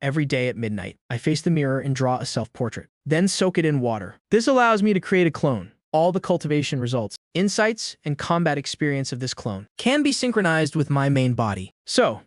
Every day at midnight, I face the mirror and draw a self-portrait, then soak it in water. This allows me to create a clone. All the cultivation results, insights, and combat experience of this clone can be synchronized with my main body. So,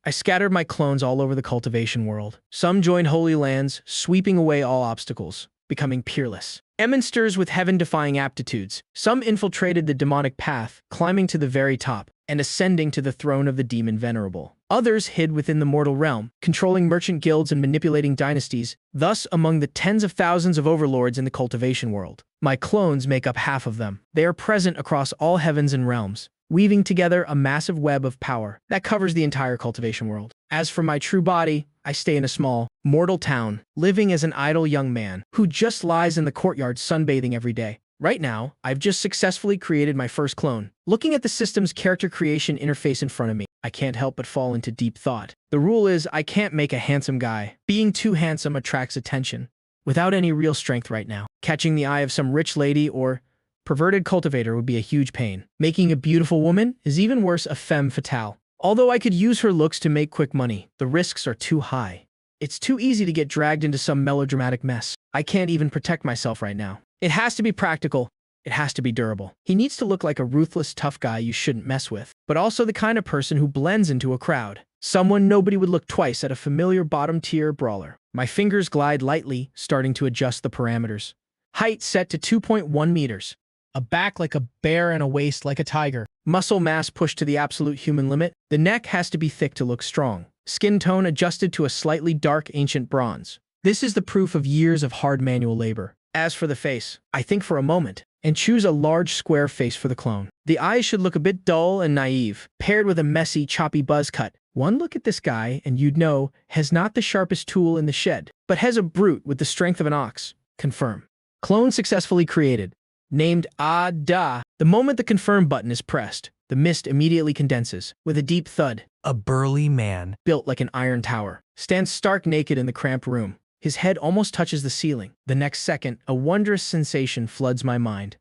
I scattered my clones all over the cultivation world. Some joined holy lands, sweeping away all obstacles, becoming peerless. Eminsters with heaven-defying aptitudes. Some infiltrated the demonic path, climbing to the very top, and ascending to the throne of the demon venerable. Others hid within the mortal realm, controlling merchant guilds and manipulating dynasties, thus among the tens of thousands of overlords in the cultivation world. My clones make up half of them. They are present across all heavens and realms, weaving together a massive web of power that covers the entire cultivation world. As for my true body, I stay in a small, mortal town, living as an idle young man who just lies in the courtyard sunbathing every day. Right now, I've just successfully created my first clone. Looking at the system's character creation interface in front of me, I can't help but fall into deep thought. The rule is I can't make a handsome guy. Being too handsome attracts attention, without any real strength right now. Catching the eye of some rich lady or perverted cultivator would be a huge pain. Making a beautiful woman is even worse, a femme fatale. Although I could use her looks to make quick money, the risks are too high. It's too easy to get dragged into some melodramatic mess. I can't even protect myself right now. It has to be practical. It has to be durable. He needs to look like a ruthless, tough guy you shouldn't mess with, but also the kind of person who blends into a crowd. Someone nobody would look twice at, a familiar bottom-tier brawler. My fingers glide lightly, starting to adjust the parameters. Height set to 2.1 meters. A back like a bear and a waist like a tiger. Muscle mass pushed to the absolute human limit. The neck has to be thick to look strong. Skin tone adjusted to a slightly dark ancient bronze. This is the proof of years of hard manual labor. As for the face, I think for a moment and choose a large square face for the clone. The eyes should look a bit dull and naive, paired with a messy, choppy buzz cut. One look at this guy and you'd know has not the sharpest tool in the shed, but has a brute with the strength of an ox. Confirm. Clone successfully created. Named Da. The moment the confirm button is pressed, the mist immediately condenses. With a deep thud, A burly man, built like an iron tower, stands stark naked in the cramped room. His head almost touches the ceiling. The next second, a wondrous sensation floods my mind.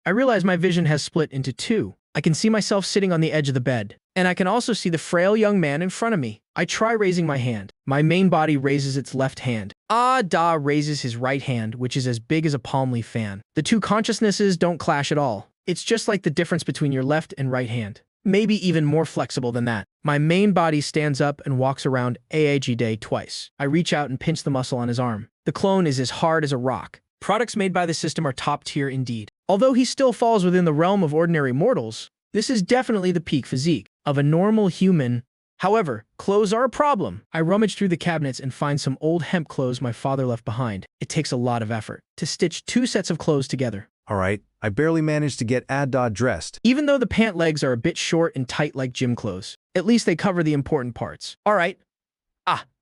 I realize my vision has split into two. I can see myself sitting on the edge of the bed, and I can also see the frail young man in front of me. I try raising my hand. My main body raises its left hand. Da raises his right hand, which is as big as a palm leaf fan. The two consciousnesses don't clash at all. It's just like the difference between your left and right hand. Maybe even more flexible than that. My main body stands up and walks around AAG Day twice. I reach out and pinch the muscle on his arm. The clone is as hard as a rock. Products made by the system are top tier indeed. Although he still falls within the realm of ordinary mortals, this is definitely the peak physique of a normal human. However, clothes are a problem. I rummage through the cabinets and find some old hemp clothes my father left behind. It takes a lot of effort to stitch two sets of clothes together. All right, I barely managed to get Adda dressed. Even though the pant legs are a bit short and tight like gym clothes, at least they cover the important parts. All right.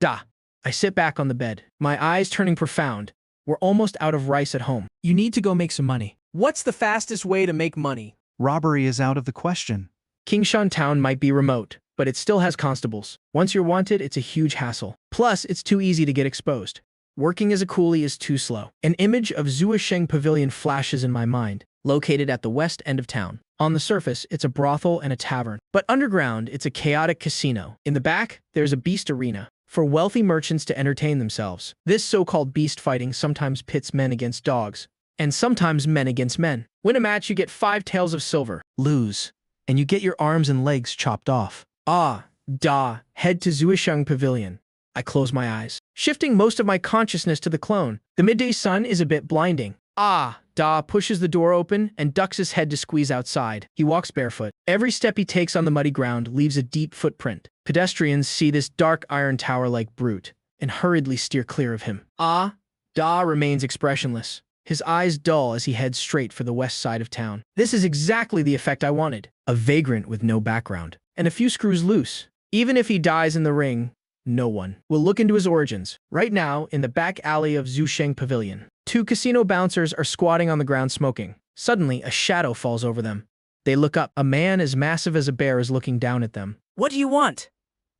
Da. I sit back on the bed, my eyes turning profound. We're almost out of rice at home. you need to go make some money. What's the fastest way to make money? Robbery is out of the question. Kingshan Town might be remote, but it still has constables. Once you're wanted, it's a huge hassle. Plus, it's too easy to get exposed. Working as a coolie is too slow. An image of Zuosheng Pavilion flashes in my mind, located at the west end of town. On the surface, it's a brothel and a tavern, but underground, it's a chaotic casino. In the back, there's a beast arena for wealthy merchants to entertain themselves. This so-called beast fighting sometimes pits men against dogs, and sometimes men against men. Win a match, you get 5 taels of silver. Lose, and you get your arms and legs chopped off. Da. Head to Zuosheng Pavilion. I close my eyes, shifting most of my consciousness to the clone. The midday sun is a bit blinding. Da pushes the door open and ducks his head to squeeze outside. He walks barefoot. Every step he takes on the muddy ground leaves a deep footprint. Pedestrians see this dark iron tower-like brute and hurriedly steer clear of him. Da remains expressionless, his eyes dull as he heads straight for the west side of town. This is exactly the effect I wanted. A vagrant with no background, and a few screws loose. Even if he dies in the ring, no one will look into his origins. Right now, in the back alley of Zuosheng Pavilion, 2 casino bouncers are squatting on the ground smoking. Suddenly, a shadow falls over them. They look up. A man as massive as a bear is looking down at them. What do you want?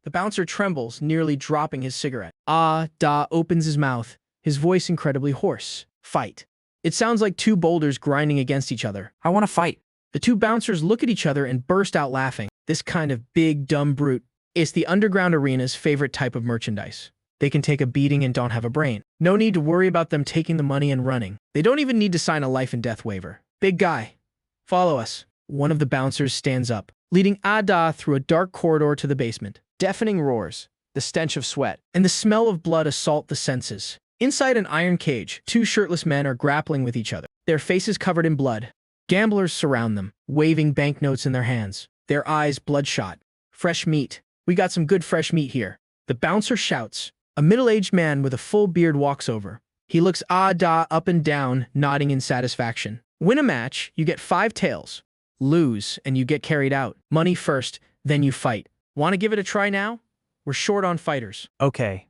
The bouncer trembles, nearly dropping his cigarette. Da opens his mouth, his voice incredibly hoarse. Fight. It sounds like 2 boulders grinding against each other. I want to fight. The 2 bouncers look at each other and burst out laughing. This kind of big, dumb brute is the underground arena's favorite type of merchandise. They can take a beating and don't have a brain. No need to worry about them taking the money and running. They don't even need to sign a life and death waiver. Big guy, follow us. One of the bouncers stands up, leading Ada through a dark corridor to the basement. Deafening roars, the stench of sweat, and the smell of blood assault the senses. Inside an iron cage, two shirtless men are grappling with each other, their faces covered in blood. Gamblers surround them, waving banknotes in their hands, their eyes bloodshot. Fresh meat. We got some good fresh meat here. The bouncer shouts. A middle-aged man with a full beard walks over. He looks Ada up and down, nodding in satisfaction. Win a match, you get 5 taels. Lose, and you get carried out. Money first, then you fight. Want to give it a try now? We're short on fighters. Okay.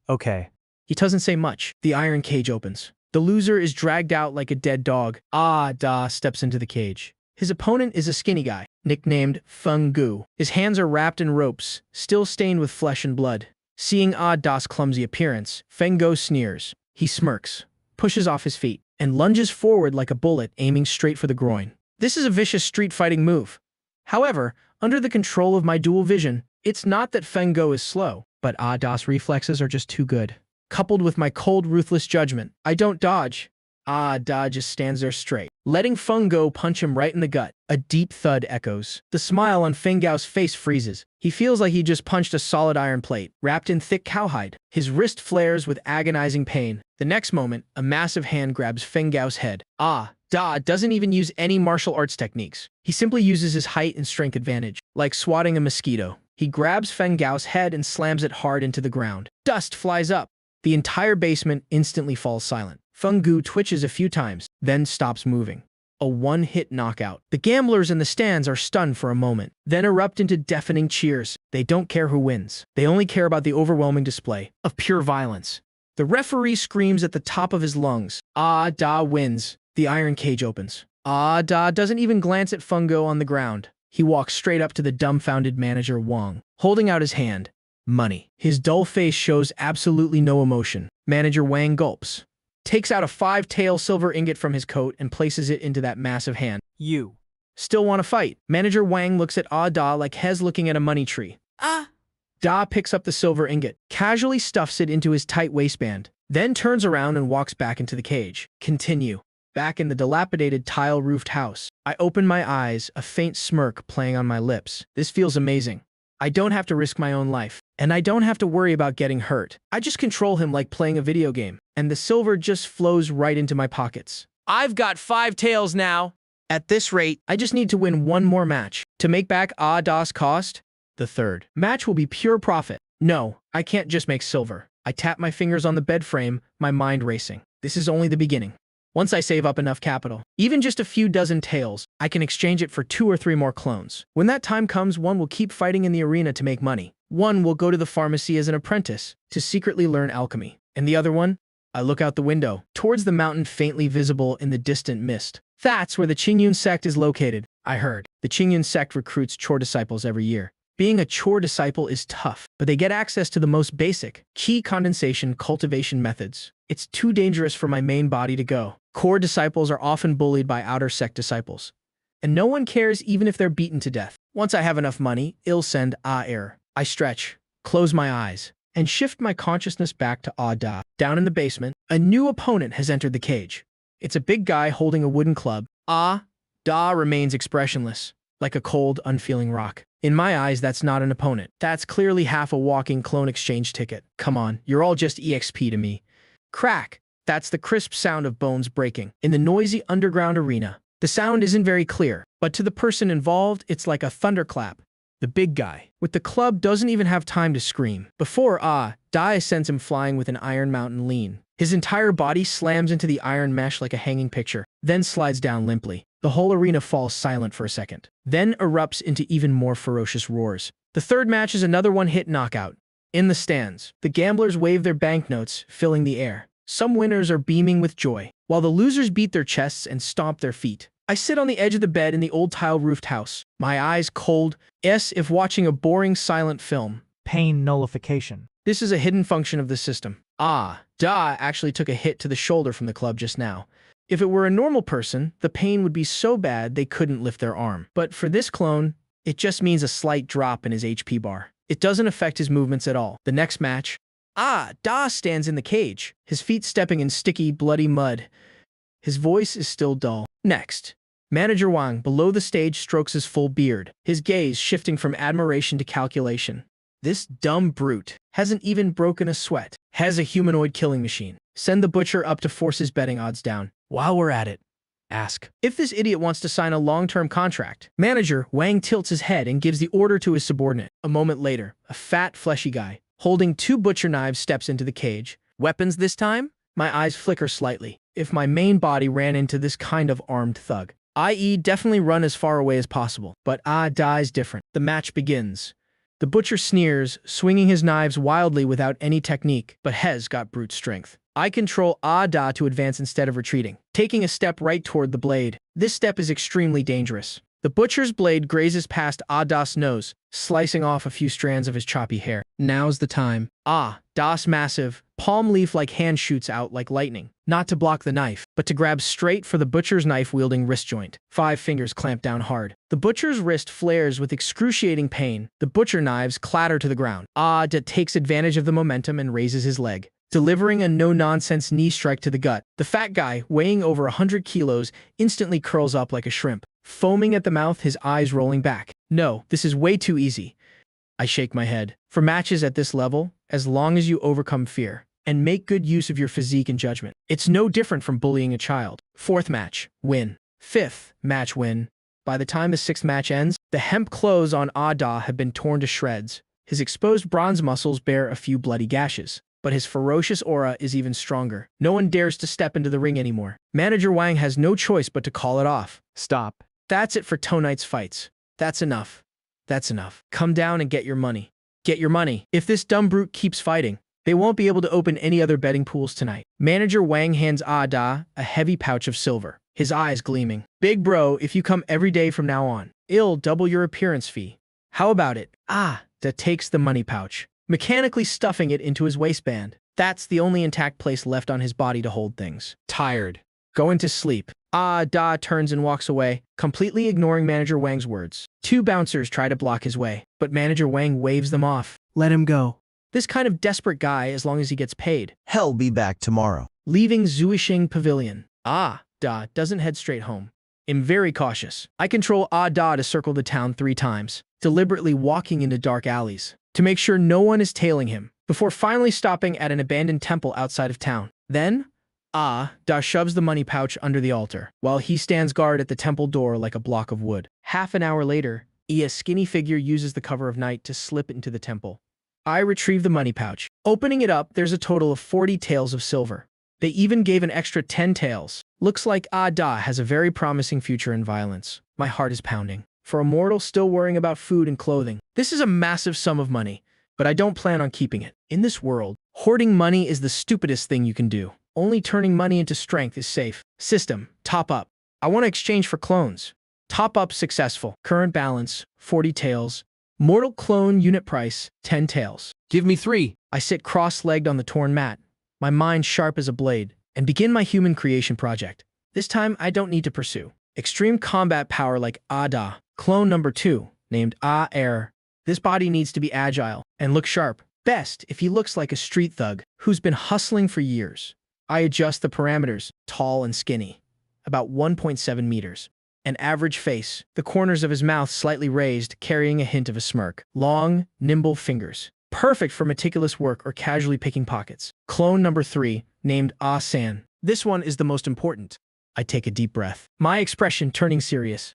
Okay. He doesn't say much. The iron cage opens. The loser is dragged out like a dead dog. Da steps into the cage. His opponent is a skinny guy, nicknamed Feng Gu. His hands are wrapped in ropes, still stained with flesh and blood. Seeing Da's clumsy appearance, Feng Gu sneers. He smirks, pushes off his feet, and lunges forward like a bullet, aiming straight for the groin. This is a vicious street fighting move. However, under the control of my dual vision, it's not that Feng Gu is slow, but Da's reflexes are just too good. Coupled with my cold, ruthless judgment, I don't dodge. Da just stands there straight, letting Feng Gu punch him right in the gut. A deep thud echoes. The smile on Feng Gu's face freezes. He feels like he just punched a solid iron plate, wrapped in thick cowhide. His wrist flares with agonizing pain. The next moment, a massive hand grabs Feng Gu's head. Da doesn't even use any martial arts techniques. He simply uses his height and strength advantage, like swatting a mosquito. He grabs Feng Gu's head and slams it hard into the ground. Dust flies up. The entire basement instantly falls silent. Feng Gu twitches a few times, then stops moving. A one-hit knockout. The gamblers in the stands are stunned for a moment, then erupt into deafening cheers. They don't care who wins. They only care about the overwhelming display of pure violence. The referee screams at the top of his lungs. Da wins. The iron cage opens. Da doesn't even glance at Feng Gu on the ground. He walks straight up to the dumbfounded manager Wang, holding out his hand. Money. His dull face shows absolutely no emotion. Manager Wang gulps, takes out a 5-tael silver ingot from his coat and places it into that massive hand. You. Still want to fight? Manager Wang looks at Da like Hez looking at a money tree. Da picks up the silver ingot, casually stuffs it into his tight waistband, then turns around and walks back into the cage. Continue. Back in the dilapidated tile-roofed house, I open my eyes, a faint smirk playing on my lips. This feels amazing. I don't have to risk my own life, and I don't have to worry about getting hurt. I just control him like playing a video game, and the silver just flows right into my pockets. I've got 5 taels now. At this rate, I just need to win one more match. To make back Da's cost, the third match will be pure profit. No, I can't just make silver. I tap my fingers on the bed frame, my mind racing. This is only the beginning. Once I save up enough capital, even just a few dozen taels, I can exchange it for 2 or 3 more clones. When that time comes, one will keep fighting in the arena to make money. One will go to the pharmacy as an apprentice to secretly learn alchemy. And the other one? I look out the window, towards the mountain faintly visible in the distant mist. That's where the Qingyun sect is located, I heard. The Qingyun sect recruits chore disciples every year. Being a chore disciple is tough, but they get access to the most basic, qi condensation cultivation methods. It's too dangerous for my main body to go. Core disciples are often bullied by outer sect disciples, and no one cares even if they're beaten to death. Once I have enough money, I'll send air. I stretch, close my eyes, and shift my consciousness back to Da. Down in the basement, a new opponent has entered the cage. It's a big guy holding a wooden club. Da remains expressionless, like a cold, unfeeling rock. In my eyes, that's not an opponent. That's clearly half a walking clone exchange ticket. Come on, you're all just EXP to me. Crack! That's the crisp sound of bones breaking. In the noisy underground arena, the sound isn't very clear, but to the person involved, it's like a thunderclap. The big guy with the club doesn't even have time to scream. Before Da sends him flying with an iron mountain lean. His entire body slams into the iron mesh like a hanging picture, then slides down limply. The whole arena falls silent for a second, then erupts into even more ferocious roars. The third match is another one-hit knockout. In the stands, the gamblers wave their banknotes, filling the air. Some winners are beaming with joy, while the losers beat their chests and stomp their feet. I sit on the edge of the bed in the old tile-roofed house, my eyes cold, as if watching a boring silent film. Pain nullification. This is a hidden function of the system. Da actually took a hit to the shoulder from the club just now. If it were a normal person, the pain would be so bad they couldn't lift their arm. But for this clone, it just means a slight drop in his HP bar. It doesn't affect his movements at all. The next match, Da stands in the cage, his feet stepping in sticky, bloody mud. His voice is still dull. Next, Manager Wang, below the stage, strokes his full beard, his gaze shifting from admiration to calculation. This dumb brute hasn't even broken a sweat. Has a humanoid killing machine. Send the butcher up to force his betting odds down. While we're at it, ask if this idiot wants to sign a long-term contract. Manager Wang tilts his head and gives the order to his subordinate. A moment later, a fat, fleshy guy, holding 2 butcher knives, steps into the cage. Weapons this time? My eyes flicker slightly. If my main body ran into this kind of armed thug, i.e. definitely run as far away as possible. But Da's different. The match begins. The butcher sneers, swinging his knives wildly without any technique, but has got brute strength. I control Da to advance instead of retreating, taking a step right toward the blade. This step is extremely dangerous. The butcher's blade grazes past Da's nose, slicing off a few strands of his choppy hair. Now's the time. Das massive, palm leaf-like hand shoots out like lightning, not to block the knife, but to grab straight for the butcher's knife-wielding wrist joint. 5 fingers clamp down hard. The butcher's wrist flares with excruciating pain. The butcher knives clatter to the ground. Da takes advantage of the momentum and raises his leg, delivering a no-nonsense knee strike to the gut. The fat guy, weighing over 100 kilos, instantly curls up like a shrimp, foaming at the mouth, his eyes rolling back. No, this is way too easy. I shake my head. For matches at this level, as long as you overcome fear and make good use of your physique and judgment, it's no different from bullying a child. 4th match, win. 5th match, win. By the time the 6th match ends, the hemp clothes on Da have been torn to shreds. His exposed bronze muscles bear a few bloody gashes, but his ferocious aura is even stronger. No one dares to step into the ring anymore. Manager Wang has no choice but to call it off. Stop. That's it for tonight's fights. That's enough. That's enough. Come down and get your money. Get your money. If this dumb brute keeps fighting, they won't be able to open any other betting pools tonight. Manager Wang hands Da a heavy pouch of silver, his eyes gleaming. Big bro, if you come every day from now on, I'll double your appearance fee. How about it? Da takes the money pouch, mechanically stuffing it into his waistband. That's the only intact place left on his body to hold things. Tired. Going to sleep. Da turns and walks away, completely ignoring Manager Wang's words. 2 bouncers try to block his way, but Manager Wang waves them off. Let him go. This kind of desperate guy, as long as he gets paid. He'll be back tomorrow. Leaving Zuishing Pavilion. Da doesn't head straight home. I'm very cautious. I control Da to circle the town 3 times, deliberately walking into dark alleys, to make sure no one is tailing him, before finally stopping at an abandoned temple outside of town. Then, Da shoves the money pouch under the altar, while he stands guard at the temple door like a block of wood. Half an hour later, a skinny figure uses the cover of night to slip into the temple. I retrieve the money pouch. Opening it up, there's a total of 40 taels of silver. They even gave an extra 10 taels. Looks like Da has a very promising future in violence. My heart is pounding. For a mortal still worrying about food and clothing, this is a massive sum of money, but I don't plan on keeping it. In this world, hoarding money is the stupidest thing you can do. Only turning money into strength is safe. System, top up. I want to exchange for clones. Top up successful. Current balance, 40 taels. Mortal clone unit price, 10 taels. Give me 3. I sit cross-legged on the torn mat, my mind sharp as a blade, and begin my human creation project. This time, I don't need to pursue extreme combat power like Da. Clone number 2, named Air. This body needs to be agile and look sharp. Best if he looks like a street thug who's been hustling for years. I adjust the parameters, tall and skinny, about 1.7 meters. An average face, the corners of his mouth slightly raised, carrying a hint of a smirk. Long, nimble fingers. Perfect for meticulous work or casually picking pockets. Clone number 3, named San. This one is the most important. I take a deep breath, my expression turning serious.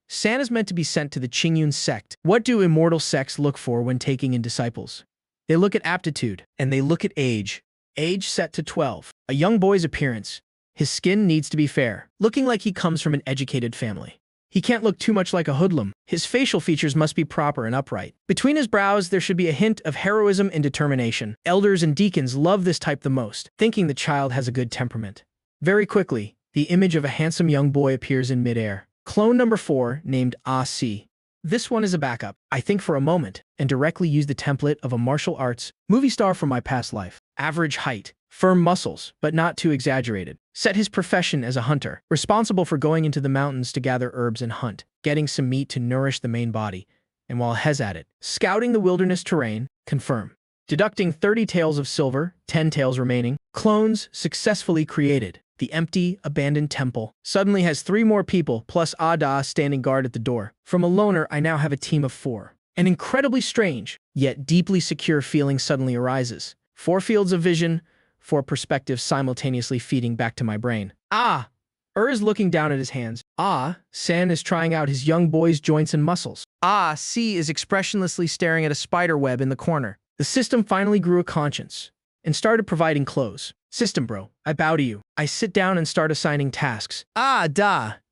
San is meant to be sent to the Qingyun sect. What do immortal sects look for when taking in disciples? They look at aptitude, and they look at age. Age set to 12. A young boy's appearance. His skin needs to be fair, looking like he comes from an educated family. He can't look too much like a hoodlum. His facial features must be proper and upright. Between his brows, there should be a hint of heroism and determination. Elders and deacons love this type the most, thinking the child has a good temperament. Very quickly, the image of a handsome young boy appears in midair. Clone number 4, named C. This one is a backup. I think for a moment, and directly use the template of a martial arts movie star from my past life. Average height, firm muscles, but not too exaggerated. Set his profession as a hunter, responsible for going into the mountains to gather herbs and hunt, getting some meat to nourish the main body, and while has at it, scouting the wilderness terrain. Confirm. Deducting 30 taels of silver, 10 taels remaining. Clones successfully created. The empty, abandoned temple suddenly has 3 more people, plus Ada standing guard at the door. From a loner, I now have a team of 4. An incredibly strange, yet deeply secure feeling suddenly arises. 4 fields of vision, 4 perspectives simultaneously feeding back to my brain. Is looking down at his hands. San is trying out his young boy's joints and muscles. C is expressionlessly staring at a spider web in the corner. The system finally grew a conscience and started providing clothes. System bro, I bow to you. I sit down and start assigning tasks.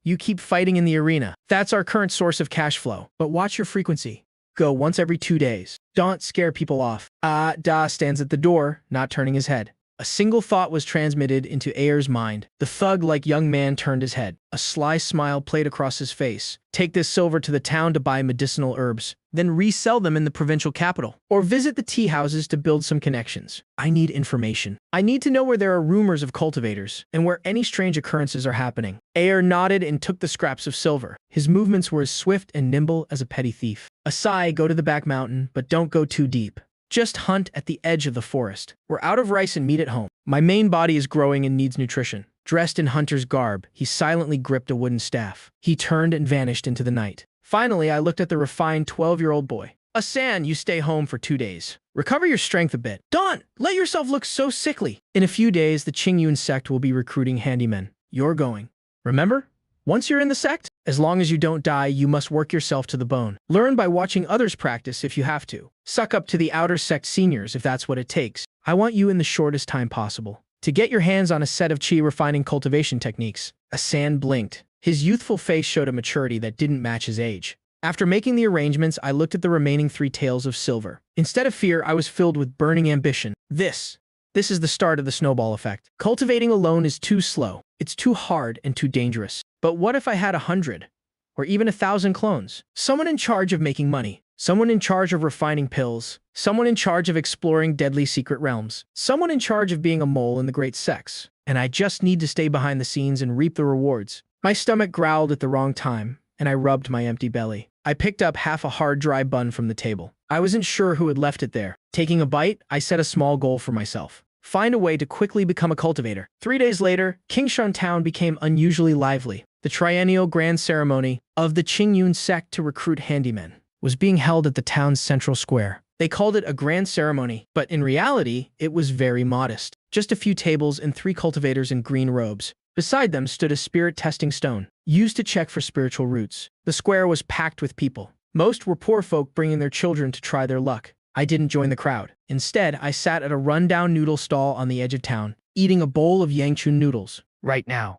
You keep fighting in the arena. That's our current source of cash flow. But watch your frequency. Go once every 2 days. Don't scare people off. Stands at the door, not turning his head. A single thought was transmitted into Ayer's mind. The thug-like young man turned his head. A sly smile played across his face. Take this silver to the town to buy medicinal herbs, then resell them in the provincial capital. Or visit the tea houses to build some connections. I need information. I need to know where there are rumors of cultivators, and where any strange occurrences are happening. Ayer nodded and took the scraps of silver. His movements were as swift and nimble as a petty thief. Asai, go to the back mountain, but don't go too deep. Just hunt at the edge of the forest. We're out of rice and meat at home. My main body is growing and needs nutrition. Dressed in hunter's garb, he silently gripped a wooden staff. He turned and vanished into the night. Finally, I looked at the refined 12-year-old boy. Asan, you stay home for 2 days. Recover your strength a bit. Don't let yourself look so sickly. In a few days, the Qingyun sect will be recruiting handymen. You're going. Remember? Once you're in the sect, as long as you don't die, you must work yourself to the bone. Learn by watching others practice if you have to. Suck up to the outer sect seniors if that's what it takes. I want you in the shortest time possible to get your hands on a set of qi refining cultivation techniques. Asan blinked. His youthful face showed a maturity that didn't match his age. After making the arrangements, I looked at the remaining 3 taels of silver. Instead of fear, I was filled with burning ambition. This is the start of the snowball effect. Cultivating alone is too slow. It's too hard and too dangerous. But what if I had 100 or even 1,000 clones? Someone in charge of making money. Someone in charge of refining pills. Someone in charge of exploring deadly secret realms. Someone in charge of being a mole in the great sex. And I just need to stay behind the scenes and reap the rewards. My stomach growled at the wrong time, and I rubbed my empty belly. I picked up half a hard, dry bun from the table. I wasn't sure who had left it there. Taking a bite, I set a small goal for myself. Find a way to quickly become a cultivator. 3 days later, Qingshan town became unusually lively. The triennial grand ceremony of the Qingyun sect to recruit handymen was being held at the town's central square. They called it a grand ceremony, but in reality, it was very modest. Just a few tables and 3 cultivators in green robes. Beside them stood a spirit testing stone, used to check for spiritual roots. The square was packed with people. Most were poor folk bringing their children to try their luck. I didn't join the crowd. Instead, I sat at a rundown noodle stall on the edge of town, eating a bowl of Yangchun noodles. Right now,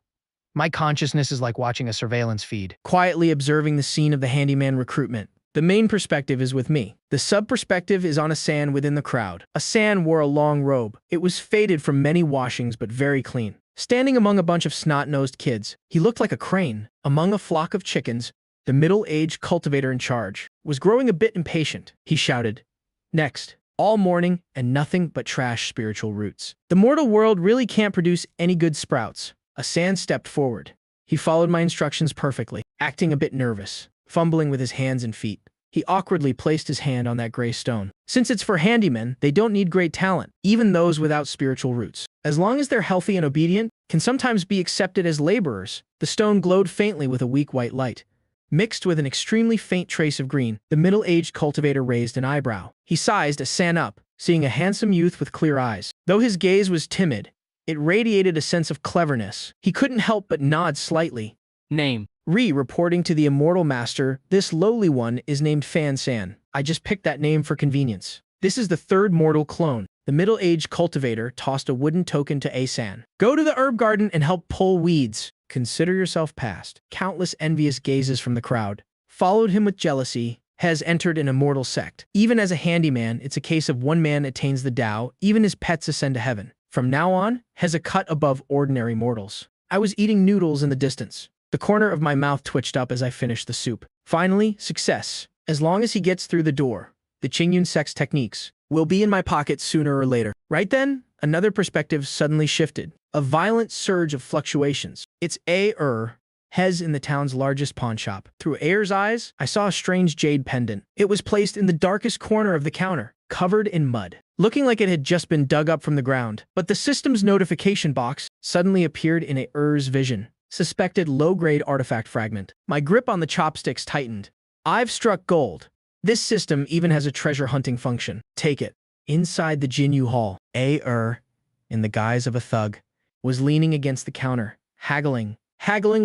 my consciousness is like watching a surveillance feed, quietly observing the scene of the handyman recruitment. The main perspective is with me. The sub-perspective is on Asan within the crowd. Asan wore a long robe. It was faded from many washings but very clean. Standing among a bunch of snot-nosed kids, he looked like a crane. Among a flock of chickens, the middle-aged cultivator in charge was growing a bit impatient. He shouted, "Next." All morning and nothing but trash spiritual roots. The mortal world really can't produce any good sprouts. Asan stepped forward. He followed my instructions perfectly, acting a bit nervous, fumbling with his hands and feet. He awkwardly placed his hand on that gray stone. Since it's for handymen, they don't need great talent, even those without spiritual roots. As long as they're healthy and obedient, can sometimes be accepted as laborers. The stone glowed faintly with a weak white light. Mixed with an extremely faint trace of green, the middle-aged cultivator raised an eyebrow. He sized Asan up, seeing a handsome youth with clear eyes. Though his gaze was timid, it radiated a sense of cleverness. He couldn't help but nod slightly. Name. Reporting to the immortal master, this lowly one is named Fan San. I just picked that name for convenience. This is the 3rd mortal clone. The middle-aged cultivator tossed a wooden token to Asan. Go to the herb garden and help pull weeds. Consider yourself passed. Countless envious gazes from the crowd followed him with jealousy. Has entered an immortal sect. Even as a handyman, it's a case of one man attains the Tao, even his pets ascend to heaven. From now on, has a cut above ordinary mortals. I was eating noodles in the distance. The corner of my mouth twitched up as I finished the soup. Finally, success. As long as he gets through the door, the Qingyun sect's techniques will be in my pocket sooner or later. Right then, another perspective suddenly shifted. A violent surge of fluctuations. It's Hez in the town's largest pawn shop. Through Ayer's eyes, I saw a strange jade pendant. It was placed in the darkest corner of the counter, covered in mud, looking like it had just been dug up from the ground. But the system's notification box suddenly appeared in Ayer's vision. Suspected low-grade artifact fragment. My grip on the chopsticks tightened. I've struck gold. This system even has a treasure hunting function. Take it. Inside the Jinyu Hall, Ayer, in the guise of a thug, was leaning against the counter, haggling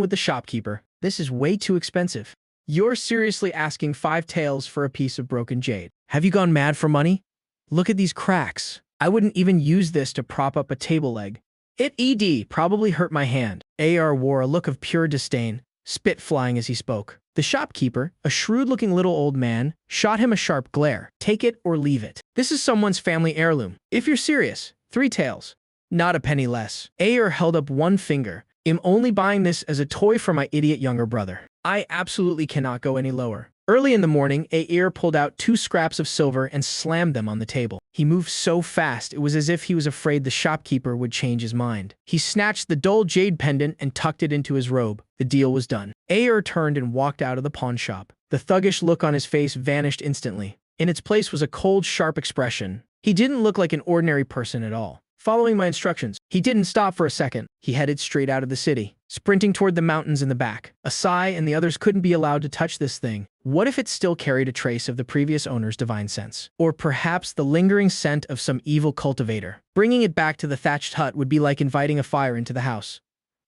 with the shopkeeper. This is way too expensive. You're seriously asking 5 taels for a piece of broken jade. Have you gone mad for money? Look at these cracks. I wouldn't even use this to prop up a table leg. It probably hurt my hand. Ayer wore a look of pure disdain, spit flying as he spoke. The shopkeeper, a shrewd-looking little old man, shot him a sharp glare. Take it or leave it. This is someone's family heirloom. If you're serious, 3 taels. Not a penny less. Ayer held up one finger. I'm only buying this as a toy for my idiot younger brother. I absolutely cannot go any lower. Early in the morning, Ayer pulled out 2 scraps of silver and slammed them on the table. He moved so fast, it was as if he was afraid the shopkeeper would change his mind. He snatched the dull jade pendant and tucked it into his robe. The deal was done. Ayer turned and walked out of the pawn shop. The thuggish look on his face vanished instantly. In its place was a cold, sharp expression. He didn't look like an ordinary person at all. Following my instructions, he didn't stop for a second. He headed straight out of the city, sprinting toward the mountains in the back. Asai and the others couldn't be allowed to touch this thing. What if it still carried a trace of the previous owner's divine sense? Or perhaps the lingering scent of some evil cultivator? Bringing it back to the thatched hut would be like inviting a fire into the house.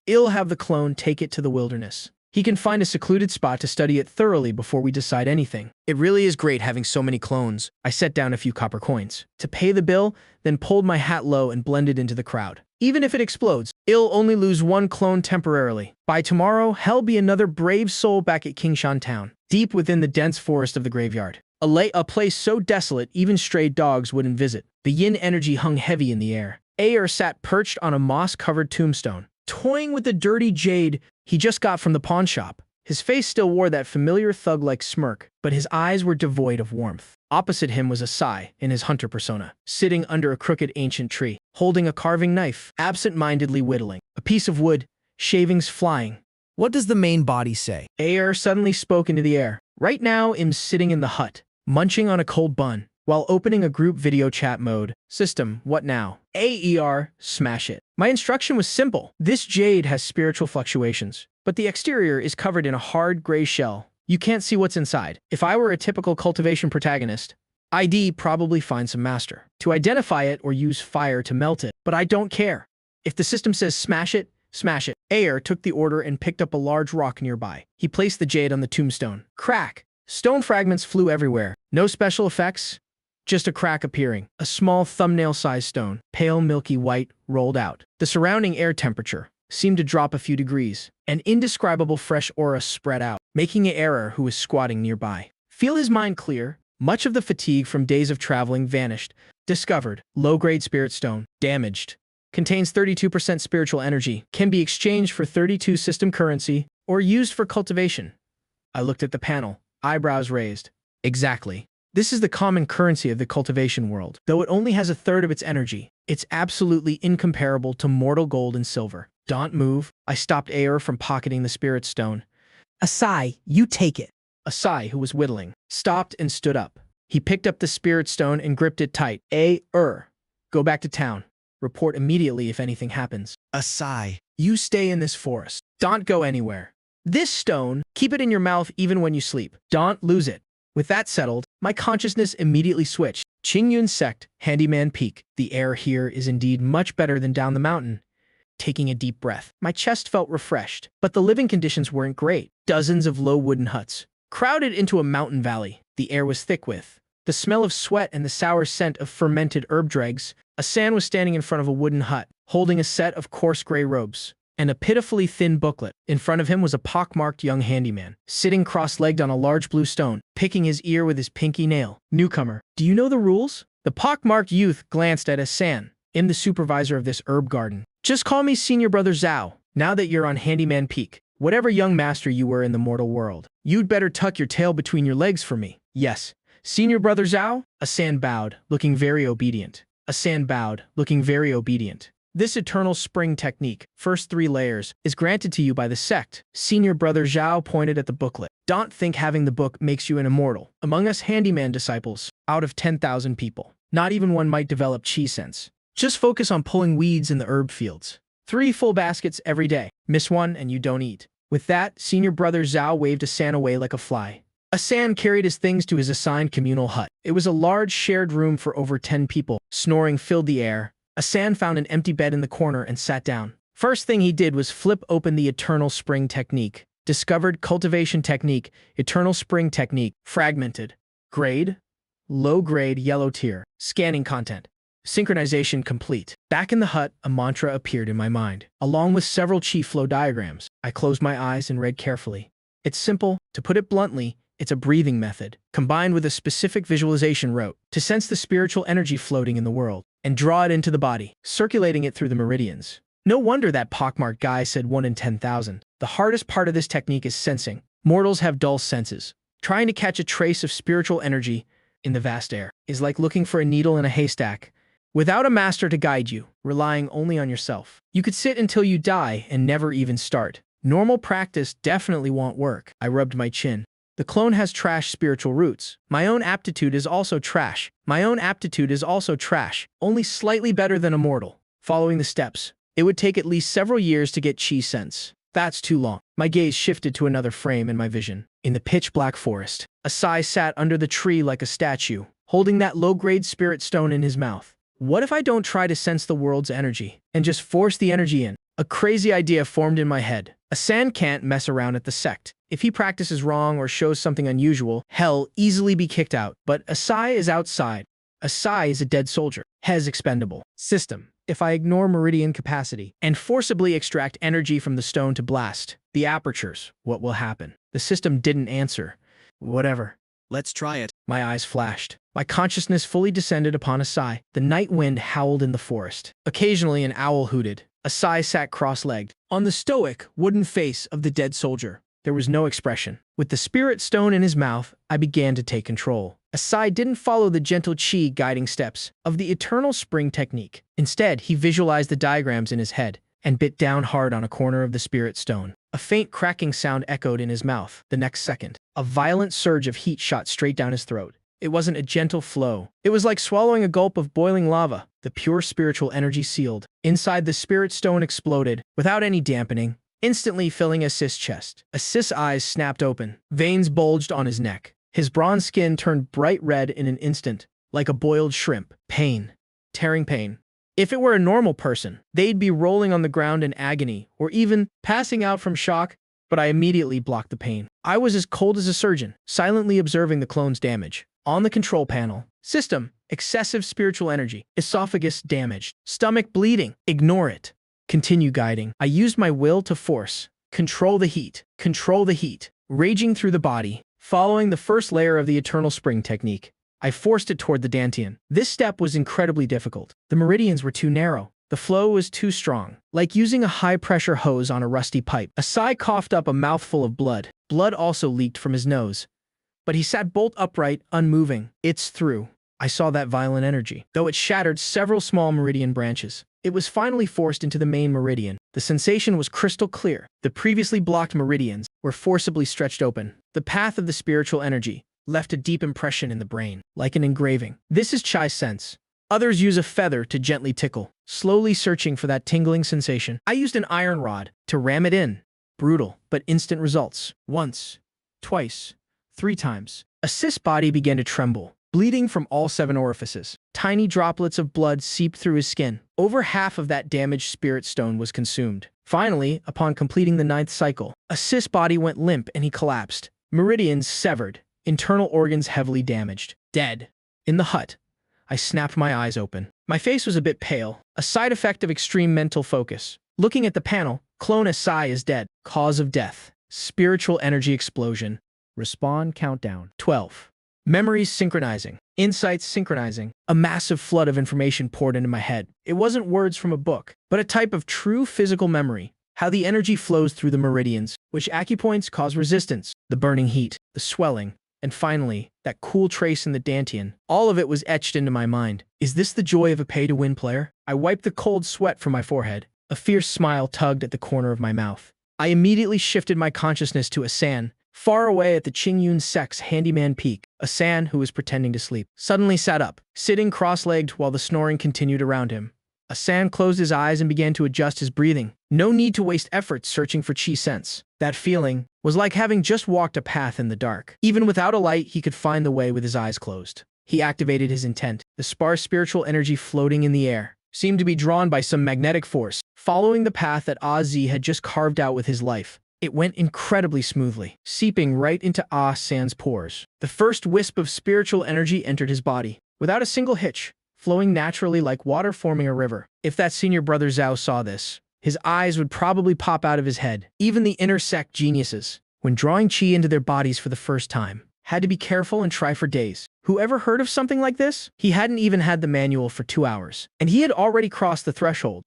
I'll have the clone take it to the wilderness. He can find a secluded spot to study it thoroughly before we decide anything. It really is great having so many clones. I set down a few copper coins to pay the bill, then pulled my hat low and blended into the crowd. Even if it explodes, I'll only lose 1 clone temporarily. By tomorrow, hell be another brave soul back at Kingshan Town, deep within the dense forest of the graveyard. A place so desolate even stray dogs wouldn't visit. The yin energy hung heavy in the air. Ayer sat perched on a moss-covered tombstone, toying with the dirty jade he just got from the pawn shop. His face still wore that familiar thug-like smirk, but his eyes were devoid of warmth. Opposite him was Asai, in his hunter persona, sitting under a crooked ancient tree, holding a carving knife, absent-mindedly whittling. A piece of wood, shavings flying. What does the main body say? Ayer suddenly spoke into the air. Right now, I'm sitting in the hut, munching on a cold bun, while opening a group video chat mode. System, what now? Ayer, smash it. My instruction was simple. This jade has spiritual fluctuations, but the exterior is covered in a hard gray shell. You can't see what's inside. If I were a typical cultivation protagonist, I'd probably find some master to identify it or use fire to melt it, but I don't care. If the system says smash it, smash it. Ayer took the order and picked up a large rock nearby. He placed the jade on the tombstone. Crack! Stone fragments flew everywhere. No special effects, just a crack appearing. A small thumbnail-sized stone, pale milky white, rolled out. The surrounding air temperature seemed to drop a few degrees. An indescribable fresh aura spread out, making Ayer, who was squatting nearby, feel his mind clear. Much of the fatigue from days of traveling vanished. Discovered. Low-grade spirit stone. Damaged. Contains 32% spiritual energy. Can be exchanged for 32 system currency or used for cultivation. I looked at the panel, eyebrows raised. Exactly. This is the common currency of the cultivation world. Though it only has 1/3 of its energy, it's absolutely incomparable to mortal gold and silver. Don't move. I stopped Ayer from pocketing the spirit stone. Asai, you take it. Asai, who was whittling, stopped and stood up. He picked up the spirit stone and gripped it tight. Ayer, go back to town. Report immediately if anything happens. Asai. You stay in this forest. Don't go anywhere. This stone, keep it in your mouth even when you sleep. Don't lose it. With that settled, my consciousness immediately switched. Qingyun Sect, Handyman Peak. The air here is indeed much better than down the mountain. Taking a deep breath, my chest felt refreshed, but the living conditions weren't great. Dozens of low wooden huts, crowded into a mountain valley. The air was thick with the smell of sweat and the sour scent of fermented herb dregs. Asan was standing in front of a wooden hut, holding a set of coarse gray robes and a pitifully thin booklet. In front of him was a pockmarked young handyman, sitting cross-legged on a large blue stone, picking his ear with his pinky nail. Newcomer, do you know the rules? The pockmarked youth glanced at Asan. I'm the supervisor of this herb garden. Just call me Senior Brother Zhao, now that you're on Handyman Peak. Whatever young master you were in the mortal world, you'd better tuck your tail between your legs for me. Yes, Senior Brother Zhao? Asan bowed, looking very obedient. Asan bowed, looking very obedient. This eternal spring technique, first 3 layers, is granted to you by the sect. Senior Brother Zhao pointed at the booklet. Don't think having the book makes you an immortal. Among us handyman disciples, out of 10,000 people, not even one might develop chi sense. Just focus on pulling weeds in the herb fields. 3 full baskets every day. Miss one and you don't eat. With that, Senior Brother Zhao waved Asan away like a fly. Asan carried his things to his assigned communal hut. It was a large shared room for over 10 people. Snoring filled the air. Asan found an empty bed in the corner and sat down. First thing he did was flip open the Eternal Spring Technique. Discovered Cultivation Technique, Eternal Spring Technique, Fragmented. Grade? Low grade, yellow tier. Scanning content. Synchronization complete. Back in the hut, a mantra appeared in my mind, along with several chi flow diagrams. I closed my eyes and read carefully. It's simple. To put it bluntly, it's a breathing method, combined with a specific visualization route, to sense the spiritual energy floating in the world, and draw it into the body, circulating it through the meridians. No wonder that pockmarked guy said 1 in 10,000. The hardest part of this technique is sensing. Mortals have dull senses. Trying to catch a trace of spiritual energy in the vast air is like looking for a needle in a haystack. Without a master to guide you, relying only on yourself, you could sit until you die and never even start. Normal practice definitely won't work. I rubbed my chin. The clone has trash spiritual roots. My own aptitude is also trash. Only slightly better than a mortal. Following the steps, it would take at least several years to get chi sense. That's too long. My gaze shifted to another frame in my vision. In the pitch-black forest, Asai sat under the tree like a statue, holding that low-grade spirit stone in his mouth. What if I don't try to sense the world's energy, and just force the energy in? A crazy idea formed in my head. Asan can't mess around at the sect. If he practices wrong or shows something unusual, he'll easily be kicked out. But Asai is outside. Asai is a dead soldier. Hes expendable. System. If I ignore meridian capacity and forcibly extract energy from the stone to blast the apertures, what will happen? The system didn't answer. Whatever. Let's try it. My eyes flashed. My consciousness fully descended upon Asai. The night wind howled in the forest. Occasionally an owl hooted. Asai sat cross-legged. On the stoic, wooden face of the dead soldier, there was no expression. With the spirit stone in his mouth, I began to take control. Asai didn't follow the gentle chi guiding steps of the Eternal Spring Technique. Instead, he visualized the diagrams in his head and bit down hard on a corner of the spirit stone. A faint cracking sound echoed in his mouth. The next second, a violent surge of heat shot straight down his throat. It wasn't a gentle flow. It was like swallowing a gulp of boiling lava. The pure spiritual energy sealed. Inside, the spirit stone exploded, without any dampening, instantly filling Asis's chest. Asis's eyes snapped open. Veins bulged on his neck. His bronze skin turned bright red in an instant, like a boiled shrimp. Pain. Tearing pain. If it were a normal person, they'd be rolling on the ground in agony, or even passing out from shock, but I immediately blocked the pain. I was as cold as a surgeon, silently observing the clone's damage. On the control panel, system, excessive spiritual energy, esophagus damaged, stomach bleeding, ignore it. Continue guiding. I used my will to force. Control the heat, raging through the body. Following the first layer of the Eternal Spring Technique, I forced it toward the dantian. This step was incredibly difficult. The meridians were too narrow. The flow was too strong, like using a high-pressure hose on a rusty pipe. Asai coughed up a mouthful of blood. Blood also leaked from his nose. But he sat bolt upright, unmoving. It's through. I saw that violent energy, though it shattered several small meridian branches. It was finally forced into the main meridian. The sensation was crystal clear. The previously blocked meridians were forcibly stretched open. The path of the spiritual energy left a deep impression in the brain, like an engraving. This is chi sense. Others use a feather to gently tickle, slowly searching for that tingling sensation. I used an iron rod to ram it in. Brutal, but instant results. Once, twice, 3 times. Asis's body began to tremble, bleeding from all 7 orifices. Tiny droplets of blood seeped through his skin. Over half of that damaged spirit stone was consumed. Finally, upon completing the 9th cycle, Asis's body went limp and he collapsed. Meridians severed, internal organs heavily damaged. Dead. In the hut, I snapped my eyes open. My face was a bit pale, a side effect of extreme mental focus. Looking at the panel, clone Asai is dead. Cause of death. Spiritual energy explosion. Respawn countdown. 12. Memories synchronizing. Insights synchronizing. A massive flood of information poured into my head. It wasn't words from a book, but a type of true physical memory. How the energy flows through the meridians, which acupoints cause resistance, the burning heat, the swelling, And finally, that cool trace in the Dantian. All of it was etched into my mind. Is this the joy of a pay-to-win player? I wiped the cold sweat from my forehead. A fierce smile tugged at the corner of my mouth. I immediately shifted my consciousness to Asan, far away at the Qingyun Sect's handyman peak. Asan, who was pretending to sleep, suddenly sat up, sitting cross-legged while the snoring continued around him. Asan closed his eyes and began to adjust his breathing. No need to waste effort searching for chi sense. That feeling was like having just walked a path in the dark. Even without a light, he could find the way with his eyes closed. He activated his intent. The sparse spiritual energy floating in the air seemed to be drawn by some magnetic force, following the path that Az had just carved out with his life. It went incredibly smoothly, seeping right into San's pores. The first wisp of spiritual energy entered his body, without a single hitch, flowing naturally like water forming a river. If that senior brother Zhao saw this, his eyes would probably pop out of his head. Even the inner sect geniuses, when drawing chi into their bodies for the first time, had to be careful and try for days. Whoever heard of something like this? He hadn't even had the manual for 2 hours, and he had already crossed the threshold.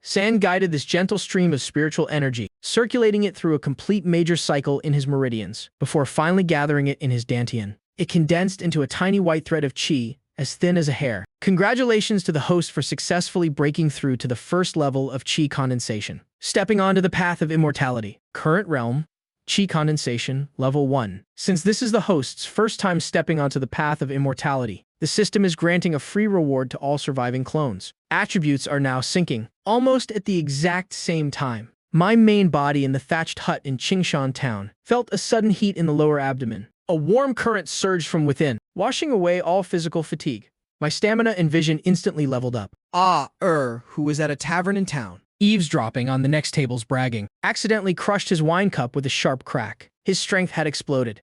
San guided this gentle stream of spiritual energy, circulating it through a complete major cycle in his meridians, before finally gathering it in his dantian. It condensed into a tiny white thread of chi, as thin as a hair. Congratulations to the host for successfully breaking through to the first level of chi condensation. Stepping onto the path of immortality. Current realm, Chi condensation, level 1. Since this is the host's first time stepping onto the path of immortality, the system is granting a free reward to all surviving clones. Attributes are now syncing, almost at the exact same time. My main body in the thatched hut in Qingshan town felt a sudden heat in the lower abdomen. A warm current surged from within, washing away all physical fatigue. My stamina and vision instantly leveled up. Who was at a tavern in town, eavesdropping on the next table's bragging, accidentally crushed his wine cup with a sharp crack. His strength had exploded.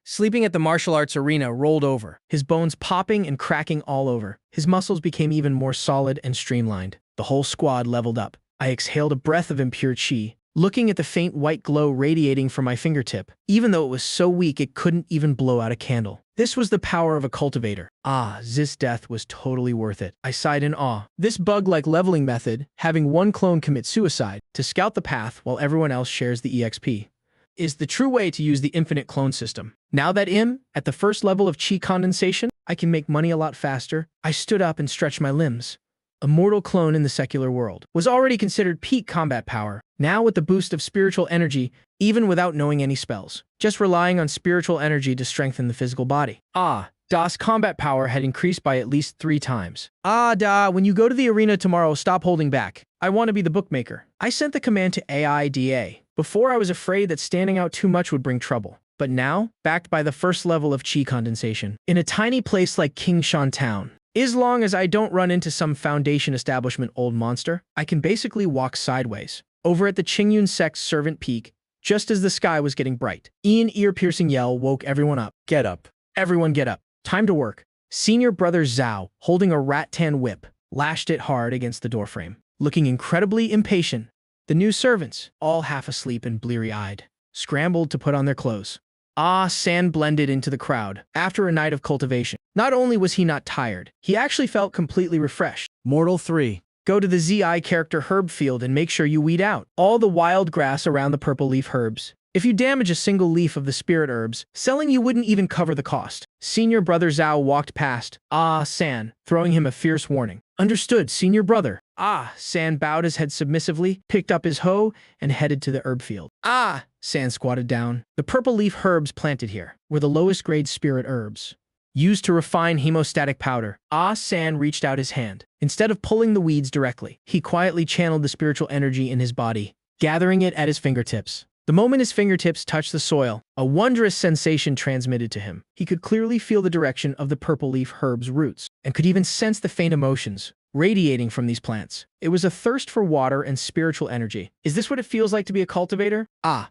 Sleeping at the martial arts arena rolled over, his bones popping and cracking all over. His muscles became even more solid and streamlined. The whole squad leveled up. I exhaled a breath of impure chi, looking at the faint white glow radiating from my fingertip. Even though it was so weak it couldn't even blow out a candle. This was the power of a cultivator. This death was totally worth it. I sighed in awe. This bug-like leveling method, having one clone commit suicide to scout the path while everyone else shares the EXP, is the true way to use the infinite clone system. Now that I'm at the first level of chi condensation, I can make money a lot faster. I stood up and stretched my limbs. A mortal clone in the secular world was already considered peak combat power. Now with the boost of spiritual energy, even without knowing any spells, just relying on spiritual energy to strengthen the physical body. Das combat power had increased by at least 3 times. When you go to the arena tomorrow, stop holding back. I want to be the bookmaker. I sent the command to AIDA. Before I was afraid that standing out too much would bring trouble. But now, backed by the first level of chi condensation, in a tiny place like Qingshan Town, as long as I don't run into some Foundation establishment old monster, I can basically walk sideways. Over at the Qingyun Sect's servant peak, just as the sky was getting bright, an ear-piercing yell woke everyone up. Get up. Everyone get up. Time to work. Senior brother Zhao, holding a rattan whip, lashed it hard against the doorframe. Looking incredibly impatient, the new servants, all half asleep and bleary-eyed, scrambled to put on their clothes. San blended into the crowd. After a night of cultivation, not only was he not tired, he actually felt completely refreshed. Mortal 3. Go to the ZI character herb field and make sure you weed out all the wild grass around the purple leaf herbs. If you damage a single leaf of the spirit herbs, selling you wouldn't even cover the cost. Senior brother Zhao walked past San, throwing him a fierce warning. Understood, senior brother. San bowed his head submissively, picked up his hoe, and headed to the herb field. San squatted down. The purple leaf herbs planted here were the lowest grade spirit herbs, used to refine hemostatic powder. San reached out his hand. Instead of pulling the weeds directly, he quietly channeled the spiritual energy in his body, gathering it at his fingertips. The moment his fingertips touched the soil, a wondrous sensation transmitted to him. He could clearly feel the direction of the purple leaf herb's roots, and could even sense the faint emotions radiating from these plants. It was a thirst for water and spiritual energy. Is this what it feels like to be a cultivator?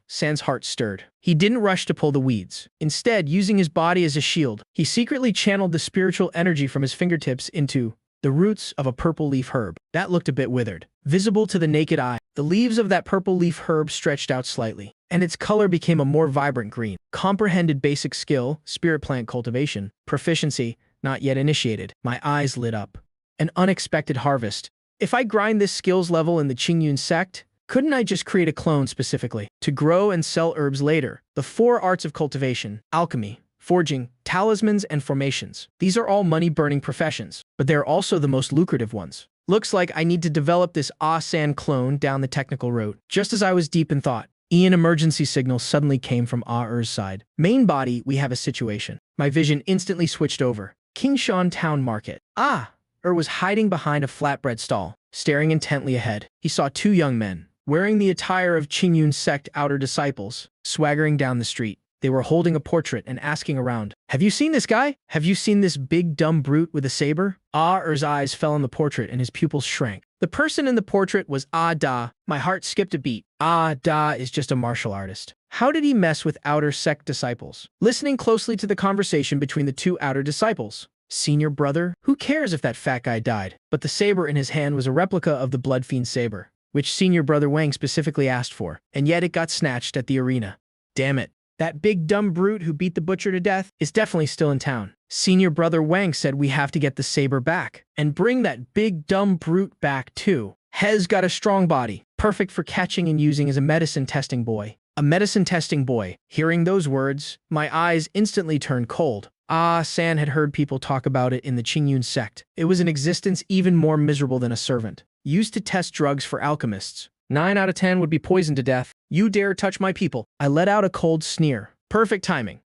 San's heart stirred. He didn't rush to pull the weeds. Instead, using his body as a shield, he secretly channeled the spiritual energy from his fingertips into the roots of a purple leaf herb. That looked a bit withered. Visible to the naked eye, the leaves of that purple leaf herb stretched out slightly, and its color became a more vibrant green. Comprehended basic skill, spirit plant cultivation, proficiency, not yet initiated. My eyes lit up. An unexpected harvest. If I grind this skills level in the Qingyun sect, Couldn't I just create a clone specifically to grow and sell herbs later? The 4 arts of cultivation, alchemy, forging, talismans, and formations. These are all money-burning professions, but they're also the most lucrative ones. Looks like I need to develop this San clone down the technical road. Just as I was deep in thought, an emergency signal suddenly came from Er's side. Main body, we have a situation. My vision instantly switched over. Kingshan Town Market. Was hiding behind a flatbread stall, staring intently ahead. He saw 2 young men, wearing the attire of Qingyun sect outer disciples, swaggering down the street. They were holding a portrait and asking around, "Have you seen this guy? Have you seen this big dumb brute with a saber?" Er's eyes fell on the portrait and his pupils shrank. The person in the portrait was Da. My heart skipped a beat. Da is just a martial artist. How did he mess with outer sect disciples? Listening closely to the conversation between the 2 outer disciples. Senior brother? Who cares if that fat guy died? But the saber in his hand was a replica of the Blood Fiend saber, which Senior Brother Wang specifically asked for, and yet it got snatched at the arena. Damn it. That big dumb brute who beat the butcher to death is definitely still in town. Senior Brother Wang said we have to get the saber back, and bring that big dumb brute back too. Hez got a strong body, perfect for catching and using as a medicine testing boy. A medicine testing boy. Hearing those words, my eyes instantly turned cold. San had heard people talk about it in the Qingyun sect. It was an existence even more miserable than a servant. Used to test drugs for alchemists. 9 out of 10 would be poisoned to death. You dare touch my people. I let out a cold sneer. Perfect timing.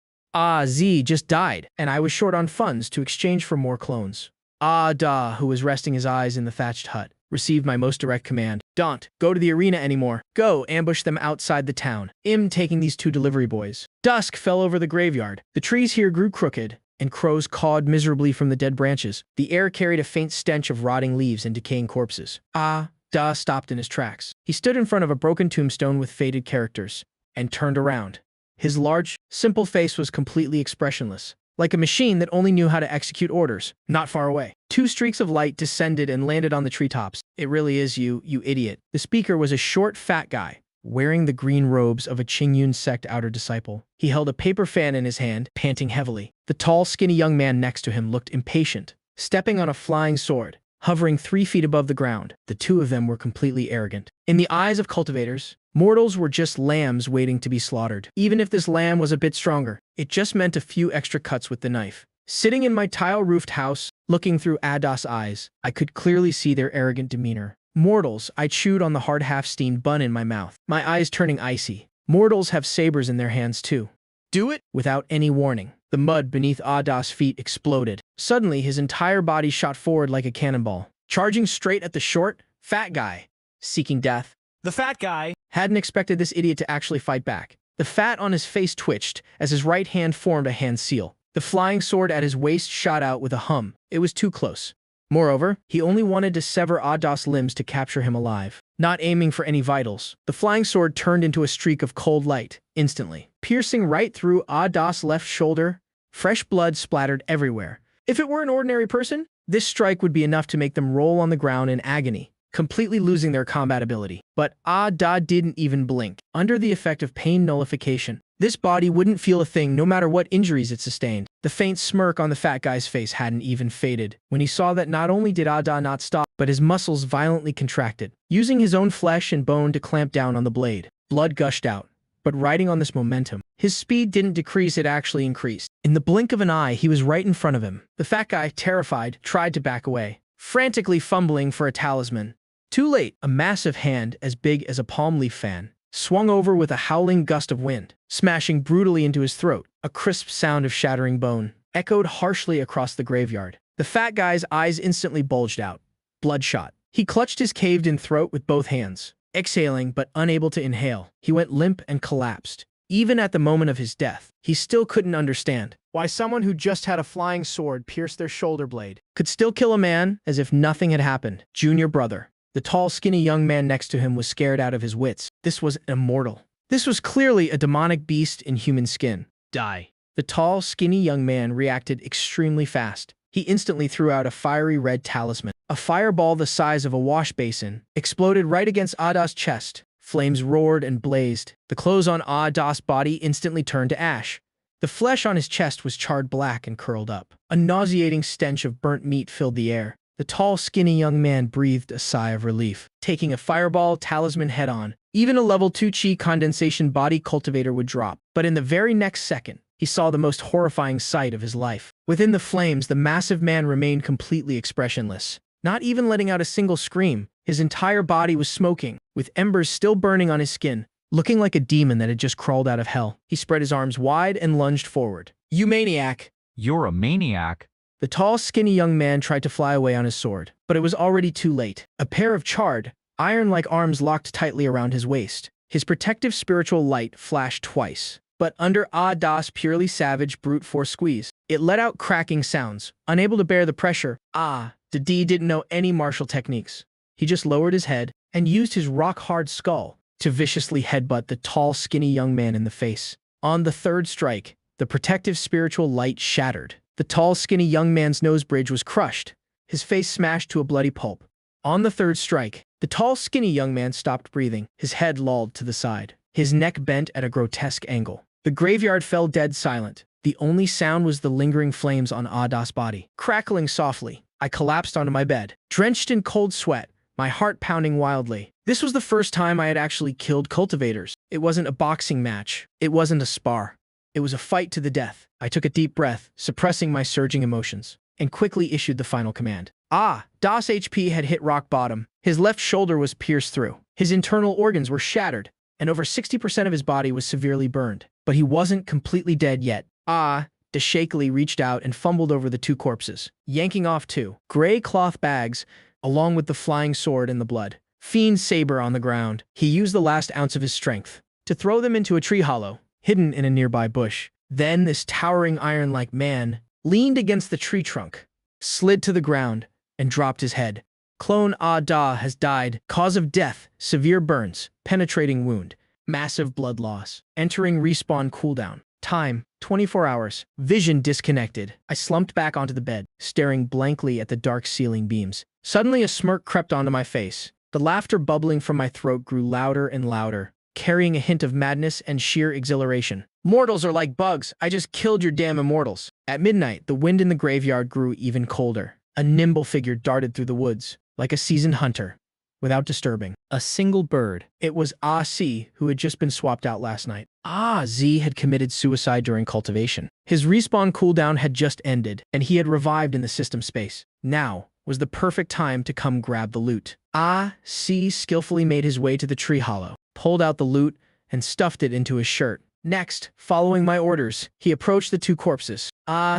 Z just died, and I was short on funds to exchange for more clones. Da, who was resting his eyes in the thatched hut, received my most direct command. Don't go to the arena anymore. Go ambush them outside the town. Taking these 2 delivery boys. Dusk fell over the graveyard. The trees here grew crooked, and crows cawed miserably from the dead branches. The air carried a faint stench of rotting leaves and decaying corpses. Da stopped in his tracks. He stood in front of a broken tombstone with faded characters, and turned around. His large, simple face was completely expressionless, like a machine that only knew how to execute orders. Not far away, 2 streaks of light descended and landed on the treetops. It really is you idiot. The speaker was a short, fat guy, wearing the green robes of a Qingyun sect outer disciple. He held a paper fan in his hand, panting heavily. The tall, skinny young man next to him looked impatient, stepping on a flying sword, hovering 3 feet above the ground. The 2 of them were completely arrogant. In the eyes of cultivators, mortals were just lambs waiting to be slaughtered. Even if this lamb was a bit stronger, it just meant a few extra cuts with the knife. Sitting in my tile-roofed house, looking through Adas' eyes, I could clearly see their arrogant demeanor. Mortals, I chewed on the hard half-steamed bun in my mouth, my eyes turning icy. Mortals have sabers in their hands too. Do it? Without any warning, the mud beneath Adas' feet exploded. Suddenly, his entire body shot forward like a cannonball, charging straight at the short, fat guy, seeking death. The fat guy Hadn't expected this idiot to actually fight back. The fat on his face twitched as his right hand formed a hand seal. The flying sword at his waist shot out with a hum. It was too close. Moreover, he only wanted to sever Adas' limbs to capture him alive, not aiming for any vitals. The flying sword turned into a streak of cold light, instantly, piercing right through Adas' left shoulder. Fresh blood splattered everywhere. If it were an ordinary person, this strike would be enough to make them roll on the ground in agony, completely losing their combat ability. But Da didn't even blink. Under the effect of pain nullification, this body wouldn't feel a thing no matter what injuries it sustained. The faint smirk on the fat guy's face hadn't even faded when he saw that not only did Da not stop, but his muscles violently contracted, using his own flesh and bone to clamp down on the blade. Blood gushed out. But riding on this momentum, his speed didn't decrease, it actually increased. In the blink of an eye, he was right in front of him. The fat guy, terrified, tried to back away, frantically fumbling for a talisman. Too late, a massive hand as big as a palm leaf fan swung over with a howling gust of wind, smashing brutally into his throat. A crisp sound of shattering bone echoed harshly across the graveyard. The fat guy's eyes instantly bulged out, bloodshot. He clutched his caved-in throat with both hands, exhaling but unable to inhale. He went limp and collapsed. Even at the moment of his death, he still couldn't understand why someone who just had a flying sword pierce their shoulder blade could still kill a man as if nothing had happened. Junior brother. The tall, skinny young man next to him was scared out of his wits. This was immortal. This was clearly a demonic beast in human skin. Die. The tall, skinny young man reacted extremely fast. He instantly threw out a fiery red talisman. A fireball the size of a wash basin exploded right against Adas' chest. Flames roared and blazed. The clothes on Adas' body instantly turned to ash. The flesh on his chest was charred black and curled up. A nauseating stench of burnt meat filled the air. The tall, skinny young man breathed a sigh of relief. Taking a fireball talisman head-on, even a level 2 chi condensation body cultivator would drop. But in the very next second, he saw the most horrifying sight of his life. Within the flames, the massive man remained completely expressionless, not even letting out a single scream. His entire body was smoking, with embers still burning on his skin, looking like a demon that had just crawled out of hell. He spread his arms wide and lunged forward. "You maniac!" You're a maniac. The tall, skinny young man tried to fly away on his sword, but it was already too late. A pair of charred, iron-like arms locked tightly around his waist. His protective spiritual light flashed twice, but under Das purely savage brute force squeeze, it let out cracking sounds, unable to bear the pressure. D didn't know any martial techniques. He just lowered his head and used his rock-hard skull to viciously headbutt the tall, skinny young man in the face. On the third strike, the protective spiritual light shattered. The tall, skinny young man's nose bridge was crushed, his face smashed to a bloody pulp. On the third strike, the tall, skinny young man stopped breathing, his head lolled to the side, his neck bent at a grotesque angle. The graveyard fell dead silent. The only sound was the lingering flames on Ada's body. Crackling softly, I collapsed onto my bed, drenched in cold sweat, my heart pounding wildly. This was the first time I had actually killed cultivators. It wasn't a boxing match. It wasn't a spar. It was a fight to the death. I took a deep breath, suppressing my surging emotions, and quickly issued the final command. Das HP had hit rock bottom. His left shoulder was pierced through. His internal organs were shattered, and over 60% of his body was severely burned. But he wasn't completely dead yet. Shakily reached out and fumbled over the two corpses, yanking off two gray cloth bags, along with the flying sword and the blood. Fiend saber on the ground. He used the last ounce of his strength to throw them into a tree hollow, hidden in a nearby bush. Then this towering iron-like man leaned against the tree trunk, slid to the ground, and dropped his head. Clone Da has died. Cause of death, severe burns, penetrating wound, massive blood loss. Entering respawn cooldown. Time, 24 hours. Vision disconnected. I slumped back onto the bed, staring blankly at the dark ceiling beams. Suddenly a smirk crept onto my face. The laughter bubbling from my throat grew louder and louder, carrying a hint of madness and sheer exhilaration. "Mortals are like bugs. I just killed your damn immortals." At midnight, the wind in the graveyard grew even colder. A nimble figure darted through the woods, like a seasoned hunter, without disturbing a single bird. It was C, who had just been swapped out last night. Z had committed suicide during cultivation. His respawn cooldown had just ended, and he had revived in the system space. Now was the perfect time to come grab the loot. C skillfully made his way to the tree hollow, pulled out the loot, and stuffed it into his shirt. Next, following my orders, he approached the two corpses.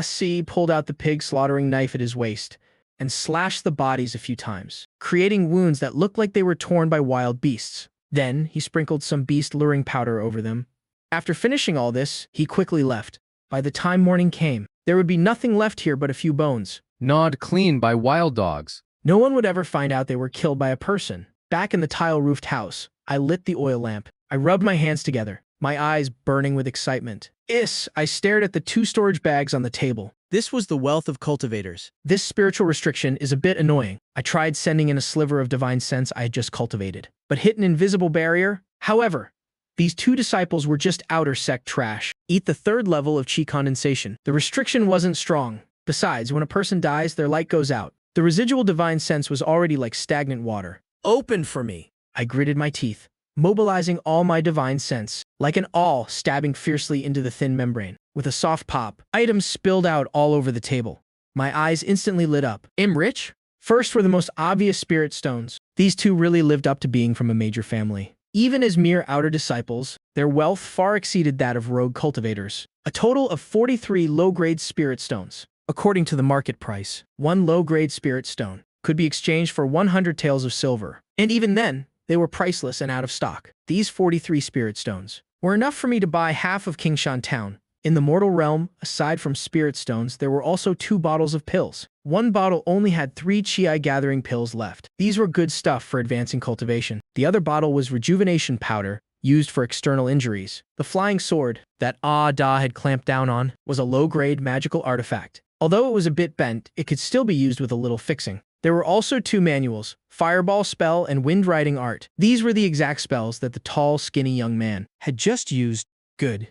C pulled out the pig slaughtering knife at his waist and slashed the bodies a few times, creating wounds that looked like they were torn by wild beasts. Then he sprinkled some beast-luring powder over them. After finishing all this, he quickly left. By the time morning came, there would be nothing left here but a few bones, gnawed clean by wild dogs. No one would ever find out they were killed by a person. Back in the tile-roofed house, I lit the oil lamp. I rubbed my hands together, my eyes burning with excitement. I stared at the two storage bags on the table. This was the wealth of cultivators. This spiritual restriction is a bit annoying. I tried sending in a sliver of divine sense I had just cultivated, but hit an invisible barrier. However, these two disciples were just outer sect trash. Eat the third level of chi condensation. The restriction wasn't strong. Besides, when a person dies, their light goes out. The residual divine sense was already like stagnant water. Open for me. I gritted my teeth, mobilizing all my divine sense, like an awl stabbing fiercely into the thin membrane. With a soft pop, items spilled out all over the table. My eyes instantly lit up. Rich? First were the most obvious spirit stones. These two really lived up to being from a major family. Even as mere outer disciples, their wealth far exceeded that of rogue cultivators. A total of 43 low-grade spirit stones. According to the market price, one low-grade spirit stone could be exchanged for 100 taels of silver. And even then, they were priceless and out of stock. These 43 spirit stones were enough for me to buy half of Kingshan Town. In the mortal realm, aside from spirit stones, there were also 2 bottles of pills. One bottle only had 3 chi gathering pills left. These were good stuff for advancing cultivation. The other bottle was rejuvenation powder, used for external injuries. The flying sword that Da had clamped down on was a low-grade magical artifact. Although it was a bit bent, it could still be used with a little fixing. There were also 2 manuals, Fireball Spell and Wind Riding Art. These were the exact spells that the tall, skinny young man had just used. Good.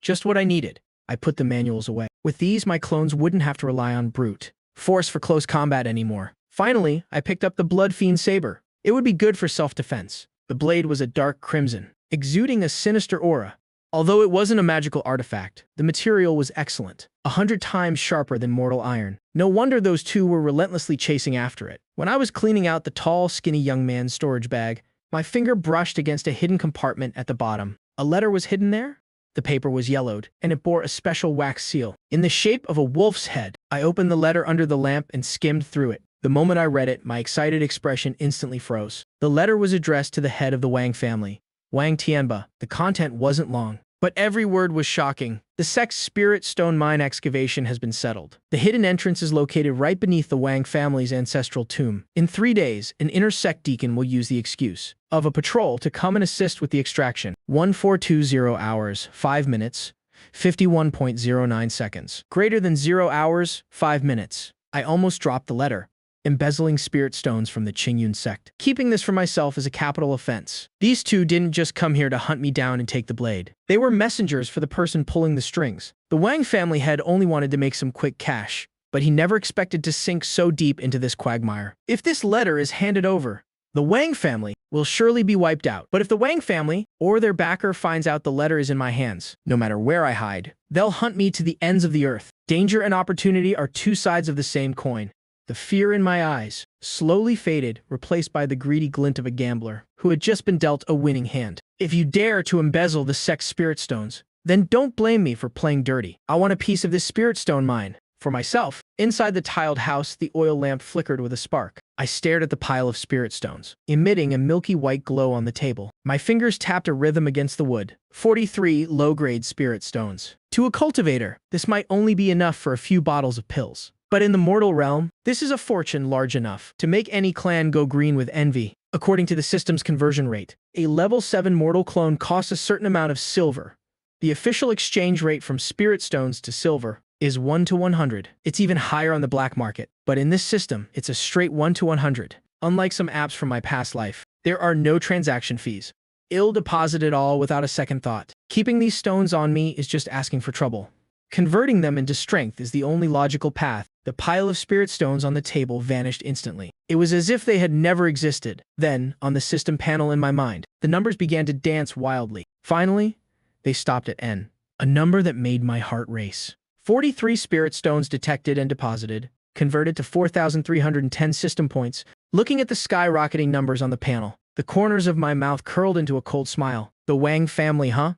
Just what I needed. I put the manuals away. With these, my clones wouldn't have to rely on brute force for close combat anymore. Finally, I picked up the Blood Fiend Saber. It would be good for self-defense. The blade was a dark crimson, exuding a sinister aura. Although it wasn't a magical artifact, the material was excellent, 100 times sharper than mortal iron. No wonder those two were relentlessly chasing after it. When I was cleaning out the tall, skinny young man's storage bag, my finger brushed against a hidden compartment at the bottom. A letter was hidden there? The paper was yellowed, and it bore a special wax seal. In the shape of a wolf's head, I opened the letter under the lamp and skimmed through it. The moment I read it, my excited expression instantly froze. The letter was addressed to the head of the Wang family, Wang Tianba. The content wasn't long, but every word was shocking. The sect's spirit stone mine excavation has been settled. The hidden entrance is located right beneath the Wang family's ancestral tomb. In 3 days, an intersect deacon will use the excuse of a patrol to come and assist with the extraction. 1420 hours, 5 minutes, 51.09 seconds. Greater than 0 hours, 5 minutes. I almost dropped the letter. Embezzling spirit stones from the Qingyun sect. Keeping this for myself is a capital offense. These two didn't just come here to hunt me down and take the blade. They were messengers for the person pulling the strings. The Wang family head only wanted to make some quick cash, but he never expected to sink so deep into this quagmire. If this letter is handed over, the Wang family will surely be wiped out. But if the Wang family or their backer finds out the letter is in my hands, no matter where I hide, they'll hunt me to the ends of the earth. Danger and opportunity are two sides of the same coin. The fear in my eyes slowly faded, replaced by the greedy glint of a gambler who had just been dealt a winning hand. If you dare to embezzle the sect's spirit stones, then don't blame me for playing dirty. I want a piece of this spirit stone mine. For myself, inside the tiled house, the oil lamp flickered with a spark. I stared at the pile of spirit stones, emitting a milky white glow on the table. My fingers tapped a rhythm against the wood. 43 low-grade spirit stones. To a cultivator, this might only be enough for a few bottles of pills. But in the mortal realm, this is a fortune large enough to make any clan go green with envy. According to the system's conversion rate, a level 7 mortal clone costs a certain amount of silver. The official exchange rate from spirit stones to silver is 1 to 100. It's even higher on the black market. But in this system, it's a straight 1 to 100. Unlike some apps from my past life, there are no transaction fees. I'll deposit it all without a second thought. Keeping these stones on me is just asking for trouble. Converting them into strength is the only logical path. The pile of spirit stones on the table vanished instantly. It was as if they had never existed. Then, on the system panel in my mind, the numbers began to dance wildly. Finally, they stopped at N, a number that made my heart race. 43 spirit stones detected and deposited, converted to 4,310 system points. Looking at the skyrocketing numbers on the panel, the corners of my mouth curled into a cold smile. The Wang family, huh?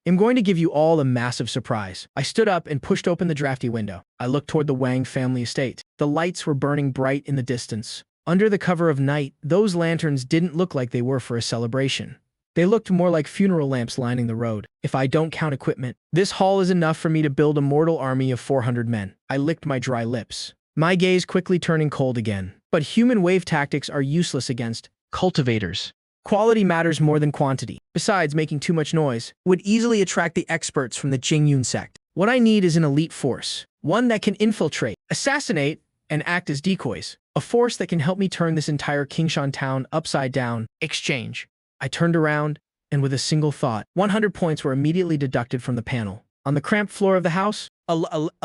I'm going to give you all a massive surprise. I stood up and pushed open the drafty window. I looked toward the Wang family estate. The lights were burning bright in the distance. Under the cover of night, those lanterns didn't look like they were for a celebration. They looked more like funeral lamps lining the road. If I don't count equipment, this hall is enough for me to build a mortal army of 400 men. I licked my dry lips, my gaze quickly turning cold again. But human wave tactics are useless against cultivators. Quality matters more than quantity. Besides, making too much noise would easily attract the experts from the Qingyun sect. What I need is an elite force, one that can infiltrate, assassinate, and act as decoys. A force that can help me turn this entire Qingshan town upside down. Exchange. I turned around, and with a single thought, 100 points were immediately deducted from the panel. On the cramped floor of the house, a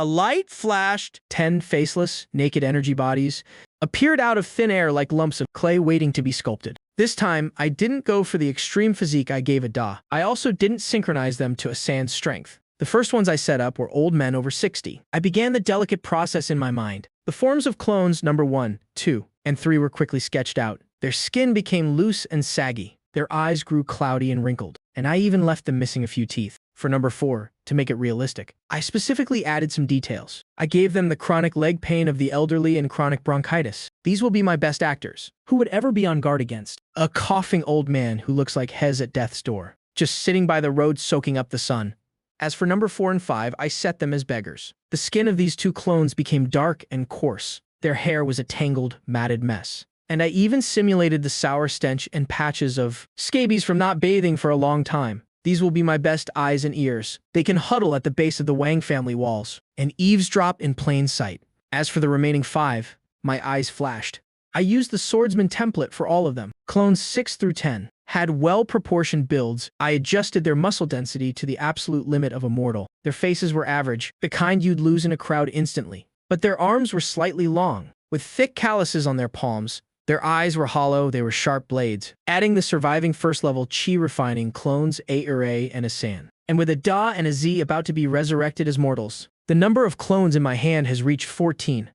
light flashed. 10 faceless, naked energy bodies appeared out of thin air like lumps of clay waiting to be sculpted. This time, I didn't go for the extreme physique I gave Da. I also didn't synchronize them to a San's strength. The first ones I set up were old men over 60. I began the delicate process in my mind. The forms of clones number 1, 2, and 3 were quickly sketched out. Their skin became loose and saggy. Their eyes grew cloudy and wrinkled, and I even left them missing a few teeth. For number 4, to make it realistic, I specifically added some details. I gave them the chronic leg pain of the elderly and chronic bronchitis. These will be my best actors. Who would ever be on guard against a coughing old man who looks like Hez at death's door, just sitting by the road soaking up the sun? As for number 4 and 5, I set them as beggars. The skin of these two clones became dark and coarse. Their hair was a tangled, matted mess. And I even simulated the sour stench and patches of scabies from not bathing for a long time. These will be my best eyes and ears. They can huddle at the base of the Wang family walls and eavesdrop in plain sight. As for the remaining 5, my eyes flashed. I used the swordsman template for all of them. Clones 6 through 10 had well-proportioned builds. I adjusted their muscle density to the absolute limit of a mortal. Their faces were average, the kind you'd lose in a crowd instantly. but their arms were slightly long, with thick calluses on their palms. Their eyes were hollow, they were sharp blades, adding the surviving first-level chi-refining clones A and a San. And with a Da and a Z about to be resurrected as mortals, the number of clones in my hand has reached 14.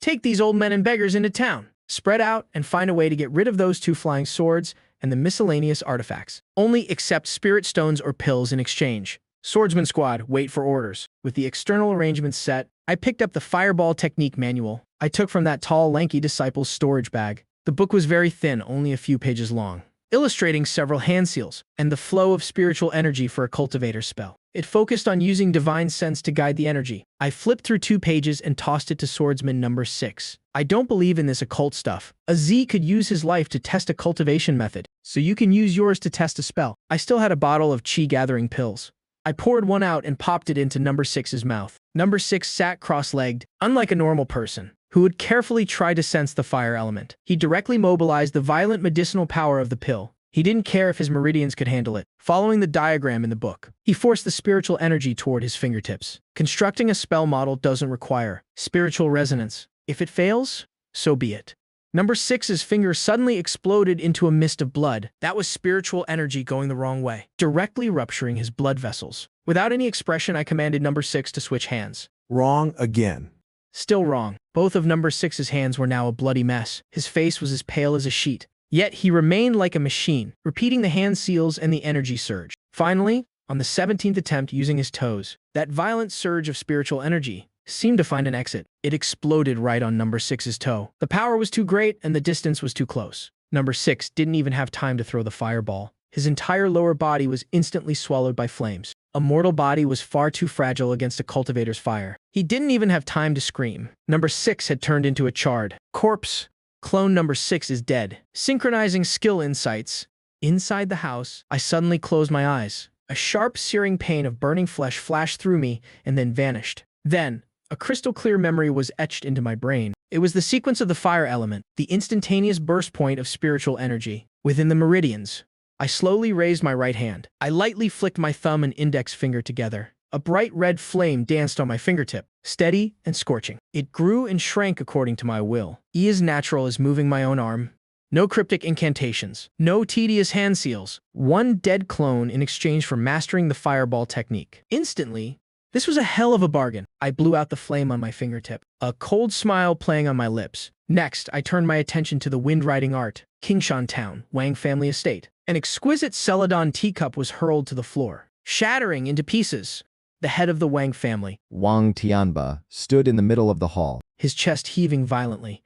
Take these old men and beggars into town. Spread out and find a way to get rid of those 2 flying swords and the miscellaneous artifacts. Only accept spirit stones or pills in exchange. Swordsman squad, wait for orders. With the external arrangements set, I picked up the fireball technique manual I took from that tall, lanky disciple's storage bag. The book was very thin, only a few pages long, illustrating several hand seals and the flow of spiritual energy for a cultivator spell. It focused on using divine sense to guide the energy. I flipped through 2 pages and tossed it to swordsman number 6. I don't believe in this occult stuff. A Z could use his life to test a cultivation method, so you can use yours to test a spell. I still had a bottle of chi-gathering pills. I poured one out and popped it into number 6's mouth. Number 6 sat cross-legged, unlike a normal person, who would carefully try to sense the fire element. He directly mobilized the violent medicinal power of the pill. He didn't care if his meridians could handle it. Following the diagram in the book, he forced the spiritual energy toward his fingertips. Constructing a spell model doesn't require spiritual resonance. If it fails, so be it. Number 6's finger suddenly exploded into a mist of blood. That was spiritual energy going the wrong way, directly rupturing his blood vessels. Without any expression, I commanded number 6 to switch hands. Wrong again. Still wrong. Both of number 6's hands were now a bloody mess. His face was as pale as a sheet. Yet he remained like a machine, repeating the hand seals and the energy surge. Finally, on the 17th attempt using his toes, that violent surge of spiritual energy seemed to find an exit. It exploded right on number 6's toe. The power was too great and the distance was too close. Number 6 didn't even have time to throw the fireball. His entire lower body was instantly swallowed by flames. A mortal body was far too fragile against a cultivator's fire. He didn't even have time to scream. Number 6 had turned into a charred corpse. Clone number 6 is dead. Synchronizing skill insights. Inside the house, I suddenly closed my eyes. A sharp, searing pain of burning flesh flashed through me and then vanished. Then, a crystal-clear memory was etched into my brain. It was the sequence of the fire element, the instantaneous burst point of spiritual energy. Within the meridians, I slowly raised my right hand. I lightly flicked my thumb and index finger together. A bright red flame danced on my fingertip, steady and scorching. It grew and shrank according to my will. As natural as moving my own arm. No cryptic incantations. No tedious hand seals. One dead clone in exchange for mastering the fireball technique. Instantly, this was a hell of a bargain. I blew out the flame on my fingertip, a cold smile playing on my lips. Next, I turned my attention to the wind-riding art. Kingshan Town, Wang family estate. An exquisite celadon teacup was hurled to the floor, shattering into pieces. The head of the Wang family, Wang Tianba, stood in the middle of the hall. His chest heaving violently.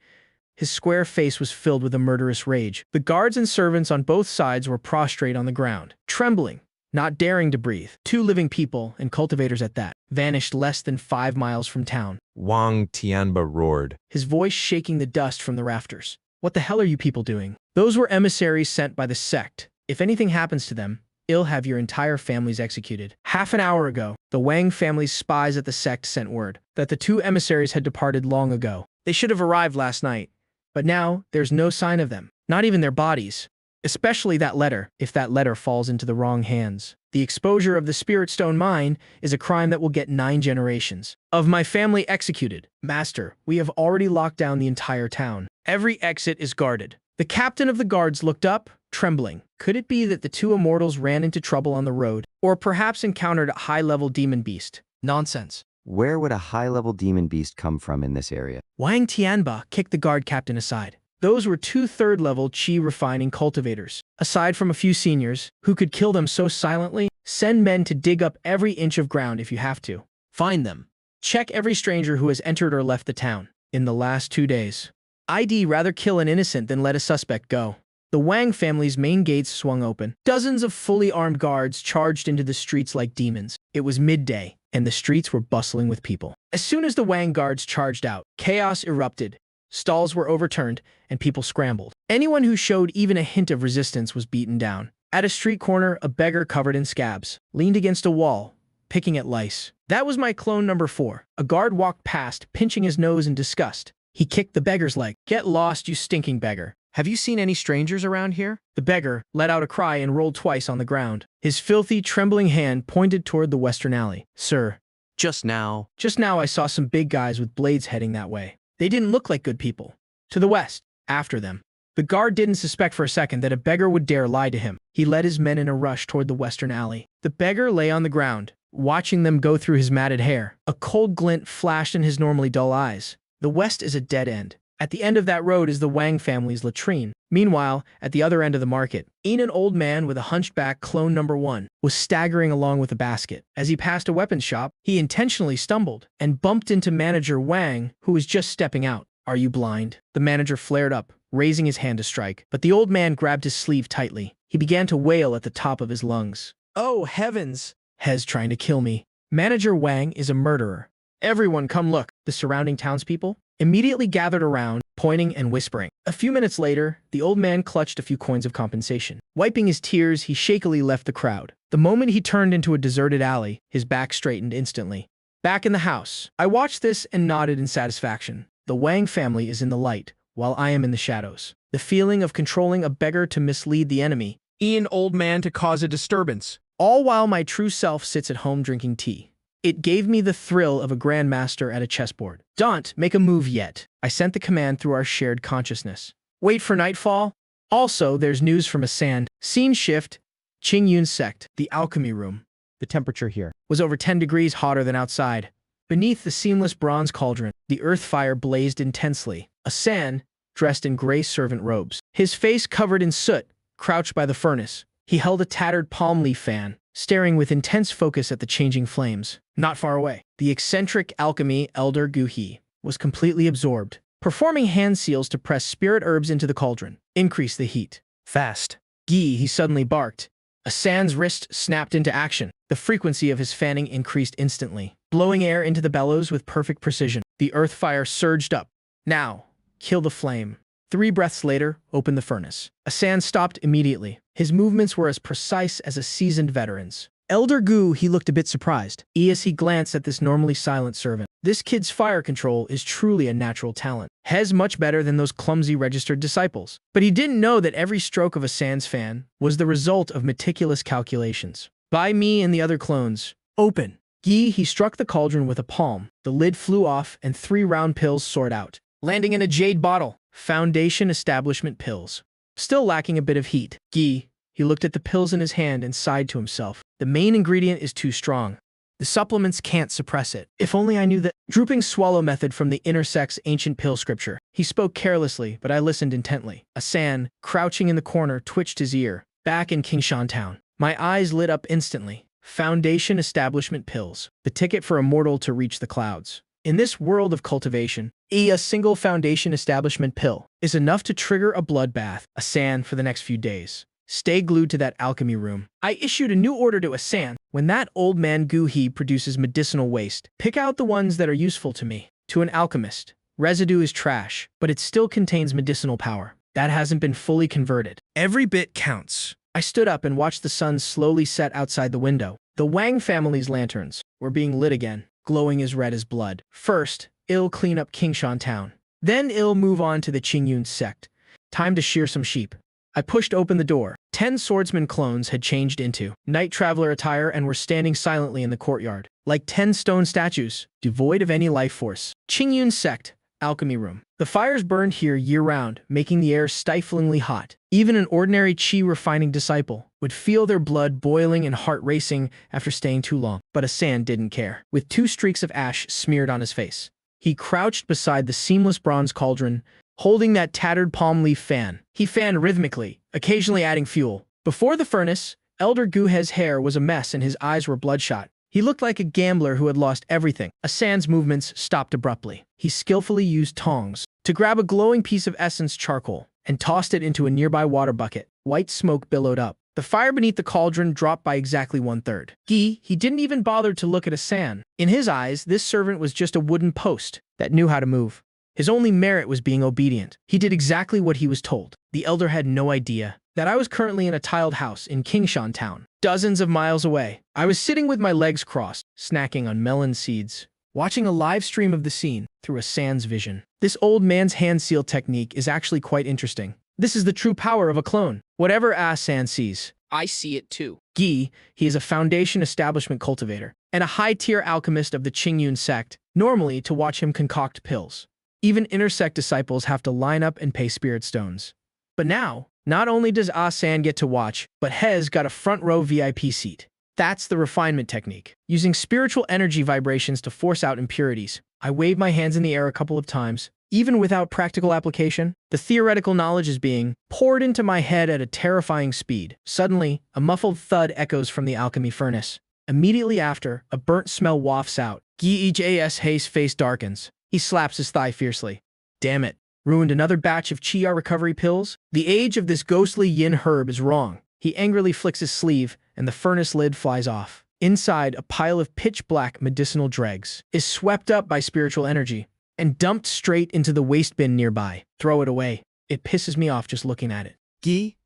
His square face was filled with a murderous rage. The guards and servants on both sides were prostrate on the ground, trembling, not daring to breathe. 2 living people, and cultivators at that, vanished less than 5 miles from town. Wang Tianba roared. His voice shaking the dust from the rafters. What the hell are you people doing? Those were emissaries sent by the sect. If anything happens to them, you'll have your entire families executed. Half an hour ago, the Wang family's spies at the sect sent word that the 2 emissaries had departed long ago. They should have arrived last night, but now there's no sign of them, not even their bodies. Especially that letter, if that letter falls into the wrong hands. The exposure of the Spirit Stone mine is a crime that will get 9 generations of my family executed. Master, we have already locked down the entire town. Every exit is guarded. The captain of the guards looked up, trembling. Could it be that the 2 immortals ran into trouble on the road, or perhaps encountered a high-level demon beast? Nonsense. Where would a high-level demon beast come from in this area? Wang Tianba kicked the guard captain aside. Those were 2 third-level chi-refining cultivators. Aside from a few seniors, who could kill them so silently, send men to dig up every inch of ground if you have to. Find them. Check every stranger who has entered or left the town in the last 2 days. I'd rather kill an innocent than let a suspect go. The Wang family's main gates swung open. Dozens of fully armed guards charged into the streets like demons. It was midday, and the streets were bustling with people. As soon as the Wang guards charged out, chaos erupted. Stalls were overturned, and people scrambled. Anyone who showed even a hint of resistance was beaten down. At a street corner, a beggar covered in scabs leaned against a wall, picking at lice. That was my clone number 4. A guard walked past, pinching his nose in disgust. He kicked the beggar's leg. Get lost, you stinking beggar. Have you seen any strangers around here? The beggar let out a cry and rolled twice on the ground. His filthy, trembling hand pointed toward the western alley. Sir, Just now. Just now I saw some big guys with blades heading that way. They didn't look like good people. To the west, after them. The guard didn't suspect for a second that a beggar would dare lie to him. He led his men in a rush toward the western alley. The beggar lay on the ground, watching them go through his matted hair. A cold glint flashed in his normally dull eyes. The west is a dead end. At the end of that road is the Wang family's latrine. Meanwhile, at the other end of the market, an old man with a hunchback clone number 1 was staggering along with a basket. As he passed a weapons shop, he intentionally stumbled and bumped into manager Wang, who was just stepping out. "Are you blind?" The manager flared up, raising his hand to strike. But the old man grabbed his sleeve tightly. He began to wail at the top of his lungs. "Oh, heavens! Hez trying to kill me. Manager Wang is a murderer. Everyone come look." The surrounding townspeople immediately gathered around, pointing and whispering. A few minutes later, the old man clutched a few coins of compensation. Wiping his tears, he shakily left the crowd. The moment he turned into a deserted alley, his back straightened instantly. Back in the house, I watched this and nodded in satisfaction. The Wang family is in the light, while I am in the shadows. The feeling of controlling a beggar to mislead the enemy, an old man to cause a disturbance, all while my true self sits at home drinking tea. It gave me the thrill of a grandmaster at a chessboard. "Don't make a move yet." I sent the command through our shared consciousness. "Wait for nightfall." Also, there's news from a sand. Scene shift. Qingyun's sect, the alchemy room. The temperature here Was over 10 degrees hotter than outside. Beneath the seamless bronze cauldron, the earth fire blazed intensely. A San, dressed in gray servant robes, his face covered in soot, crouched by the furnace. He held a tattered palm leaf fan, staring with intense focus at the changing flames. Not far away, the eccentric alchemy elder Guhi was completely absorbed, performing hand seals to press spirit herbs into the cauldron. Increase the heat. Fast. Gi, he suddenly barked. A San's wrist snapped into action. The frequency of his fanning increased instantly, blowing air into the bellows with perfect precision. The earth fire surged up. "Now, kill the flame." 3 breaths later, open the furnace. A San stopped immediately. His movements were as precise as a seasoned veteran's. Elder Gu, he looked a bit surprised, as he glanced at this normally silent servant. This kid's fire control is truly a natural talent. Hez much better than those clumsy registered disciples. But he didn't know that every stroke of a Sans fan was the result of meticulous calculations. By me and the other clones. Open. Gi, he struck the cauldron with a palm. The lid flew off and 3 round pills soared out, landing in a jade bottle. Foundation establishment pills. Still lacking a bit of heat. Gi, he looked at the pills in his hand and sighed to himself. The main ingredient is too strong. The supplements can't suppress it. If only I knew the drooping swallow method from the intersect's ancient pill scripture. He spoke carelessly, but I listened intently. A San, crouching in the corner, twitched his ear. Back in Kingshan Town. My eyes lit up instantly. Foundation establishment pills. The ticket for a mortal to reach the clouds. In this world of cultivation, a single foundation establishment pill is enough to trigger a bloodbath. A San for the next few days. Stay glued to that alchemy room. I issued a new order to a San. When that old man Guhi produces medicinal waste, pick out the ones that are useful to me. To an alchemist, residue is trash, but it still contains medicinal power. That hasn't been fully converted. Every bit counts. I stood up and watched the sun slowly set outside the window. The Wang family's lanterns were being lit again, glowing as red as blood. First, it'll clean up Kingshan Town. Then it'll move on to the Qingyun sect. Time to shear some sheep. I pushed open the door. 10 swordsman clones had changed into night traveler attire and were standing silently in the courtyard, like 10 stone statues, devoid of any life force. Qingyun sect, alchemy room. The fires burned here year-round, making the air stiflingly hot. Even an ordinary qi refining disciple would feel their blood boiling and heart racing after staying too long. But a San didn't care. With 2 streaks of ash smeared on his face, he crouched beside the seamless bronze cauldron, holding that tattered palm leaf fan. He fanned rhythmically, occasionally adding fuel. Before the furnace, Elder Guhe's hair was a mess and his eyes were bloodshot. He looked like a gambler who had lost everything. A San's movements stopped abruptly. He skillfully used tongs to grab a glowing piece of essence charcoal and tossed it into a nearby water bucket. White smoke billowed up. The fire beneath the cauldron dropped by exactly 1/3. He didn't even bother to look at a San. In his eyes, this servant was just a wooden post that knew how to move. His only merit was being obedient. He did exactly what he was told. The elder had no idea that I was currently in a tiled house in Kingshan Town, dozens of miles away. I was sitting with my legs crossed, snacking on melon seeds, watching a live stream of the scene through a Sans vision. This old man's hand seal technique is actually quite interesting. This is the true power of a clone. Whatever a San sees, I see it too. He is a Foundation establishment cultivator and a high-tier alchemist of the Qingyun sect, normally to watch him concoct pills. Even inner sect disciples have to line up and pay spirit stones. But now, not only does Ah-san get to watch, but Hez got a front row VIP seat. That's the refinement technique, using spiritual energy vibrations to force out impurities. I wave my hands in the air a couple of times. Even without practical application, the theoretical knowledge is being poured into my head at a terrifying speed. Suddenly, a muffled thud echoes from the alchemy furnace. Immediately after, a burnt smell wafts out. Gej's face darkens. He slaps his thigh fiercely. Damn it. Ruined another batch of Chia recovery pills? The age of this ghostly yin herb is wrong. He angrily flicks his sleeve, and the furnace lid flies off. Inside, a pile of pitch-black medicinal dregs is swept up by spiritual energy and dumped straight into the waste bin nearby. Throw it away. It pisses me off just looking at it. Gee,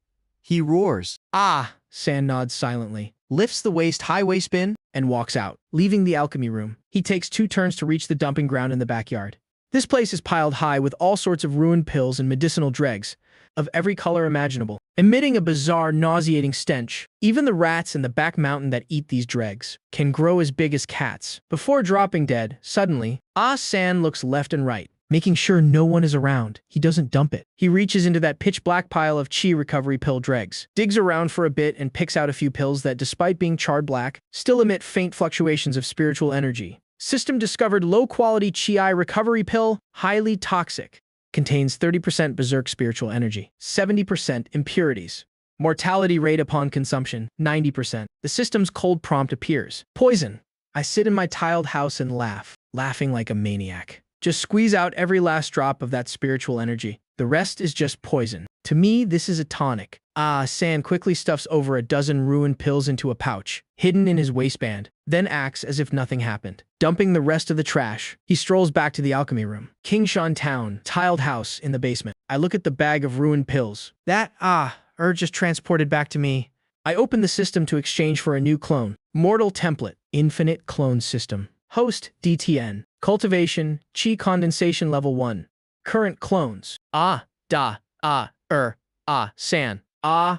he roars. Ah, San nods silently, lifts the waist-high waste bin, and walks out, leaving the alchemy room. He takes 2 turns to reach the dumping ground in the backyard. This place is piled high with all sorts of ruined pills and medicinal dregs, of every color imaginable, emitting a bizarre, nauseating stench. Even the rats in the back mountain that eat these dregs can grow as big as cats. Before dropping dead, suddenly, Ah-san looks left and right, making sure no one is around. He doesn't dump it. He reaches into that pitch-black pile of Qi recovery pill dregs, digs around for a bit and picks out a few pills that, despite being charred black, still emit faint fluctuations of spiritual energy. System discovered low-quality Qi recovery pill, highly toxic. Contains 30% berserk spiritual energy, 70% impurities. Mortality rate upon consumption, 90%. The system's cold prompt appears. Poison. I sit in my tiled house and laugh, laughing like a maniac. Just squeeze out every last drop of that spiritual energy. The rest is just poison. To me, this is a tonic. Ah-san quickly stuffs over a dozen ruined pills into a pouch, hidden in his waistband, then acts as if nothing happened. Dumping the rest of the trash, he strolls back to the alchemy room. Kingshan Town, tiled house in the basement. I look at the bag of ruined pills. That, urge is transported back to me. I open the system to exchange for a new clone. Mortal template, infinite clone system. Host, DTN. Cultivation, Qi condensation level 1. Current clones. San.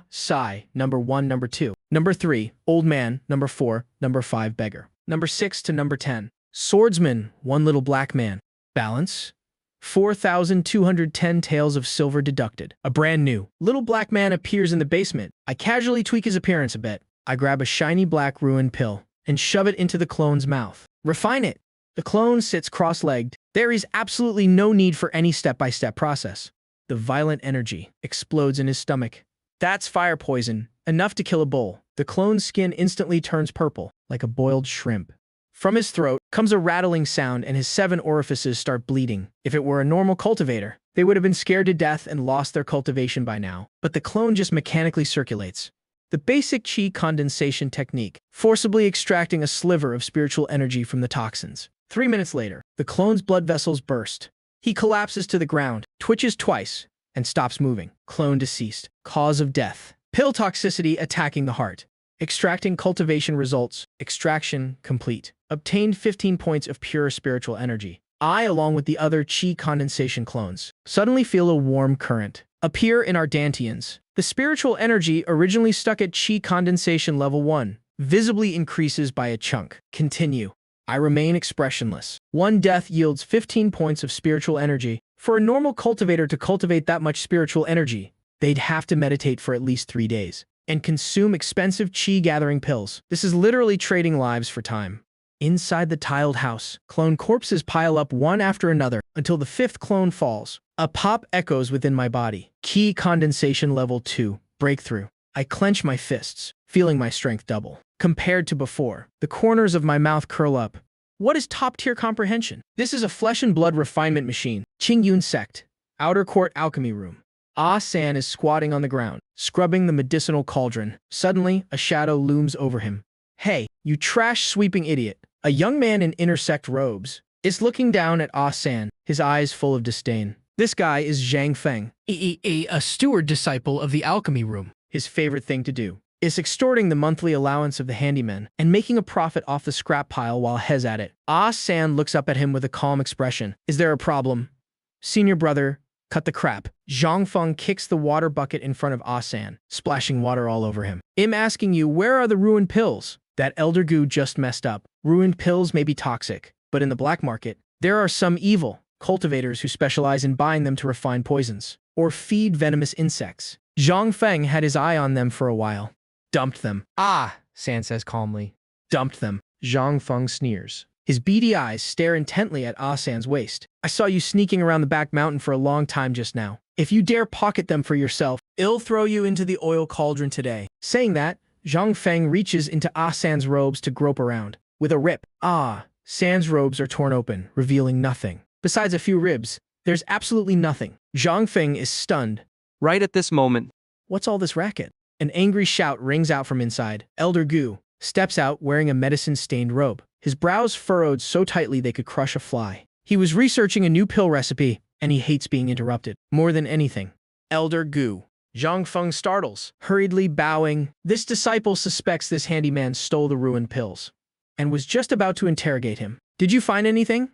Sai, number 1, number 2. Number 3, old man, number 4, number 5, beggar. Number 6 to number 10. Swordsman, 1 little black man. Balance, 4,210 taels of silver deducted. A brand new little black man appears in the basement. I casually tweak his appearance a bit. I grab a shiny black ruined pill and shove it into the clone's mouth. Refine it. The clone sits cross-legged. There is absolutely no need for any step-by-step process. The violent energy explodes in his stomach. That's fire poison, enough to kill a bull. The clone's skin instantly turns purple, like a boiled shrimp. From his throat comes a rattling sound and his 7 orifices start bleeding. If it were a normal cultivator, they would have been scared to death and lost their cultivation by now. But the clone just mechanically circulates. The basic Qi condensation technique, forcibly extracting a sliver of spiritual energy from the toxins. 3 minutes later, the clone's blood vessels burst. He collapses to the ground, twitches twice, and stops moving. Clone deceased. Cause of death. Pill toxicity attacking the heart. Extracting cultivation results. Extraction complete. Obtained 15 points of pure spiritual energy. I, along with the other Qi condensation clones, suddenly feel a warm current appear in our dantians. The spiritual energy originally stuck at Qi condensation level 1 visibly increases by a chunk. Continue. I remain expressionless. 1 death yields 15 points of spiritual energy. For a normal cultivator to cultivate that much spiritual energy, they'd have to meditate for at least 3 days and consume expensive Qi gathering pills. This is literally trading lives for time. Inside the tiled house, clone corpses pile up one after another until the 5th clone falls. A pop echoes within my body. Qi condensation level 2. Breakthrough. I clench my fists, feeling my strength double. Compared to before, the corners of my mouth curl up. What is top-tier comprehension? This is a flesh and blood refinement machine. Qingyun sect. Outer court alchemy room. Ah-san is squatting on the ground, scrubbing the medicinal cauldron. Suddenly, a shadow looms over him. Hey, you trash-sweeping idiot. A young man in intersect robes is looking down at Ah-san, his eyes full of disdain. This guy is Zhang Feng, a steward disciple of the alchemy room. His favorite thing to do is extorting the monthly allowance of the handyman and making a profit off the scrap pile while Hez at it. Ah-san looks up at him with a calm expression. Is there a problem? Senior brother, Cut the crap. Zhang Feng kicks the water bucket in front of San, splashing water all over him. I'm asking you, where are the ruined pills? That elder goo just messed up. Ruined pills may be toxic, but in the black market, there are some evil cultivators who specialize in buying them to refine poisons or feed venomous insects. Zhang Feng had his eye on them for a while. Dumped them. San says calmly. Dumped them. Zhang Feng sneers. His beady eyes stare intently at San's waist. I saw you sneaking around the back mountain for a long time just now. If you dare pocket them for yourself, I'll throw you into the oil cauldron today. Saying that, Zhang Feng reaches into San's robes to grope around. With a rip, San's robes are torn open, revealing nothing. Besides a few ribs, there's absolutely nothing. Zhang Feng is stunned. Right at this moment, What's all this racket? An angry shout rings out from inside. Elder Gu steps out wearing a medicine-stained robe. His brows furrowed so tightly they could crush a fly. He was researching a new pill recipe, and he hates being interrupted. More than anything. Elder Gu. Zhang Feng startles, hurriedly bowing. This disciple suspects this handyman stole the ruined pills, and was just about to interrogate him. Did you find anything?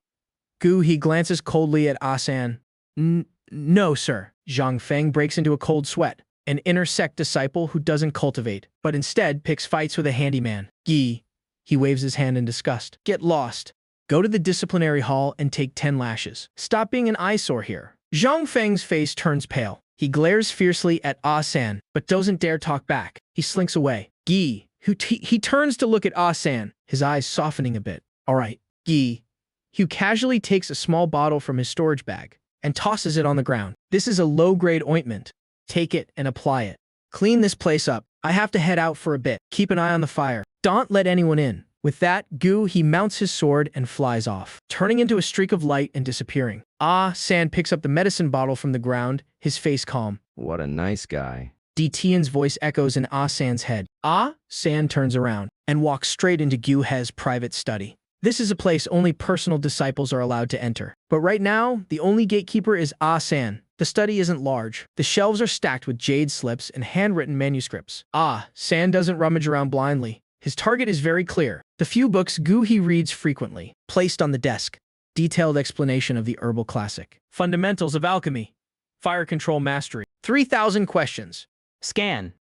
Gu, he glances coldly at San. No, sir. Zhang Feng breaks into a cold sweat. An inner sect disciple who doesn't cultivate, but instead picks fights with a handyman. He waves his hand in disgust. Get lost. Go to the disciplinary hall and take 10 lashes. Stop being an eyesore here. Zhang Feng's face turns pale. He glares fiercely at San, but doesn't dare talk back. He slinks away. He turns to look at San, his eyes softening a bit. All right, Hugh casually takes a small bottle from his storage bag and tosses it on the ground. This is a low-grade ointment. Take it and apply it. Clean this place up. I have to head out for a bit. Keep an eye on the fire. Don't let anyone in. With that, he mounts his sword and flies off, turning into a streak of light and disappearing. San picks up the medicine bottle from the ground, his face calm. What a nice guy. Tian's voice echoes in San's head. San turns around and walks straight into Gu He's private study. This is a place only personal disciples are allowed to enter. But right now, the only gatekeeper is San. The study isn't large. The shelves are stacked with jade slips and handwritten manuscripts. San doesn't rummage around blindly. His target is very clear. The few books he reads frequently. Placed on the desk. Detailed explanation of the herbal classic. Fundamentals of alchemy. Fire control mastery. 3,000 questions. Scan.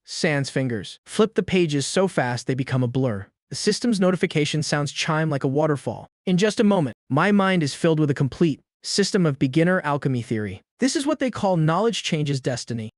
San's fingers flip the pages so fast they become a blur. The system's notification sounds chime like a waterfall. In just a moment, my mind is filled with a complete system of beginner alchemy theory. This is what they call knowledge changes destiny.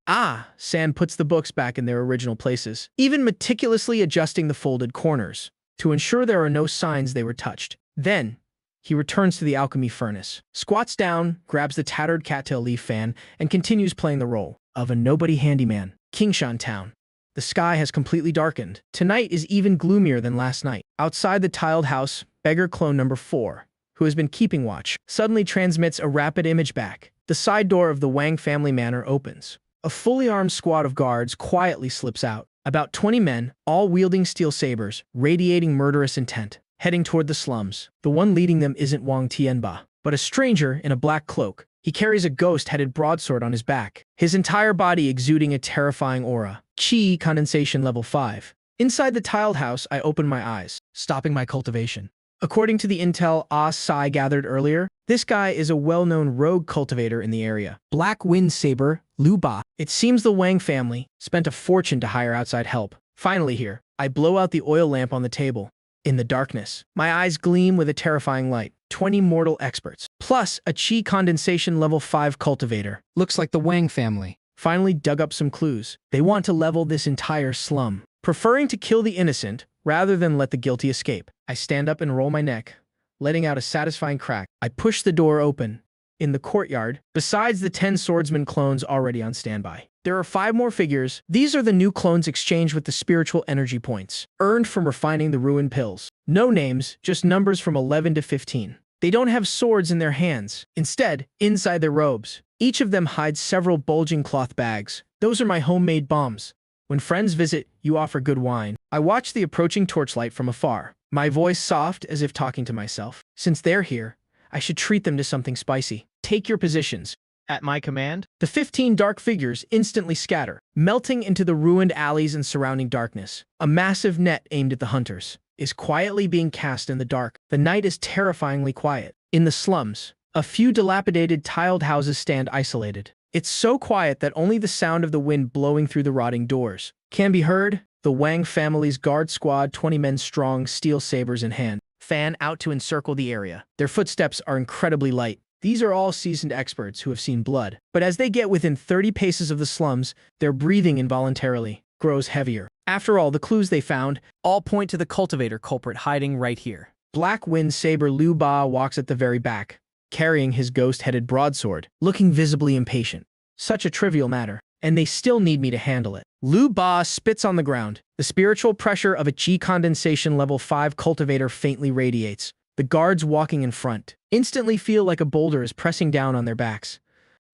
San puts the books back in their original places, even meticulously adjusting the folded corners to ensure there are no signs they were touched. Then, he returns to the alchemy furnace, squats down, grabs the tattered cattail leaf fan, and continues playing the role of a nobody handyman. Kingshan Town. The sky has completely darkened. Tonight is even gloomier than last night. Outside the tiled house, beggar clone number 4, who has been keeping watch, suddenly transmits a rapid image back. The side door of the Wang family manor opens. A fully armed squad of guards quietly slips out. About 20 men, all wielding steel sabers, radiating murderous intent, heading toward the slums. The one leading them isn't Wang Tianba, but a stranger in a black cloak. He carries a ghost-headed broadsword on his back, his entire body exuding a terrifying aura. Qi condensation level 5. Inside the tiled house, I open my eyes, stopping my cultivation. According to the intel Sai gathered earlier, this guy is a well-known rogue cultivator in the area. Black Wind Saber, Lu Ba. It seems the Wang family spent a fortune to hire outside help. Finally here, I blow out the oil lamp on the table. In the darkness, my eyes gleam with a terrifying light. 20 mortal experts, plus a Qi condensation level 5 cultivator. Looks like the Wang family. Finally dug up some clues. They want to level this entire slum, preferring to kill the innocent rather than let the guilty escape. I stand up and roll my neck, letting out a satisfying crack. I push the door open. In the courtyard, besides the 10 swordsman clones already on standby, there are 5 more figures. These are the new clones exchanged with the spiritual energy points, earned from refining the ruined pills. No names, just numbers from 11 to 15. They don't have swords in their hands. Instead, inside their robes, each of them hides several bulging cloth bags. Those are my homemade bombs. When friends visit, you offer good wine. I watch the approaching torchlight from afar, my voice soft as if talking to myself. Since they're here, I should treat them to something spicy. Take your positions. At my command? The 15 dark figures instantly scatter, melting into the ruined alleys and surrounding darkness. A massive net aimed at the hunters is quietly being cast in the dark. The night is terrifyingly quiet. In the slums, A few dilapidated tiled houses stand isolated. It's so quiet that only the sound of the wind blowing through the rotting doors can be heard. The Wang family's guard squad, 20 men strong, steel sabers in hand, fan out to encircle the area. Their footsteps are incredibly light. These are all seasoned experts who have seen blood. But as they get within 30 paces of the slums, their breathing involuntarily grows heavier. After all, the clues they found all point to the cultivator culprit hiding right here. Black Wind Saber Lu Ba walks at the very back, carrying his ghost-headed broadsword, looking visibly impatient. Such a trivial matter, and they still need me to handle it. Lu Ba spits on the ground. The spiritual pressure of a Qi condensation level 5 cultivator faintly radiates. The guards walking in front instantly feel like a boulder is pressing down on their backs.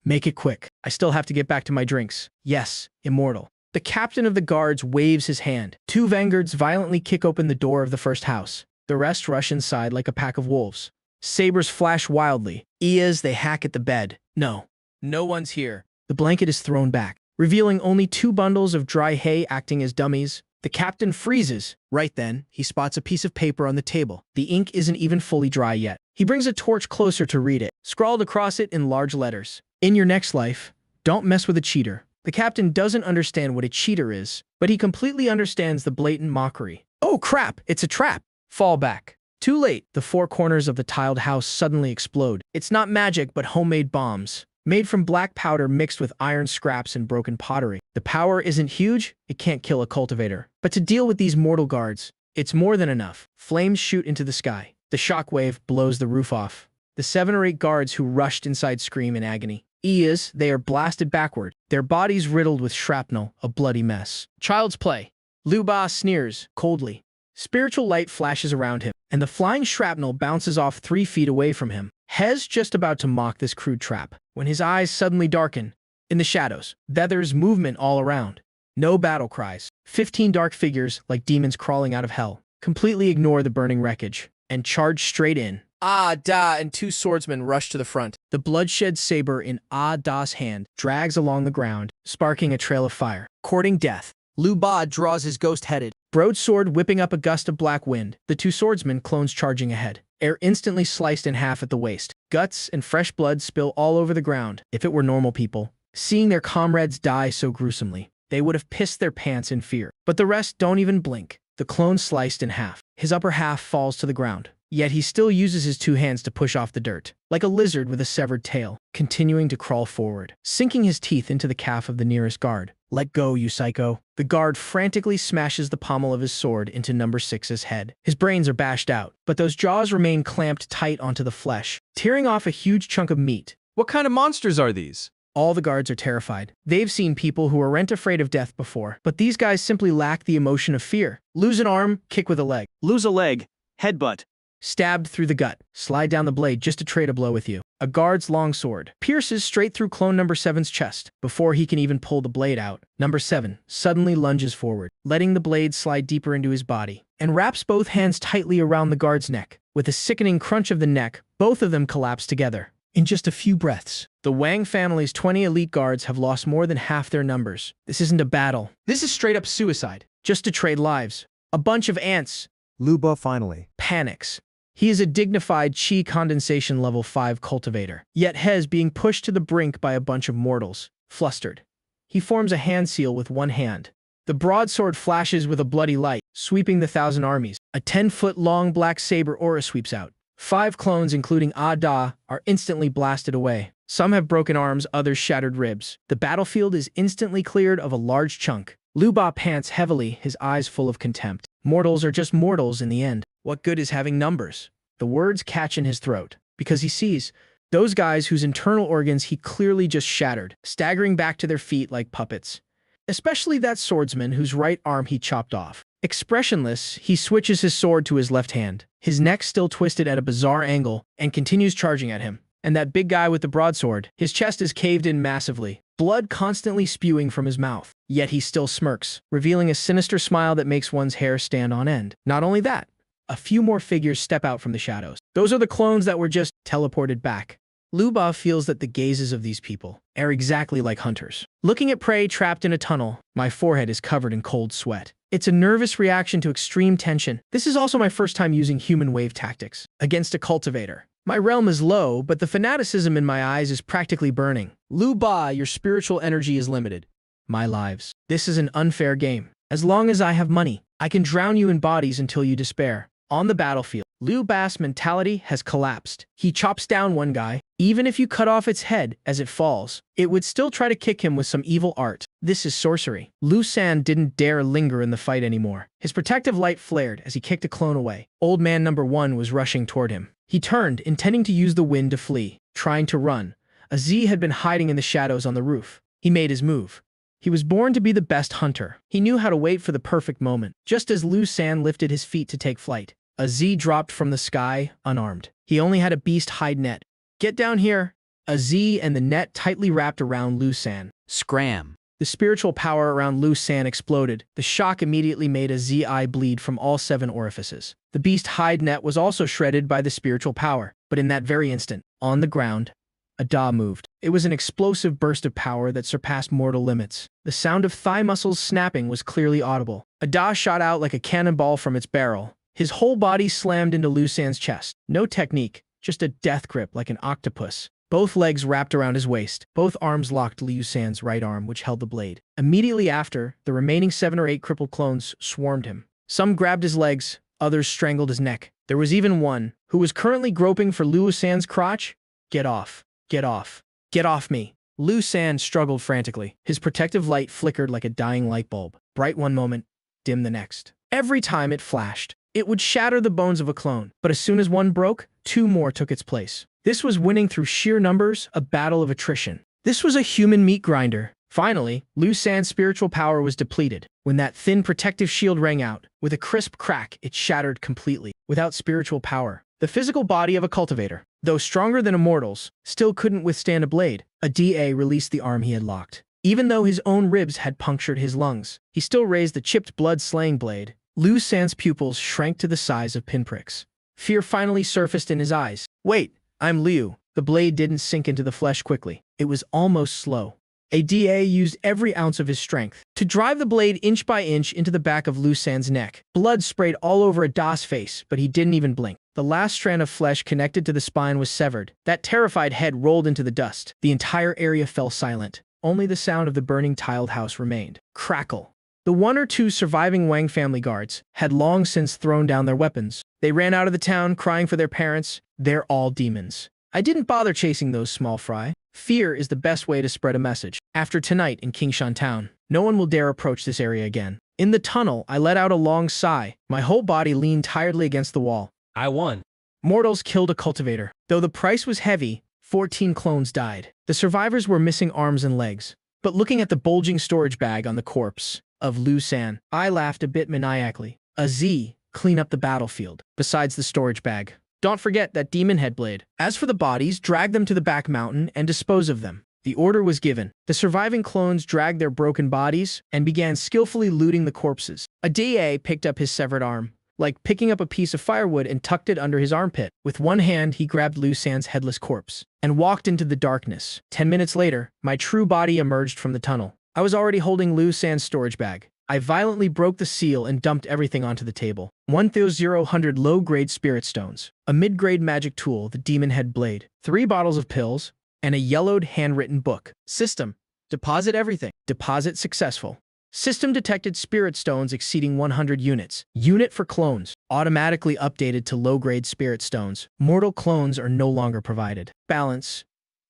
Make it quick. I still have to get back to my drinks. Yes, immortal. The captain of the guards waves his hand. 2 vanguards violently kick open the door of the first house. The rest rush inside like a pack of wolves. Sabers flash wildly. As they hack at the bed. No one's here. The blanket is thrown back, revealing only 2 bundles of dry hay acting as dummies. The captain freezes. Right then, he spots a piece of paper on the table. The ink isn't even fully dry yet. He brings a torch closer to read it. Scrawled across it in large letters. In your next life, don't mess with a cheater. The captain doesn't understand what a cheater is, but he completely understands the blatant mockery. Oh crap, it's a trap. Fall back. Too late. The 4 corners of the tiled house suddenly explode. It's not magic, but homemade bombs, made from black powder mixed with iron scraps and broken pottery. The power isn't huge, it can't kill a cultivator. But to deal with these mortal guards, it's more than enough. Flames shoot into the sky. The shockwave blows the roof off. The 7 or 8 guards who rushed inside scream in agony. As they are blasted backward, their bodies riddled with shrapnel, a bloody mess. Child's play. Lu Ba sneers coldly. Spiritual light flashes around him, and the flying shrapnel bounces off 3 feet away from him. Hez just about to mock this crude trap, when his eyes suddenly darken. In the shadows, there's movement all around. No battle cries. 15 dark figures, like demons crawling out of hell, completely ignore the burning wreckage, and charge straight in. Da and 2 swordsmen rush to the front. The bloodshed saber in Da's hand drags along the ground, sparking a trail of fire, courting death. Lu Ba draws his ghost-headed broadsword, whipping up a gust of black wind. The 2 swordsmen clones charging ahead. Air instantly sliced in half at the waist. Guts and fresh blood spill all over the ground. If it were normal people, seeing their comrades die so gruesomely, they would have pissed their pants in fear. But the rest don't even blink. The clone sliced in half. His upper half falls to the ground. Yet he still uses his 2 hands to push off the dirt, like a lizard with a severed tail, continuing to crawl forward, sinking his teeth into the calf of the nearest guard. Let go, you psycho. The guard frantically smashes the pommel of his sword into number 6's head. His brains are bashed out, but those jaws remain clamped tight onto the flesh, tearing off a huge chunk of meat. What kind of monsters are these? All the guards are terrified. They've seen people who aren't afraid of death before, but these guys simply lack the emotion of fear. Lose an arm, kick with a leg. Lose a leg, headbutt. Stabbed through the gut. Slide down the blade just to trade a blow with you. A guard's long sword pierces straight through clone number 7's chest. Before he can even pull the blade out, number 7 suddenly lunges forward, letting the blade slide deeper into his body, and wraps both hands tightly around the guard's neck. With a sickening crunch of the neck, both of them collapse together. In just a few breaths, the Wang family's 20 elite guards have lost more than half their numbers. This isn't a battle. This is straight up suicide. Just to trade lives. A bunch of ants. Lu Ba finally Panics. He is a dignified Qi condensation level 5 cultivator, yet Hez being pushed to the brink by a bunch of mortals. Flustered, he forms a hand seal with 1 hand. The broadsword flashes with a bloody light, sweeping the 1,000 armies. A 10-foot-long black saber aura sweeps out. 5 clones, including Da, are instantly blasted away. Some have broken arms, others shattered ribs. The battlefield is instantly cleared of a large chunk. Lu Ba pants heavily, his eyes full of contempt. Mortals are just mortals in the end. What good is having numbers? The words catch in his throat, because he sees those guys whose internal organs he clearly just shattered, staggering back to their feet like puppets. Especially that swordsman whose right arm he chopped off. Expressionless, he switches his sword to his left hand, his neck still twisted at a bizarre angle, and continues charging at him. And that big guy with the broadsword, his chest is caved in massively, blood constantly spewing from his mouth. Yet he still smirks, revealing a sinister smile that makes one's hair stand on end. Not only that, a few more figures step out from the shadows. Those are the clones that were just teleported back. Lu Ba feels that the gazes of these people are exactly like hunters. Looking at prey trapped in a tunnel, my forehead is covered in cold sweat. It's a nervous reaction to extreme tension. This is also my first time using human wave tactics against a cultivator. My realm is low, but the fanaticism in my eyes is practically burning. Lu Ba, your spiritual energy is limited. My lives. This is an unfair game. As long as I have money, I can drown you in bodies until you despair. On the battlefield, Liu Ba's mentality has collapsed. He chops down one guy. Even if you cut off its head as it falls, it would still try to kick him with some evil art. This is sorcery. Lu San didn't dare linger in the fight anymore. His protective light flared as he kicked a clone away. Old man number 1 was rushing toward him. He turned, intending to use the wind to flee. Trying to run, a Z had been hiding in the shadows on the roof. He made his move. He was born to be the best hunter. He knew how to wait for the perfect moment. Just as Lu San lifted his feet to take flight, a Z dropped from the sky, unarmed. He only had a beast hide net. Get down here. A Z and the net tightly wrapped around Lu San. Scram. The spiritual power around Lu San exploded. The shock immediately made a Z eye bleed from all 7 orifices. The beast hide net was also shredded by the spiritual power. But in that very instant, on the ground, a Da moved. It was an explosive burst of power that surpassed mortal limits. The sound of thigh muscles snapping was clearly audible. A Da shot out like a cannonball from its barrel. His whole body slammed into Lu San's chest. No technique, just a death grip like an octopus. Both legs wrapped around his waist. Both arms locked Liu San's right arm, which held the blade. Immediately after, the remaining 7 or 8 crippled clones swarmed him. Some grabbed his legs, others strangled his neck. There was even one who was currently groping for Liu San's crotch. Get off. Get off. Get off me. Lu San struggled frantically. His protective light flickered like a dying light bulb. Bright one moment, dim the next. Every time it flashed, it would shatter the bones of a clone. But as soon as one broke, 2 more took its place. This was winning through sheer numbers, a battle of attrition. This was a human meat grinder. Finally, Lu San's spiritual power was depleted. When that thin protective shield rang out, with a crisp crack, it shattered completely. Without spiritual power, the physical body of a cultivator, though stronger than a mortal's, still couldn't withstand a blade. A DA released the arm he had locked. Even though his own ribs had punctured his lungs, he still raised the chipped blood-slaying blade. Lu San's pupils shrank to the size of pinpricks. Fear finally surfaced in his eyes. Wait, I'm Liu. The blade didn't sink into the flesh quickly. It was almost slow. A DA used every ounce of his strength to drive the blade inch by inch into the back of Lu San's neck. Blood sprayed all over a Da's face, but he didn't even blink. The last strand of flesh connected to the spine was severed. That terrified head rolled into the dust. The entire area fell silent. Only the sound of the burning tiled house remained. Crackle. The 1 or 2 surviving Wang family guards had long since thrown down their weapons. They ran out of the town, crying for their parents. They're all demons. I didn't bother chasing those small fry. Fear is the best way to spread a message. After tonight in Kingshan Town, no one will dare approach this area again. In the tunnel, I let out a long sigh. My whole body leaned tiredly against the wall. I won. Mortals killed a cultivator. Though the price was heavy, 14 clones died. The survivors were missing arms and legs. But looking at the bulging storage bag on the corpse of Lu San, I laughed a bit maniacally. A Z, clean up the battlefield. Besides the storage bag, don't forget that demon head blade. As for the bodies, drag them to the back mountain and dispose of them. The order was given. The surviving clones dragged their broken bodies and began skillfully looting the corpses. A DA picked up his severed arm, like picking up a piece of firewood, and tucked it under his armpit. With one hand, he grabbed Lu San's headless corpse and walked into the darkness. 10 minutes later, my true body emerged from the tunnel. I was already holding Lu San's storage bag. I violently broke the seal and dumped everything onto the table. 1,000 low-grade spirit stones, a mid-grade magic tool, the demon head blade, 3 bottles of pills, and a yellowed handwritten book. System. Deposit everything. Deposit successful. System detected spirit stones exceeding 100 units. Unit for clones. Automatically updated to low-grade spirit stones. Mortal clones are no longer provided. Balance.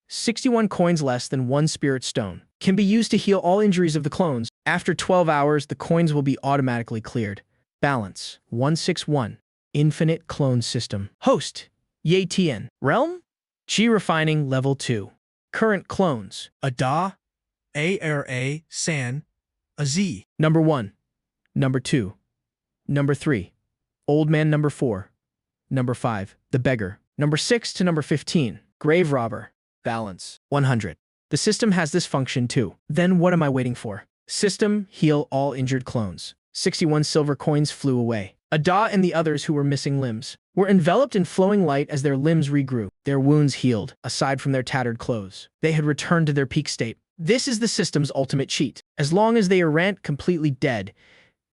61 coins less than 1 spirit stone. Can be used to heal all injuries of the clones. After 12 hours, the coins will be automatically cleared. Balance. 161. Infinite clone system. Host. Ye Tian. Realm? Qi refining level 2. Current clones. Ada, Ara, San, a Z. Number 1. Number 2. Number 3. Old man number 4. Number 5. The beggar. Number 6 to number 15. Grave robber. Balance. 100. The system has this function too. Then what am I waiting for? System, heal all injured clones. 61 silver coins flew away. Ada and the others who were missing limbs were enveloped in flowing light as their limbs regrew. Their wounds healed, aside from their tattered clothes. They had returned to their peak state. This is the system's ultimate cheat. As long as they aren't completely dead,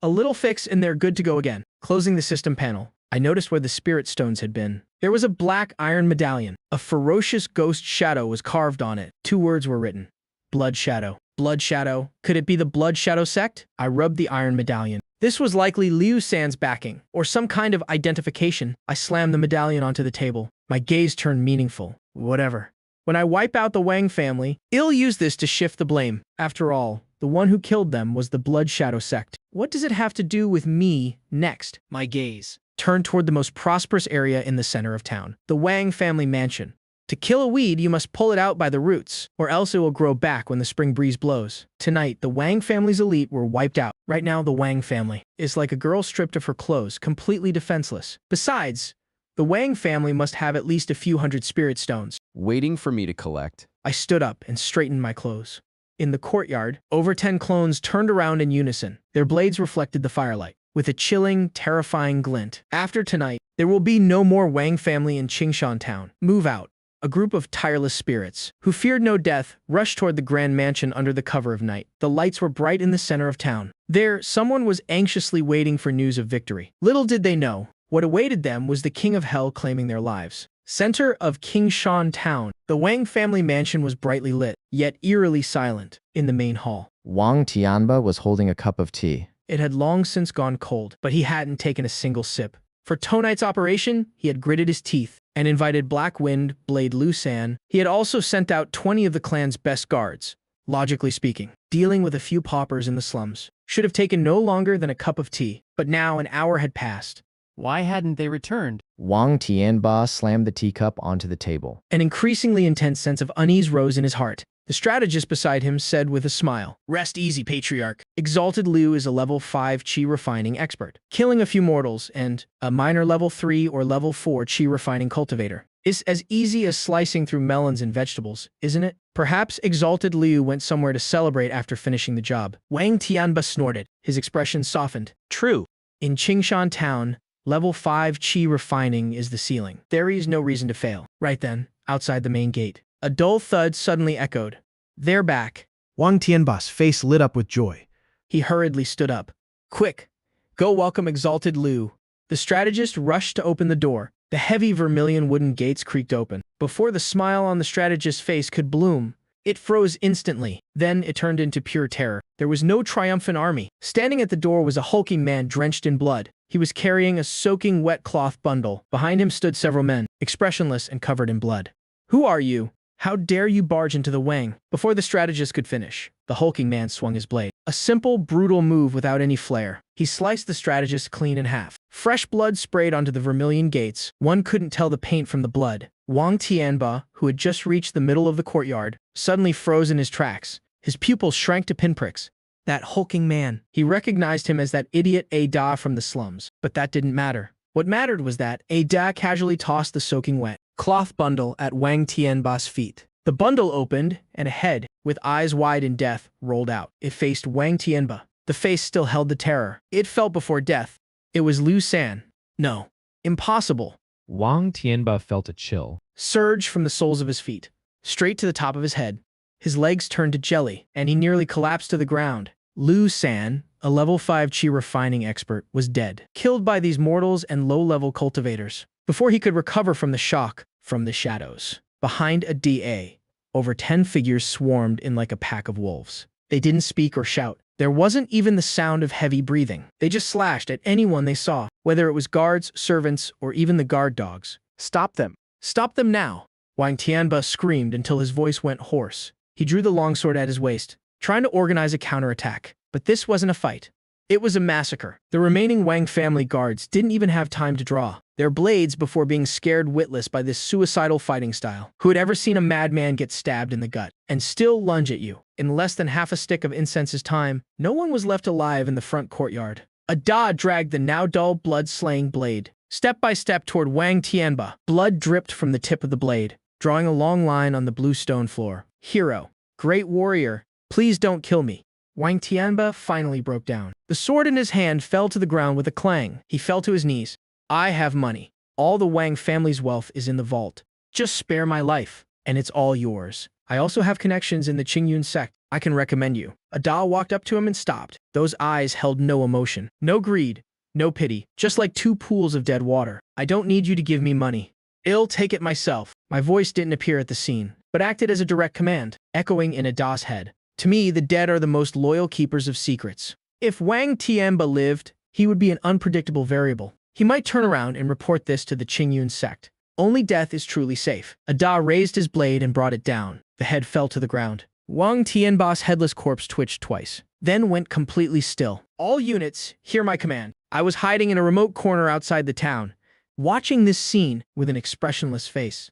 a little fix and they're good to go again. Closing the system panel. I noticed where the spirit stones had been. There was a black iron medallion. A ferocious ghost shadow was carved on it. 2 words were written. Blood Shadow. Blood Shadow. Could it be the Blood Shadow sect? I rubbed the iron medallion. This was likely Liu San's backing, or some kind of identification. I slammed the medallion onto the table. My gaze turned meaningful. Whatever. When I wipe out the Wang family, I'll use this to shift the blame. After all, the one who killed them was the Blood Shadow sect. What does it have to do with me next? My gaze turned toward the most prosperous area in the center of town, the Wang family mansion. To kill a weed, you must pull it out by the roots, or else it will grow back when the spring breeze blows. Tonight, the Wang family's elite were wiped out. Right now, the Wang family is like a girl stripped of her clothes, completely defenseless. Besides, the Wang family must have at least a few hundred spirit stones. Waiting for me to collect. I stood up and straightened my clothes. In the courtyard, over 10 clones turned around in unison. Their blades reflected the firelight with a chilling, terrifying glint. After tonight, there will be no more Wang family in Qingshan town. Move out. A group of tireless spirits, who feared no death, rushed toward the grand mansion under the cover of night. The lights were bright in the center of town. There, someone was anxiously waiting for news of victory. Little did they know, what awaited them was the King of Hell claiming their lives. Center of Qingshan town, the Wang family mansion was brightly lit, yet eerily silent. In the main hall, Wang Tianba was holding a cup of tea. it had long since gone cold, but he hadn't taken a single sip. For tonight's operation, he had gritted his teeth and invited Black Wind, Blade Liu San. He had also sent out 20 of the clan's best guards. Logically speaking, dealing with a few paupers in the slums should have taken no longer than a cup of tea. But now an hour had passed. Why hadn't they returned? Wang Tianba slammed the teacup onto the table. An increasingly intense sense of unease rose in his heart. The strategist beside him said with a smile, "Rest easy, Patriarch. Exalted Liu is a level 5 Qi refining expert, killing a few mortals, and a minor level 3 or level 4 Qi refining cultivator. It's as easy as slicing through melons and vegetables, isn't it?" Perhaps Exalted Liu went somewhere to celebrate after finishing the job. Wang Tianba snorted. His expression softened. True. In Qingshan town, level 5 Qi refining is the ceiling. There is no reason to fail. Right then, outside the main gate, a dull thud suddenly echoed. They're back. Wang Tianba's face lit up with joy. He hurriedly stood up. Quick, go welcome Exalted Liu. The strategist rushed to open the door. The heavy vermilion wooden gates creaked open. Before the smile on the strategist's face could bloom, it froze instantly. Then it turned into pure terror. There was no triumphant army. Standing at the door was a hulking man drenched in blood. He was carrying a soaking wet cloth bundle. Behind him stood several men, expressionless and covered in blood. "Who are you? How dare you barge into the Wang?" Before the strategist could finish, the hulking man swung his blade. A simple, brutal move without any flair. He sliced the strategist clean in half. Fresh blood sprayed onto the vermilion gates. One couldn't tell the paint from the blood. Wang Tianba, who had just reached the middle of the courtyard, suddenly froze in his tracks. His pupils shrank to pinpricks. That hulking man. He recognized him as that idiot Ada from the slums. But that didn't matter. What mattered was that Ada casually tossed the soaking wet cloth bundle at Wang Tianba's feet. The bundle opened, and a head, with eyes wide in death, rolled out. It faced Wang Tianba. The face still held the terror. It felt before death. It was Liu San. No. Impossible. Wang Tianba felt a chill. Surge from the soles of his feet, straight to the top of his head. His legs turned to jelly, and he nearly collapsed to the ground. Liu San, a level 5 Qi refining expert, was dead, killed by these mortals and low-level cultivators. Before he could recover from the shock, from the shadows, behind a DA, over 10 figures swarmed in like a pack of wolves. They didn't speak or shout. There wasn't even the sound of heavy breathing. They just slashed at anyone they saw, whether it was guards, servants, or even the guard dogs. Stop them. "Stop them now!" Wang Tianba screamed until his voice went hoarse. He drew the longsword at his waist, trying to organize a counterattack. But this wasn't a fight. It was a massacre. The remaining Wang family guards didn't even have time to draw their blades before being scared witless by this suicidal fighting style. Who had ever seen a madman get stabbed in the gut and still lunge at you? In less than half a stick of incense's time, no one was left alive in the front courtyard. Ada dragged the now dull blood-slaying blade step by step toward Wang Tianba. Blood dripped from the tip of the blade, drawing a long line on the blue stone floor. "Hero, great warrior, please don't kill me." Wang Tianba finally broke down. The sword in his hand fell to the ground with a clang. He fell to his knees. "I have money. All the Wang family's wealth is in the vault. Just spare my life, and it's all yours. I also have connections in the Qingyun sect. I can recommend you." Ada walked up to him and stopped. Those eyes held no emotion, no greed, No pity, just like two pools of dead water. I don't need you to give me money. I'll take it myself. My voice didn't appear at the scene, but acted as a direct command, echoing in Ada's head. To me, the dead are the most loyal keepers of secrets. If Wang Tianba lived, he would be an unpredictable variable. He might turn around and report this to the Qingyun sect. Only death is truly safe. Ada raised his blade and brought it down. The head fell to the ground. Wang Tianba's headless corpse twitched twice, then went completely still. All units, hear my command. I was hiding in a remote corner outside the town, watching this scene with an expressionless face.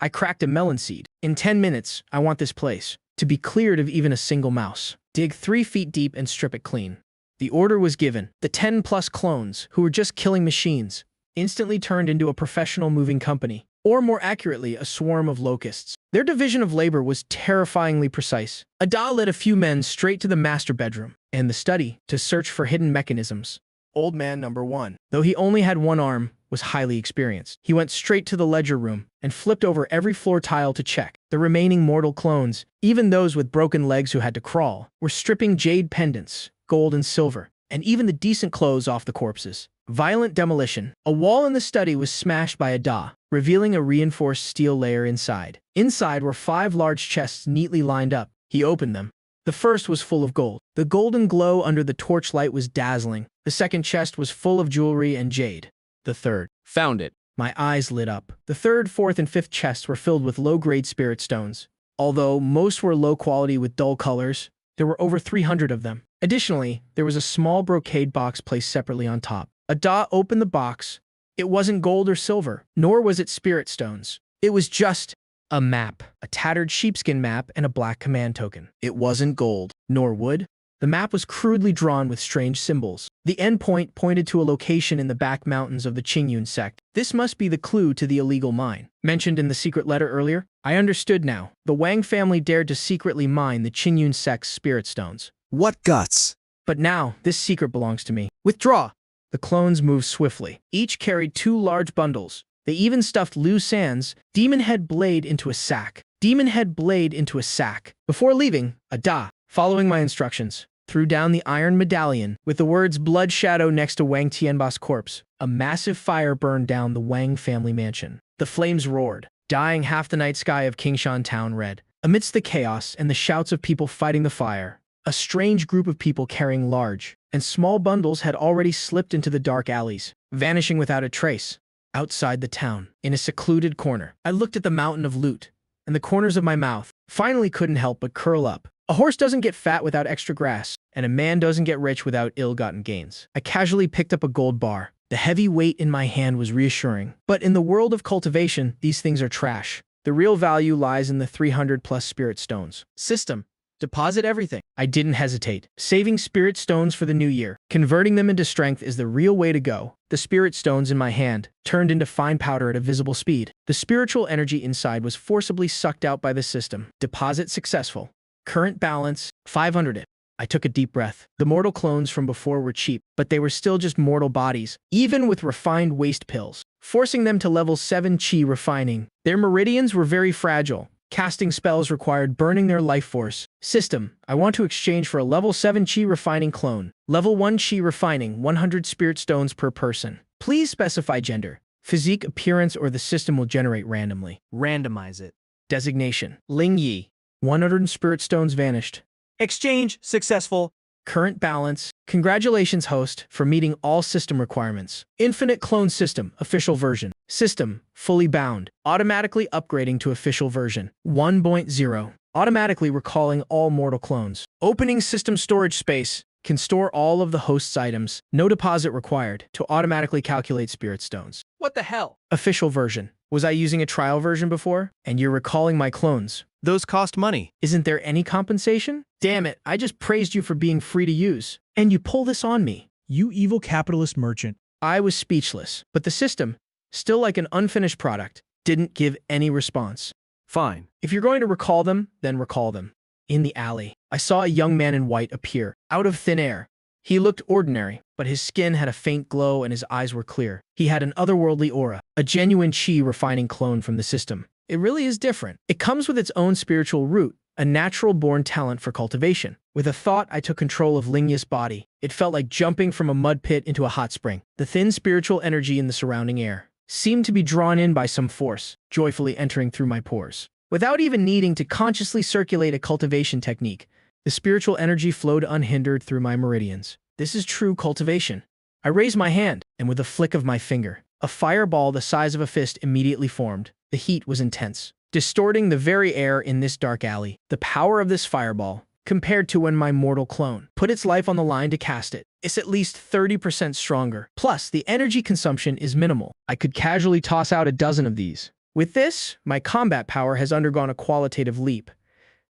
I cracked a melon seed. In 10 minutes, I want this place to be cleared of even a single mouse. Dig 3 feet deep and strip it clean. The order was given. The 10+ clones, who were just killing machines, instantly turned into a professional moving company, or more accurately, a swarm of locusts. Their division of labor was terrifyingly precise. Ada led a few men straight to the master bedroom and the study to search for hidden mechanisms. Old man number 1, though he only had one arm, was highly experienced. He went straight to the ledger room and flipped over every floor tile to check. The remaining mortal clones, even those with broken legs who had to crawl, were stripping jade pendants, gold and silver, and even the decent clothes off the corpses. Violent demolition. A wall in the study was smashed by Ada, revealing a reinforced steel layer inside. Inside were 5 large chests neatly lined up. He opened them. The first was full of gold. The golden glow under the torchlight was dazzling. The second chest was full of jewelry and jade. The third. Found it. My eyes lit up. The third, fourth, and fifth chests were filled with low-grade spirit stones. Although most were low quality with dull colors, there were over 300 of them. Additionally, there was a small brocade box placed separately on top. Ada opened the box. It wasn't gold or silver, nor was it spirit stones. It was just a map, a tattered sheepskin map and a black command token. It wasn't gold, nor wood. The map was crudely drawn with strange symbols. The endpoint pointed to a location in the back mountains of the Qingyun sect. This must be the clue to the illegal mine mentioned in the secret letter earlier. I understood now. The Wang family dared to secretly mine the Qingyun sect's spirit stones. What guts? But now, this secret belongs to me. Withdraw! The clones moved swiftly. Each carried 2 large bundles. They even stuffed loose ends, demon head blade into a sack. Demon head blade into a sack. Before leaving, Ada, following my instructions, threw down the iron medallion with the words Blood Shadow next to Wang Tianba's corpse. A massive fire burned down the Wang family mansion. The flames roared, dyeing half the night sky of Qingshan town red. Amidst the chaos and the shouts of people fighting the fire, a strange group of people carrying large and small bundles had already slipped into the dark alleys, vanishing without a trace. Outside the town, in a secluded corner, I looked at the mountain of loot, and the corners of my mouth finally couldn't help but curl up. A horse doesn't get fat without extra grass, and a man doesn't get rich without ill-gotten gains. I casually picked up a gold bar. The heavy weight in my hand was reassuring. But in the world of cultivation, these things are trash. The real value lies in the 300+ spirit stones. System. Deposit everything. I didn't hesitate. Saving spirit stones for the new year. Converting them into strength is the real way to go. The spirit stones in my hand turned into fine powder at a visible speed. The spiritual energy inside was forcibly sucked out by the system. Deposit successful. Current balance, 500. I took a deep breath. The mortal clones from before were cheap, but they were still just mortal bodies, even with refined waste pills, forcing them to level 7 Qi refining. Their meridians were very fragile. Casting spells required burning their life force. System, I want to exchange for a level 7 Qi refining clone. Level 1 Qi refining, 100 spirit stones per person. Please specify gender, physique, appearance, or the system will generate randomly. Randomize it. Designation, Ling Yi. 100 spirit stones vanished. Exchange successful. Current balance. Congratulations, host, for meeting all system requirements. Infinite clone system, official version. System, fully bound. Automatically upgrading to official version. 1.0. Automatically recalling all mortal clones. Opening system storage space. Can store all of the host's items. No deposit required to automatically calculate spirit stones. What the hell? Official version. Was I using a trial version before? And you're recalling my clones. Those cost money. Isn't there any compensation? Damn it, I just praised you for being free to use. And you pull this on me. You evil capitalist merchant. I was speechless, but the system, still like an unfinished product, didn't give any response. Fine. If you're going to recall them, then recall them. In the alley, I saw a young man in white appear, out of thin air. He looked ordinary, but his skin had a faint glow and his eyes were clear. He had an otherworldly aura, a genuine Qi refining clone from the system. It really is different. It comes with its own spiritual root, a natural-born talent for cultivation. With a thought, I took control of Lingya's body. It felt like jumping from a mud pit into a hot spring. The thin spiritual energy in the surrounding air seemed to be drawn in by some force, joyfully entering through my pores. Without even needing to consciously circulate a cultivation technique, the spiritual energy flowed unhindered through my meridians. This is true cultivation. I raised my hand, and with a flick of my finger, a fireball the size of a fist immediately formed. The heat was intense, distorting the very air in this dark alley. The power of this fireball, compared to when my mortal clone put its life on the line to cast it, is at least 30% stronger. Plus, the energy consumption is minimal. I could casually toss out a dozen of these. With this, my combat power has undergone a qualitative leap.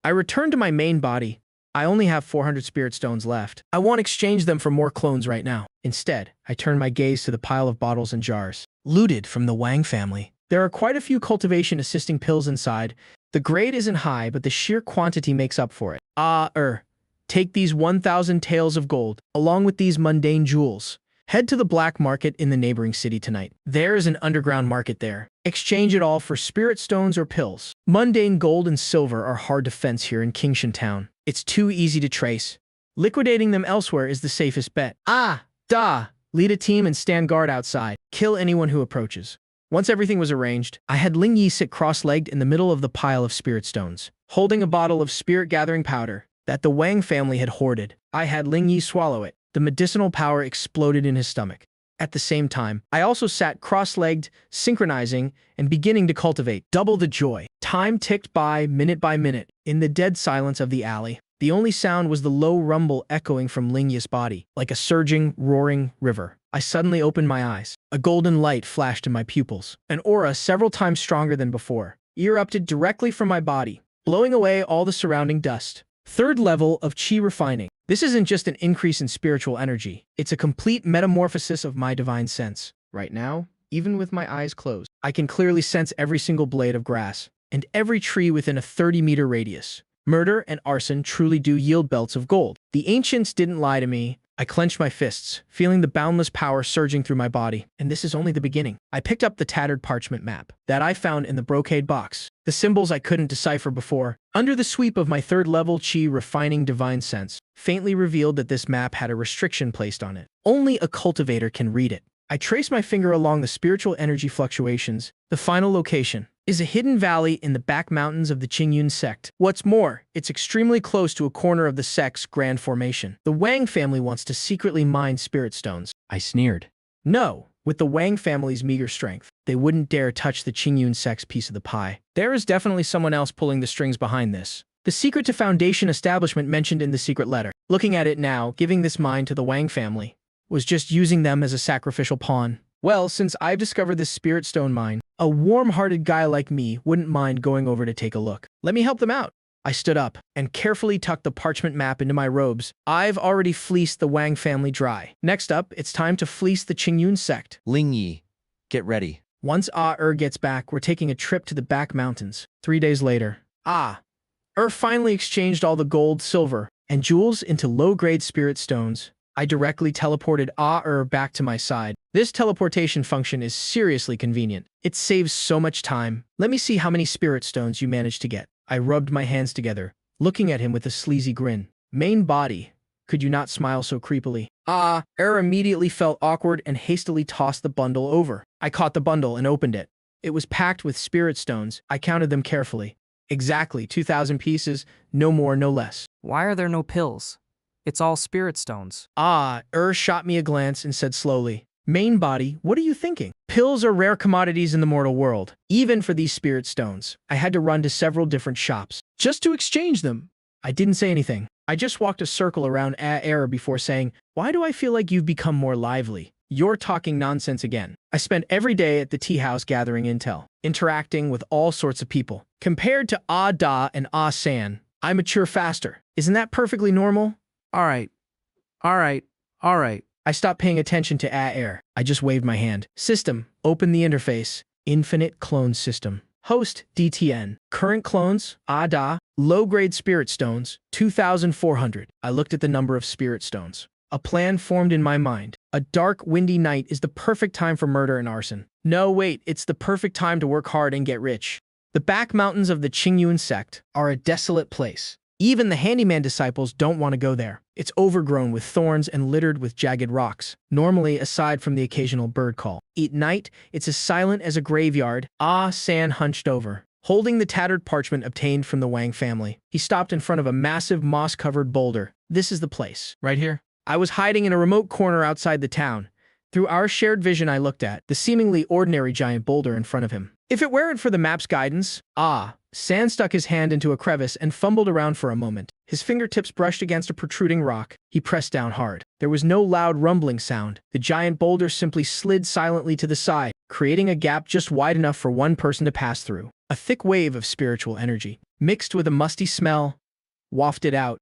I return to my main body. I only have 400 spirit stones left. I won't exchange them for more clones right now. Instead, I turn my gaze to the pile of bottles and jars, looted from the Wang family. There are quite a few cultivation-assisting pills inside. The grade isn't high, but the sheer quantity makes up for it. Take these 1,000 taels of gold, along with these mundane jewels. Head to the black market in the neighboring city tonight. There is an underground market there. Exchange it all for spirit stones or pills. Mundane gold and silver are hard to fence here in Kingshan Town. It's too easy to trace. Liquidating them elsewhere is the safest bet. Lead a team and stand guard outside. Kill anyone who approaches. Once everything was arranged, I had Ling Yi sit cross-legged in the middle of the pile of spirit stones, holding a bottle of spirit-gathering powder that the Wang family had hoarded. I had Ling Yi swallow it. The medicinal power exploded in his stomach. At the same time, I also sat cross-legged, synchronizing, and beginning to cultivate. Double the joy. Time ticked by minute, in the dead silence of the alley. The only sound was the low rumble echoing from Ling Yi's body, like a surging, roaring river. I suddenly opened my eyes. A golden light flashed in my pupils. An aura several times stronger than before erupted directly from my body, blowing away all the surrounding dust. Third level of Qi refining. This isn't just an increase in spiritual energy. It's a complete metamorphosis of my divine sense. Right now, even with my eyes closed, I can clearly sense every single blade of grass and every tree within a 30-meter radius. Murder and arson truly do yield belts of gold. The ancients didn't lie to me. I clenched my fists, feeling the boundless power surging through my body. And this is only the beginning. I picked up the tattered parchment map that I found in the brocade box. The symbols I couldn't decipher before, under the sweep of my third-level Qi refining divine sense, faintly revealed that this map had a restriction placed on it. Only a cultivator can read it. I traced my finger along the spiritual energy fluctuations. The final location is a hidden valley in the back mountains of the Qingyun sect. What's more, it's extremely close to a corner of the sect's grand formation. The Wang family wants to secretly mine spirit stones. I sneered. No, with the Wang family's meager strength, they wouldn't dare touch the Qingyun sect's piece of the pie. There is definitely someone else pulling the strings behind this. The secret to Foundation establishment mentioned in the secret letter. Looking at it now, giving this mine to the Wang family was just using them as a sacrificial pawn. Well, since I've discovered this spirit stone mine, a warm-hearted guy like me wouldn't mind going over to take a look. Let me help them out. I stood up and carefully tucked the parchment map into my robes. I've already fleeced the Wang family dry. Next up, it's time to fleece the Qingyun sect. Ling Yi, get ready. Once gets back, we're taking a trip to the back mountains. 3 days later. Finally exchanged all the gold, silver, and jewels into low-grade spirit stones. I directly teleported back to my side. This teleportation function is seriously convenient. It saves so much time. Let me see how many spirit stones you managed to get. I rubbed my hands together, looking at him with a sleazy grin. Main body, could you not smile so creepily? Immediately felt awkward and hastily tossed the bundle over. I caught the bundle and opened it. It was packed with spirit stones. I counted them carefully. Exactly 2,000 pieces, no more, no less. Why are there no pills? It's all spirit stones. Shot me a glance and said slowly, Main body, what are you thinking? Pills are rare commodities in the mortal world. Even for these spirit stones, I had to run to several different shops just to exchange them. I didn't say anything. I just walked a circle around Air before saying, why do I feel like you've become more lively? You're talking nonsense again. I spent every day at the tea house gathering intel, interacting with all sorts of people. Compared to Da and San, I mature faster. Isn't that perfectly normal? All right. I stopped paying attention to Air. I just waved my hand. System, open the interface. Infinite clone system. Host, DTN. Current clones, low-grade spirit stones, 2,400. I looked at the number of spirit stones. A plan formed in my mind. A dark, windy night is the perfect time for murder and arson. No, wait, it's the perfect time to work hard and get rich. The back mountains of the Qingyun sect are a desolate place. Even the handyman disciples don't want to go there. It's overgrown with thorns and littered with jagged rocks, normally aside from the occasional bird call. At night, it's as silent as a graveyard. Ah San hunched over, holding the tattered parchment obtained from the Wang family. He stopped in front of a massive moss-covered boulder. This is the place. Right here? I was hiding in a remote corner outside the town. Through our shared vision, I looked at the seemingly ordinary giant boulder in front of him. If it weren't for the map's guidance, San stuck his hand into a crevice and fumbled around for a moment. His fingertips brushed against a protruding rock. He pressed down hard. There was no loud rumbling sound. The giant boulder simply slid silently to the side, creating a gap just wide enough for one person to pass through. A thick wave of spiritual energy, mixed with a musty smell, wafted out.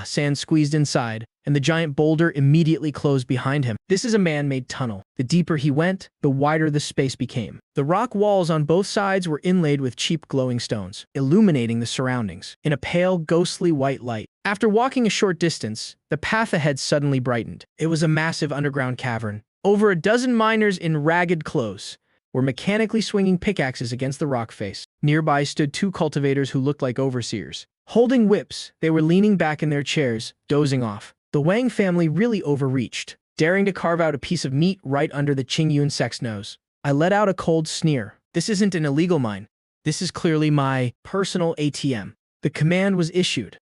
San squeezed inside, and the giant boulder immediately closed behind him. This is a man-made tunnel. The deeper he went, the wider the space became. The rock walls on both sides were inlaid with cheap glowing stones, illuminating the surroundings in a pale, ghostly white light. After walking a short distance, the path ahead suddenly brightened. It was a massive underground cavern. Over a dozen miners in ragged clothes were mechanically swinging pickaxes against the rock face. Nearby stood two cultivators who looked like overseers. Holding whips, they were leaning back in their chairs, dozing off. The Wang family really overreached, daring to carve out a piece of meat right under the Qingyun sect's nose. I let out a cold sneer. This isn't an illegal mine. This is clearly my personal ATM. The command was issued.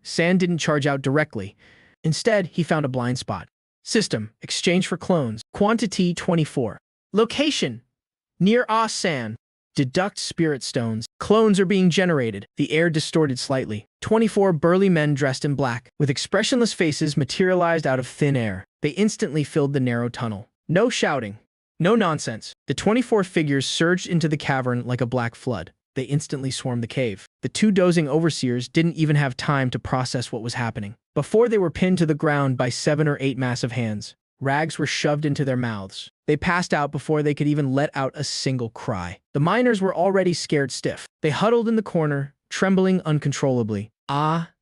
San didn't charge out directly. Instead, he found a blind spot. System, exchange for clones. Quantity 24. Location, near San. Deduct spirit stones. Clones are being generated. The air distorted slightly. 24 burly men dressed in black, with expressionless faces materialized out of thin air. They instantly filled the narrow tunnel. No shouting. No nonsense. The 24 figures surged into the cavern like a black flood. They instantly swarmed the cave. The two dozing overseers didn't even have time to process what was happening. Before they were pinned to the ground by 7 or 8 massive hands, rags were shoved into their mouths. They passed out before they could even let out a single cry. The miners were already scared stiff. They huddled in the corner, trembling uncontrollably.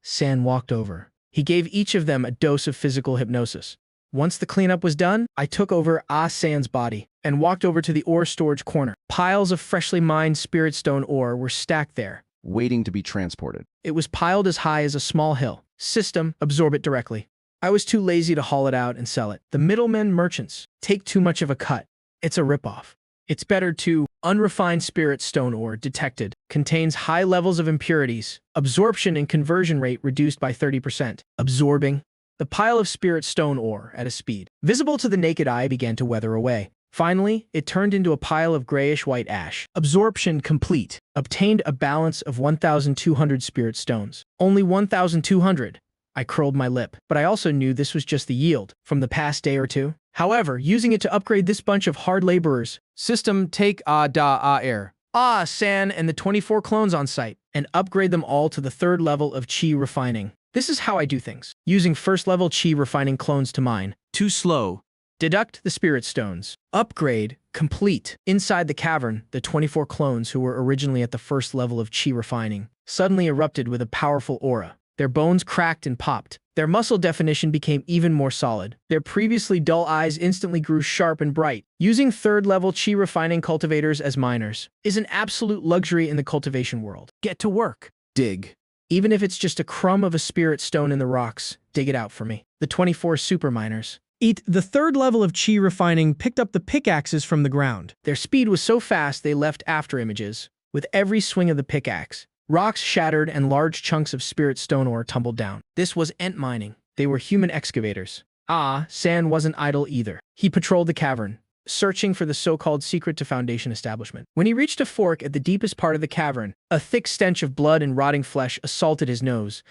San walked over. He gave each of them a dose of physical hypnosis. Once the cleanup was done, I took over San's body and walked over to the ore storage corner. Piles of freshly mined spirit stone ore were stacked there, waiting to be transported. It was piled as high as a small hill. System, absorb it directly. I was too lazy to haul it out and sell it. The middlemen merchants take too much of a cut. It's a ripoff. It's better to unrefined spirit stone ore detected. Contains high levels of impurities. Absorption and conversion rate reduced by 30%. Absorbing. The pile of spirit stone ore at a speed visible to the naked eye began to weather away. Finally, it turned into a pile of grayish-white ash. Absorption complete. Obtained a balance of 1,200 spirit stones. Only 1,200. I curled my lip, but I also knew this was just the yield from the past day or two. However, using it to upgrade this bunch of hard laborers, System, take air. San and the 24 clones on site, and upgrade them all to the 3rd level of Qi refining. This is how I do things. Using 1st level Qi refining clones to mine. Too slow. Deduct the spirit stones. Upgrade complete. Inside the cavern, the 24 clones who were originally at the 1st level of Qi refining suddenly erupted with a powerful aura. Their bones cracked and popped. Their muscle definition became even more solid. Their previously dull eyes instantly grew sharp and bright. Using 3rd level Qi refining cultivators as miners is an absolute luxury in the cultivation world. Get to work. Dig. Even if it's just a crumb of a spirit stone in the rocks, dig it out for me. The 24 super miners. The 3rd level of Qi refining picked up the pickaxes from the ground. Their speed was so fast they left after images. With every swing of the pickaxe, rocks shattered and large chunks of spirit stone ore tumbled down. This was ant mining. They were human excavators. San wasn't idle either. He patrolled the cavern, searching for the so-called secret to Foundation establishment. When he reached a fork at the deepest part of the cavern, a thick stench of blood and rotting flesh assaulted his nose.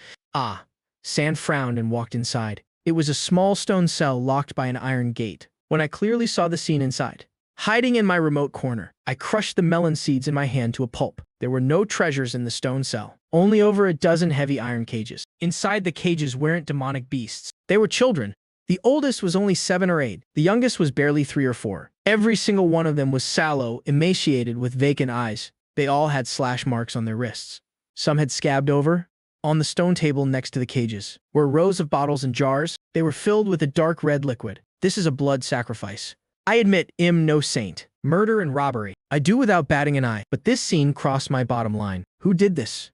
San frowned and walked inside. It was a small stone cell locked by an iron gate. When I clearly saw the scene inside, hiding in my remote corner, I crushed the melon seeds in my hand to a pulp. There were no treasures in the stone cell, only over a dozen heavy iron cages. Inside the cages weren't demonic beasts. They were children. The oldest was only 7 or 8. The youngest was barely 3 or 4. Every single one of them was sallow, emaciated, with vacant eyes. They all had slash marks on their wrists. Some had scabbed over. On the stone table next to the cages were rows of bottles and jars. They were filled with a dark red liquid. This is a blood sacrifice. I admit, I'm no saint. Murder and robbery. I do without batting an eye. But this scene crossed my bottom line. Who did this?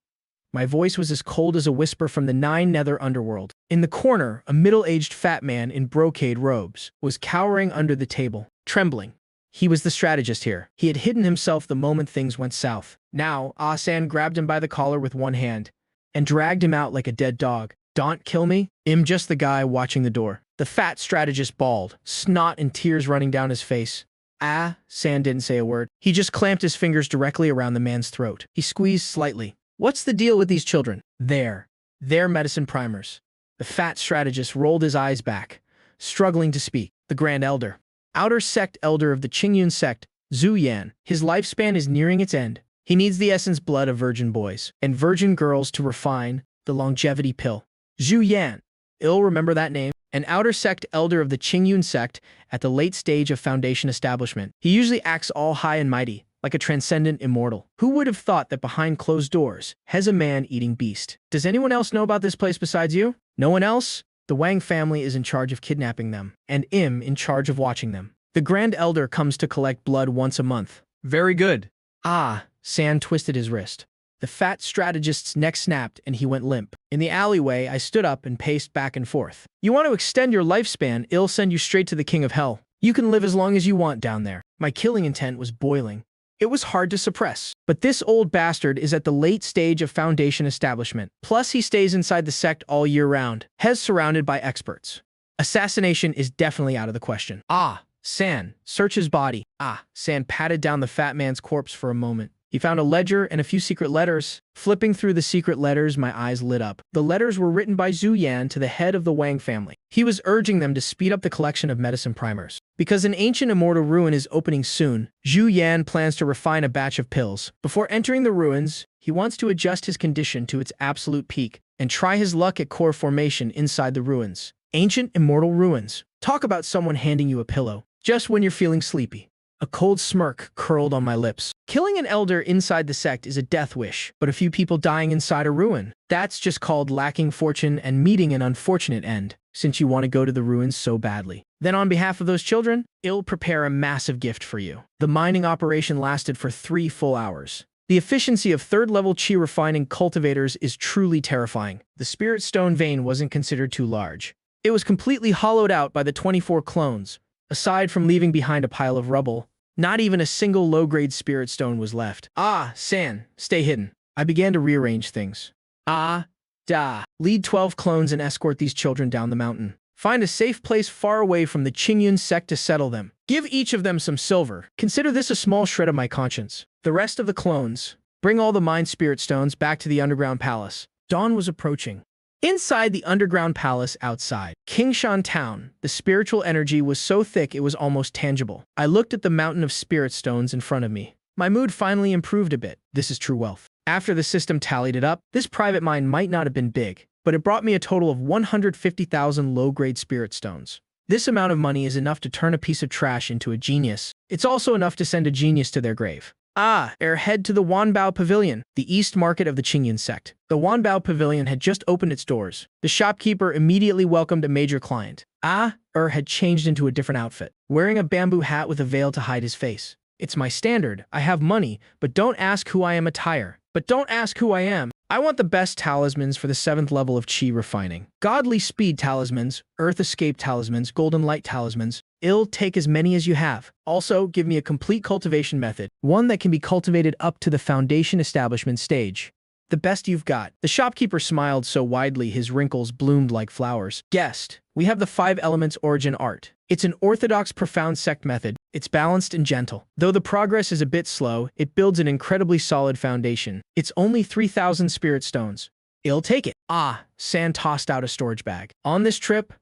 My voice was as cold as a whisper from the nine nether underworld. In the corner, a middle-aged fat man in brocade robes was cowering under the table, trembling. He was the strategist here. He had hidden himself the moment things went south. Now, Ah-san grabbed him by the collar with one hand and dragged him out like a dead dog. "Don't kill me? I'm just the guy watching the door." The fat strategist bawled, snot and tears running down his face. Ah-san didn't say a word. He just clamped his fingers directly around the man's throat. He squeezed slightly. "What's the deal with these children?" They're medicine primers." The fat strategist rolled his eyes back, struggling to speak. "The Grand Elder. Outer sect elder of the Qingyun sect, Zhu Yan. His lifespan is nearing its end. He needs the essence blood of virgin boys and virgin girls to refine the longevity pill." Zhu Yan. I'll remember that name. An outer sect elder of the Qingyun sect at the late stage of Foundation establishment. He usually acts all high and mighty, like a transcendent immortal. Who would have thought that behind closed doors has a man-eating beast? Does anyone else know about this place besides you? No one else? The Wang family is in charge of kidnapping them, and I'm in charge of watching them. The Grand Elder comes to collect blood once a month. Very good. San twisted his wrist. The fat strategist's neck snapped and he went limp. In the alleyway, I stood up and paced back and forth. "You want to extend your lifespan, I'll send you straight to the King of Hell. You can live as long as you want down there." My killing intent was boiling. It was hard to suppress. But this old bastard is at the late stage of Foundation establishment. Plus, he stays inside the sect all year round, surrounded by experts. Assassination is definitely out of the question. San, search his body. San patted down the fat man's corpse for a moment. He found a ledger and a few secret letters. Flipping through the secret letters, my eyes lit up. The letters were written by Zhu Yan to the head of the Wang family. He was urging them to speed up the collection of medicine primers. Because an ancient immortal ruin is opening soon, Zhu Yan plans to refine a batch of pills. Before entering the ruins, he wants to adjust his condition to its absolute peak and try his luck at core formation inside the ruins. Ancient immortal ruins. Talk about someone handing you a pillow just when you're feeling sleepy. A cold smirk curled on my lips. Killing an elder inside the sect is a death wish, but a few people dying inside a ruin, that's just called lacking fortune and meeting an unfortunate end, since you want to go to the ruins so badly. Then on behalf of those children, I'll prepare a massive gift for you. The mining operation lasted for 3 full hours. The efficiency of third-level chi refining cultivators is truly terrifying. The spirit stone vein wasn't considered too large. It was completely hollowed out by the 24 clones. Aside from leaving behind a pile of rubble, not even a single low-grade spirit stone was left. San, stay hidden. I began to rearrange things. Lead 12 clones and escort these children down the mountain. Find a safe place far away from the Qingyun sect to settle them. Give each of them some silver. Consider this a small shred of my conscience. The rest of the clones, bring all the mind spirit stones back to the underground palace. Dawn was approaching. Inside the underground palace outside Kingshan Town, the spiritual energy was so thick it was almost tangible. I looked at the mountain of spirit stones in front of me. My mood finally improved a bit. This is true wealth. After the system tallied it up, this private mine might not have been big, but it brought me a total of 150,000 low-grade spirit stones. This amount of money is enough to turn a piece of trash into a genius. It's also enough to send a genius to their grave. Head to the Wanbao Pavilion, the east market of the Qingyun sect. The Wanbao Pavilion had just opened its doors. The shopkeeper immediately welcomed a major client. Had changed into a different outfit, wearing a bamboo hat with a veil to hide his face. It's my standard. I have money, but don't ask who I am attire. But don't ask who I am. I want the best talismans for the 7th level of chi refining. Godly speed talismans, earth escape talismans, golden light talismans. I'll take as many as you have. Also, give me a complete cultivation method, one that can be cultivated up to the foundation establishment stage. The best you've got. The shopkeeper smiled so widely his wrinkles bloomed like flowers. Guest, we have the 5 elements origin art. It's an orthodox profound sect method. It's balanced and gentle. Though the progress is a bit slow, it builds an incredibly solid foundation. It's only 3,000 spirit stones. I'll take it. San tossed out a storage bag. On this trip,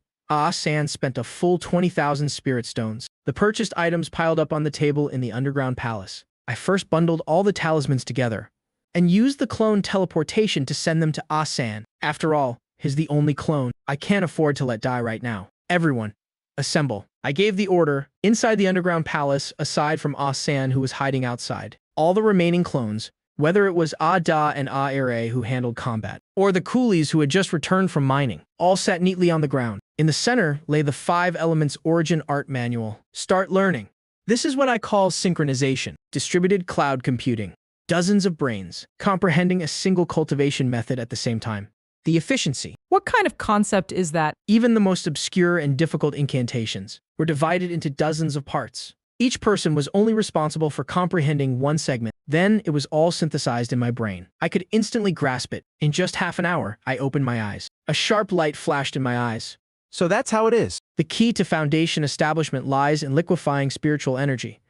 San spent a full 20,000 spirit stones. The purchased items piled up on the table in the underground palace. I first bundled all the talismans together and used the clone teleportation to send them to San. After all, he's the only clone I can't afford to let die right now. Everyone, assemble. I gave the order. Inside the underground palace, aside from San who was hiding outside, all the remaining clones, whether it was Da and Ere who handled combat, or the coolies who had just returned from mining, all sat neatly on the ground. In the center lay the 5 elements origin art manual. Start learning. This is what I call synchronization, distributed cloud computing. dozens of brains, comprehending a single cultivation method at the same time. The efficiency. What kind of concept is that? Even the most obscure and difficult incantations were divided into dozens of parts. Each person was only responsible for comprehending one segment. Then it was all synthesized in my brain. I could instantly grasp it. In just half an hour, I opened my eyes. A sharp light flashed in my eyes. So that's how it is. The key to foundation establishment lies in liquefying spiritual energy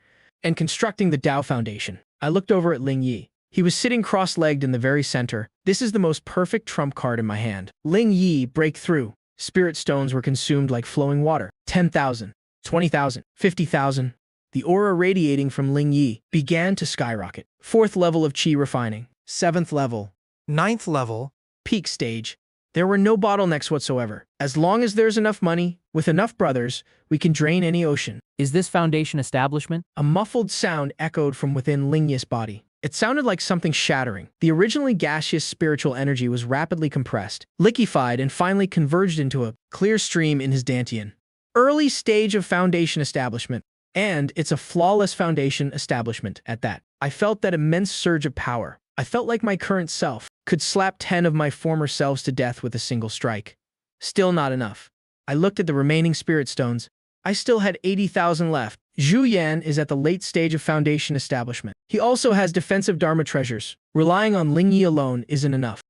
and constructing the Tao Foundation. I looked over at Ling Yi. He was sitting cross-legged in the very center. This is the most perfect trump card in my hand. Ling Yi break through. Spirit stones were consumed like flowing water. 10,000, 20,000, 50,000. The aura radiating from Ling Yi began to skyrocket. 4th level of Qi refining. 7th level. 9th level. Peak stage. There were no bottlenecks whatsoever. As long as there's enough money, with enough brothers, we can drain any ocean. Is this foundation establishment? A muffled sound echoed from within Ling Yi's body. It sounded like something shattering. The originally gaseous spiritual energy was rapidly compressed, liquefied, and finally converged into a clear stream in his dantian. Early stage of foundation establishment. And it's a flawless foundation establishment at that. I felt that immense surge of power. I felt like my current self could slap 10 of my former selves to death with a single strike. Still not enough. I looked at the remaining spirit stones. I still had 80,000 left. Zhu Yan is at the late stage of foundation establishment. He also has defensive Dharma treasures. Relying on Ling Yi alone isn't enough.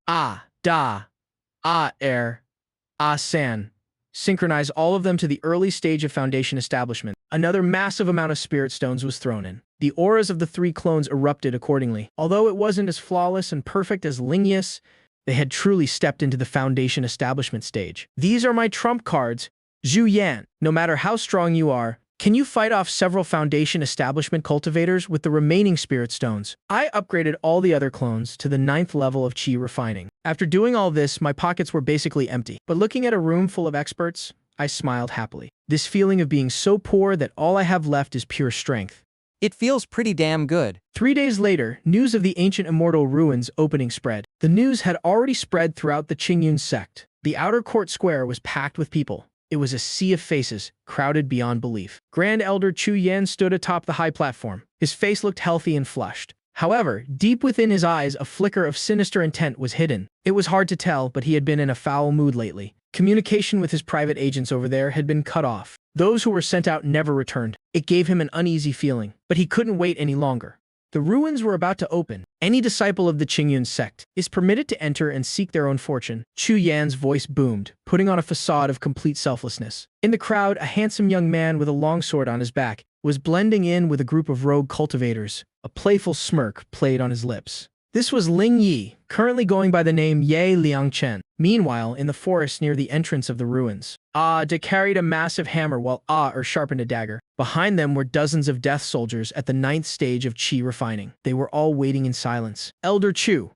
San. Synchronize all of them to the early stage of foundation establishment. Another massive amount of spirit stones was thrown in. The auras of the 3 clones erupted accordingly. Although it wasn't as flawless and perfect as Ling Yi's, they had truly stepped into the foundation establishment stage. These are my trump cards. Zhu Yan, no matter how strong you are, can you fight off several foundation establishment cultivators with the remaining spirit stones? I upgraded all the other clones to the 9th level of Qi refining. After doing all this, my pockets were basically empty. But looking at a room full of experts, I smiled happily. This feeling of being so poor that all I have left is pure strength. It feels pretty damn good. 3 days later, news of the ancient immortal ruins opening spread. The news had already spread throughout the Qingyun sect. The outer court square was packed with people. It was a sea of faces, crowded beyond belief. Grand Elder Chu Yan stood atop the high platform. His face looked healthy and flushed. However, deep within his eyes, a flicker of sinister intent was hidden. It was hard to tell, but he had been in a foul mood lately. Communication with his private agents over there had been cut off. Those who were sent out never returned. It gave him an uneasy feeling, but he couldn't wait any longer. The ruins were about to open. Any disciple of the Qingyun sect is permitted to enter and seek their own fortune. Chu Yan's voice boomed, putting on a facade of complete selflessness. In the crowd, a handsome young man with a longsword on his back was blending in with a group of rogue cultivators. A playful smirk played on his lips. This was Ling Yi, currently going by the name Ye Liangchen. Meanwhile, in the forest near the entrance of the ruins, De carried a massive hammer while sharpened a dagger. Behind them were dozens of death soldiers at the 9th stage of Qi refining. They were all waiting in silence. Elder Chu,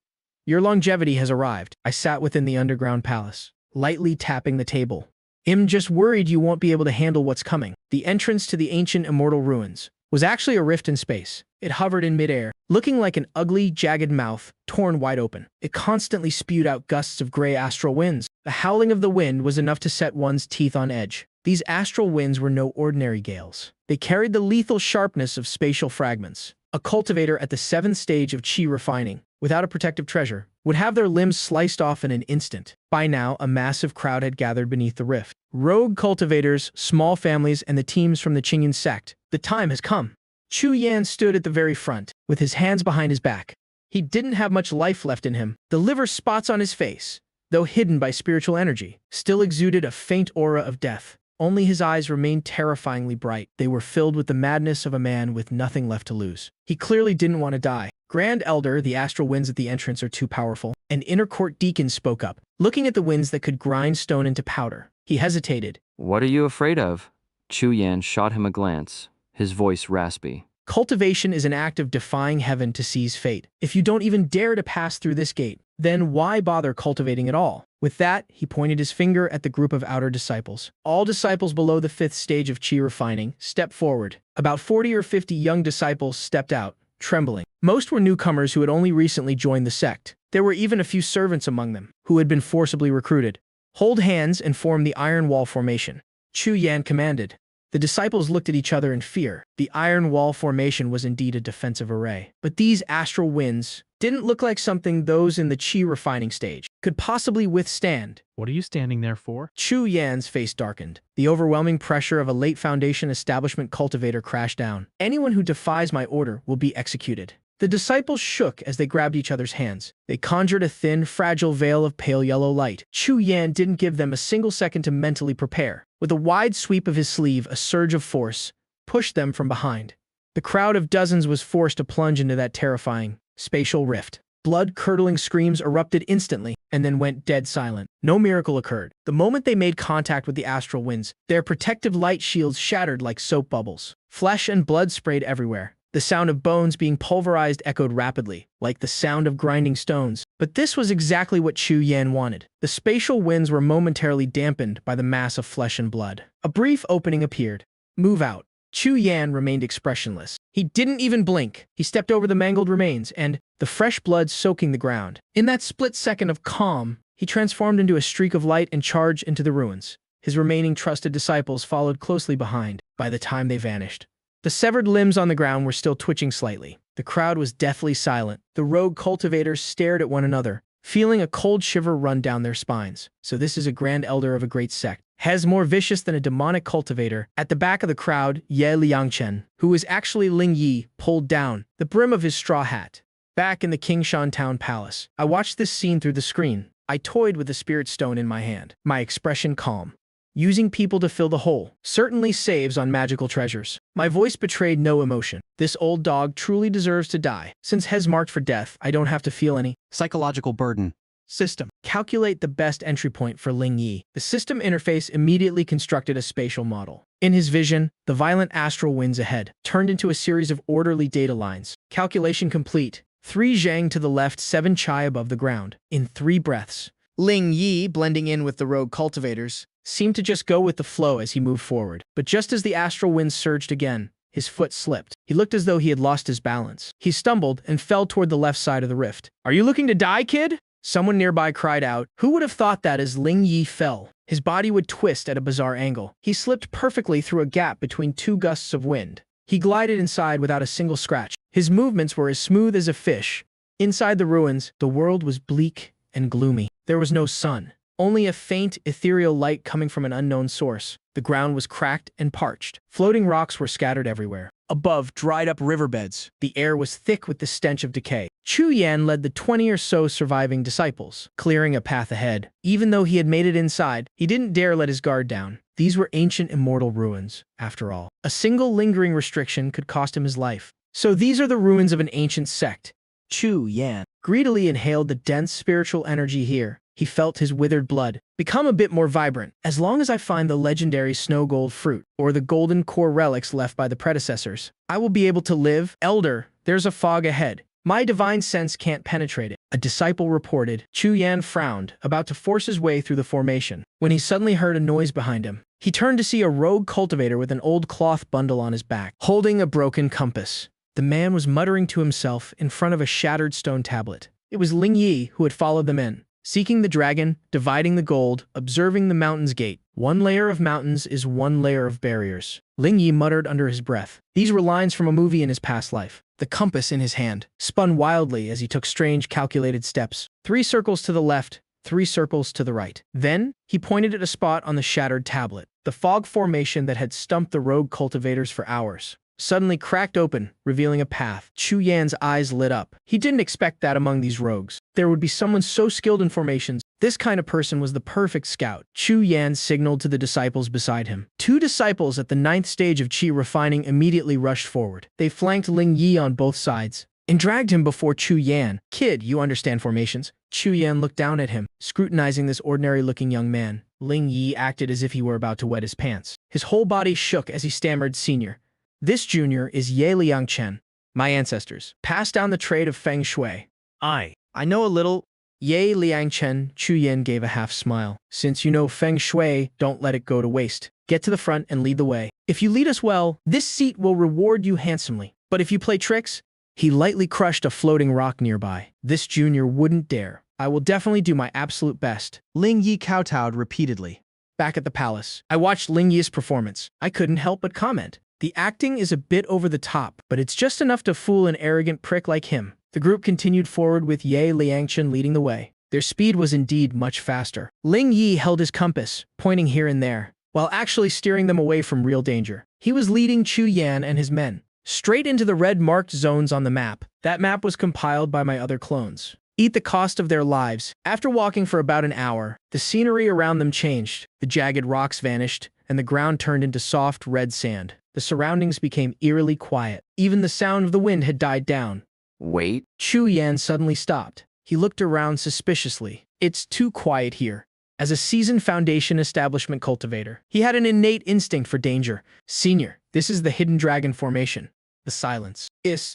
your longevity has arrived. I sat within the underground palace, lightly tapping the table. I'm just worried you won't be able to handle what's coming. The entrance to the ancient immortal ruins was actually a rift in space. It hovered in midair, looking like an ugly, jagged mouth, torn wide open. It constantly spewed out gusts of gray astral winds. The howling of the wind was enough to set one's teeth on edge. These astral winds were no ordinary gales. They carried the lethal sharpness of spatial fragments. A cultivator at the 7th stage of Qi refining, without a protective treasure, would have their limbs sliced off in an instant. By now, a massive crowd had gathered beneath the rift. Rogue cultivators, small families, and the teams from the Qingyun sect. The time has come. Chu Yan stood at the very front, with his hands behind his back. He didn't have much life left in him. The liver spots on his face, though hidden by spiritual energy, still exuded a faint aura of death. Only his eyes remained terrifyingly bright. They were filled with the madness of a man with nothing left to lose. He clearly didn't want to die. Grand Elder, the astral winds at the entrance are too powerful. An inner court deacon spoke up, looking at the winds that could grind stone into powder. He hesitated. What are you afraid of? Chu Yan shot him a glance, his voice raspy. Cultivation is an act of defying heaven to seize fate. If you don't even dare to pass through this gate, then why bother cultivating at all? With that, he pointed his finger at the group of outer disciples. All disciples below the 5th stage of Qi refining stepped forward. About 40 or 50 young disciples stepped out, trembling. Most were newcomers who had only recently joined the sect. There were even a few servants among them, who had been forcibly recruited. Hold hands and form the iron wall formation. Chu Yan commanded. The disciples looked at each other in fear. The iron wall formation was indeed a defensive array. But these astral winds didn't look like something those in the Qi refining stage could possibly withstand. What are you standing there for? Chu Yan's face darkened. The overwhelming pressure of a late Foundation establishment cultivator crashed down. Anyone who defies my order will be executed. The disciples shook as they grabbed each other's hands. They conjured a thin, fragile veil of pale yellow light. Chu Yan didn't give them a single second to mentally prepare. With a wide sweep of his sleeve, a surge of force pushed them from behind. The crowd of dozens was forced to plunge into that terrifying spatial rift. Blood-curdling screams erupted instantly and then went dead silent. No miracle occurred. The moment they made contact with the astral winds, their protective light shields shattered like soap bubbles. Flesh and blood sprayed everywhere. The sound of bones being pulverized echoed rapidly, like the sound of grinding stones. But this was exactly what Chu Yan wanted. The spatial winds were momentarily dampened by the mass of flesh and blood. A brief opening appeared. Move out. Chu Yan remained expressionless. He didn't even blink. He stepped over the mangled remains and the fresh blood soaking the ground. In that split second of calm, he transformed into a streak of light and charged into the ruins. His remaining trusted disciples followed closely behind. By the time they vanished, the severed limbs on the ground were still twitching slightly. The crowd was deathly silent. The rogue cultivators stared at one another, feeling a cold shiver run down their spines. So this is a grand elder of a great sect. Has more vicious than a demonic cultivator. At the back of the crowd, Ye Liangchen, who was actually Ling Yi, pulled down the brim of his straw hat. Back in the Kingshan Town Palace, I watched this scene through the screen. I toyed with the spirit stone in my hand, my expression calm. Using people to fill the hole certainly saves on magical treasures. My voice betrayed no emotion. This old dog truly deserves to die. Since Hez marked for death, I don't have to feel any Psychological burden. system. Calculate the best entry point for Ling Yi. The system interface immediately constructed a spatial model. In his vision, the violent astral winds ahead turned into a series of orderly data lines. Calculation complete. 3 Zhang to the left, 7 Chai above the ground. In 3 breaths. Ling Yi, blending in with the rogue cultivators, seemed to just go with the flow as he moved forward. But just as the astral winds surged again, his foot slipped. He looked as though he had lost his balance. He stumbled and fell toward the left side of the rift. "Are you looking to die, kid?" Someone nearby cried out. Who would have thought that as Ling Yi fell, his body would twist at a bizarre angle. He slipped perfectly through a gap between 2 gusts of wind. He glided inside without a single scratch. His movements were as smooth as a fish. Inside the ruins, the world was bleak and gloomy. There was no sun. Only a faint, ethereal light coming from an unknown source. The ground was cracked and parched. Floating rocks were scattered everywhere. Above, dried-up riverbeds. The air was thick with the stench of decay. Chu Yan led the 20 or so surviving disciples, clearing a path ahead. Even though he had made it inside, he didn't dare let his guard down. These were ancient immortal ruins, after all. A single lingering restriction could cost him his life. So these are the ruins of an ancient sect. Chu Yan greedily inhaled the dense spiritual energy here. He felt his withered blood become a bit more vibrant. As long as I find the legendary snow gold fruit, or the golden core relics left by the predecessors, I will be able to live. Elder, there's a fog ahead. My divine sense can't penetrate it. A disciple reported. Chu Yan frowned, about to force his way through the formation, when he suddenly heard a noise behind him. He turned to see a rogue cultivator with an old cloth bundle on his back, holding a broken compass. The man was muttering to himself in front of a shattered stone tablet. It was Ling Yi who had followed them in. Seeking the dragon, dividing the gold, observing the mountain's gate. 1 layer of mountains is 1 layer of barriers. Ling Yi muttered under his breath. These were lines from a movie in his past life. The compass in his hand spun wildly as he took strange, calculated steps. 3 circles to the left, 3 circles to the right. Then, he pointed at a spot on the shattered tablet. The fog formation that had stumped the rogue cultivators for hours suddenly cracked open, revealing a path. Chu Yan's eyes lit up. He didn't expect that among these rogues. There would be someone so skilled in formations. This kind of person was the perfect scout. Chu Yan signaled to the disciples beside him. 2 disciples at the 9th stage of Qi refining immediately rushed forward. They flanked Ling Yi on both sides and dragged him before Chu Yan. Kid, you understand formations? Chu Yan looked down at him, scrutinizing this ordinary-looking young man. Ling Yi acted as if he were about to wet his pants. His whole body shook as he stammered, "Senior. This junior is Ye Liangchen, my ancestors. Passed down the trade of Feng Shui. I know a little." Ye Liangchen, Chu Yan gave a half smile. "Since you know Feng Shui, don't let it go to waste. Get to the front and lead the way. If you lead us well, this seat will reward you handsomely. But if you play tricks..." He lightly crushed a floating rock nearby. "This junior wouldn't dare. I will definitely do my absolute best." Ling Yi kowtowed repeatedly. Back at the palace, I watched Ling Yi's performance. I couldn't help but comment. The acting is a bit over the top, but it's just enough to fool an arrogant prick like him. The group continued forward with Ye Liangchen leading the way. Their speed was indeed much faster. Ling Yi held his compass, pointing here and there, while actually steering them away from real danger. He was leading Chu Yan and his men straight into the red marked zones on the map. That map was compiled by my other clones. Eat the cost of their lives. After walking for about an hour, the scenery around them changed. The jagged rocks vanished, and the ground turned into soft red sand. The surroundings became eerily quiet. Even the sound of the wind had died down. Wait. Chu Yan suddenly stopped. He looked around suspiciously. It's too quiet here. As a seasoned Foundation establishment cultivator, he had an innate instinct for danger. Senior, this is the Hidden Dragon Formation. The silence.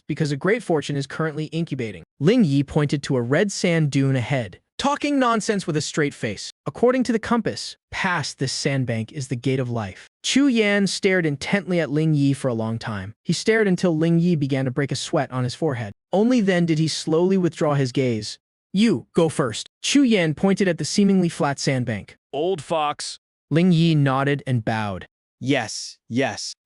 Because a great fortune is currently incubating. Ling Yi pointed to a red sand dune ahead, talking nonsense with a straight face. According to the compass, past this sandbank is the gate of life. Chu Yan stared intently at Ling Yi for a long time. He stared until Ling Yi began to break a sweat on his forehead. Only then did he slowly withdraw his gaze. You, go first. Chu Yan pointed at the seemingly flat sandbank. Old fox. Ling Yi nodded and bowed. Yes.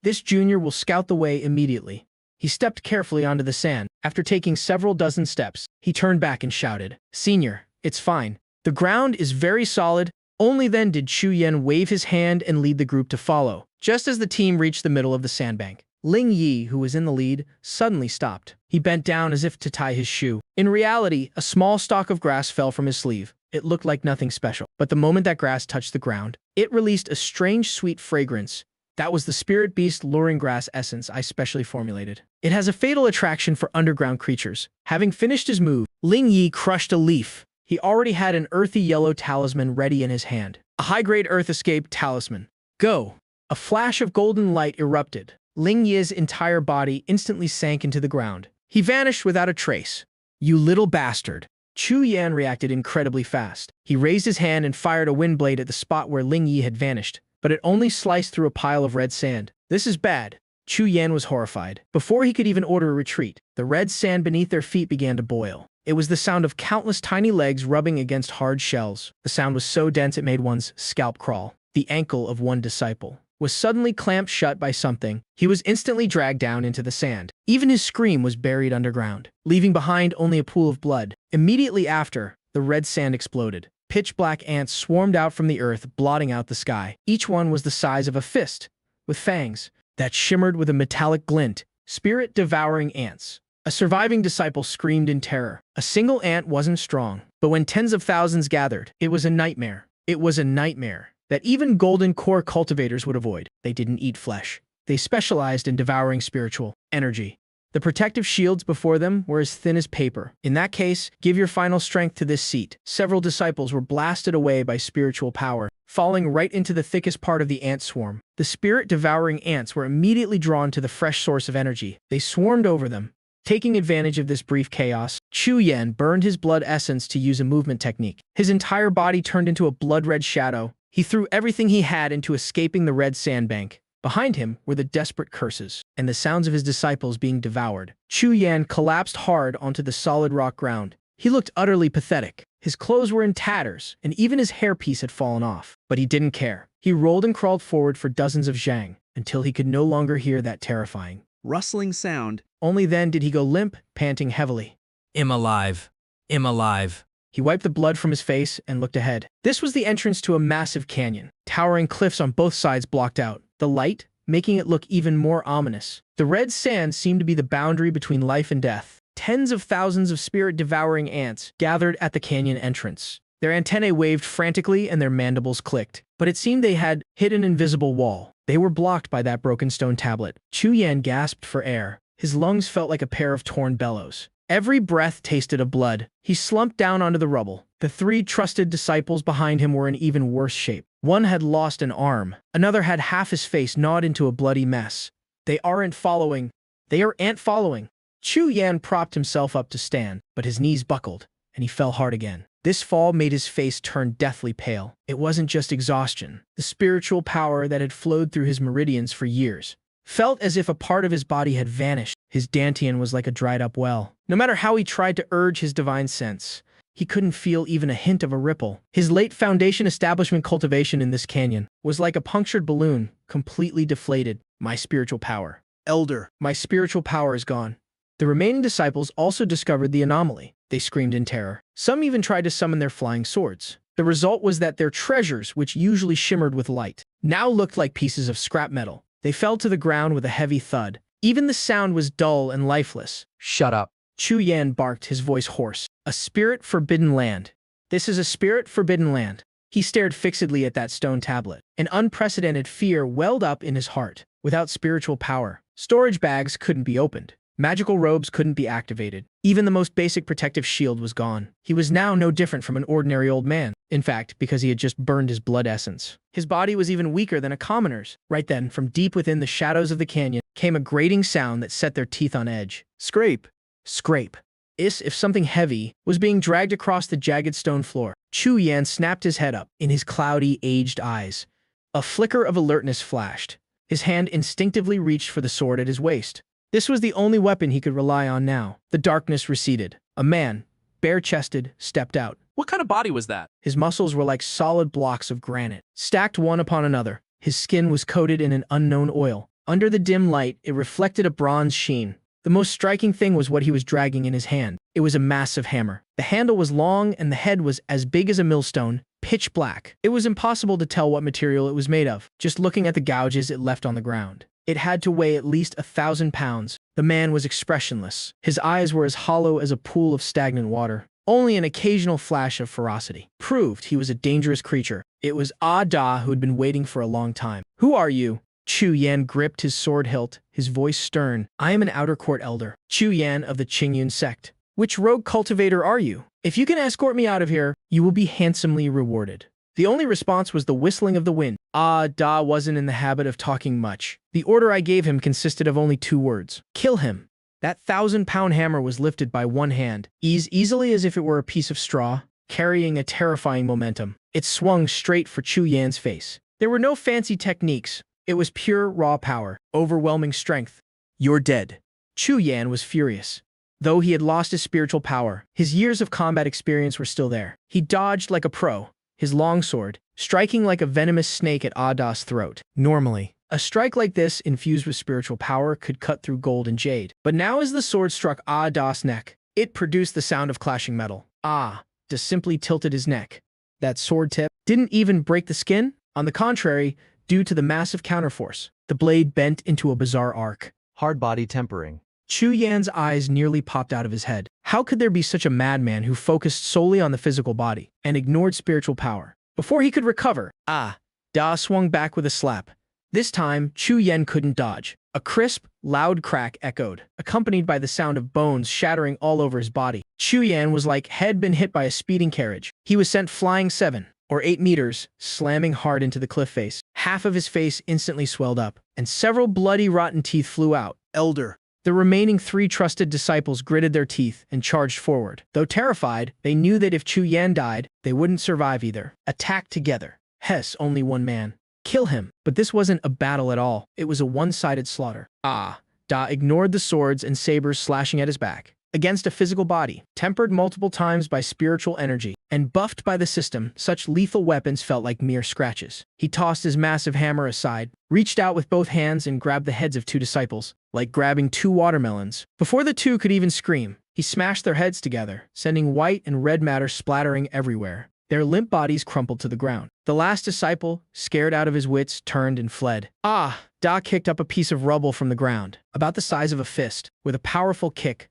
This junior will scout the way immediately. He stepped carefully onto the sand. After taking several dozen steps, he turned back and shouted, Senior, it's fine. The ground is very solid. Only then did Chu Yan wave his hand and lead the group to follow. Just as the team reached the middle of the sandbank, Ling Yi, who was in the lead, suddenly stopped. He bent down as if to tie his shoe. In reality, a small stalk of grass fell from his sleeve. It looked like nothing special. But the moment that grass touched the ground, it released a strange sweet fragrance. That was the spirit beast luring grass essence I specially formulated. It has a fatal attraction for underground creatures. Having finished his move, Ling Yi crushed a leaf. He already had an earthy yellow talisman ready in his hand. A high-grade Earth Escape talisman. Go! A flash of golden light erupted. Ling Yi's entire body instantly sank into the ground. He vanished without a trace. You little bastard. Chu Yan reacted incredibly fast. He raised his hand and fired a wind blade at the spot where Ling Yi had vanished, but it only sliced through a pile of red sand. This is bad. Chu Yan was horrified. Before he could even order a retreat, the red sand beneath their feet began to boil. It was the sound of countless tiny legs rubbing against hard shells. The sound was so dense it made one's scalp crawl. The ankle of one disciple was suddenly clamped shut by something. He was instantly dragged down into the sand. Even his scream was buried underground, leaving behind only a pool of blood. Immediately after, the red sand exploded. Pitch-black ants swarmed out from the earth, blotting out the sky. Each one was the size of a fist, with fangs that shimmered with a metallic glint. Spirit-devouring ants. A surviving disciple screamed in terror. A single ant wasn't strong, but when tens of thousands gathered, it was a nightmare. It was a nightmare that even golden core cultivators would avoid. They didn't eat flesh. They specialized in devouring spiritual energy. The protective shields before them were as thin as paper. In that case, give your final strength to this seat. Several disciples were blasted away by spiritual power, falling right into the thickest part of the ant swarm. The spirit-devouring ants were immediately drawn to the fresh source of energy. They swarmed over them. Taking advantage of this brief chaos, Chu Yan burned his blood essence to use a movement technique. His entire body turned into a blood-red shadow. He threw everything he had into escaping the red sandbank. Behind him were the desperate curses and the sounds of his disciples being devoured. Chu Yan collapsed hard onto the solid rock ground. He looked utterly pathetic. His clothes were in tatters, and even his hairpiece had fallen off. But he didn't care. He rolled and crawled forward for dozens of zhang, until he could no longer hear that terrifying rustling sound. Only then did he go limp, panting heavily. I'm alive. I'm alive. He wiped the blood from his face and looked ahead. This was the entrance to a massive canyon. Towering cliffs on both sides blocked out the light, making it look even more ominous. The red sand seemed to be the boundary between life and death. Tens of thousands of spirit-devouring ants gathered at the canyon entrance. Their antennae waved frantically and their mandibles clicked. But it seemed they had hit an invisible wall. They were blocked by that broken stone tablet. Chu Yan gasped for air. His lungs felt like a pair of torn bellows. Every breath tasted of blood. He slumped down onto the rubble. The three trusted disciples behind him were in even worse shape. One had lost an arm. Another had half his face gnawed into a bloody mess. They aren't following. They are ant following. Chu Yan propped himself up to stand, but his knees buckled, and he fell hard again. This fall made his face turn deathly pale. It wasn't just exhaustion. The spiritual power that had flowed through his meridians for years felt as if a part of his body had vanished. His dantian was like a dried-up well. No matter how he tried to urge his divine sense, he couldn't feel even a hint of a ripple. His late foundation establishment cultivation in this canyon was like a punctured balloon, completely deflated. My spiritual power. Elder, my spiritual power is gone. The remaining disciples also discovered the anomaly. They screamed in terror. Some even tried to summon their flying swords. The result was that their treasures, which usually shimmered with light, now looked like pieces of scrap metal. They fell to the ground with a heavy thud. Even the sound was dull and lifeless. Shut up. Chu Yan barked, his voice hoarse. A spirit-forbidden land. This is a spirit-forbidden land. He stared fixedly at that stone tablet. An unprecedented fear welled up in his heart. Without spiritual power, storage bags couldn't be opened. Magical robes couldn't be activated. Even the most basic protective shield was gone. He was now no different from an ordinary old man. In fact, because he had just burned his blood essence. His body was even weaker than a commoner's. Right then, from deep within the shadows of the canyon, came a grating sound that set their teeth on edge. Scrape. Scrape. As if something heavy was being dragged across the jagged stone floor. Chu Yan snapped his head up in his cloudy, aged eyes. A flicker of alertness flashed. His hand instinctively reached for the sword at his waist. This was the only weapon he could rely on now. The darkness receded. A man, bare-chested, stepped out. What kind of body was that? His muscles were like solid blocks of granite, stacked one upon another. His skin was coated in an unknown oil. Under the dim light, it reflected a bronze sheen. The most striking thing was what he was dragging in his hand. It was a massive hammer. The handle was long and the head was as big as a millstone, pitch black. It was impossible to tell what material it was made of, just looking at the gouges it left on the ground. It had to weigh at least 1,000 pounds. The man was expressionless. His eyes were as hollow as a pool of stagnant water. Only an occasional flash of ferocity proved he was a dangerous creature. It was Ah Da who had been waiting for a long time. Who are you? Chu Yan gripped his sword hilt, his voice stern. I am an outer court elder. Chu Yan of the Qingyun sect. Which rogue cultivator are you? If you can escort me out of here, you will be handsomely rewarded. The only response was the whistling of the wind. Ah Da wasn't in the habit of talking much. The order I gave him consisted of only 2 words. Kill him. That 1,000-pound hammer was lifted by one hand, easily as if it were a piece of straw, carrying a terrifying momentum. It swung straight for Chu Yan's face. There were no fancy techniques. It was pure, raw power, overwhelming strength. You're dead. Chu Yan was furious. Though he had lost his spiritual power, his years of combat experience were still there. He dodged like a pro, his longsword striking like a venomous snake at Ah Da's throat. Normally, a strike like this, infused with spiritual power, could cut through gold and jade. But now as the sword struck Ah Da's neck, it produced the sound of clashing metal. Ah Da simply tilted his neck. That sword tip didn't even break the skin. On the contrary, due to the massive counterforce, the blade bent into a bizarre arc. Hard body tempering. Chu Yan's eyes nearly popped out of his head. How could there be such a madman who focused solely on the physical body and ignored spiritual power? Before he could recover, Ah Da swung back with a slap. This time, Chu Yan couldn't dodge. A crisp, loud crack echoed, accompanied by the sound of bones shattering all over his body. Chu Yan was like had been hit by a speeding carriage. He was sent flying 7 or 8 meters, slamming hard into the cliff face. Half of his face instantly swelled up, and several bloody, rotten teeth flew out. Elder. The remaining 3 trusted disciples gritted their teeth and charged forward. Though terrified, they knew that if Chu Yan died, they wouldn't survive either. Attack together. Hess, only one man. Kill him. But this wasn't a battle at all. It was a one-sided slaughter. Ah Da ignored the swords and sabers slashing at his back. Against a physical body, tempered multiple times by spiritual energy, and buffed by the system, such lethal weapons felt like mere scratches. He tossed his massive hammer aside, reached out with both hands and grabbed the heads of 2 disciples, like grabbing 2 watermelons. Before the 2 could even scream, he smashed their heads together, sending white and red matter splattering everywhere. Their limp bodies crumpled to the ground. The last disciple, scared out of his wits, turned and fled. Ah Da kicked up a piece of rubble from the ground, about the size of a fist. With a powerful kick,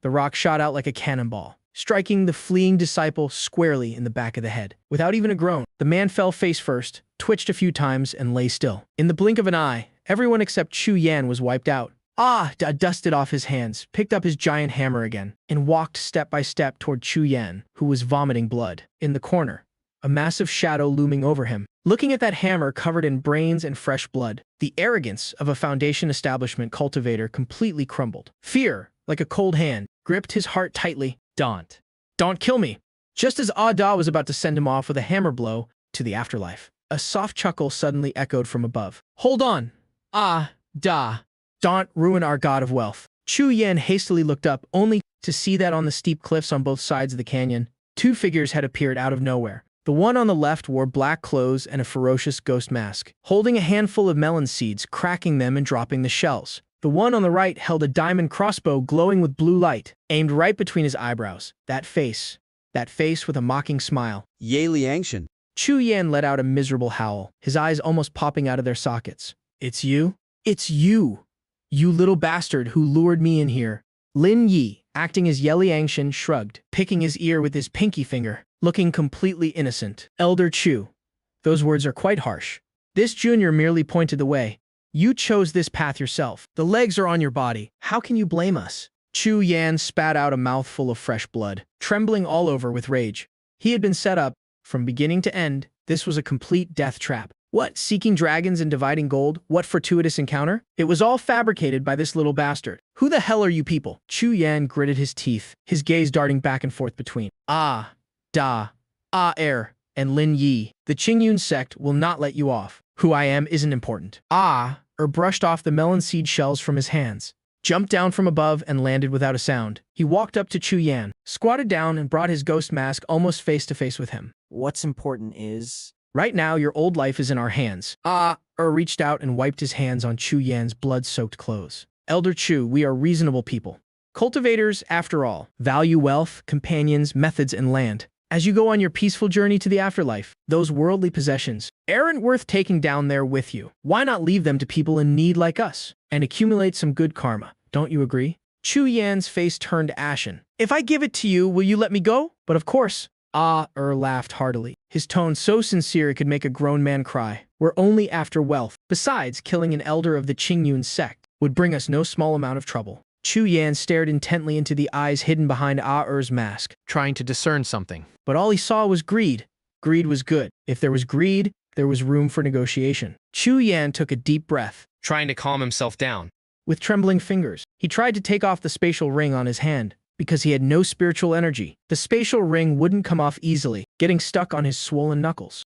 the rock shot out like a cannonball, striking the fleeing disciple squarely in the back of the head. Without even a groan, the man fell face first, twitched a few times, and lay still. In the blink of an eye, everyone except Chu Yan was wiped out. Ah Da dusted off his hands, picked up his giant hammer again, and walked step by step toward Chu Yan, who was vomiting blood. In the corner, a massive shadow looming over him. Looking at that hammer covered in brains and fresh blood, the arrogance of a foundation establishment cultivator completely crumbled. Fear, like a cold hand, gripped his heart tightly. Don't kill me. Just as Ah Da was about to send him off with a hammer blow to the afterlife, a soft chuckle suddenly echoed from above. Hold on. Ah Da. Don't ruin our god of wealth. Chu Yan hastily looked up, only to see that on the steep cliffs on both sides of the canyon, Two figures had appeared out of nowhere. The one on the left wore black clothes and a ferocious ghost mask, holding a handful of melon seeds, cracking them and dropping the shells. The one on the right held a diamond crossbow glowing with blue light, aimed right between his eyebrows. That face with a mocking smile. Ye Liangshan. Chu Yan let out a miserable howl, his eyes almost popping out of their sockets. It's you? It's you! You little bastard who lured me in here. Lin Yi, acting as Ye Liangshan, shrugged, picking his ear with his pinky finger, looking completely innocent. Elder Chu. Those words are quite harsh. This junior merely pointed the way. You chose this path yourself. The legs are on your body. How can you blame us? Chu Yan spat out a mouthful of fresh blood, trembling all over with rage. He had been set up, from beginning to end. This was a complete death trap. What, seeking dragons and dividing gold? What fortuitous encounter? It was all fabricated by this little bastard. Who the hell are you people? Chu Yan gritted his teeth, his gaze darting back and forth between Er, and Lin Yi. The Qingyun sect will not let you off. Who I am isn't important. Brushed off the melon seed shells from his hands, jumped down from above and landed without a sound. He walked up to Chu Yan, squatted down and brought his ghost mask almost face to face with him. What's important is... Right now, your old life is in our hands. Reached out and wiped his hands on Chu Yan's blood-soaked clothes. Elder Chu, we are reasonable people. Cultivators, after all, value wealth, companions, methods, and land. As you go on your peaceful journey to the afterlife, those worldly possessions aren't worth taking down there with you. Why not leave them to people in need like us and accumulate some good karma? Don't you agree? Chu Yan's face turned ashen. If I give it to you, will you let me go? But of course. Laughed heartily, his tone so sincere it could make a grown man cry. We're only after wealth. Besides, killing an elder of the Qingyun sect would bring us no small amount of trouble. Chu Yan stared intently into the eyes hidden behind Er's mask, Trying to discern something. but all he saw was greed. Greed was good. If there was greed, there was room for negotiation. Chu Yan took a deep breath. Trying to calm himself down. With trembling fingers, he tried to take off the spatial ring on his hand. Because he had no spiritual energy, the spatial ring wouldn't come off easily, getting stuck on his swollen knuckles.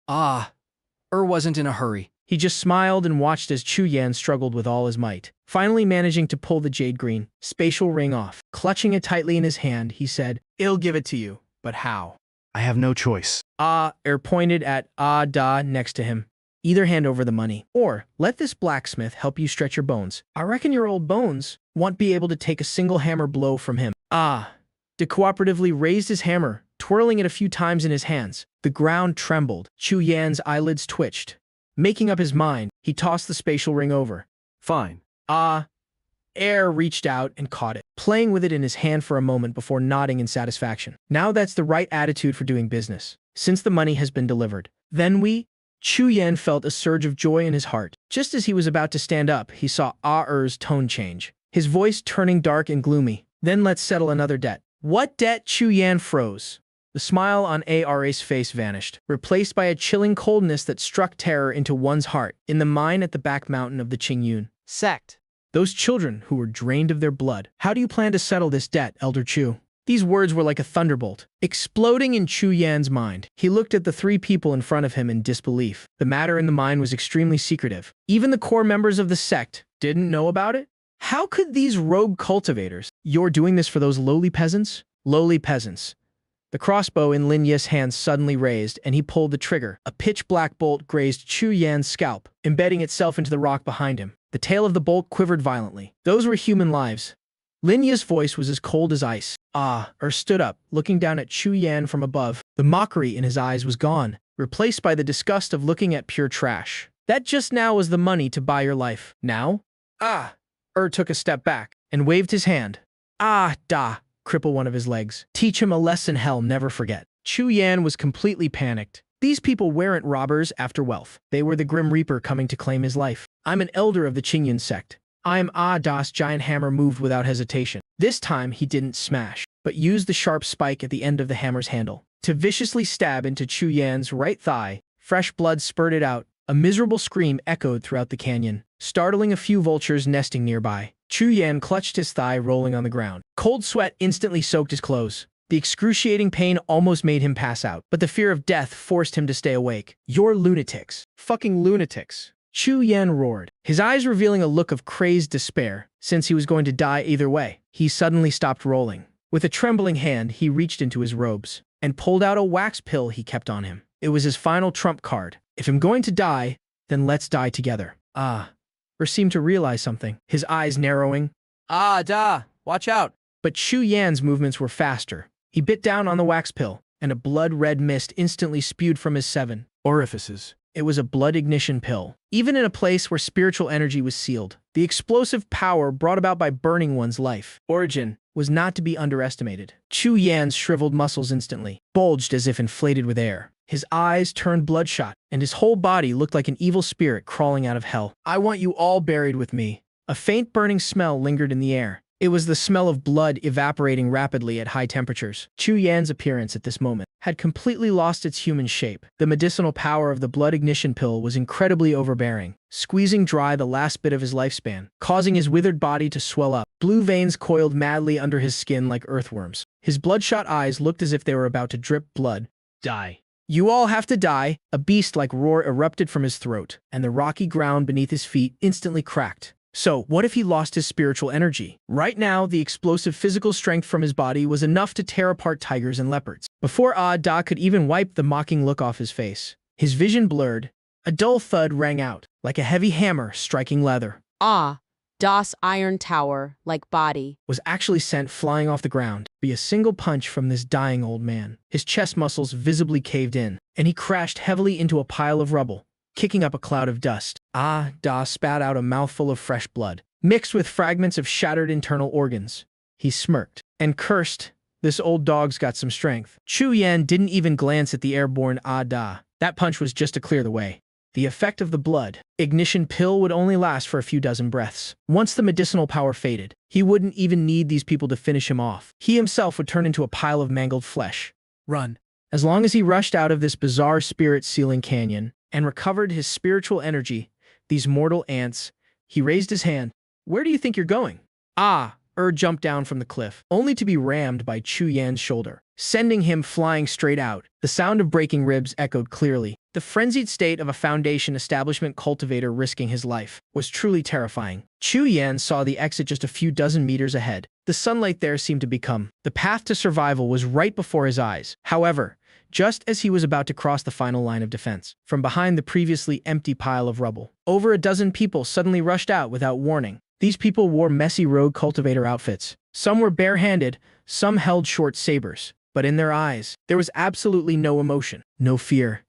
Wasn't in a hurry. He just smiled and watched as Chu Yan struggled with all his might, finally managing to pull the jade green spatial ring off. Clutching it tightly in his hand, he said, "I'll give it to you, but how?" I have no choice. Pointed at Da next to him. Either hand over the money, or let this blacksmith help you stretch your bones. I reckon your old bones won't be able to take a single hammer blow from him. De cooperatively raised his hammer, twirling it a few times in his hands. The ground trembled. Chu Yan's eyelids twitched. Making up his mind, he tossed the spatial ring over. Fine. Reached out and caught it, playing with it in his hand for a moment before nodding in satisfaction. Now that's the right attitude for doing business, since the money has been delivered. Then Chu Yan felt a surge of joy in his heart. Just as he was about to stand up, he saw Er's tone change, his voice turning dark and gloomy. Then let's settle another debt. What debt? Chu Yan froze. The smile on Er's face vanished, replaced by a chilling coldness that struck terror into one's heart. In the mine at the back mountain of the Qingyun sect, those children who were drained of their blood. How do you plan to settle this debt, Elder Chu? These words were like a thunderbolt, exploding in Chu Yan's mind. He looked at the three people in front of him in disbelief. The matter in the mine was extremely secretive. Even the core members of the sect didn't know about it. How could these rogue cultivators? You're doing this for those lowly peasants? Lowly peasants. The crossbow in Lin Yi's hand suddenly raised, and he pulled the trigger. A pitch-black bolt grazed Chu Yan's scalp, embedding itself into the rock behind him. The tail of the bolt quivered violently. Those were human lives. Lin Yi's voice was as cold as ice. Stood up, looking down at Chu Yan from above. The mockery in his eyes was gone, replaced by the disgust of looking at pure trash. That just now was the money to buy your life. Now? Took a step back and waved his hand. Cripple one of his legs. Teach him a lesson hell never forget. Chu Yan was completely panicked. These people weren't robbers after wealth. They were the Grim Reaper coming to claim his life. I'm an elder of the Qingyun sect. I am Das giant hammer moved without hesitation. This time he didn't smash, but used the sharp spike at the end of the hammer's handle to viciously stab into Chu Yan's right thigh. Fresh blood spurted out. A miserable scream echoed throughout the canyon, startling a few vultures nesting nearby. Chu Yan clutched his thigh, rolling on the ground. Cold sweat instantly soaked his clothes. The excruciating pain almost made him pass out, but the fear of death forced him to stay awake. You're lunatics. Fucking lunatics. Chu Yan roared, his eyes revealing a look of crazed despair. Since he was going to die either way, he suddenly stopped rolling. With a trembling hand, he reached into his robes, and pulled out a wax pill he kept on him. It was his final trump card. If I'm going to die, then let's die together. Or seemed to realize something, his eyes narrowing. Watch out. But Chu Yan's movements were faster. He bit down on the wax pill, and a blood-red mist instantly spewed from his 7 Orifices. It was a blood ignition pill. Even in a place where spiritual energy was sealed, the explosive power brought about by burning one's life origin was not to be underestimated. Chu Yan's shriveled muscles instantly bulged as if inflated with air. His eyes turned bloodshot, and his whole body looked like an evil spirit crawling out of hell. I want you all buried with me. A faint burning smell lingered in the air. It was the smell of blood evaporating rapidly at high temperatures. Chu Yan's appearance at this moment had completely lost its human shape. The medicinal power of the blood ignition pill was incredibly overbearing, squeezing dry the last bit of his lifespan, causing his withered body to swell up. Blue veins coiled madly under his skin like earthworms. His bloodshot eyes looked as if they were about to drip blood. Die. You all have to die. A beast-like roar erupted from his throat, and the rocky ground beneath his feet instantly cracked. So, what if he lost his spiritual energy? Right now, the explosive physical strength from his body was enough to tear apart tigers and leopards. Before Da could even wipe the mocking look off his face, his vision blurred. A dull thud rang out, like a heavy hammer striking leather. Das Iron Tower, like body, Was actually sent flying off the ground by a single punch from this dying old man. His chest muscles visibly caved in, and he crashed heavily into a pile of rubble, kicking up a cloud of dust. Da spat out a mouthful of fresh blood, mixed with fragments of shattered internal organs. He smirked and cursed. This old dog's got some strength. Chu Yan didn't even glance at the airborne Da. That punch was just to clear the way. The effect of the blood ignition pill would only last for a few dozen breaths. Once the medicinal power faded, he wouldn't even need these people to finish him off. He himself would turn into a pile of mangled flesh. Run. As long as he rushed out of this bizarre spirit-sealing canyon and recovered his spiritual energy, these mortal ants, he raised his hand. Where do you think you're going? Jumped down from the cliff, only to be rammed by Chu Yan's shoulder, sending him flying straight out. The sound of breaking ribs echoed clearly. The frenzied state of a Foundation establishment cultivator risking his life was truly terrifying. Chu Yan saw the exit just a few dozen meters ahead. The sunlight there seemed to become. The path to survival was right before his eyes. However, just as he was about to cross the final line of defense, from behind the previously empty pile of rubble, over a dozen people suddenly rushed out without warning. These people wore messy rogue cultivator outfits. Some were barehanded, some held short sabers. But in their eyes, there was absolutely no emotion, no fear,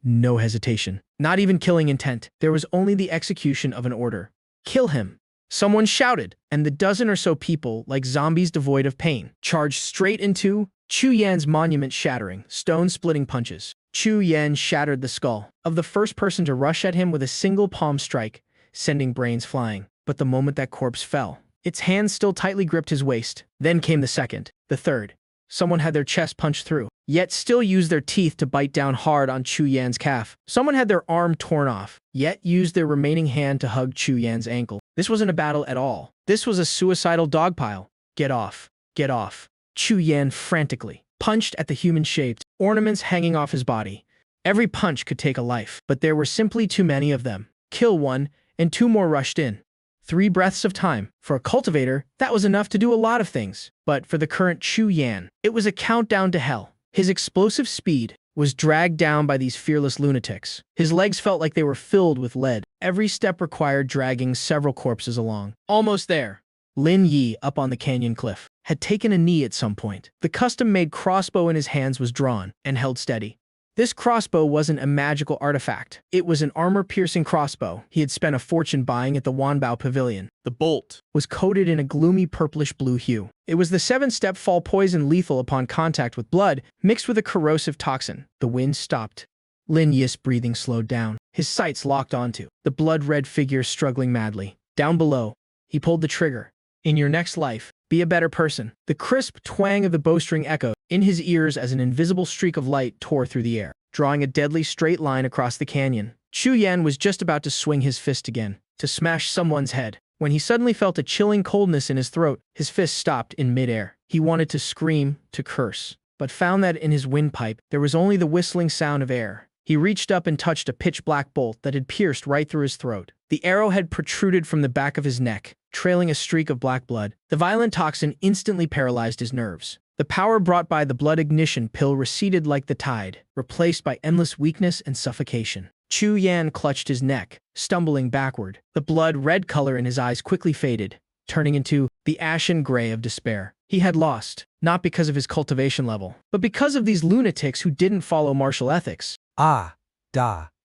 no hesitation, not even killing intent. There was only the execution of an order. Kill him. Someone shouted, and the dozen or so people, like zombies devoid of pain, charged straight into Chu Yan's monument, shattering, stone-splitting punches. Chu Yan shattered the skull of the first person to rush at him with a single palm strike, sending brains flying. But the moment that corpse fell, its hands still tightly gripped his waist. Then came the second, the third. Someone had their chest punched through, yet still used their teeth to bite down hard on Chu Yan's calf. Someone had their arm torn off, yet used their remaining hand to hug Chu Yan's ankle. This wasn't a battle at all. This was a suicidal dogpile. Get off. Get off. Chu Yan frantically punched at the human-shaped ornaments hanging off his body. Every punch could take a life, but there were simply too many of them. Kill one, and 2 more rushed in. 3 breaths of time. For a cultivator, that was enough to do a lot of things. But for the current Chu Yan, it was a countdown to hell. His explosive speed was dragged down by these fearless lunatics. His legs felt like they were filled with lead. Every step required dragging several corpses along. Almost there. Lin Yi, up on the canyon cliff, had taken a knee at some point. The custom-made crossbow in his hands was drawn and held steady. This crossbow wasn't a magical artifact. It was an armor-piercing crossbow he had spent a fortune buying at the Wanbao Pavilion. The bolt was coated in a gloomy purplish-blue hue. It was the 7-step fall poison, lethal upon contact with blood, mixed with a corrosive toxin. The wind stopped. Lin Yi's breathing slowed down. His sights locked onto the blood-red figure struggling madly. Down below, he pulled the trigger. In your next life, be a better person. The crisp twang of the bowstring echoed in his ears as an invisible streak of light tore through the air, drawing a deadly straight line across the canyon. Chu Yan was just about to swing his fist again, to smash someone's head, when he suddenly felt a chilling coldness in his throat. His fist stopped in midair. He wanted to scream, to curse, but found that in his windpipe there was only the whistling sound of air. He reached up and touched a pitch-black bolt that had pierced right through his throat. The arrow had protruded from the back of his neck, trailing a streak of black blood. The violent toxin instantly paralyzed his nerves. The power brought by the blood ignition pill receded like the tide, replaced by endless weakness and suffocation. Chu Yan clutched his neck, stumbling backward. The blood-red color in his eyes quickly faded, turning into the ashen gray of despair. He had lost, not because of his cultivation level, but because of these lunatics who didn't follow martial ethics.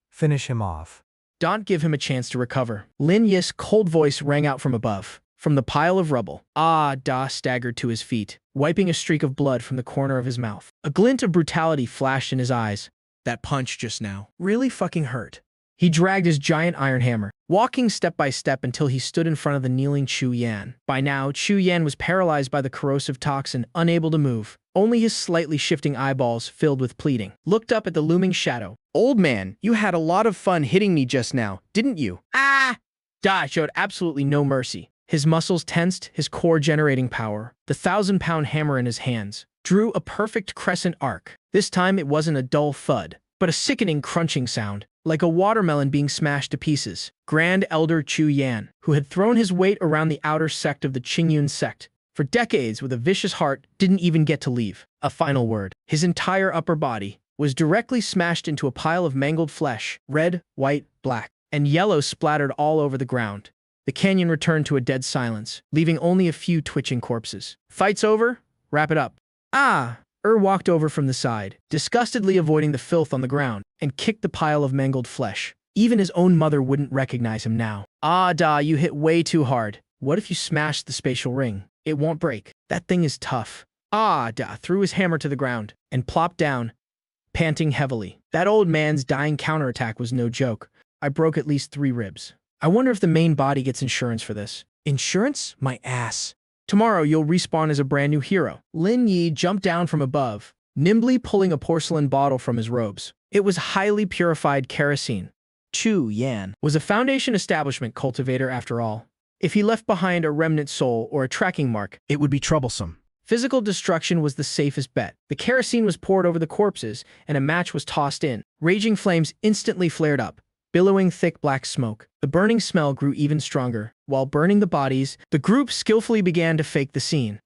Finish him off. Don't give him a chance to recover. Lin Yi's cold voice rang out from above. From the pile of rubble, Da staggered to his feet, wiping a streak of blood from the corner of his mouth. A glint of brutality flashed in his eyes. That punch just now really fucking hurt. He dragged his giant iron hammer, walking step by step until he stood in front of the kneeling Chu Yan. By now, Chu Yan was paralyzed by the corrosive toxin, unable to move. Only his slightly shifting eyeballs, filled with pleading, looked up at the looming shadow. Old man, you had a lot of fun hitting me just now, didn't you? Da showed absolutely no mercy. His muscles tensed, his core generating power. The 1,000-pound hammer in his hands drew a perfect crescent arc. This time it wasn't a dull thud, but a sickening crunching sound, like a watermelon being smashed to pieces. Grand Elder Chu Yan, who had thrown his weight around the outer sect of the Qingyun sect for decades with a vicious heart, didn't even get to leave a final word. His entire upper body was directly smashed into a pile of mangled flesh, red, white, black, and yellow splattered all over the ground. The canyon returned to a dead silence, leaving only a few twitching corpses. Fight's over? Wrap it up. Walked over from the side, disgustedly avoiding the filth on the ground, and kicked the pile of mangled flesh. Even his own mother wouldn't recognize him now. Da, you hit way too hard. What if you smash the spatial ring? It won't break. That thing is tough. Da threw his hammer to the ground and plopped down, panting heavily. That old man's dying counterattack was no joke. I broke at least 3 ribs. I wonder if the main body gets insurance for this. Insurance? My ass. Tomorrow you'll respawn as a brand new hero. Lin Yi jumped down from above, nimbly pulling a porcelain bottle from his robes. It was highly purified kerosene. Chu Yan Was a Foundation establishment cultivator after all. If he left behind a remnant soul or a tracking mark, it would be troublesome. Physical destruction was the safest bet. The kerosene was poured over the corpses, and a match was tossed in. Raging flames instantly flared up, billowing thick black smoke. The burning smell grew even stronger. While burning the bodies, the group skillfully began to fake the scene.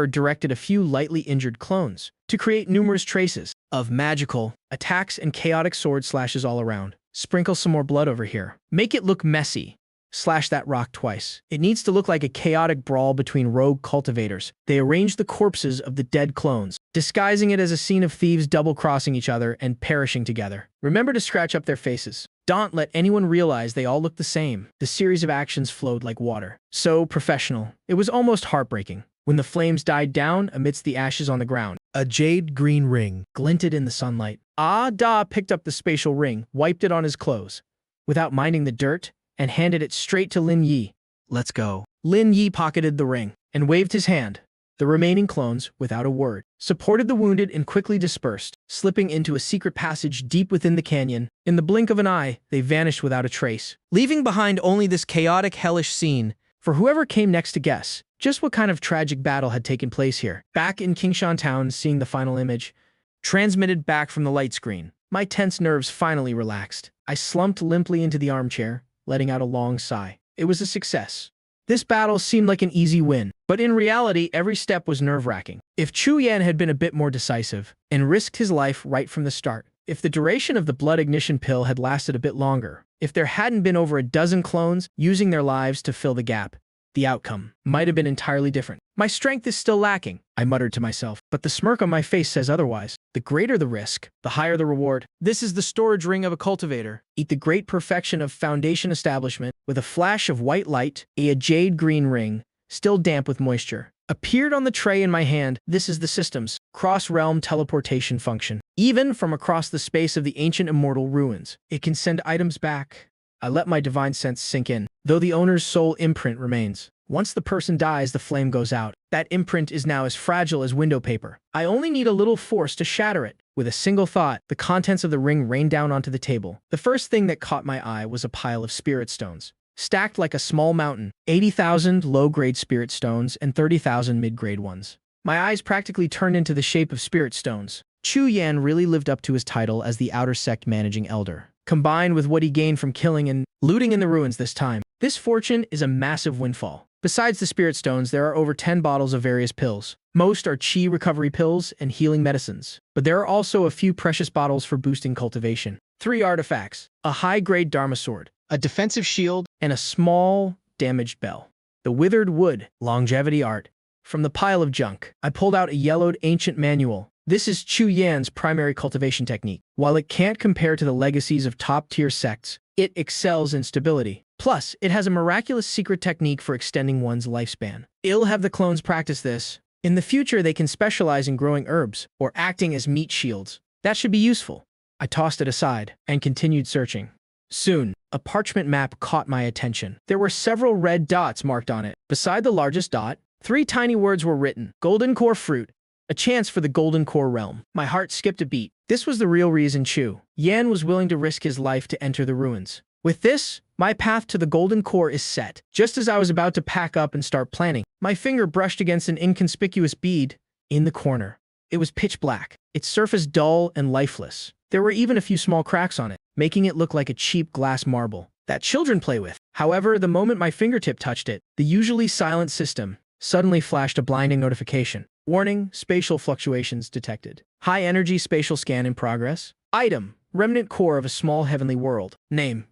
Directed a few lightly injured clones to create numerous traces of magical attacks and chaotic sword slashes all around. Sprinkle some more blood over here. Make it look messy. Slash that rock twice. It needs to look like a chaotic brawl between rogue cultivators. They arranged the corpses of the dead clones, disguising it as a scene of thieves double-crossing each other and perishing together. Remember to scratch up their faces. Don't let anyone realize they all look the same. The series of actions flowed like water. So professional. It was almost heartbreaking. When the flames died down amidst the ashes on the ground, a jade green ring glinted in the sunlight. Da picked up the spatial ring, wiped it on his clothes, without minding the dirt, and handed it straight to Lin Yi. Let's go. Lin Yi pocketed the ring and waved his hand. The remaining clones, without a word, supported the wounded and quickly dispersed, slipping into a secret passage deep within the canyon. In the blink of an eye, they vanished without a trace, leaving behind only this chaotic, hellish scene for whoever came next to guess just what kind of tragic battle had taken place here. Back in Kingshan Town, seeing the final image, transmitted back from the light screen, my tense nerves finally relaxed. I slumped limply into the armchair, letting out a long sigh. It was a success. This battle seemed like an easy win, but in reality, every step was nerve-wracking. If Chu Yan had been a bit more decisive and risked his life right from the start, if the duration of the blood ignition pill had lasted a bit longer, if there hadn't been over a dozen clones using their lives to fill the gap, the outcome might have been entirely different. My strength is still lacking, I muttered to myself, but the smirk on my face says otherwise. The greater the risk, the higher the reward. This is the storage ring of a cultivator. Eat the great perfection of Foundation establishment. With a flash of white light, a jade green ring, still damp with moisture, appeared on the tray in my hand. This is the system's cross-realm teleportation function. Even from across the space of the ancient immortal ruins, it can send items back. I let my divine sense sink in, though the owner's soul imprint remains. Once the person dies, the flame goes out. That imprint is now as fragile as window paper. I only need a little force to shatter it. With a single thought, the contents of the ring rained down onto the table. The first thing that caught my eye was a pile of spirit stones, stacked like a small mountain. 80,000 low-grade spirit stones and 30,000 mid-grade ones. My eyes practically turned into the shape of spirit stones. Chu Yan really lived up to his title as the outer sect managing elder, combined with what he gained from killing and looting in the ruins this time. This fortune is a massive windfall. Besides the spirit stones, there are over 10 bottles of various pills. Most are chi recovery pills and healing medicines, but there are also a few precious bottles for boosting cultivation. 3 artifacts: a high-grade Dharma sword, a defensive shield, and a small, damaged bell. The withered wood, longevity art. From the pile of junk, I pulled out a yellowed ancient manual. This is Chu Yan's primary cultivation technique. While it can't compare to the legacies of top-tier sects, it excels in stability. Plus, it has a miraculous secret technique for extending one's lifespan. I'll have the clones practice this. In the future, they can specialize in growing herbs or acting as meat shields. That should be useful. I tossed it aside and continued searching. Soon, a parchment map caught my attention. There were several red dots marked on it. Beside the largest dot, 3 tiny words were written: Golden Core Fruit. A chance for the Golden Core realm. My heart skipped a beat. This was the real reason Chu Yan was willing to risk his life to enter the ruins. With this, my path to the Golden Core is set. Just as I was about to pack up and start planning, my finger brushed against an inconspicuous bead in the corner. It was pitch black, its surface dull and lifeless. There were even a few small cracks on it, making it look like a cheap glass marble that children play with. However, the moment my fingertip touched it, the usually silent system suddenly flashed a blinding notification. Warning, spatial fluctuations detected. High-energy spatial scan in progress. Item, remnant core of a small heavenly world. Name,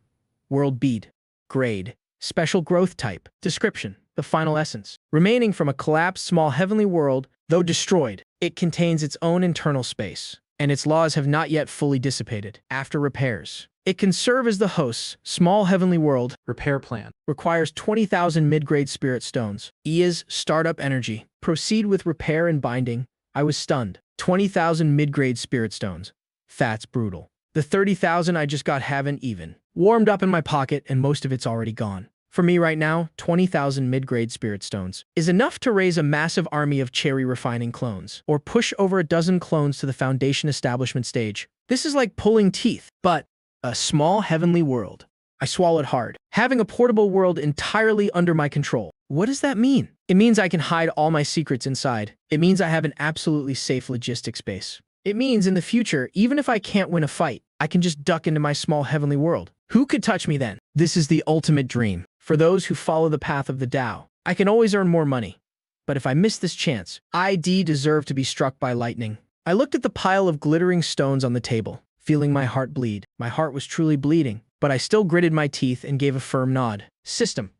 world bead. Grade, special growth type. Description, the final essence. Remaining from a collapsed small heavenly world, though destroyed, it contains its own internal space, and its laws have not yet fully dissipated. After repairs, it can serve as the host's small heavenly world. Repair plan. Requires 20,000 mid-grade spirit stones. EA's startup energy. Proceed with repair and binding. I was stunned. 20,000 mid-grade spirit stones. That's brutal. The 30,000 I just got haven't even warmed up in my pocket, and most of it's already gone. For me right now, 20,000 mid-grade spirit stones is enough to raise a massive army of cherry refining clones, or push over a dozen clones to the foundation establishment stage. This is like pulling teeth, but a small heavenly world. I swallowed hard. Having a portable world entirely under my control. What does that mean? It means I can hide all my secrets inside. It means I have an absolutely safe logistics base. It means in the future, even if I can't win a fight, I can just duck into my small heavenly world. Who could touch me then? This is the ultimate dream. For those who follow the path of the Tao, I can always earn more money. But if I miss this chance, I deserve to be struck by lightning. I looked at the pile of glittering stones on the table, feeling my heart bleed. My heart was truly bleeding, but I still gritted my teeth and gave a firm nod. System,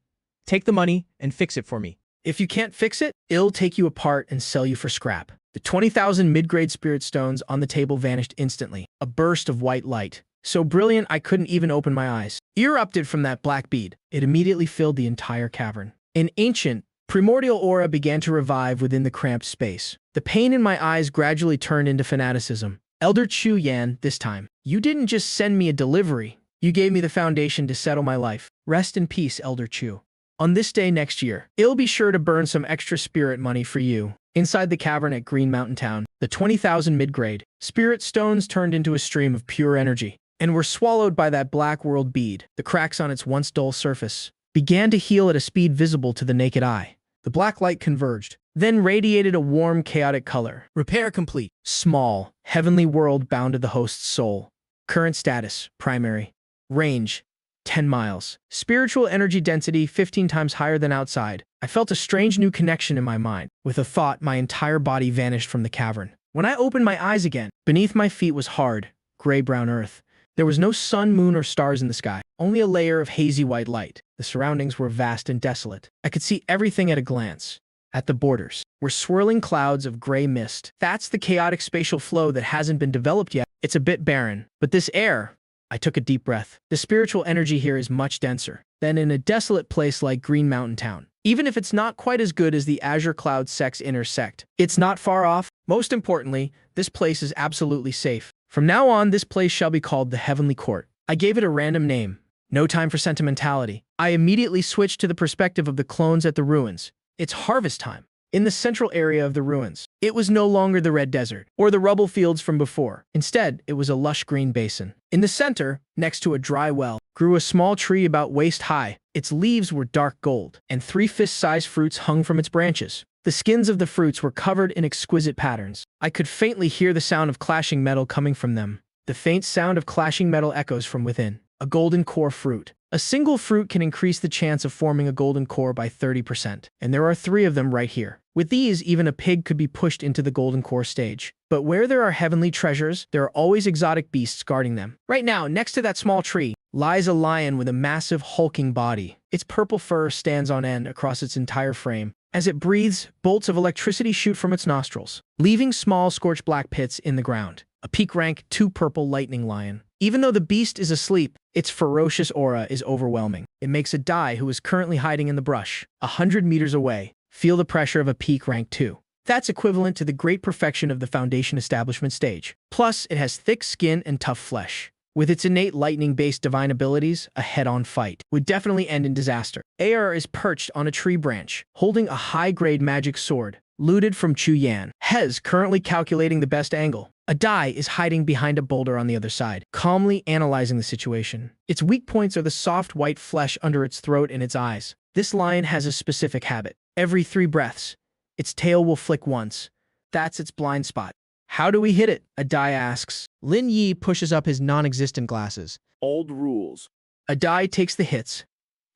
Take the money and fix it for me. if you can't fix it, it'll take you apart and sell you for scrap. The 20,000 mid-grade spirit stones on the table vanished instantly. A burst of white light, so brilliant I couldn't even open my eyes, erupted from that black bead. It immediately filled the entire cavern. An ancient, primordial aura began to revive within the cramped space. The pain in my eyes gradually turned into fanaticism. Elder Chu Yan, this time, you didn't just send me a delivery. You gave me the foundation to settle my life. Rest in peace, Elder Chu. On this day next year, I'll be sure to burn some extra spirit money for you. Inside the cavern at Green Mountain Town, the 20,000 mid-grade spirit stones turned into a stream of pure energy and were swallowed by that black world bead. The cracks on its once dull surface began to heal at a speed visible to the naked eye. The black light converged, then radiated a warm, chaotic color. Repair complete. Small, heavenly world bound to the host's soul. Current status, primary. Range, 10 miles. Spiritual energy density 15 times higher than outside. I felt a strange new connection in my mind. With a thought, my entire body vanished from the cavern. When I opened my eyes again, beneath my feet was hard, gray-brown earth. There was no sun, moon, or stars in the sky, only a layer of hazy white light. The surroundings were vast and desolate. I could see everything at a glance. At the borders were swirling clouds of gray mist. That's the chaotic spatial flow that hasn't been developed yet. It's a bit barren, but this air... I took a deep breath. The spiritual energy here is much denser than in a desolate place like Green Mountain Town. Even if it's not quite as good as the Azure Cloud sects intersect, it's not far off. Most importantly, this place is absolutely safe. From now on, this place shall be called the Heavenly Court. I gave it a random name. No time for sentimentality. I immediately switched to the perspective of the clones at the ruins. It's harvest time. In the central area of the ruins, it was no longer the red desert or the rubble fields from before. Instead, it was a lush green basin. In the center, next to a dry well, grew a small tree about waist high. Its leaves were dark gold, and 3 fist-sized fruits hung from its branches. The skins of the fruits were covered in exquisite patterns. I could faintly hear the sound of clashing metal coming from them. The faint sound of clashing metal echoes from within. A golden core fruit. A single fruit can increase the chance of forming a golden core by 30%, and there are 3 of them right here. With these, even a pig could be pushed into the golden core stage. But where there are heavenly treasures, there are always exotic beasts guarding them. Right now, next to that small tree, lies a lion with a massive hulking body. Its purple fur stands on end across its entire frame. As it breathes, bolts of electricity shoot from its nostrils, leaving small scorched black pits in the ground. A peak rank 2 purple lightning lion. Even though the beast is asleep, its ferocious aura is overwhelming. It makes a Dai, who is currently hiding in the brush, 100 meters away, feel the pressure of a peak rank 2. That's equivalent to the great perfection of the Foundation establishment stage. Plus, it has thick skin and tough flesh. With its innate lightning-based divine abilities, a head-on fight would definitely end in disaster. AR is perched on a tree branch, holding a high-grade magic sword, looted from Chu Yan. Hez currently calculating the best angle. A Dai is hiding behind a boulder on the other side, calmly analyzing the situation. Its weak points are the soft white flesh under its throat and its eyes. This lion has a specific habit. Every 3 breaths, its tail will flick once. That's its blind spot. How do we hit it? A Dai asks. Lin Yi pushes up his non-existent glasses. Old rules. A Dai takes the hits.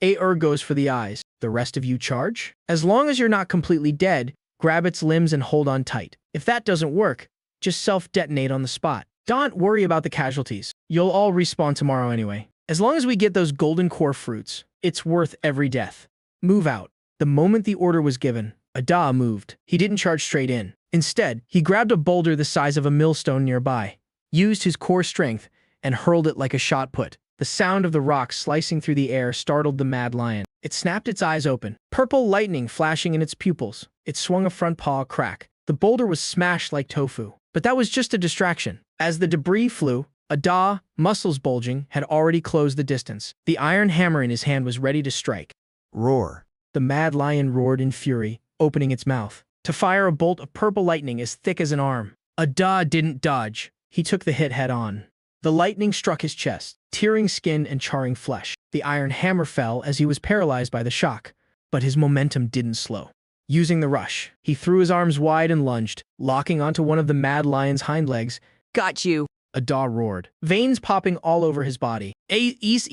AR goes for the eyes. The rest of you charge? As long as you're not completely dead, grab its limbs and hold on tight. If that doesn't work, just self-detonate on the spot. Don't worry about the casualties. You'll all respawn tomorrow anyway. As long as we get those golden core fruits, it's worth every death. Move out. The moment the order was given, a Da moved. He didn't charge straight in. Instead, he grabbed a boulder the size of a millstone nearby, used his core strength, and hurled it like a shot put. The sound of the rock slicing through the air startled the mad lion. It snapped its eyes open, purple lightning flashing in its pupils. It swung a front paw crack. The boulder was smashed like tofu. But that was just a distraction. As the debris flew, a Da, muscles bulging, had already closed the distance. The iron hammer in his hand was ready to strike. Roar. The mad lion roared in fury, opening its mouth to fire a bolt of purple lightning as thick as an arm. A Da didn't dodge. He took the hit head-on. The lightning struck his chest, tearing skin and charring flesh. The iron hammer fell as he was paralyzed by the shock, but his momentum didn't slow. Using the rush, he threw his arms wide and lunged, locking onto one of the mad lion's hind legs. Got you. A Da roared, veins popping all over his body. Is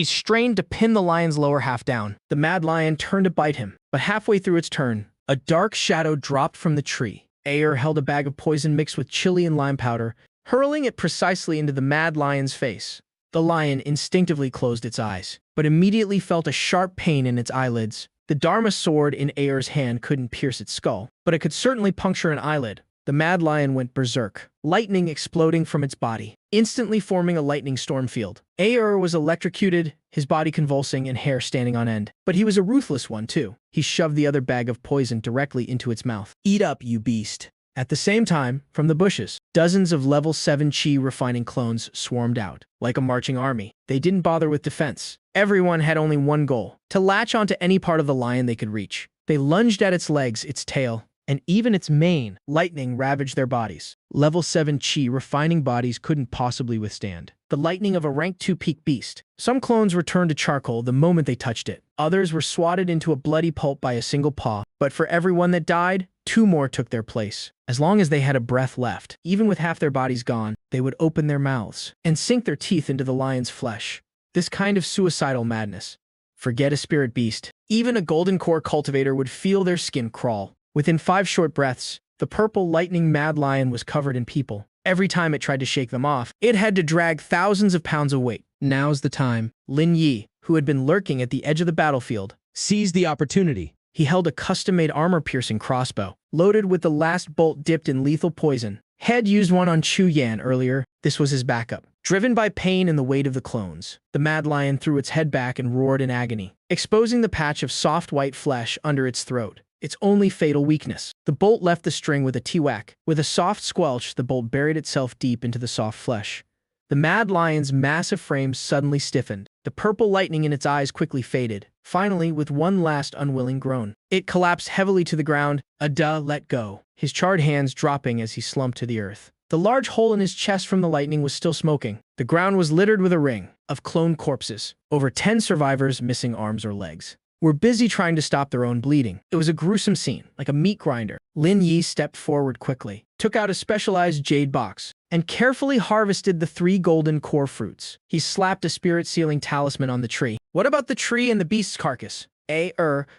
strained to pin the lion's lower half down. The mad lion turned to bite him, but halfway through its turn, a dark shadow dropped from the tree. Ayer held a bag of poison mixed with chili and lime powder, hurling it precisely into the mad lion's face. The lion instinctively closed its eyes, but immediately felt a sharp pain in its eyelids. The Dharma sword in Ayer's hand couldn't pierce its skull, but it could certainly puncture an eyelid. The mad lion went berserk, lightning exploding from its body, instantly forming a lightning storm field. Ayer was electrocuted, his body convulsing and hair standing on end. But he was a ruthless one, too. He shoved the other bag of poison directly into its mouth. Eat up, you beast. At the same time, from the bushes, dozens of level 7 chi refining clones swarmed out. Like a marching army, they didn't bother with defense. Everyone had only one goal, to latch onto any part of the lion they could reach. They lunged at its legs, its tail, and even its mane. Lightning ravaged their bodies. Level 7 chi refining bodies couldn't possibly withstand the lightning of a rank 2 peak beast. Some clones returned to charcoal the moment they touched it. Others were swatted into a bloody pulp by a single paw. But for everyone that died, 2 more took their place. As long as they had a breath left, even with half their bodies gone, they would open their mouths and sink their teeth into the lion's flesh. This kind of suicidal madness. Forget a spirit beast. Even a golden core cultivator would feel their skin crawl. Within 5 short breaths, the purple lightning mad lion was covered in people. Every time it tried to shake them off, it had to drag thousands of pounds of weight. Now's the time. Lin Yi, who had been lurking at the edge of the battlefield, seized the opportunity. He held a custom-made armor-piercing crossbow, loaded with the last bolt dipped in lethal poison. Head used one on Chu Yan earlier. This was his backup. Driven by pain and the weight of the clones, the mad lion threw its head back and roared in agony, exposing the patch of soft white flesh under its throat. Its only fatal weakness. The bolt left the string with a t-whack. With a soft squelch, the bolt buried itself deep into the soft flesh. The mad lion's massive frame suddenly stiffened. The purple lightning in its eyes quickly faded. Finally, with one last unwilling groan, it collapsed heavily to the ground. A Da let go, his charred hands dropping as he slumped to the earth. The large hole in his chest from the lightning was still smoking. The ground was littered with a ring of clone corpses. Over 10 survivors missing arms or legs were busy trying to stop their own bleeding. It was a gruesome scene, like a meat grinder. Lin Yi stepped forward quickly, took out a specialized jade box, and carefully harvested the 3 golden core fruits. He slapped a spirit-sealing talisman on the tree. What about the tree and the beast's carcass?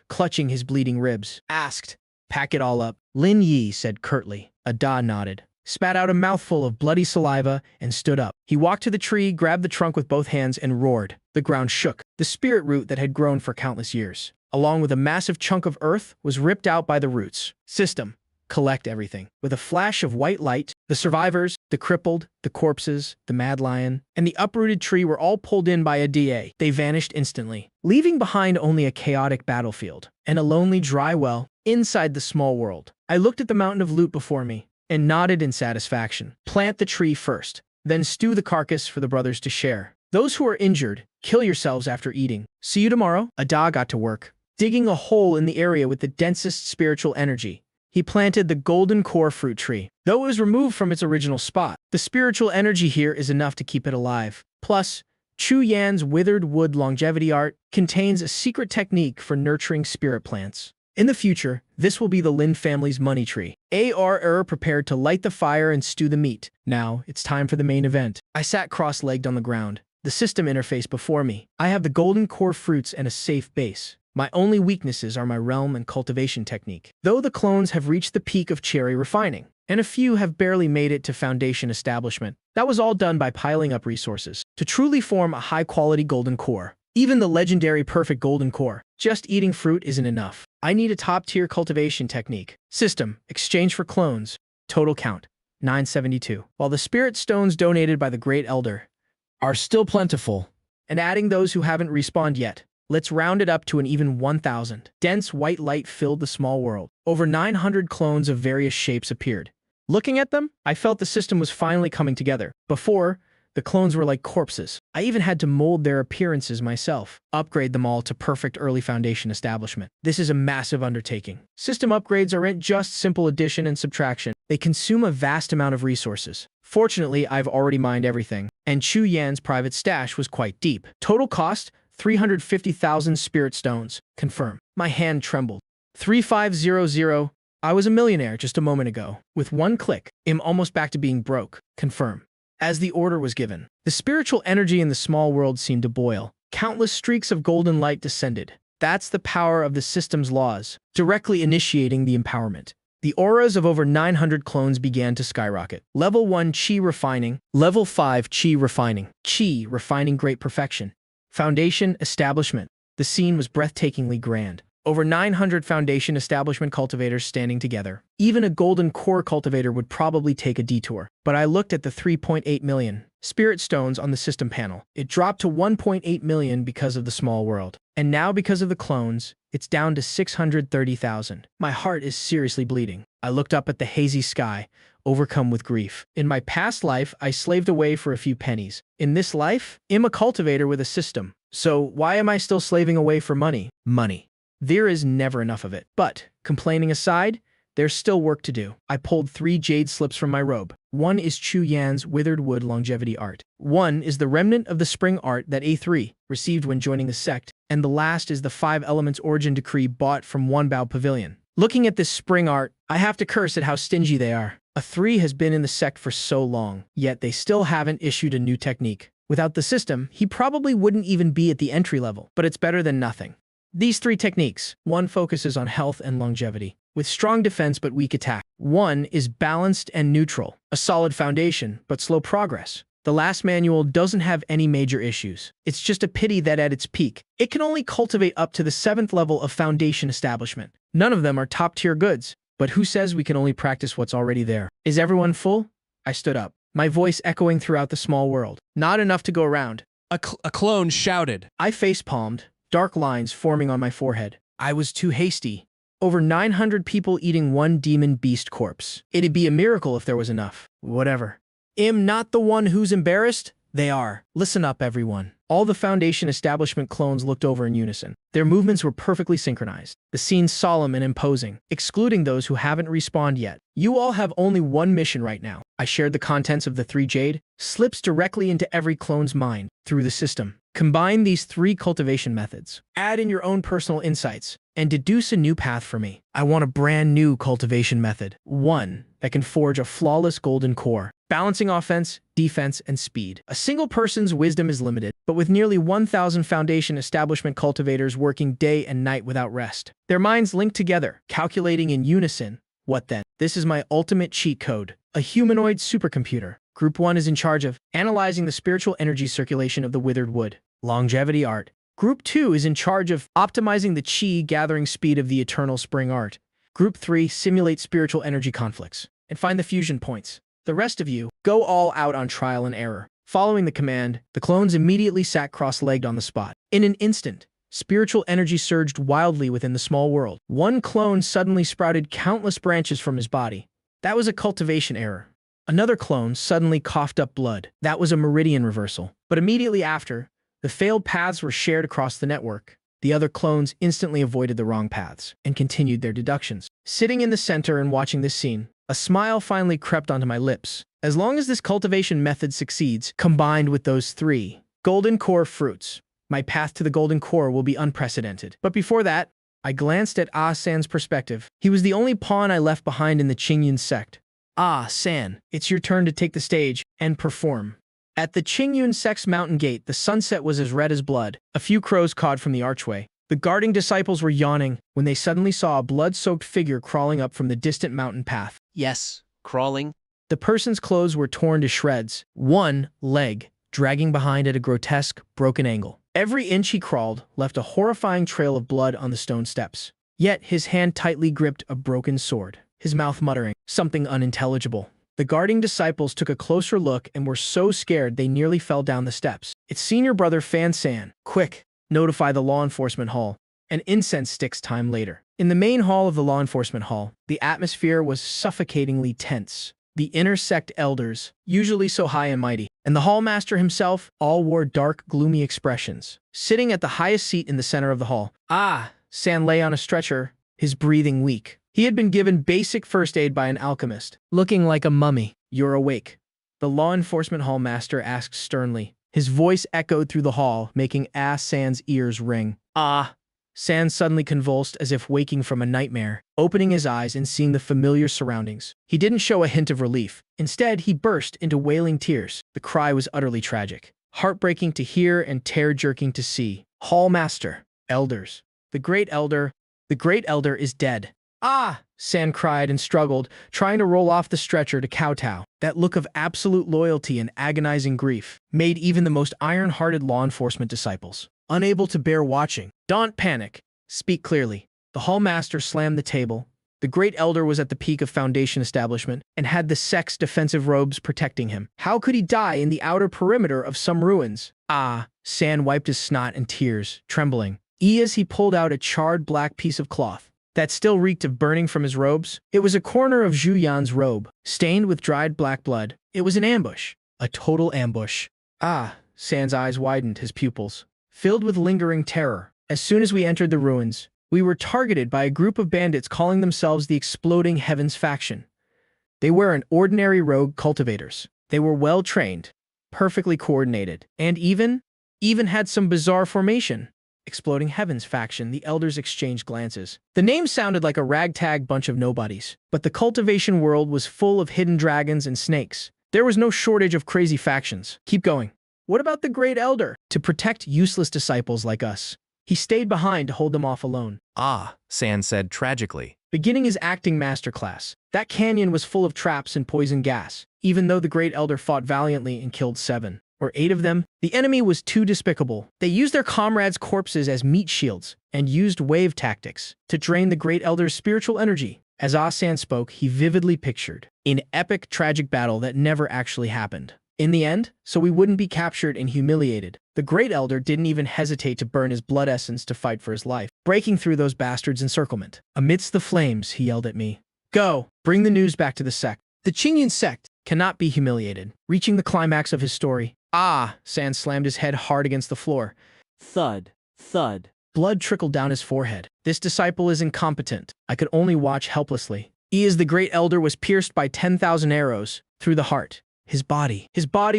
Clutching his bleeding ribs, asked. Pack it all up. Lin Yi said curtly. Ada nodded, spat out a mouthful of bloody saliva, and stood up. He walked to the tree, grabbed the trunk with both hands, and roared. The ground shook. The spirit root that had grown for countless years, along with a massive chunk of earth, was ripped out by the roots. System. Collect everything. With a flash of white light, the survivors, the crippled, the corpses, the mad lion, and the uprooted tree were all pulled in by a DA. They vanished instantly, leaving behind only a chaotic battlefield and a lonely dry well inside the small world. I looked at the mountain of loot before me and nodded in satisfaction. Plant the tree first, then stew the carcass for the brothers to share. Those who are injured, kill yourselves after eating. See you tomorrow. Ada got to work, digging a hole in the area with the densest spiritual energy. He planted the golden core fruit tree. Though it was removed from its original spot, the spiritual energy here is enough to keep it alive. Plus, Chu Yan's withered wood longevity art contains a secret technique for nurturing spirit plants. In the future, this will be the Lin family's money tree. Prepared to light the fire and stew the meat. Now, it's time for the main event. I sat cross-legged on the ground, the system interface before me. I have the golden core fruits and a safe base. My only weaknesses are my realm and cultivation technique. Though the clones have reached the peak of cherry refining, and a few have barely made it to foundation establishment, that was all done by piling up resources to truly form a high-quality golden core. Even the legendary perfect golden core, just eating fruit isn't enough. I need a top-tier cultivation technique. System, exchange for clones. Total count, 972. While the spirit stones donated by the Great Elder are still plentiful, and adding those who haven't respawned yet, let's round it up to an even 1,000. Dense white light filled the small world. Over 900 clones of various shapes appeared. Looking at them, I felt the system was finally coming together. Before, the clones were like corpses. I even had to mold their appearances myself, upgrade them all to perfect early foundation establishment. This is a massive undertaking. System upgrades aren't just simple addition and subtraction. They consume a vast amount of resources. Fortunately, I've already mined everything, and Chu Yan's private stash was quite deep. Total cost, 350,000 spirit stones. Confirm. My hand trembled. 3500. I was a millionaire just a moment ago. With one click, I'm almost back to being broke. Confirm. As the order was given, the spiritual energy in the small world seemed to boil. Countless streaks of golden light descended. That's the power of the system's laws, directly initiating the empowerment. The auras of over 900 clones began to skyrocket. Level 1 Qi Refining. Level 5 Qi Refining. Qi Refining Great Perfection. Foundation Establishment. The scene was breathtakingly grand. Over 900 foundation establishment cultivators standing together. Even a golden core cultivator would probably take a detour. But I looked at the 3.8 million spirit stones on the system panel. It dropped to 1.8 million because of the small world. And now because of the clones, it's down to 630,000. My heart is seriously bleeding. I looked up at the hazy sky, overcome with grief. In my past life, I slaved away for a few pennies. In this life, I'm a cultivator with a system. So why am I still slaving away for money? Money. There is never enough of it. But, complaining aside, there's still work to do. I pulled 3 jade slips from my robe. One is Chu Yan's withered wood longevity art. One is the remnant of the spring art that A3 received when joining the sect. And the last is the 5 elements origin decree bought from One Bao Pavilion. Looking at this spring art, I have to curse at how stingy they are. A3 has been in the sect for so long, yet they still haven't issued a new technique. Without the system, he probably wouldn't even be at the entry level, but it's better than nothing. These 3 techniques. One focuses on health and longevity, with strong defense but weak attack. One is balanced and neutral, a solid foundation but slow progress. The last manual doesn't have any major issues. It's just a pity that at its peak, it can only cultivate up to the 7th level of foundation establishment. None of them are top-tier goods, but who says we can only practice what's already there? Is everyone full? I stood up, my voice echoing throughout the small world. Not enough to go around. A clone shouted. I face-palmed, dark lines forming on my forehead. I was too hasty. Over 900 people eating one demon beast corpse. It'd be a miracle if there was enough. Whatever. I'm not the one who's embarrassed. They are. Listen up, everyone. All the foundation establishment clones looked over in unison. Their movements were perfectly synchronized. The scene solemn and imposing, excluding those who haven't respawned yet. You all have only one mission right now. I shared the contents of the 3 jade slips directly into every clone's mind through the system. Combine these 3 cultivation methods. Add in your own personal insights and deduce a new path for me. I want a brand new cultivation method. One that can forge a flawless golden core, balancing offense, defense, and speed. A single person's wisdom is limited, but with nearly 1,000 foundation establishment cultivators working day and night without rest, their minds linked together, calculating in unison. What then? This is my ultimate cheat code, a humanoid supercomputer. Group 1 is in charge of analyzing the spiritual energy circulation of the withered wood, longevity art. Group 2 is in charge of optimizing the chi gathering speed of the eternal spring art. Group 3 simulates spiritual energy conflicts and find the fusion points. The rest of you go all out on trial and error. Following the command, the clones immediately sat cross-legged on the spot. In an instant, spiritual energy surged wildly within the small world. One clone suddenly sprouted countless branches from his body. That was a cultivation error. Another clone suddenly coughed up blood. That was a meridian reversal. But immediately after, the failed paths were shared across the network. The other clones instantly avoided the wrong paths and continued their deductions. Sitting in the center and watching this scene, a smile finally crept onto my lips. As long as this cultivation method succeeds, combined with those 3 golden core fruits, my path to the golden core will be unprecedented. But before that, I glanced at Ah San's perspective. He was the only pawn I left behind in the Qingyun sect. Ah San, it's your turn to take the stage and perform. At the Qingyun sect's mountain gate, the sunset was as red as blood. A few crows cawed from the archway. The guarding disciples were yawning when they suddenly saw a blood-soaked figure crawling up from the distant mountain path. Yes, crawling. The person's clothes were torn to shreds, one leg dragging behind at a grotesque, broken angle. Every inch he crawled left a horrifying trail of blood on the stone steps. Yet his hand tightly gripped a broken sword, his mouth muttering something unintelligible. The guarding disciples took a closer look and were so scared they nearly fell down the steps. It's senior brother Fan San. Quick, notify the law enforcement hall. An incense sticks time later. In the main hall of the law enforcement hall, the atmosphere was suffocatingly tense. The inner sect elders, usually so high and mighty, and the hallmaster himself, all wore dark, gloomy expressions. Sitting at the highest seat in the center of the hall, San lay on a stretcher, his breathing weak. He had been given basic first aid by an alchemist. Looking like a mummy. You're awake. The law enforcement hall master asked sternly. His voice echoed through the hall, making San's ears ring. San suddenly convulsed as if waking from a nightmare, opening his eyes and seeing the familiar surroundings. He didn't show a hint of relief. Instead, he burst into wailing tears. The cry was utterly tragic, heartbreaking to hear and tear-jerking to see. Hall master, elders. The great elder is dead. San cried and struggled, trying to roll off the stretcher to kowtow. That look of absolute loyalty and agonizing grief made even the most iron-hearted law enforcement disciples unable to bear watching. Don't panic. Speak clearly. The hallmaster slammed the table. The great elder was at the peak of Foundation establishment and had the sect's defensive robes protecting him. How could he die in the outer perimeter of some ruins? San wiped his snot and tears, trembling. As he pulled out a charred black piece of cloth that still reeked of burning from his robes. It was a corner of Zhu Yan's robe, stained with dried black blood. It was an ambush. A total ambush. San's eyes widened, his pupils filled with lingering terror. As soon as we entered the ruins, we were targeted by a group of bandits calling themselves the Exploding Heavens faction. They weren't ordinary rogue cultivators. They were well-trained, perfectly coordinated, and even had some bizarre formation. Exploding Heavens faction, the elders exchanged glances. The name sounded like a ragtag bunch of nobodies, but the cultivation world was full of hidden dragons and snakes. There was no shortage of crazy factions. Keep going. What about the Great Elder? To protect useless disciples like us. He stayed behind to hold them off alone. San said tragically. Beginning his acting masterclass, that canyon was full of traps and poison gas. Even though the Great Elder fought valiantly and killed 7 or 8 of them, the enemy was too despicable. They used their comrades' corpses as meat shields and used wave tactics to drain the Great Elder's spiritual energy. As San spoke, he vividly pictured an epic, tragic battle that never actually happened. In the end, so we wouldn't be captured and humiliated, the Great Elder didn't even hesitate to burn his blood essence to fight for his life, breaking through those bastards' encirclement. Amidst the flames, he yelled at me, "Go! Bring the news back to the sect." The Qingyun sect cannot be humiliated. Reaching the climax of his story, San slammed his head hard against the floor. Thud, thud. Blood trickled down his forehead. This disciple is incompetent. I could only watch helplessly. As the Great Elder was pierced by 10,000 arrows through the heart. His body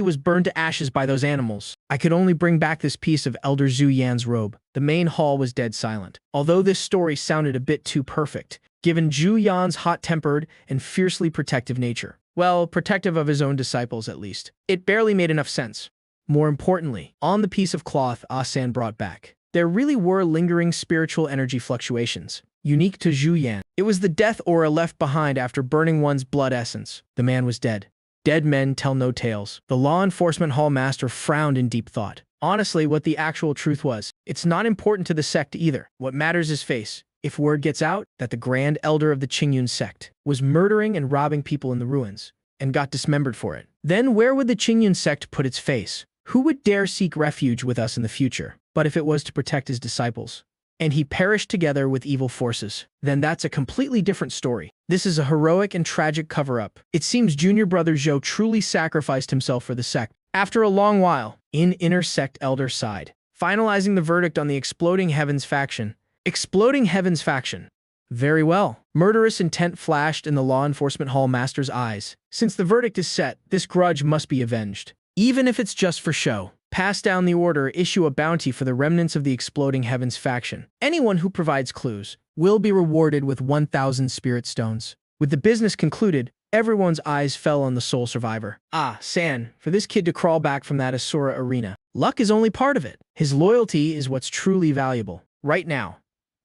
was burned to ashes by those animals. I could only bring back this piece of Elder Zhu Yan's robe. The main hall was dead silent. Although this story sounded a bit too perfect, given Zhu Yan's hot-tempered and fiercely protective nature. Well, protective of his own disciples at least. It barely made enough sense. More importantly, on the piece of cloth Ah-san brought back, there really were lingering spiritual energy fluctuations, unique to Zhu Yan. It was the death aura left behind after burning one's blood essence. The man was dead. Dead men tell no tales. The law enforcement hall master frowned in deep thought. Honestly, what the actual truth was, it's not important to the sect either. What matters is face. If word gets out that the Grand Elder of the Qingyun sect was murdering and robbing people in the ruins, and got dismembered for it, then where would the Qingyun sect put its face? Who would dare seek refuge with us in the future? But if it was to protect his disciples, and he perished together with evil forces, then that's a completely different story. This is a heroic and tragic cover-up. It seems junior brother Zhou truly sacrificed himself for the sect. After a long while, in inner sect elder side, finalizing the verdict on the Exploding Heavens faction. Exploding Heavens faction. Very well. Murderous intent flashed in the law enforcement hall master's eyes. Since the verdict is set, this grudge must be avenged. Even if it's just for show. Pass down the order, issue a bounty for the remnants of the Exploding Heavens faction. Anyone who provides clues will be rewarded with 1,000 spirit stones. With the business concluded, everyone's eyes fell on the sole survivor. Ah-san, for this kid to crawl back from that Asura arena. Luck is only part of it. His loyalty is what's truly valuable. Right now,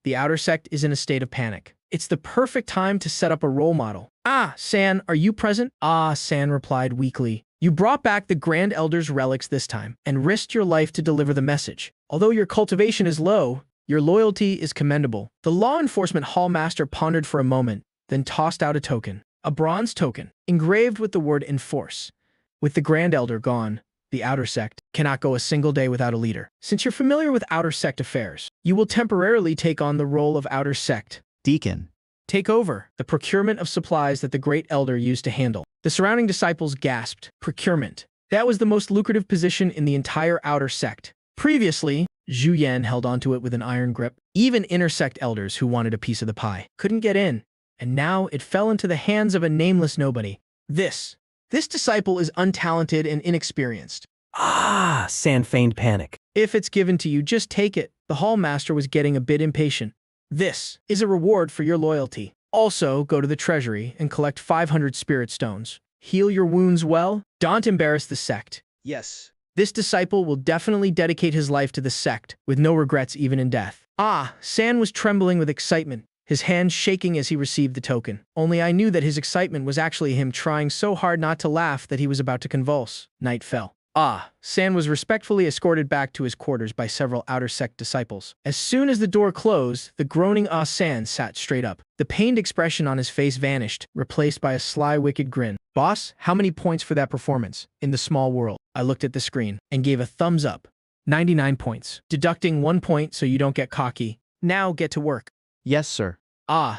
the outer sect is in a state of panic. It's the perfect time to set up a role model. Ah-san, are you present? Ah-san replied weakly. You brought back the Grand Elder's relics this time, and risked your life to deliver the message. Although your cultivation is low, your loyalty is commendable. The law enforcement hall master pondered for a moment, then tossed out a token. A bronze token, engraved with the word enforce. With the Grand Elder gone, the outer sect cannot go a single day without a leader. Since you're familiar with outer sect affairs, you will temporarily take on the role of outer sect Deacon. Take over the procurement of supplies that the Great Elder used to handle. The surrounding disciples gasped. Procurement. That was the most lucrative position in the entire outer sect. Previously, Zhu Yan held onto it with an iron grip. Even inner sect elders who wanted a piece of the pie couldn't get in. And now it fell into the hands of a nameless nobody. This disciple is untalented and inexperienced. San feigned panic. If it's given to you, just take it. The hall master was getting a bit impatient. This is a reward for your loyalty. Also, go to the treasury and collect 500 spirit stones. Heal your wounds well. Don't embarrass the sect. Yes. This disciple will definitely dedicate his life to the sect, with no regrets even in death. San was trembling with excitement, his hands shaking as he received the token. Only I knew that his excitement was actually him trying so hard not to laugh that he was about to convulse. Night fell. San was respectfully escorted back to his quarters by several outer sect disciples. As soon as the door closed, the groaning San sat straight up. The pained expression on his face vanished, replaced by a sly, wicked grin. Boss, how many points for that performance? In the small world, I looked at the screen and gave a thumbs up. 99 points. Deducting 1 point so you don't get cocky. Now get to work. Yes, sir.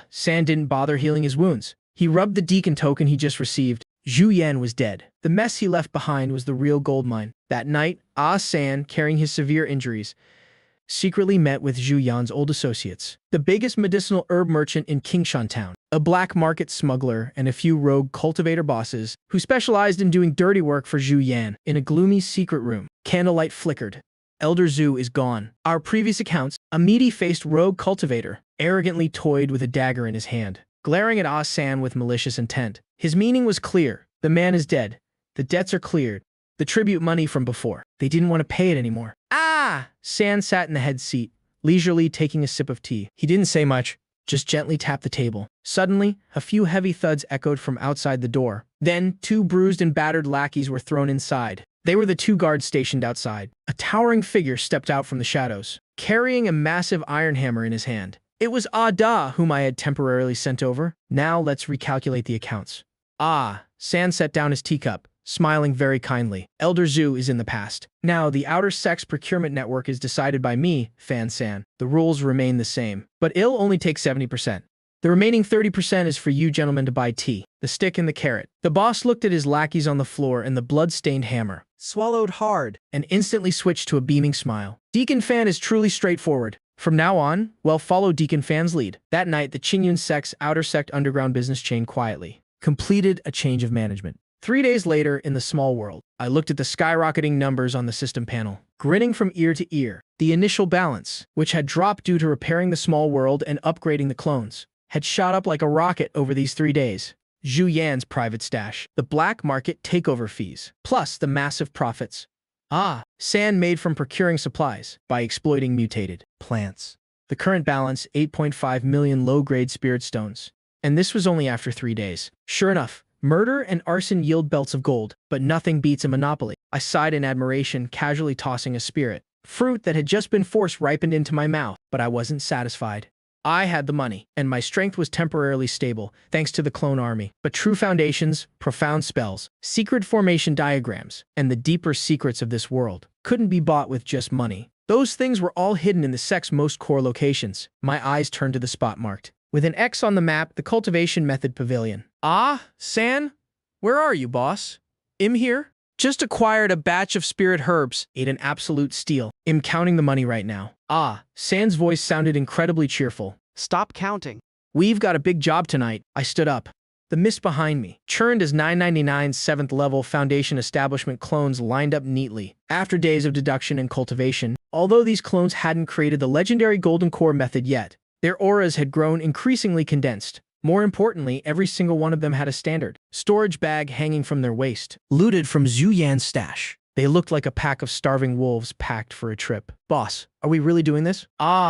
San didn't bother healing his wounds. He rubbed the deacon token he just received. Zhu Yan was dead. The mess he left behind was the real gold mine. That night, San, carrying his severe injuries, secretly met with Zhu Yan's old associates, the biggest medicinal herb merchant in Qingshan Town, a black market smuggler, and a few rogue cultivator bosses who specialized in doing dirty work for Zhu Yan. In a gloomy secret room, candlelight flickered. Elder Zhu is gone. Our previous accounts, a meaty-faced rogue cultivator, arrogantly toyed with a dagger in his hand, glaring at San with malicious intent. His meaning was clear. The man is dead. The debts are cleared. The tribute money from before. They didn't want to pay it anymore. San sat in the head seat, leisurely taking a sip of tea. He didn't say much, just gently tapped the table. Suddenly, a few heavy thuds echoed from outside the door. Then, 2 bruised and battered lackeys were thrown inside. They were the 2 guards stationed outside. A towering figure stepped out from the shadows, carrying a massive iron hammer in his hand. It was Da, whom I had temporarily sent over. Now let's recalculate the accounts. San set down his teacup, smiling very kindly. Elder Zhu is in the past. Now, the outer sect's procurement network is decided by me, Fan San. The rules remain the same, but it'll only take 70%. The remaining 30% is for you gentlemen to buy tea, the stick and the carrot. The boss looked at his lackeys on the floor and the blood-stained hammer, Swallowed hard. and instantly switched to a beaming smile. Deacon Fan is truly straightforward. From now on, well, follow Deacon Fan's lead. That night, the Qingyun sect's outer sect underground business chain quietly completed a change of management. 3 days later, in the small world, I looked at the skyrocketing numbers on the system panel, grinning from ear to ear. The initial balance, which had dropped due to repairing the small world and upgrading the clones, had shot up like a rocket over these 3 days. Zhu Yan's private stash, the black market takeover fees, plus the massive profits. Sand made from procuring supplies by exploiting mutated plants. The current balance, 8.5 million low-grade spirit stones. And this was only after 3 days. Sure enough, murder and arson yield belts of gold, but nothing beats a monopoly. I sighed in admiration, casually tossing a spirit fruit that had just been force ripened into my mouth, but I wasn't satisfied. I had the money, and my strength was temporarily stable, thanks to the clone army. But true foundations, profound spells, secret formation diagrams, and the deeper secrets of this world couldn't be bought with just money. Those things were all hidden in the sect's most core locations. My eyes turned to the spot marked with an X on the map, the cultivation method pavilion. San? Where are you, boss? Im here? Just acquired a batch of spirit herbs. Ate an absolute steal. Im counting the money right now. San's voice sounded incredibly cheerful. Stop counting. We've got a big job tonight. I stood up. The mist behind me churned as 999's 7th level foundation establishment clones lined up neatly. After days of deduction and cultivation, although these clones hadn't created the legendary golden core method yet, their auras had grown increasingly condensed. More importantly, every single one of them had a standard storage bag hanging from their waist, looted from Zhu Yan's stash. They looked like a pack of starving wolves packed for a trip. Boss, are we really doing this?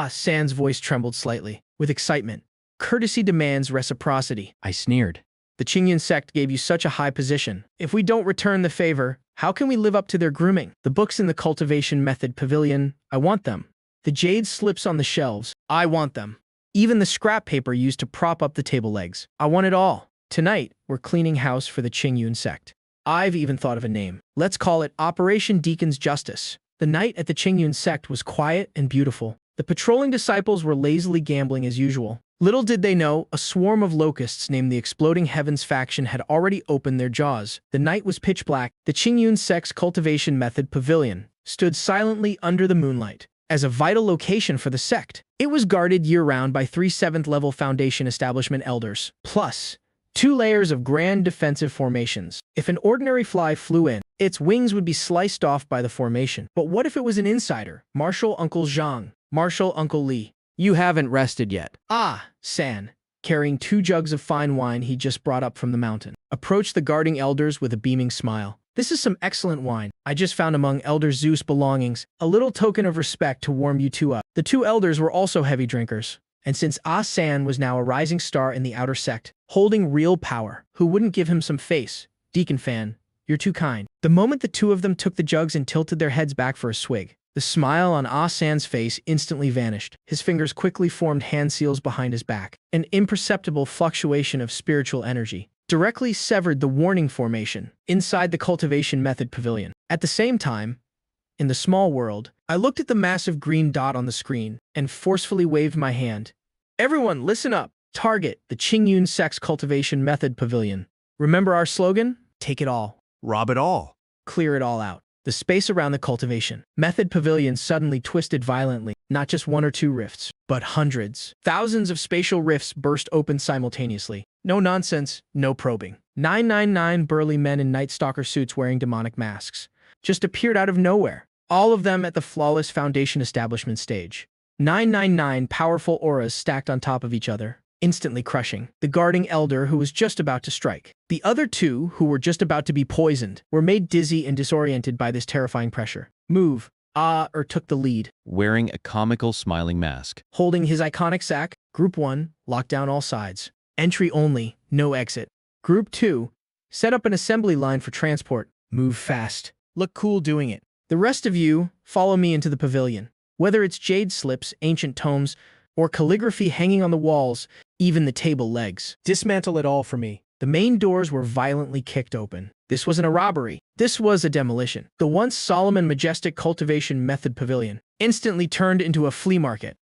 San's voice trembled slightly, with excitement. Courtesy demands reciprocity. I sneered. The Qingyun sect gave you such a high position. If we don't return the favor, how can we live up to their grooming? The books in the cultivation method pavilion, I want them. The jade slips on the shelves, I want them. Even the scrap paper used to prop up the table legs. I want it all. Tonight, we're cleaning house for the Qingyun sect. I've even thought of a name. Let's call it Operation Deacon's Justice. The night at the Qingyun sect was quiet and beautiful. The patrolling disciples were lazily gambling as usual. Little did they know, a swarm of locusts named the Exploding Heavens faction had already opened their jaws. The night was pitch black. The Qingyun sect's cultivation method pavilion stood silently under the moonlight. As a vital location for the sect, it was guarded year-round by 3 7th level foundation establishment elders, plus 2 layers of grand defensive formations. If an ordinary fly flew in, its wings would be sliced off by the formation. But what if it was an insider? Marshal Uncle Zhang, Marshal Uncle Li. You haven't rested yet. San, carrying 2 jugs of fine wine he just brought up from the mountain, approached the guarding elders with a beaming smile. This is some excellent wine I just found among Elder Zeus' belongings, a little token of respect to warm you two up. The 2 elders were also heavy drinkers, and since San was now a rising star in the outer sect, holding real power, who wouldn't give him some face? Deacon Fan, you're too kind. The moment the 2 of them took the jugs and tilted their heads back for a swig, the smile on San's face instantly vanished. His fingers quickly formed hand seals behind his back. An imperceptible fluctuation of spiritual energy directly severed the warning formation inside the cultivation method pavilion. At the same time, in the small world, I looked at the massive green dot on the screen and forcefully waved my hand. Everyone, listen up. Target, the Qingyun sect's cultivation method pavilion. Remember our slogan? Take it all. Rob it all. Clear it all out. The space around the cultivation method pavilion suddenly twisted violently. Not just 1 or 2 rifts, but hundreds. Thousands of spatial rifts burst open simultaneously. No nonsense, no probing. 999 burly men in Night Stalker suits wearing demonic masks just appeared out of nowhere. All of them at the flawless foundation establishment stage. 999 powerful auras stacked on top of each other, instantly crushing the guarding elder who was just about to strike. The other 2, who were just about to be poisoned, were made dizzy and disoriented by this terrifying pressure. Move. Took the lead. Wearing a comical smiling mask. Holding his iconic sack, Group 1 locked down all sides. Entry only, no exit. Group 2 set up an assembly line for transport. Move fast. Look cool doing it. The rest of you, follow me into the pavilion. Whether it's jade slips, ancient tomes, or calligraphy hanging on the walls, even the table legs. Dismantle it all for me. The main doors were violently kicked open. This wasn't a robbery. This was a demolition. The once solemn and majestic cultivation method pavilion instantly turned into a flea market.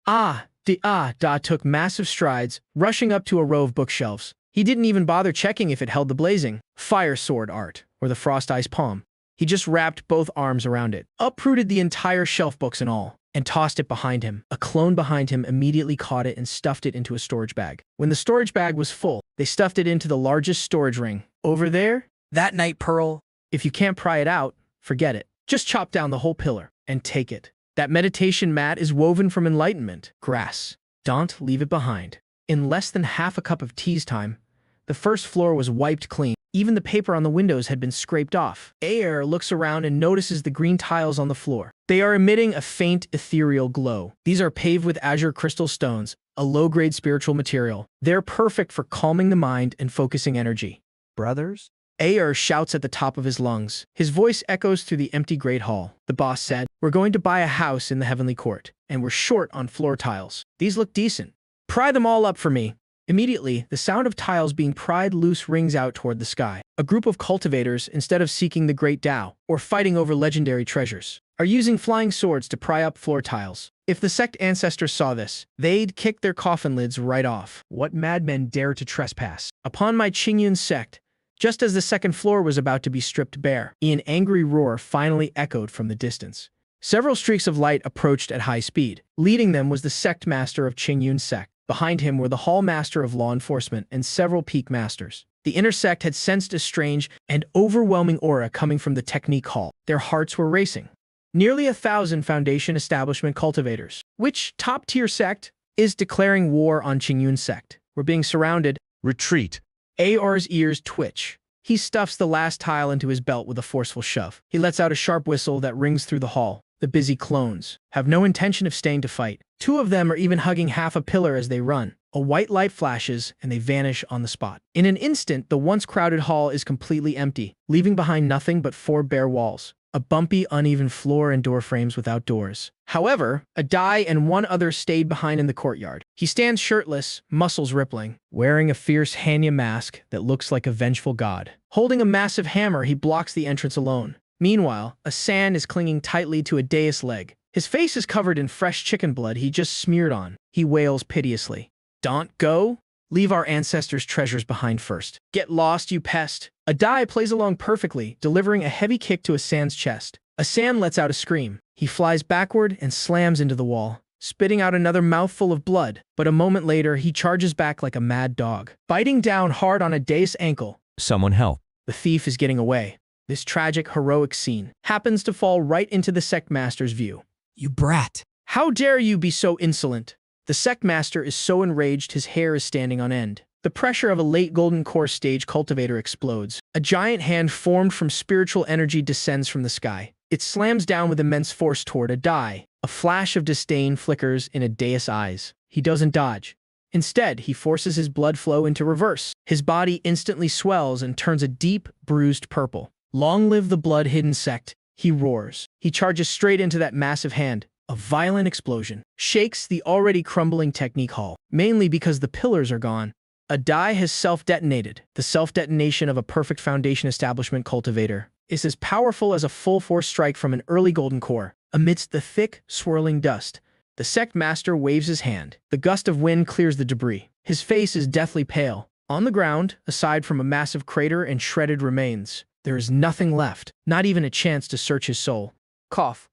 Took massive strides, rushing up to a row of bookshelves. He didn't even bother checking if it held the blazing fire sword art or the frost ice palm. He just wrapped both arms around it, uprooted the entire shelf, books and all, and tossed it behind him. A clone behind him immediately caught it and stuffed it into a storage bag. When the storage bag was full, they stuffed it into the largest storage ring. Over there? That night pearl. If you can't pry it out, forget it. Just chop down the whole pillar and take it. That meditation mat is woven from enlightenment. Grass. Don't leave it behind. In less than half a cup of tea's time, The first floor was wiped clean. Even the paper on the windows had been scraped off. Ayer looks around and notices the green tiles on the floor. They are emitting a faint, ethereal glow. These are paved with azure crystal stones, a low-grade spiritual material. They're perfect for calming the mind and focusing energy. Brothers? Ayer shouts at the top of his lungs. His voice echoes through the empty great hall. The boss said, "We're going to buy a house in the heavenly court, and we're short on floor tiles. These look decent. Pry them all up for me." Immediately, the sound of tiles being pried loose rings out toward the sky. A group of cultivators, instead of seeking the great Tao or fighting over legendary treasures, are using flying swords to pry up floor tiles. If the sect ancestors saw this, they'd kick their coffin lids right off. What madmen dare to trespass upon my Qingyun sect? Just as the second floor was about to be stripped bare, an angry roar finally echoed from the distance. Several streaks of light approached at high speed. Leading them was the sect master of Qingyun sect. Behind him were the hall master of law enforcement and several peak masters. The inner sect had sensed a strange and overwhelming aura coming from the technique hall. Their hearts were racing. Nearly 1,000 Foundation establishment cultivators. Which top-tier sect is declaring war on Qingyun sect? We're being surrounded. Retreat. Ayer's ears twitch. He stuffs the last tile into his belt with a forceful shove. He lets out a sharp whistle that rings through the hall. The busy clones have no intention of staying to fight. 2 of them are even hugging half a pillar as they run. A white light flashes, and they vanish on the spot. In an instant, the once crowded hall is completely empty, leaving behind nothing but 4 bare walls. A bumpy, uneven floor and door frames without doors. However, a Dai and 1 other stayed behind in the courtyard. He stands shirtless, muscles rippling, wearing a fierce Hanya mask that looks like a vengeful god. Holding a massive hammer, he blocks the entrance alone. Meanwhile, a San is clinging tightly to a dais leg. His face is covered in fresh chicken blood he just smeared on. He wails piteously. "Don't go? Leave our ancestors' treasures behind first. Get lost, you pest." A Dai plays along perfectly, delivering a heavy kick to a San's chest. A San lets out a scream. He flies backward and slams into the wall, spitting out another mouthful of blood. But a moment later, he charges back like a mad dog, biting down hard on a Dais ankle. Someone help. The thief is getting away. This tragic, heroic scene happens to fall right into the sect master's view. You brat. How dare you be so insolent? The sect master is so enraged his hair is standing on end. The pressure of a late golden core stage cultivator explodes. A giant hand formed from spiritual energy descends from the sky. It slams down with immense force toward a Dai. A flash of disdain flickers in a Dais' eyes. He doesn't dodge. Instead, he forces his blood flow into reverse. His body instantly swells and turns a deep, bruised purple. Long live the blood-hidden sect, he roars. He charges straight into that massive hand. A violent explosion shakes the already crumbling technique hall, mainly because the pillars are gone. A Dai has self-detonated. The self-detonation of a perfect Foundation establishment cultivator is as powerful as a full-force strike from an early golden core. Amidst the thick, swirling dust, the sect master waves his hand. The gust of wind clears the debris. His face is deathly pale. On the ground, aside from a massive crater and shredded remains, there is nothing left, not even a chance to search his soul. Cough.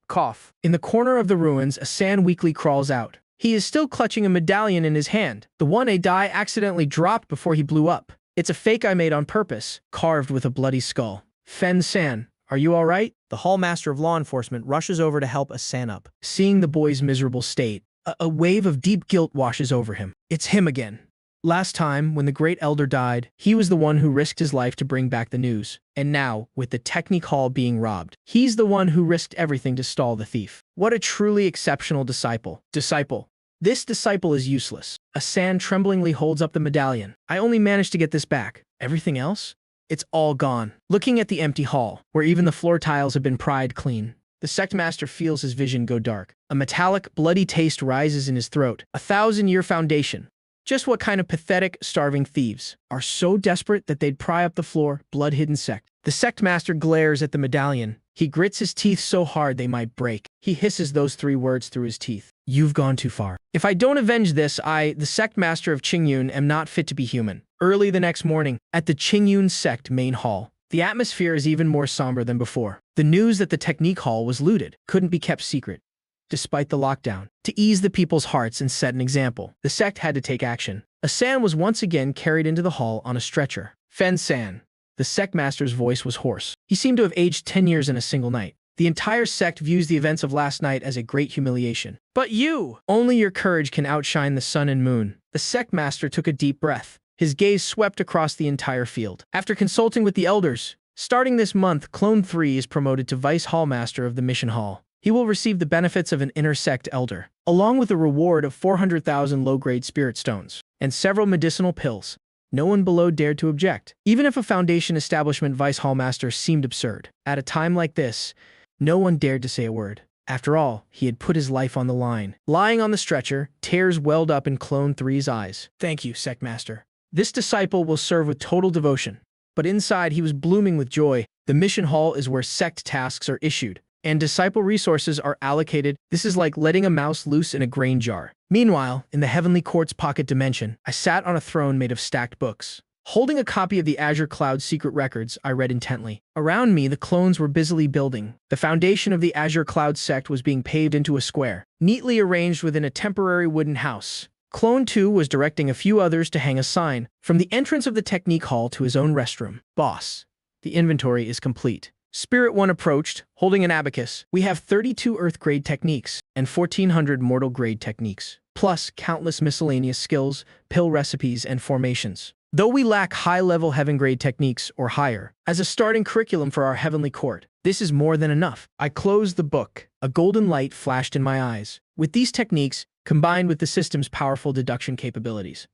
Cough. In the corner of the ruins, a San weakly crawls out. He is still clutching a medallion in his hand, the one a Dai accidentally dropped before he blew up. It's a fake I made on purpose, carved with a bloody skull. Fen San, are you all right? The hall master of law enforcement rushes over to help a San up. Seeing the boy's miserable state, a wave of deep guilt washes over him. It's him again. Last time, when the great elder died, he was the one who risked his life to bring back the news. And now, with the technique hall being robbed, he's the one who risked everything to stall the thief. What a truly exceptional disciple. This disciple is useless. A San tremblingly holds up the medallion. I only managed to get this back. Everything else? It's all gone. Looking at the empty hall, where even the floor tiles have been pried clean, the sect master feels his vision go dark. A metallic, bloody taste rises in his throat. 1,000-year foundation. Just what kind of pathetic, starving thieves are so desperate that they'd pry up the floor, blood-hidden sect? The sect master glares at the medallion. He grits his teeth so hard they might break. He hisses those 3 words through his teeth. You've gone too far. If I don't avenge this, I, the sect master of Qingyun, am not fit to be human. Early the next morning, at the Qingyun sect main hall, the atmosphere is even more somber than before. The news that the technique hall was looted couldn't be kept secret. Despite the lockdown, to ease the people's hearts and set an example, the sect had to take action. A San was once again carried into the hall on a stretcher. Fen San. The sect master's voice was hoarse. He seemed to have aged 10 years in a single night. The entire sect views the events of last night as a great humiliation. But you! Only your courage can outshine the sun and moon. The sect master took a deep breath. His gaze swept across the entire field. After consulting with the elders, starting this month, Clone 3 is promoted to Vice Hallmaster of the Mission Hall. He will receive the benefits of an intersect elder, along with a reward of 400,000 low-grade spirit stones, and several medicinal pills. No one below dared to object, even if a Foundation establishment Vice Hallmaster seemed absurd. At a time like this, no one dared to say a word. After all, he had put his life on the line. Lying on the stretcher, tears welled up in Clone 3's eyes. "Thank you, Sectmaster. This disciple will serve with total devotion." But inside, he was blooming with joy. The mission hall is where sect tasks are issued, and disciple resources are allocated. This is like letting a mouse loose in a grain jar. Meanwhile, in the Heavenly Court's pocket dimension, I sat on a throne made of stacked books. Holding a copy of the Azure Cloud secret records, I read intently. Around me, the clones were busily building. The foundation of the Azure Cloud sect was being paved into a square, neatly arranged within a temporary wooden house. Clone 2 was directing a few others to hang a sign from the entrance of the technique hall to his own restroom. "Boss, the inventory is complete." Spirit 1 approached, holding an abacus. "We have 32 Earth-grade techniques and 1,400 mortal-grade techniques, plus countless miscellaneous skills, pill recipes, and formations. Though we lack high-level heaven-grade techniques or higher, as a starting curriculum for our heavenly court, this is more than enough." I closed the book. A golden light flashed in my eyes. With these techniques, combined with the system's powerful deduction capabilities,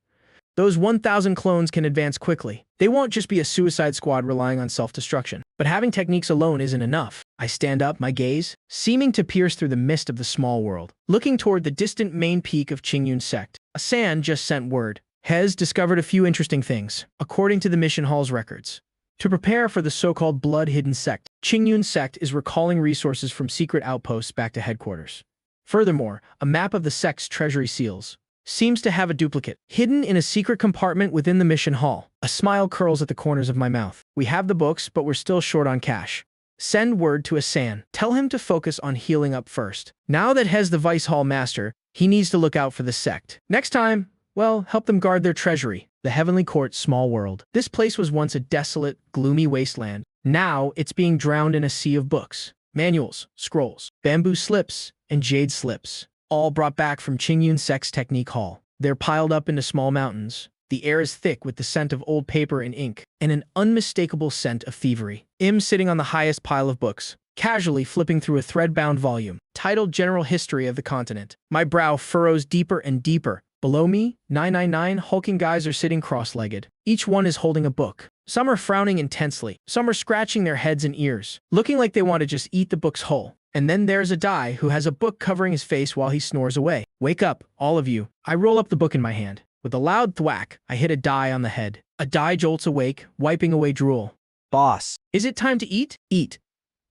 those 1,000 clones can advance quickly. They won't just be a suicide squad relying on self-destruction. But having techniques alone isn't enough. I stand up, my gaze seeming to pierce through the mist of the small world, looking toward the distant main peak of Qingyun sect. Asan just sent word. Hez discovered a few interesting things, according to the mission hall's records. To prepare for the so-called blood-hidden sect, Qingyun sect is recalling resources from secret outposts back to headquarters. Furthermore, a map of the sect's treasury seals seems to have a duplicate, hidden in a secret compartment within the mission hall. A smile curls at the corners of my mouth. "We have the books, but we're still short on cash. Send word to Asan. Tell him to focus on healing up first. Now that Hez the Vice Hall Master, he needs to look out for the sect. Next time, well, help them guard their treasury." The Heavenly Court's small world. This place was once a desolate, gloomy wasteland. Now it's being drowned in a sea of books, manuals, scrolls, bamboo slips, and jade slips, all brought back from Qingyun Sect's Technique Hall. They're piled up into small mountains. The air is thick with the scent of old paper and ink, and an unmistakable scent of thievery. I'm sitting on the highest pile of books, casually flipping through a thread-bound volume, titled General History of the Continent. My brow furrows deeper and deeper. Below me, 999 hulking guys are sitting cross-legged. Each one is holding a book. Some are frowning intensely. Some are scratching their heads and ears, looking like they want to just eat the books whole. And then there's a Dai who has a book covering his face while he snores away. "Wake up, all of you." I roll up the book in my hand. With a loud thwack, I hit a Dai on the head. A Dai jolts awake, wiping away drool. "Boss, "Is it time to eat?" "Eat.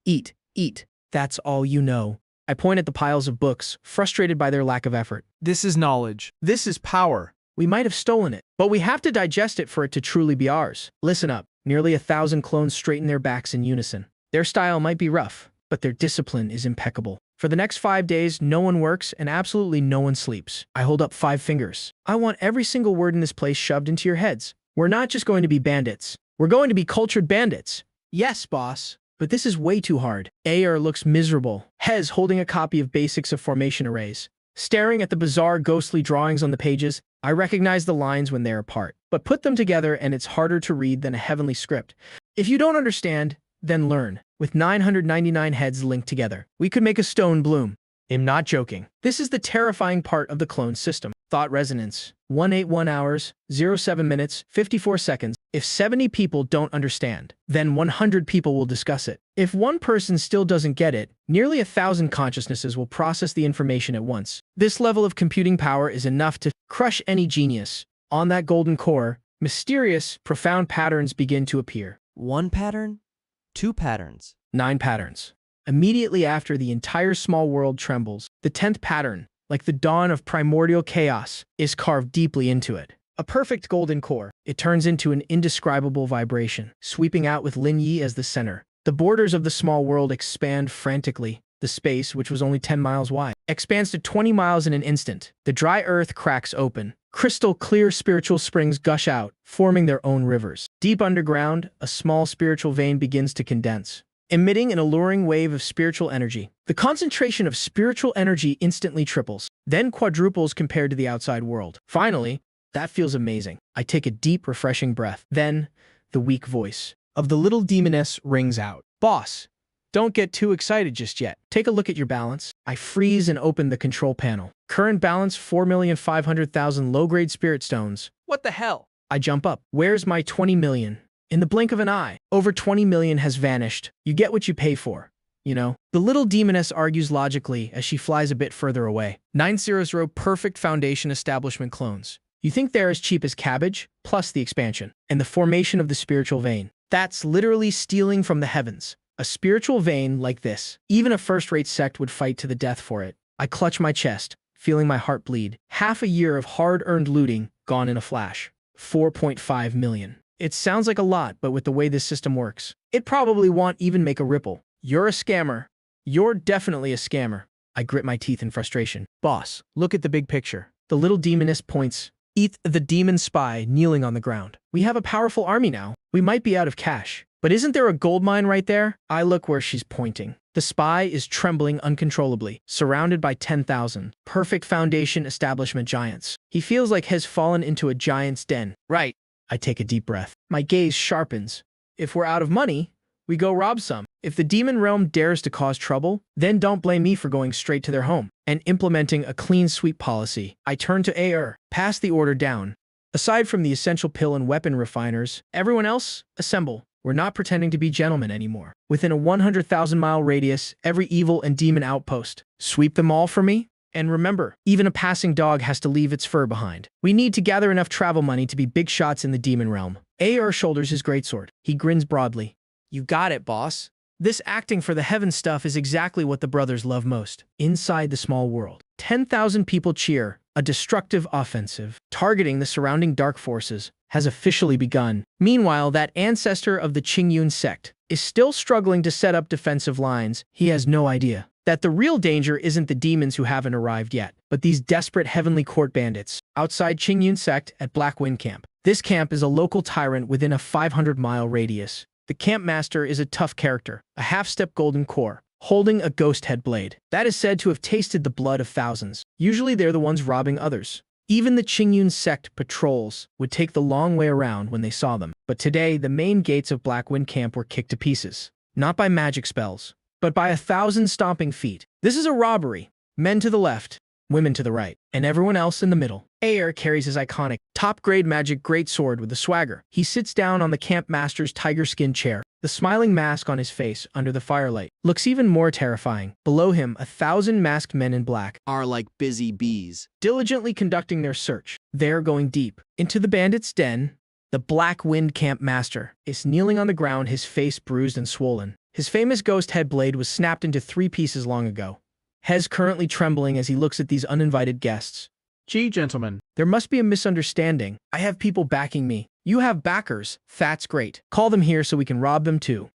Eat. Eat. That's all you know." I point at the piles of books, frustrated by their lack of effort. This is knowledge. This is power. We might have stolen it, but we have to digest it for it to truly be ours. Listen up. Nearly 1,000 clones straighten their backs in unison. Their style might be rough, but their discipline is impeccable. For the next 5 days, no one works and absolutely no one sleeps. I hold up 5 fingers. I want every single word in this place shoved into your heads. We're not just going to be bandits. We're going to be cultured bandits. Yes, boss. But this is way too hard. Ayer looks miserable. Hez holding a copy of Basics of Formation Arrays. Staring at the bizarre, ghostly drawings on the pages, I recognize the lines when they're apart. But put them together and it's harder to read than a heavenly script. If you don't understand, then learn. With 999 heads linked together, we could make a stone bloom. I'm not joking. This is the terrifying part of the clone system. Thought resonance. 181 hours, 07 minutes, 54 seconds. If 70 people don't understand, then 100 people will discuss it. If one person still doesn't get it, nearly 1,000 consciousnesses will process the information at once. This level of computing power is enough to crush any genius. On that golden core, mysterious, profound patterns begin to appear. 1 pattern? 2 patterns? 9 patterns. Immediately after the entire small world trembles, the 10th pattern, like the dawn of primordial chaos, is carved deeply into it. A perfect golden core, it turns into an indescribable vibration, sweeping out with Lin Yi as the center. The borders of the small world expand frantically. The space, which was only 10 miles wide, expands to 20 miles in an instant. The dry earth cracks open. Crystal clear spiritual springs gush out, forming their own rivers. Deep underground, a small spiritual vein begins to condense, emitting an alluring wave of spiritual energy. The concentration of spiritual energy instantly triples, then quadruples compared to the outside world. Finally, That feels amazing. I take a deep, refreshing breath. Then, the weak voice of the little demoness rings out. Boss, don't get too excited just yet. Take a look at your balance. I freeze and open the control panel. Current balance 4,500,000 low-grade spirit stones. What the hell? I jump up. Where's my 20 million? In the blink of an eye, over 20 million has vanished. You get what you pay for. You know? The little demoness argues logically as she flies a bit further away. 900 perfect foundation establishment clones. You think they're as cheap as cabbage, plus the expansion, and the formation of the spiritual vein. That's literally stealing from the heavens. A spiritual vein like this, even a first-rate sect would fight to the death for it. I clutch my chest, feeling my heart bleed. Half a year of hard-earned looting gone in a flash. 4.5 million. It sounds like a lot, but with the way this system works, it probably won't even make a ripple. You're a scammer. You're definitely a scammer. I grit my teeth in frustration. Boss, look at the big picture. The little demoness points. Eat the demon spy kneeling on the ground. We have a powerful army now. We might be out of cash. But isn't there a gold mine right there? I look where she's pointing. The spy is trembling uncontrollably, surrounded by 10,000 perfect foundation establishment giants. He feels like has fallen into a giant's den. Right. I take a deep breath. My gaze sharpens. If we're out of money, we go rob some. If the demon realm dares to cause trouble, then don't blame me for going straight to their home and implementing a clean sweep policy. I turn to AR, pass the order down. Aside from the essential pill and weapon refiners, everyone else, assemble. We're not pretending to be gentlemen anymore. Within a 100,000-mile radius, every evil and demon outpost. Sweep them all for me? And remember, even a passing dog has to leave its fur behind. We need to gather enough travel money to be big shots in the demon realm. AR shoulders his greatsword. He grins broadly. You got it, boss. This acting for the heaven stuff is exactly what the brothers love most. Inside the small world, 10,000 people cheer. A destructive offensive, targeting the surrounding dark forces, has officially begun. Meanwhile, that ancestor of the Qingyun sect is still struggling to set up defensive lines. He has no idea that the real danger isn't the demons who haven't arrived yet, but these desperate heavenly court bandits outside Qingyun sect at Black Wind Camp. This camp is a local tyrant within a 500-mile radius. The camp master is a tough character, a half-step golden core, holding a ghost head blade that is said to have tasted the blood of thousands. Usually they're the ones robbing others. Even the Qingyun sect patrols would take the long way around when they saw them. But today, the main gates of Black Wind Camp were kicked to pieces. Not by magic spells, but by 1,000 stomping feet. This is a robbery. Men to the left, women to the right, and everyone else in the middle. Aer carries his iconic, top-grade magic greatsword with a swagger. He sits down on the camp master's tiger skin chair. The smiling mask on his face under the firelight looks even more terrifying. Below him, 1,000 masked men in black are like busy bees, diligently conducting their search. They're going deep into the bandits' den. The Black Wind Camp master is kneeling on the ground, his face bruised and swollen. His famous ghost head blade was snapped into 3 pieces long ago. Hez currently trembling as he looks at these uninvited guests. Gee, gentlemen. There must be a misunderstanding. I have people backing me. You have backers. That's great. Call them here so we can rob them too.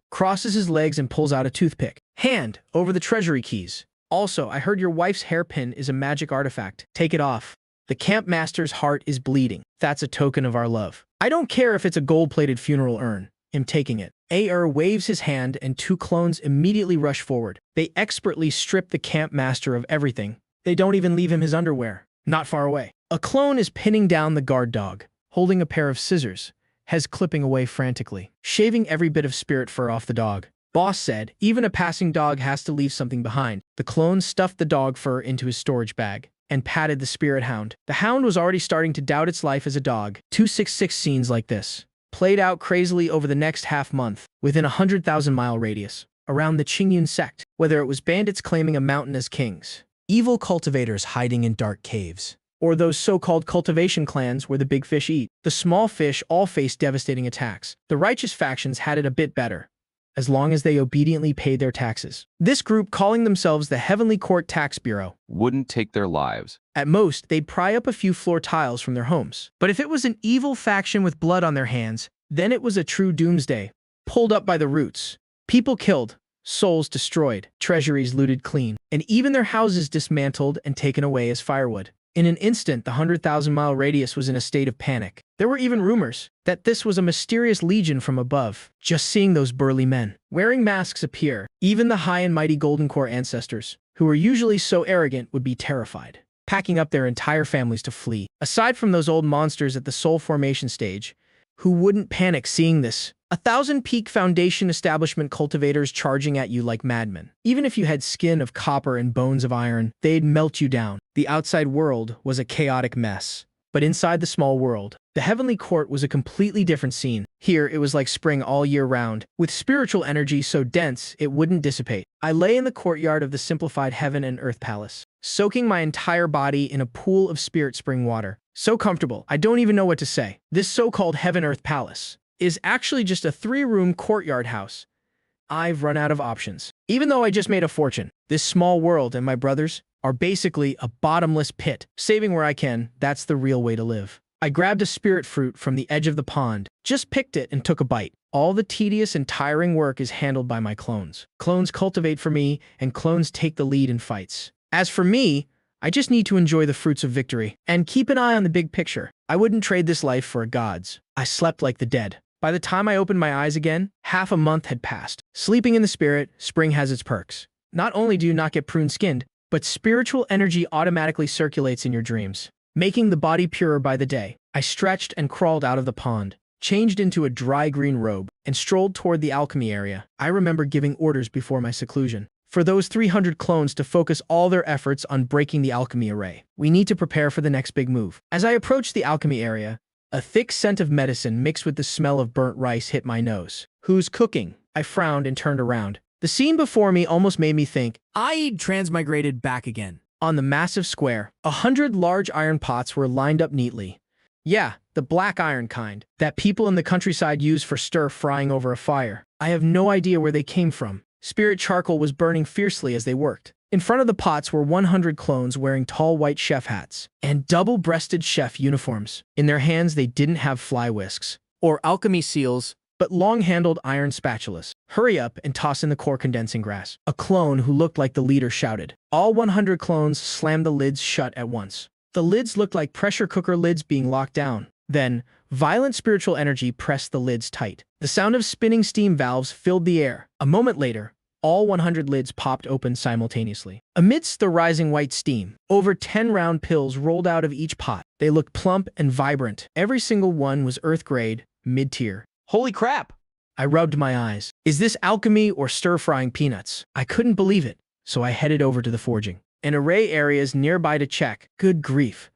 Crosses his legs and pulls out a toothpick. Hand over the treasury keys. Also, I heard your wife's hairpin is a magic artifact. Take it off. The camp master's heart is bleeding. That's a token of our love. I don't care if it's a gold-plated funeral urn. I'm taking it. Aer waves his hand and 2 clones immediately rush forward. They expertly strip the camp master of everything. They don't even leave him his underwear. Not far away, a clone is pinning down the guard dog, holding a pair of scissors, Hez clipping away frantically, shaving every bit of spirit fur off the dog. Boss said, even a passing dog has to leave something behind. The clone stuffed the dog fur into his storage bag and patted the spirit hound. The hound was already starting to doubt its life as a dog. 266 scenes like this played out crazily over the next half-month, within a 100,000-mile radius, around the Qingyun sect, whether it was bandits claiming a mountain as kings, evil cultivators hiding in dark caves, or those so-called cultivation clans where the big fish eat. The small fish all faced devastating attacks. The righteous factions had it a bit better, as long as they obediently paid their taxes. This group, calling themselves the Heavenly Court Tax Bureau, wouldn't take their lives. At most, they'd pry up a few floor tiles from their homes. But if it was an evil faction with blood on their hands, then it was a true doomsday, pulled up by the roots. People killed, souls destroyed, treasuries looted clean, and even their houses dismantled and taken away as firewood. In an instant, the 100,000-mile radius was in a state of panic. There were even rumors that this was a mysterious legion from above. Just seeing those burly men wearing masks appear, even the high and mighty Golden Core ancestors, who were usually so arrogant, would be terrified. packing up their entire families to flee. Aside from those old monsters at the soul formation stage, who wouldn't panic seeing this? 1,000-peak Foundation establishment cultivators charging at you like madmen. Even if you had skin of copper and bones of iron, they'd melt you down. The outside world was a chaotic mess. But inside the small world, the heavenly court was a completely different scene. Here, it was like spring all year round, with spiritual energy so dense it wouldn't dissipate. I lay in the courtyard of the simplified heaven and earth palace, soaking my entire body in a pool of spirit spring water. So comfortable, I don't even know what to say. This so-called heaven-earth palace is actually just a 3-room courtyard house. I've run out of options. Even though I just made a fortune, this small world and my brothers are basically a bottomless pit. Saving where I can, that's the real way to live. I grabbed a spirit fruit from the edge of the pond, just picked it and took a bite. All the tedious and tiring work is handled by my clones. Clones cultivate for me, and clones take the lead in fights. As for me, I just need to enjoy the fruits of victory and keep an eye on the big picture. I wouldn't trade this life for a god's. I slept like the dead. By the time I opened my eyes again, half a month had passed. Sleeping in the spirit, spring has its perks. Not only do you not get prune-skinned, but spiritual energy automatically circulates in your dreams, making the body purer by the day. I stretched and crawled out of the pond, changed into a dry green robe, and strolled toward the alchemy area. I remember giving orders before my seclusion for those 300 clones to focus all their efforts on breaking the alchemy array. We need to prepare for the next big move. As I approached the alchemy area, a thick scent of medicine mixed with the smell of burnt rice hit my nose. Who's cooking? I frowned and turned around. The scene before me almost made me think, I transmigrated back again. On the massive square, 100 large iron pots were lined up neatly. Yeah, the black iron kind, that people in the countryside use for stir-frying over a fire. I have no idea where they came from. Spirit charcoal was burning fiercely as they worked. In front of the pots were 100 clones wearing tall white chef hats and double-breasted chef uniforms. In their hands, they didn't have fly whisks or alchemy seals, but long-handled iron spatulas. Hurry up and toss in the core condensing grass. A clone who looked like the leader shouted. All 100 clones slammed the lids shut at once. The lids looked like pressure cooker lids being locked down. Then, violent spiritual energy pressed the lids tight. The sound of spinning steam valves filled the air. A moment later, all 100 lids popped open simultaneously. Amidst the rising white steam, over 10 round pills rolled out of each pot. They looked plump and vibrant. Every single one was earth-grade, mid-tier. Holy crap! I rubbed my eyes. Is this alchemy or stir-frying peanuts? I couldn't believe it, so I headed over to the forging. An array areas nearby to check. Good grief.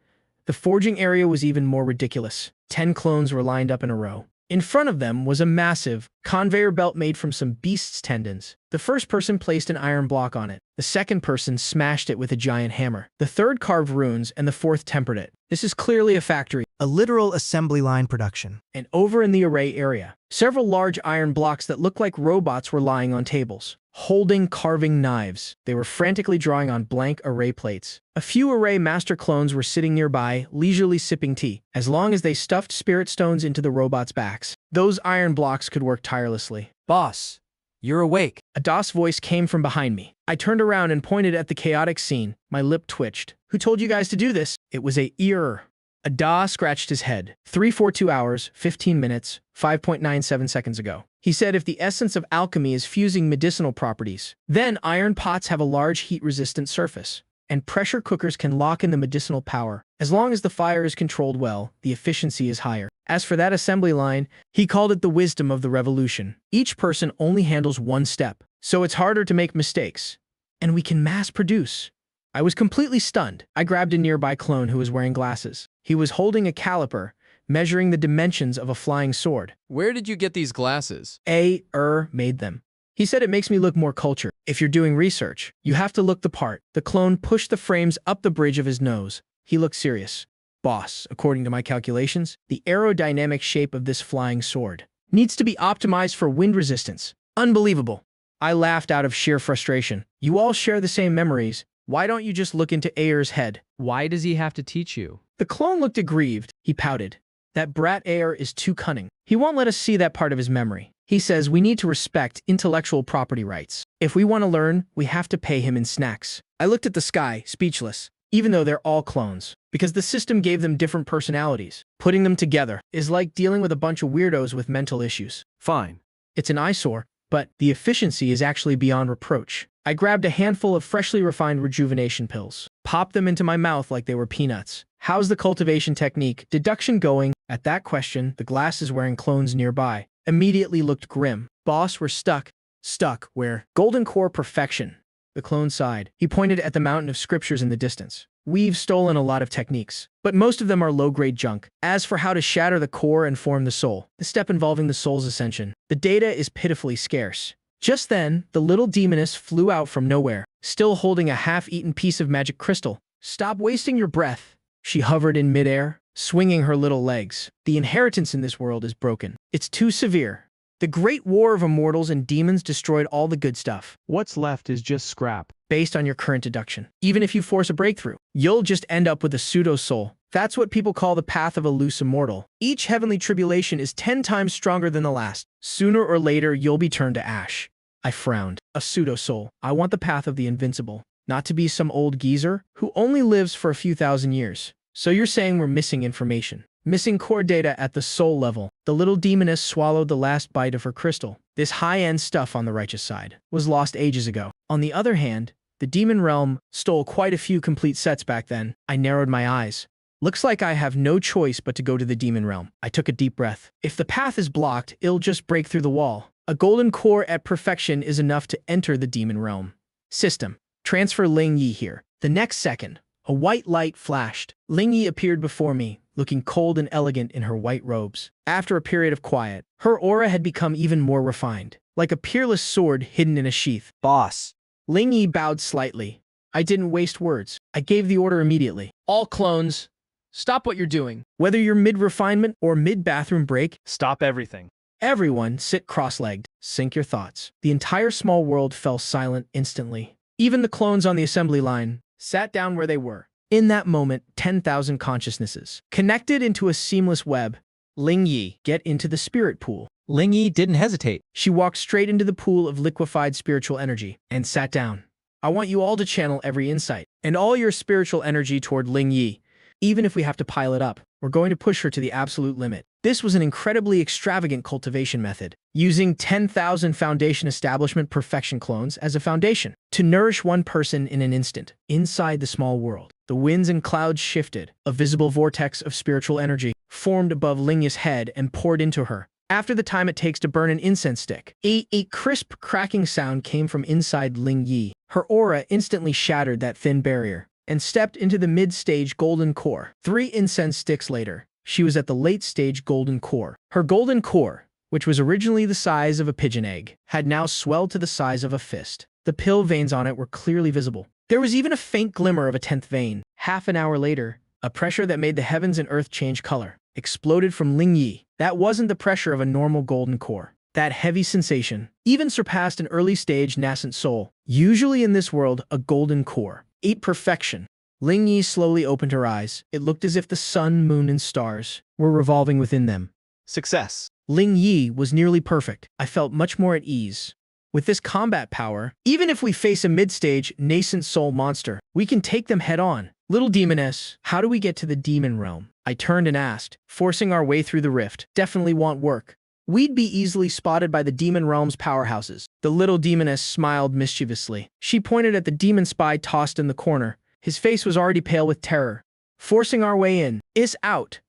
The forging area was even more ridiculous. 10 clones were lined up in a row. In front of them was a massive conveyor belt made from some beast's tendons. The first person placed an iron block on it. The second person smashed it with a giant hammer. The third carved runes, and the fourth tempered it. This is clearly a factory. A literal assembly line production. And over in the array area, several large iron blocks that looked like robots were lying on tables, holding carving knives. They were frantically drawing on blank array plates. A few array master clones were sitting nearby, leisurely sipping tea. As long as they stuffed spirit stones into the robots' backs, those iron blocks could work tirelessly. Boss, you're awake. A DOS voice came from behind me. I turned around and pointed at the chaotic scene. My lip twitched. Who told you guys to do this? It was a ear. Ada scratched his head. 342 hours, 15 minutes, 5.97 seconds ago. He said if the essence of alchemy is fusing medicinal properties, then iron pots have a large heat-resistant surface, and pressure cookers can lock in the medicinal power. As long as the fire is controlled well, the efficiency is higher. As for that assembly line, he called it the wisdom of the revolution. Each person only handles one step, so it's harder to make mistakes, and we can mass produce. I was completely stunned. I grabbed a nearby clone who was wearing glasses. He was holding a caliper, measuring the dimensions of a flying sword. Where did you get these glasses? Made them. He said it makes me look more cultured. If you're doing research, you have to look the part. The clone pushed the frames up the bridge of his nose. He looked serious. Boss, according to my calculations, the aerodynamic shape of this flying sword needs to be optimized for wind resistance. Unbelievable. I laughed out of sheer frustration. You all share the same memories. Why don't you just look into Ayer's head? Why does he have to teach you? The clone looked aggrieved. He pouted. That brat Ayer is too cunning. He won't let us see that part of his memory. He says we need to respect intellectual property rights. If we want to learn, we have to pay him in snacks. I looked at the sky, speechless, even though they're all clones, because the system gave them different personalities. Putting them together is like dealing with a bunch of weirdos with mental issues. Fine. It's an eyesore, but the efficiency is actually beyond reproach. I grabbed a handful of freshly refined rejuvenation pills, popped them into my mouth like they were peanuts. How's the cultivation technique? Deduction going? At that question, the glasses wearing clones nearby immediately looked grim. Boss, we're stuck. Stuck where? Golden core perfection. The clone sighed. He pointed at the mountain of scriptures in the distance. We've stolen a lot of techniques, but most of them are low-grade junk. As for how to shatter the core and form the soul, the step involving the soul's ascension, the data is pitifully scarce. Just then, the little demoness flew out from nowhere, still holding a half-eaten piece of magic crystal. Stop wasting your breath. She hovered in midair, swinging her little legs. The inheritance in this world is broken. It's too severe. The great war of immortals and demons destroyed all the good stuff. What's left is just scrap. Based on your current deduction, even if you force a breakthrough, you'll just end up with a pseudo-soul. That's what people call the path of a loose immortal. Each heavenly tribulation is 10 times stronger than the last. Sooner or later, you'll be turned to ash. I frowned. A pseudo-soul. I want the path of the invincible, not to be some old geezer who only lives for a few thousand years. So you're saying we're missing information. Missing core data at the soul level. The little demoness swallowed the last bite of her crystal. This high-end stuff on the righteous side was lost ages ago. On the other hand, the demon realm stole quite a few complete sets back then. I narrowed my eyes. Looks like I have no choice but to go to the demon realm. I took a deep breath. If the path is blocked, it'll just break through the wall. A golden core at perfection is enough to enter the demon realm. System. Transfer Ling Yi here. The next second, a white light flashed. Ling Yi appeared before me, looking cold and elegant in her white robes. After a period of quiet, her aura had become even more refined, like a peerless sword hidden in a sheath. Boss. Ling Yi bowed slightly. I didn't waste words. I gave the order immediately. All clones, stop what you're doing. Whether you're mid-refinement or mid-bathroom break, Stop everything. everyone sit cross-legged. Sync your thoughts. The entire small world fell silent instantly. Even the clones on the assembly line sat down where they were. In that moment, 10,000 consciousnesses connected into a seamless web. Ling Yi, get into the spirit pool. Ling Yi didn't hesitate. She walked straight into the pool of liquefied spiritual energy and sat down. I want you all to channel every insight and all your spiritual energy toward Ling Yi. Even if we have to pile it up, we're going to push her to the absolute limit. This was an incredibly extravagant cultivation method, using 10,000 foundation establishment perfection clones as a foundation to nourish one person in an instant. Inside the small world, the winds and clouds shifted. A visible vortex of spiritual energy formed above Ling Yi's head and poured into her. After the time it takes to burn an incense stick, a crisp cracking sound came from inside Ling Yi. Her aura instantly shattered that thin barrier and stepped into the mid-stage golden core. 3 incense sticks later, she was at the late-stage golden core. Her golden core, which was originally the size of a pigeon egg, had now swelled to the size of a fist. The pill veins on it were clearly visible. There was even a faint glimmer of a 10th vein. Half an hour later, a pressure that made the heavens and earth change color exploded from Ling Yi. That wasn't the pressure of a normal golden core. That heavy sensation even surpassed an early-stage nascent soul. Usually in this world, a golden core. 8 perfection. Ling Yi slowly opened her eyes. It looked as if the sun, moon, and stars were revolving within them. Success. Ling Yi was nearly perfect. I felt much more at ease. With this combat power, even if we face a mid-stage, nascent soul monster, we can take them head-on. Little demoness, how do we get to the demon realm? I turned and asked, forcing our way through the rift. Definitely want work. We'd be easily spotted by the demon realm's powerhouses. The little demoness smiled mischievously. She pointed at the demon spy tossed in the corner. His face was already pale with terror. Forcing our way in is out,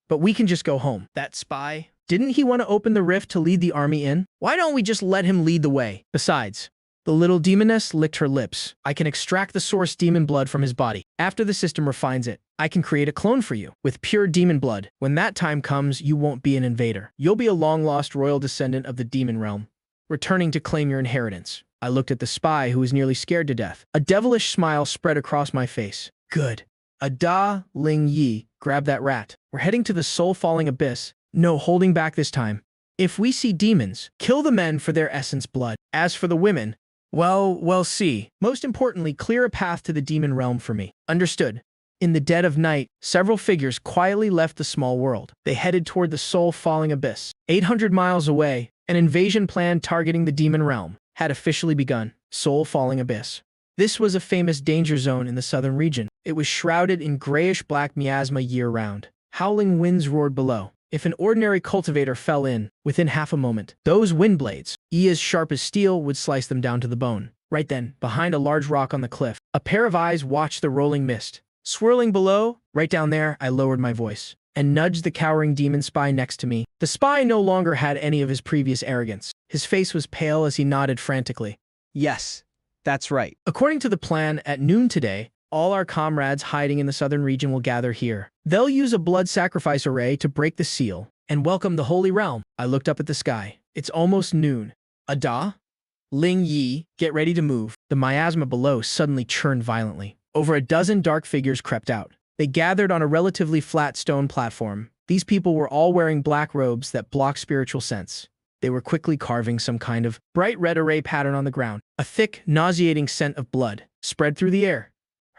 but we can just go home. That spy? Didn't he want to open the rift to lead the army in? Why don't we just let him lead the way? Besides, the little demoness licked her lips. I can extract the source demon blood from his body. After the system refines it, I can create a clone for you with pure demon blood. When that time comes, you won't be an invader. You'll be a long-lost royal descendant of the demon realm, returning to claim your inheritance. I looked at the spy, who was nearly scared to death. A devilish smile spread across my face. Good. Ada, Ling Yi, grab that rat. We're heading to the soul-falling abyss. No holding back this time. If we see demons, kill the men for their essence blood. As for the women, well, see. Most importantly, clear a path to the demon realm for me. Understood. In the dead of night, several figures quietly left the small world. They headed toward the soul-falling abyss. 800 miles away, an invasion plan targeting the demon realm had officially begun. Soul-falling abyss. This was a famous danger zone in the southern region. It was shrouded in grayish-black miasma year-round. Howling winds roared below, If an ordinary cultivator fell in, within half a moment, those wind blades, as sharp as steel, would slice them down to the bone. Right then, behind a large rock on the cliff, a pair of eyes watched the rolling mist. Swirling below, right down there, I lowered my voice and nudged the cowering demon spy next to me. The spy no longer had any of his previous arrogance. His face was pale as he nodded frantically. Yes, that's right. According to the plan, at noon today, all our comrades hiding in the southern region will gather here. They'll use a blood sacrifice array to break the seal and welcome the Holy Realm. I looked up at the sky. It's almost noon. Ada? Ling Yi, get ready to move. The miasma below suddenly churned violently. Over a dozen dark figures crept out. They gathered on a relatively flat stone platform. These people were all wearing black robes that blocked spiritual sense. They were quickly carving some kind of bright red array pattern on the ground. A thick, nauseating scent of blood spread through the air.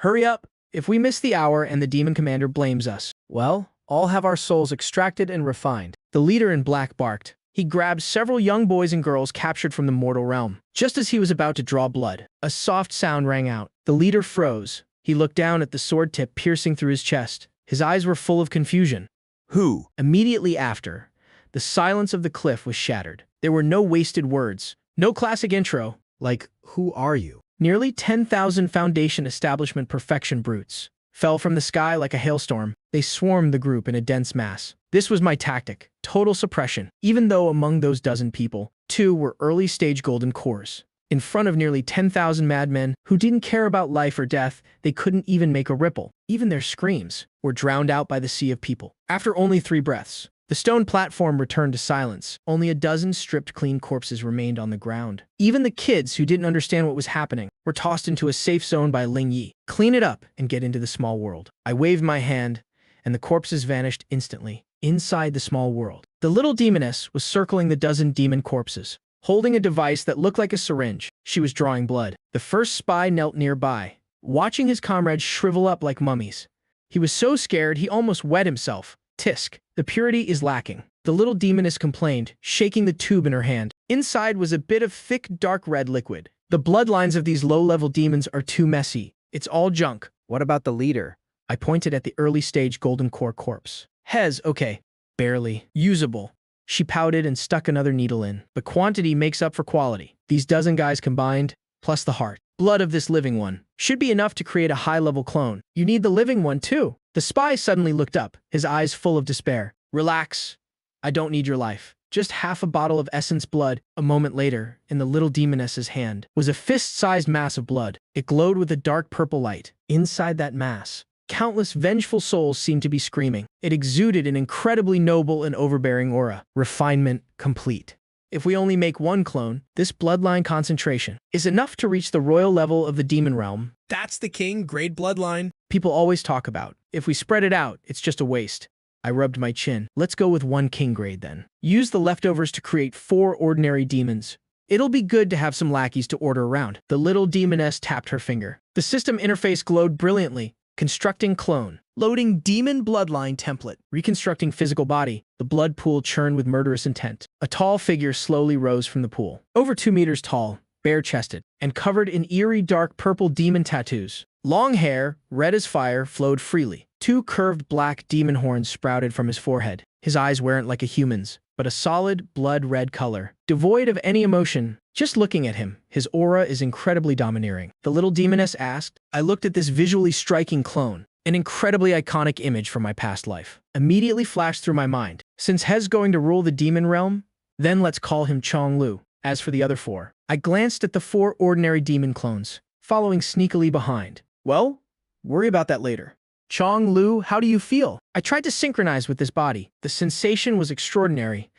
Hurry up! If we miss the hour and the demon commander blames us, well, all have our souls extracted and refined. The leader in black barked. He grabbed several young boys and girls captured from the mortal realm. Just as he was about to draw blood, a soft sound rang out. The leader froze. He looked down at the sword tip piercing through his chest. His eyes were full of confusion. Who? Immediately after, the silence of the cliff was shattered. There were no wasted words, no classic intro, like, "Who are you?" Nearly 10,000 Foundation Establishment Perfection brutes fell from the sky like a hailstorm. They swarmed the group in a dense mass. This was my tactic, total suppression, even though among those dozen people, 2 were early-stage golden cores. In front of nearly 10,000 madmen who didn't care about life or death, they couldn't even make a ripple. Even their screams were drowned out by the sea of people. After only 3 breaths, the stone platform returned to silence. Only a dozen stripped clean corpses remained on the ground. Even the kids who didn't understand what was happening were tossed into a safe zone by Ling Yi. Clean it up and get into the small world. I waved my hand, and the corpses vanished instantly. Inside the small world, the little demoness was circling the dozen demon corpses, holding a device that looked like a syringe. She was drawing blood. The first spy knelt nearby, watching his comrades shrivel up like mummies. He was so scared he almost wet himself. Tisk, the purity is lacking. The little demoness complained, shaking the tube in her hand. Inside was a bit of thick, dark red liquid. The bloodlines of these low-level demons are too messy. It's all junk. What about the leader? I pointed at the early-stage golden core corpse. Hez, okay. Barely. Usable. She pouted and stuck another needle in. But quantity makes up for quality. These dozen guys combined, plus the heart, blood of this living one, should be enough to create a high-level clone. You need the living one, too. The spy suddenly looked up, his eyes full of despair. Relax. I don't need your life. Just half a bottle of essence blood. A moment later, in the little demoness's hand, was a fist-sized mass of blood. It glowed with a dark purple light. Inside that mass, countless vengeful souls seemed to be screaming. It exuded an incredibly noble and overbearing aura. Refinement complete. If we only make one clone, this bloodline concentration is enough to reach the royal level of the demon realm. That's the king grade bloodline people always talk about. If we spread it out, it's just a waste. I rubbed my chin. Let's go with 1 king grade then. Use the leftovers to create 4 ordinary demons. It'll be good to have some lackeys to order around. The little demoness tapped her finger. The system interface glowed brilliantly. Constructing clone. Loading demon bloodline template. Reconstructing physical body. The blood pool churned with murderous intent. A tall figure slowly rose from the pool. Over 2 meters tall, bare-chested, and covered in eerie dark purple demon tattoos. Long hair, red as fire, flowed freely. 2 curved black demon horns sprouted from his forehead. His eyes weren't like a human's, but a solid, blood-red color, devoid of any emotion. Just looking at him, his aura is incredibly domineering. The little demoness asked. I looked at this visually striking clone. An incredibly iconic image from my past life immediately flashed through my mind. Since Hez going to rule the demon realm, then let's call him Chong Lu. As for the other 4, I glanced at the 4 ordinary demon clones, following sneakily behind. Well, worry about that later. Chong Lu, how do you feel? I tried to synchronize with this body. The sensation was extraordinary.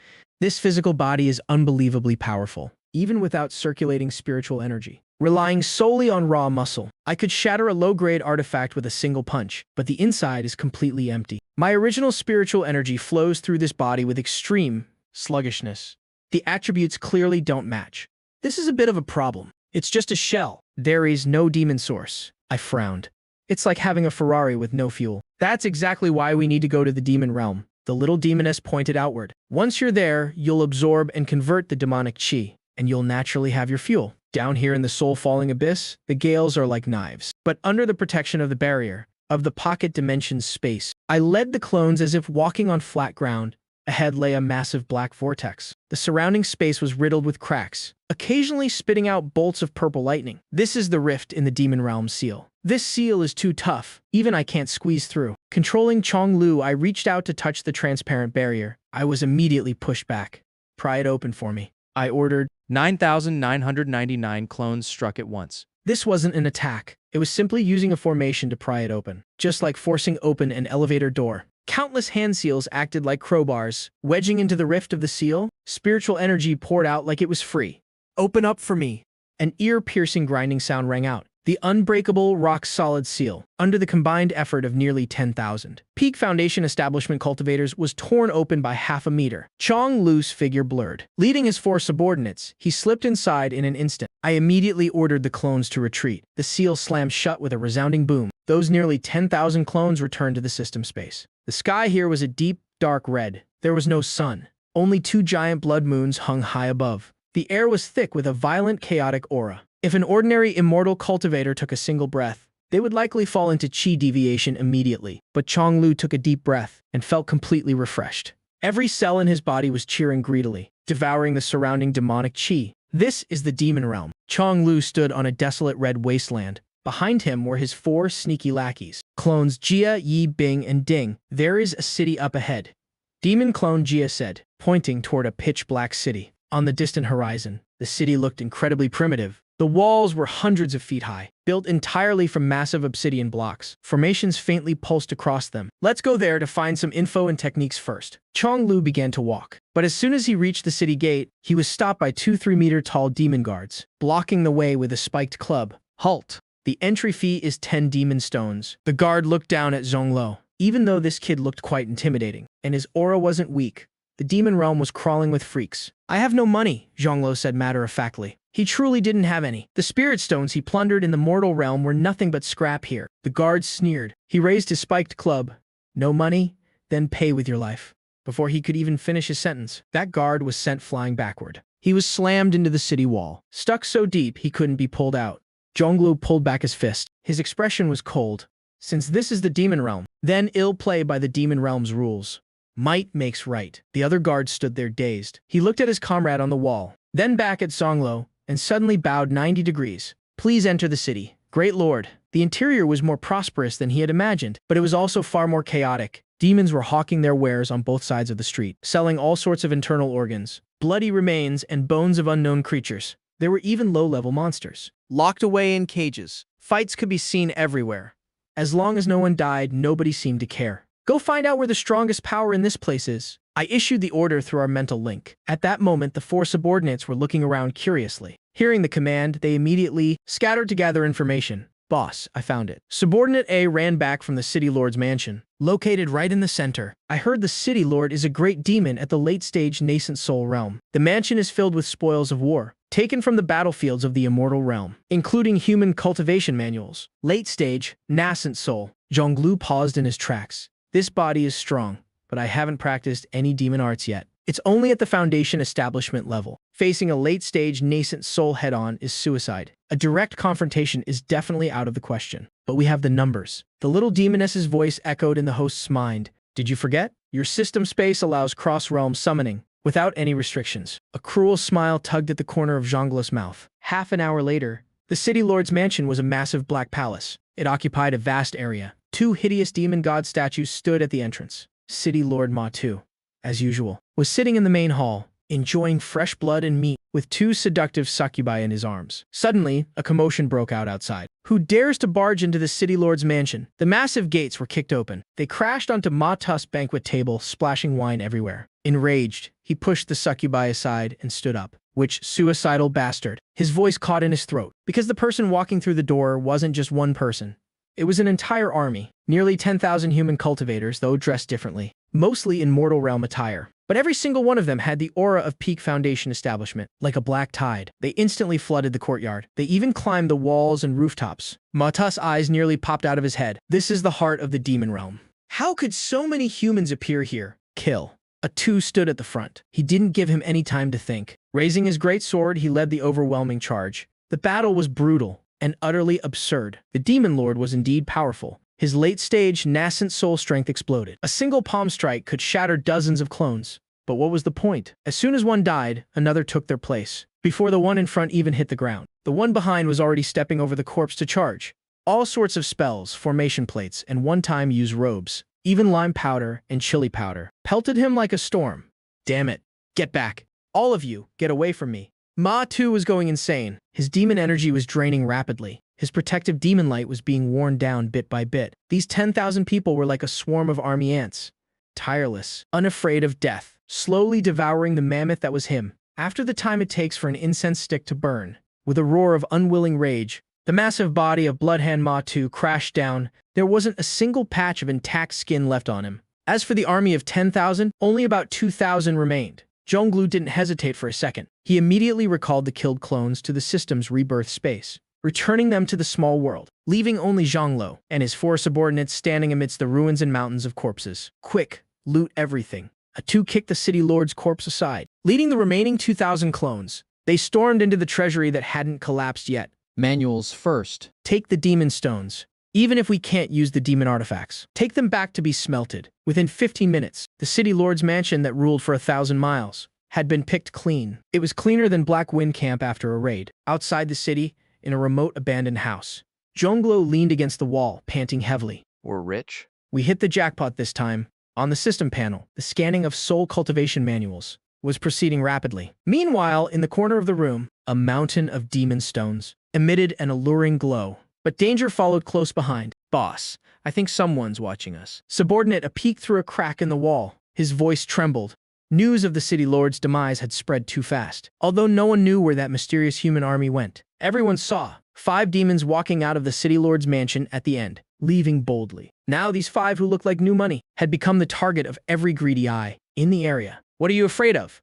This physical body is unbelievably powerful, even without circulating spiritual energy. Relying solely on raw muscle, I could shatter a low-grade artifact with a single punch, but the inside is completely empty. My original spiritual energy flows through this body with extreme sluggishness. The attributes clearly don't match. This is a bit of a problem. It's just a shell. There is no demon source. I frowned. It's like having a Ferrari with no fuel. That's exactly why we need to go to the demon realm. The little demoness pointed outward. Once you're there, you'll absorb and convert the demonic chi, and you'll naturally have your fuel. Down here in the soul-falling abyss, the gales are like knives. But under the protection of the barrier, of the pocket dimension's space, I led the clones as if walking on flat ground. Ahead lay a massive black vortex. The surrounding space was riddled with cracks, occasionally spitting out bolts of purple lightning. This is the rift in the Demon Realm seal. This seal is too tough. Even I can't squeeze through. Controlling Chonglu, I reached out to touch the transparent barrier. I was immediately pushed back. Pry it open for me, I ordered. 9,999 clones struck at once. This wasn't an attack. It was simply using a formation to pry it open, just like forcing open an elevator door. Countless hand seals acted like crowbars, wedging into the rift of the seal. Spiritual energy poured out like it was free. Open up for me. An ear-piercing grinding sound rang out. The unbreakable, rock-solid seal, under the combined effort of nearly 10,000 Peak Foundation establishment cultivators, was torn open by half a meter. Chong Lu's figure blurred. Leading his 4 subordinates, he slipped inside in an instant. I immediately ordered the clones to retreat. The seal slammed shut with a resounding boom. Those nearly 10,000 clones returned to the system space. The sky here was a deep, dark red. There was no sun. Only 2 giant blood moons hung high above. The air was thick with a violent, chaotic aura. If an ordinary immortal cultivator took a single breath, they would likely fall into chi deviation immediately. But Chonglu took a deep breath and felt completely refreshed. Every cell in his body was cheering greedily, devouring the surrounding demonic chi. This is the Demon Realm. Chonglu stood on a desolate red wasteland. Behind him were his 4 sneaky lackeys, clones Jia, Yi, Bing, and Ding. There is a city up ahead, Demon Clone Jia said, pointing toward a pitch-black city. On the distant horizon, the city looked incredibly primitive. The walls were hundreds of feet high, built entirely from massive obsidian blocks. Formations faintly pulsed across them. Let's go there to find some info and techniques first. Chonglu began to walk, but as soon as he reached the city gate, he was stopped by 2 3-meter-tall demon guards, blocking the way with a spiked club. Halt! The entry fee is 10 demon stones. The guard looked down at Zhonglo. Even though this kid looked quite intimidating, and his aura wasn't weak, the demon realm was crawling with freaks. I have no money, Zhonglo said matter-of-factly. He truly didn't have any. The spirit stones he plundered in the mortal realm were nothing but scrap here. The guard sneered. He raised his spiked club. No money? Then pay with your life. Before he could even finish his sentence, that guard was sent flying backward. He was slammed into the city wall, stuck so deep he couldn't be pulled out. Zhonglu pulled back his fist. His expression was cold. Since this is the demon realm, then ill play by the demon realm's rules. Might makes right. The other guard stood there dazed. He looked at his comrade on the wall, then back at Zhonglo, and suddenly bowed 90 degrees. Please enter the city. Great lord. The interior was more prosperous than he had imagined, but it was also far more chaotic. Demons were hawking their wares on both sides of the street, selling all sorts of internal organs, bloody remains, and bones of unknown creatures. There were even low-level monsters, locked away in cages. Fights could be seen everywhere. As long as no one died, nobody seemed to care. Go find out where the strongest power in this place is. I issued the order through our mental link. At that moment, the 4 subordinates were looking around curiously. Hearing the command, they immediately scattered to gather information. Boss, I found it. Subordinate A ran back from the City Lord's mansion, located right in the center. I heard the City Lord is a great demon at the late-stage nascent soul realm. The mansion is filled with spoils of war, taken from the battlefields of the immortal realm, including human cultivation manuals. Late-stage, nascent soul. Zhonglu paused in his tracks. This body is strong, but I haven't practiced any demon arts yet. It's only at the foundation establishment level. Facing a late-stage nascent soul head-on is suicide. A direct confrontation is definitely out of the question. But we have the numbers. The little demoness's voice echoed in the host's mind. Did you forget? Your system space allows cross-realm summoning, without any restrictions. A cruel smile tugged at the corner of Zhongla's mouth. Half an hour later, the City Lord's mansion was a massive black palace. It occupied a vast area. 2 hideous demon god statues stood at the entrance. City Lord Ma Tu, as usual, was sitting in the main hall, enjoying fresh blood and meat, with 2 seductive succubi in his arms. Suddenly, a commotion broke out outside. Who dares to barge into the City Lord's mansion? The massive gates were kicked open. They crashed onto Ma Tu's banquet table, splashing wine everywhere. Enraged, he pushed the succubi aside and stood up. Which suicidal bastard? His voice caught in his throat, because the person walking through the door wasn't just one person. It was an entire army, nearly 10,000 human cultivators, though dressed differently, mostly in mortal realm attire. But every single one of them had the aura of Peak Foundation establishment, like a black tide. They instantly flooded the courtyard. They even climbed the walls and rooftops. Ma Tu's eyes nearly popped out of his head. This is the heart of the demon realm. How could so many humans appear here? Kill. A 2 stood at the front. He didn't give him any time to think. Raising his great sword, he led the overwhelming charge. The battle was brutal and utterly absurd. The Demon Lord was indeed powerful, His late-stage, nascent soul strength exploded. A single palm strike could shatter dozens of clones. But what was the point? As soon as one died, another took their place. Before the one in front even hit the ground, the one behind was already stepping over the corpse to charge. All sorts of spells, formation plates, and one-time use robes, even lime powder and chili powder, pelted him like a storm. Damn it. Get back. All of you, get away from me. Ma, too, was going insane. His demon energy was draining rapidly. His protective demon light was being worn down bit by bit. These 10,000 people were like a swarm of army ants. Tireless, unafraid of death, slowly devouring the mammoth that was him. After the time it takes for an incense stick to burn, with a roar of unwilling rage, the massive body of Bloodhand Ma-Tu crashed down. There wasn't a single patch of intact skin left on him. As for the army of 10,000, only about 2,000 remained. Zhonglu didn't hesitate for a second. He immediately recalled the killed clones to the system's rebirth space, returning them to the small world, leaving only Zhonglu and his 4 subordinates standing amidst the ruins and mountains of corpses. Quick, loot everything. A-Tu kicked the city lord's corpse aside. Leading the remaining 2,000 clones, they stormed into the treasury that hadn't collapsed yet. Manuals first. Take the demon stones. Even if we can't use the demon artifacts, take them back to be smelted. Within 15 minutes, the city lord's mansion that ruled for 1,000 miles had been picked clean. It was cleaner than Black Wind Camp after a raid. Outside the city, in a remote abandoned house, Zhonglu leaned against the wall, panting heavily. We're rich? We hit the jackpot this time. On the system panel, the scanning of soul cultivation manuals was proceeding rapidly. Meanwhile, in the corner of the room, a mountain of demon stones emitted an alluring glow. But danger followed close behind. Boss, I think someone's watching us. Subordinate a peek through a crack in the wall. His voice trembled. News of the city lord's demise had spread too fast. Although no one knew where that mysterious human army went, everyone saw 5 demons walking out of the city lord's mansion at the end, leaving boldly. Now these 5 who looked like new money had become the target of every greedy eye in the area. What are you afraid of?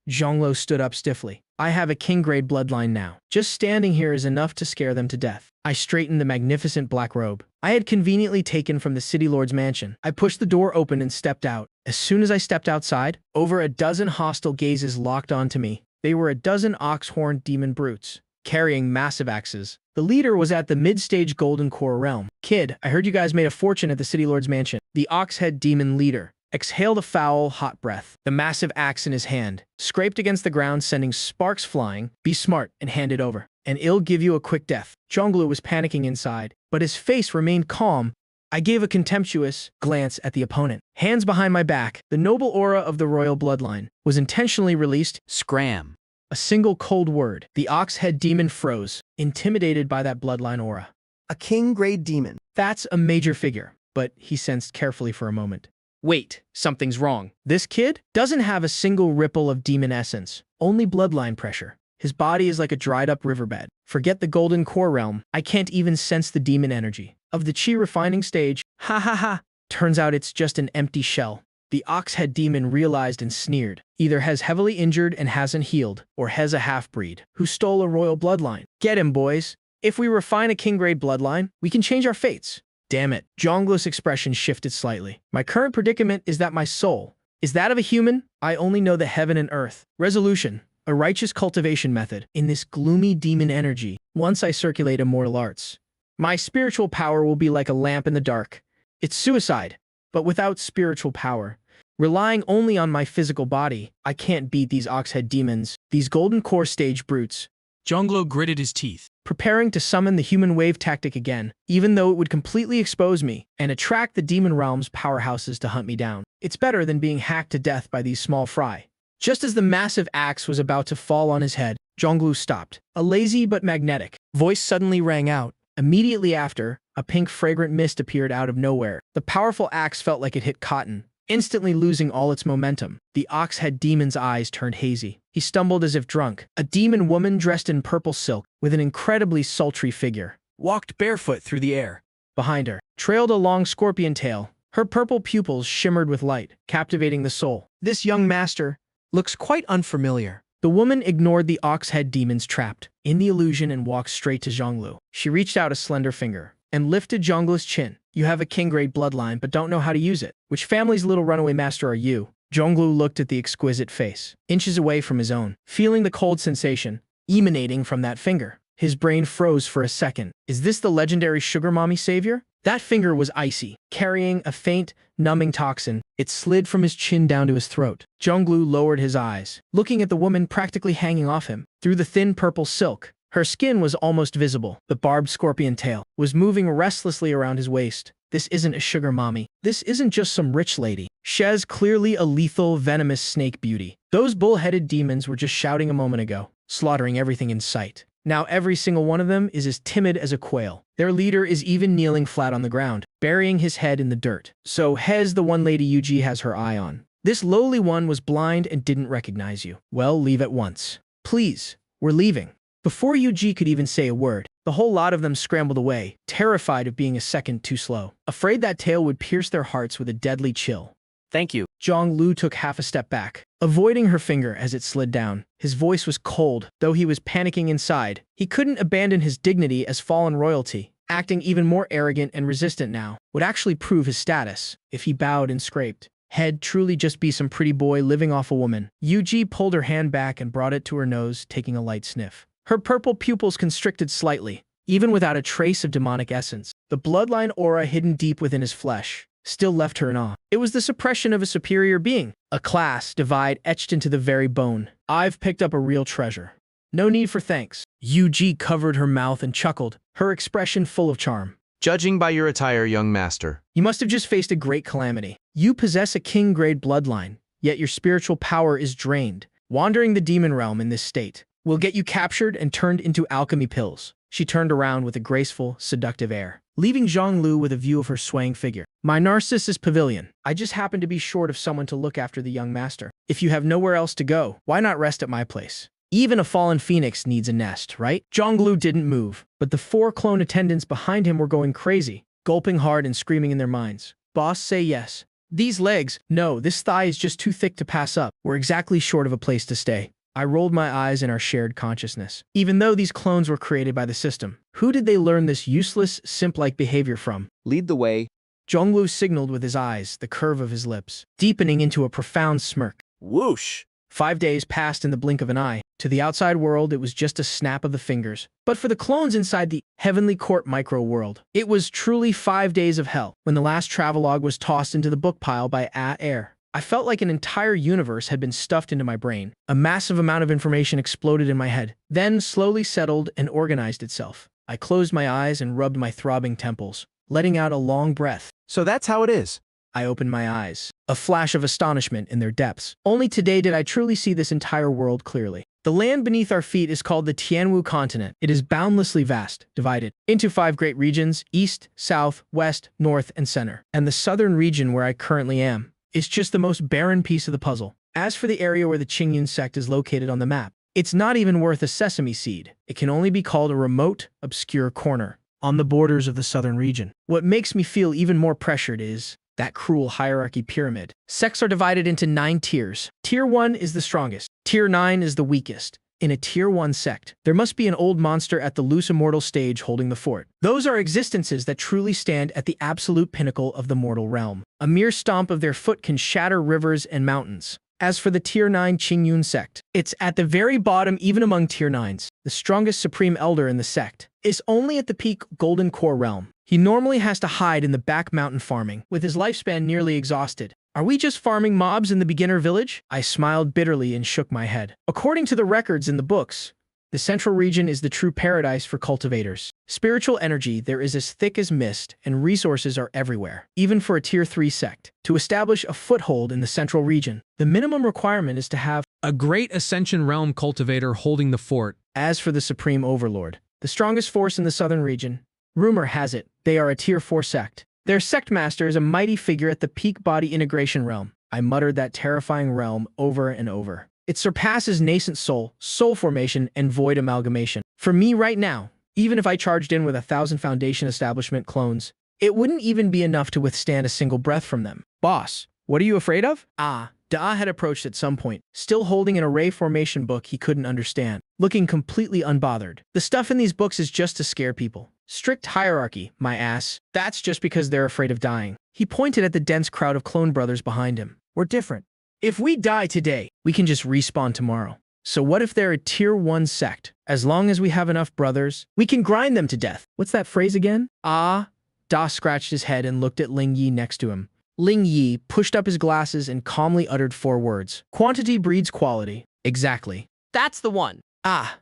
Zhonglu stood up stiffly. I have a king-grade bloodline now. Just standing here is enough to scare them to death. I straightened the magnificent black robe I had conveniently taken from the city lord's mansion. I pushed the door open and stepped out. As soon as I stepped outside, over a dozen hostile gazes locked onto me. They were a dozen ox-horned demon brutes, carrying massive axes. The leader was at the mid-stage golden core realm. Kid, I heard you guys made a fortune at the city lord's mansion. The ox-head demon leader exhaled a foul, hot breath. The massive axe in his hand scraped against the ground, sending sparks flying. Be smart and hand it over, and it'll give you a quick death. Zhonglu was panicking inside, but his face remained calm. I gave a contemptuous glance at the opponent. Hands behind my back, the noble aura of the royal bloodline was intentionally released. Scram. A single cold word. The ox-head demon froze, intimidated by that bloodline aura. A king-grade demon. That's a major figure, but he sensed carefully for a moment. Wait, something's wrong. This kid doesn't have a single ripple of demon essence, only bloodline pressure. His body is like a dried-up riverbed. Forget the golden core realm. I can't even sense the demon energy of the chi refining stage. Ha ha ha. Turns out it's just an empty shell. The ox-head demon realized and sneered. Either has heavily injured and hasn't healed, or has a half-breed who stole a royal bloodline. Get him, boys. If we refine a king-grade bloodline, we can change our fates. Damn it. Zhonglu's expression shifted slightly. My current predicament is that my soul is that of a human. I only know the heaven and earth. Resolution. A righteous cultivation method in this gloomy demon energy. Once I circulate immortal arts, my spiritual power will be like a lamp in the dark. It's suicide, but without spiritual power. Relying only on my physical body, I can't beat these ox-head demons, these golden core stage brutes. Zhonglu gritted his teeth, preparing to summon the human wave tactic again, even though it would completely expose me and attract the demon realm's powerhouses to hunt me down. It's better than being hacked to death by these small fry. Just as the massive axe was about to fall on his head, Zhonglu stopped. A lazy but magnetic voice suddenly rang out. Immediately after, a pink fragrant mist appeared out of nowhere. The powerful axe felt like it hit cotton, instantly losing all its momentum. The ox-head demon's eyes turned hazy. He stumbled as if drunk. A demon woman dressed in purple silk, with an incredibly sultry figure, walked barefoot through the air. Behind her trailed a long scorpion tail. Her purple pupils shimmered with light, captivating the soul. This young master looks quite unfamiliar. The woman ignored the ox-head demons trapped in the illusion and walked straight to Zhonglu. She reached out a slender finger and lifted Zhonglu's chin. You have a king-grade bloodline, but don't know how to use it. Which family's little runaway master are you? Zhonglu looked at the exquisite face, inches away from his own, feeling the cold sensation emanating from that finger. His brain froze for a second. Is this the legendary sugar mommy savior? That finger was icy, carrying a faint, numbing toxin. It slid from his chin down to his throat. Zhonglu lowered his eyes, looking at the woman practically hanging off him. Through the thin purple silk, her skin was almost visible. The barbed scorpion tail was moving restlessly around his waist. This isn't a sugar mommy. This isn't just some rich lady. She's clearly a lethal, venomous snake beauty. Those bull-headed demons were just shouting a moment ago, slaughtering everything in sight. Now every single one of them is as timid as a quail. Their leader is even kneeling flat on the ground, burying his head in the dirt. So Hez, the one lady Yuji has her eye on. This lowly one was blind and didn't recognize you. Well, leave at once. Please, we're leaving. Before Yuji could even say a word, the whole lot of them scrambled away, terrified of being a second too slow, afraid that tail would pierce their hearts with a deadly chill. Thank you. Zhonglu took half a step back, avoiding her finger as it slid down. His voice was cold, though he was panicking inside. He couldn't abandon his dignity as fallen royalty. Acting even more arrogant and resistant now would actually prove his status. If he bowed and scraped, he'd truly just be some pretty boy living off a woman. Yuji pulled her hand back and brought it to her nose, taking a light sniff. Her purple pupils constricted slightly, even without a trace of demonic essence. The bloodline aura hidden deep within his flesh still left her in awe. It was the suppression of a superior being, a class divide etched into the very bone. I've picked up a real treasure. No need for thanks. Yuji covered her mouth and chuckled, her expression full of charm. Judging by your attire, young master, You must have just faced a great calamity. You possess a king-grade bloodline, yet your spiritual power is drained. Wandering the demon realm in this state will get you captured and turned into alchemy pills. She turned around with a graceful, seductive air, leaving Zhonglu with a view of her swaying figure. My Narcissus Pavilion. I just happen to be short of someone to look after the young master. If you have nowhere else to go, why not rest at my place? Even a fallen phoenix needs a nest, right? Zhonglu didn't move, but the 4 clone attendants behind him were going crazy, gulping hard and screaming in their minds. Boss, say yes. These legs, no, this thigh is just too thick to pass up. We're exactly short of a place to stay. I rolled my eyes in our shared consciousness. Even though these clones were created by the system, who did they learn this useless, simp-like behavior from? Lead the way. Zhonglu signaled with his eyes, the curve of his lips, deepening into a profound smirk. Whoosh! 5 days passed in the blink of an eye. To the outside world, it was just a snap of the fingers. But for the clones inside the Heavenly Court micro-world, it was truly 5 days of hell. When the last travelogue was tossed into the book pile by Air, I felt like an entire universe had been stuffed into my brain. A massive amount of information exploded in my head, then slowly settled and organized itself. I closed my eyes and rubbed my throbbing temples, letting out a long breath. So that's how it is. I opened my eyes, a flash of astonishment in their depths. Only today did I truly see this entire world clearly. The land beneath our feet is called the Tianwu continent. It is boundlessly vast, divided into 5 great regions: east, south, west, north, and center. And the southern region where I currently am is just the most barren piece of the puzzle. As for the area where the Qingyun sect is located on the map, it's not even worth a sesame seed. It can only be called a remote, obscure corner on the borders of the southern region. What makes me feel even more pressured is that cruel hierarchy pyramid. Sects are divided into 9 tiers. Tier 1 is the strongest. Tier 9 is the weakest. In a Tier 1 sect, there must be an old monster at the loose immortal stage holding the fort. Those are existences that truly stand at the absolute pinnacle of the mortal realm. A mere stomp of their foot can shatter rivers and mountains. As for the Tier 9 Qingyun sect, it's at the very bottom even among Tier 9s. The strongest supreme elder in the sect is only at the peak Golden Core realm. He normally has to hide in the back mountain farming, with his lifespan nearly exhausted. Are we just farming mobs in the beginner village? I smiled bitterly and shook my head. According to the records in the books, the central region is the true paradise for cultivators. Spiritual energy there is as thick as mist, and resources are everywhere, even for a Tier 3 sect. To establish a foothold in the central region, the minimum requirement is to have a great Ascension Realm cultivator holding the fort. As for the Supreme Overlord, the strongest force in the southern region, rumor has it, they are a Tier 4 sect. Their sect master is a mighty figure at the peak body integration realm. I muttered that terrifying realm over and over. It surpasses nascent soul formation, and void amalgamation. For me right now, even if I charged in with 1,000 Foundation Establishment clones, it wouldn't even be enough to withstand a single breath from them. Boss, what are you afraid of? Da had approached at some point, still holding an array formation book he couldn't understand, looking completely unbothered. The stuff in these books is just to scare people. Strict hierarchy, my ass. That's just because they're afraid of dying. He pointed at the dense crowd of clone brothers behind him. We're different. If we die today, we can just respawn tomorrow. So what if they're a tier 1 sect? As long as we have enough brothers, we can grind them to death. What's that phrase again? Ah. Da scratched his head and looked at Ling Yi next to him. Ling Yi pushed up his glasses and calmly uttered 4 words. Quantity breeds quality. Exactly. That's the one. Ah.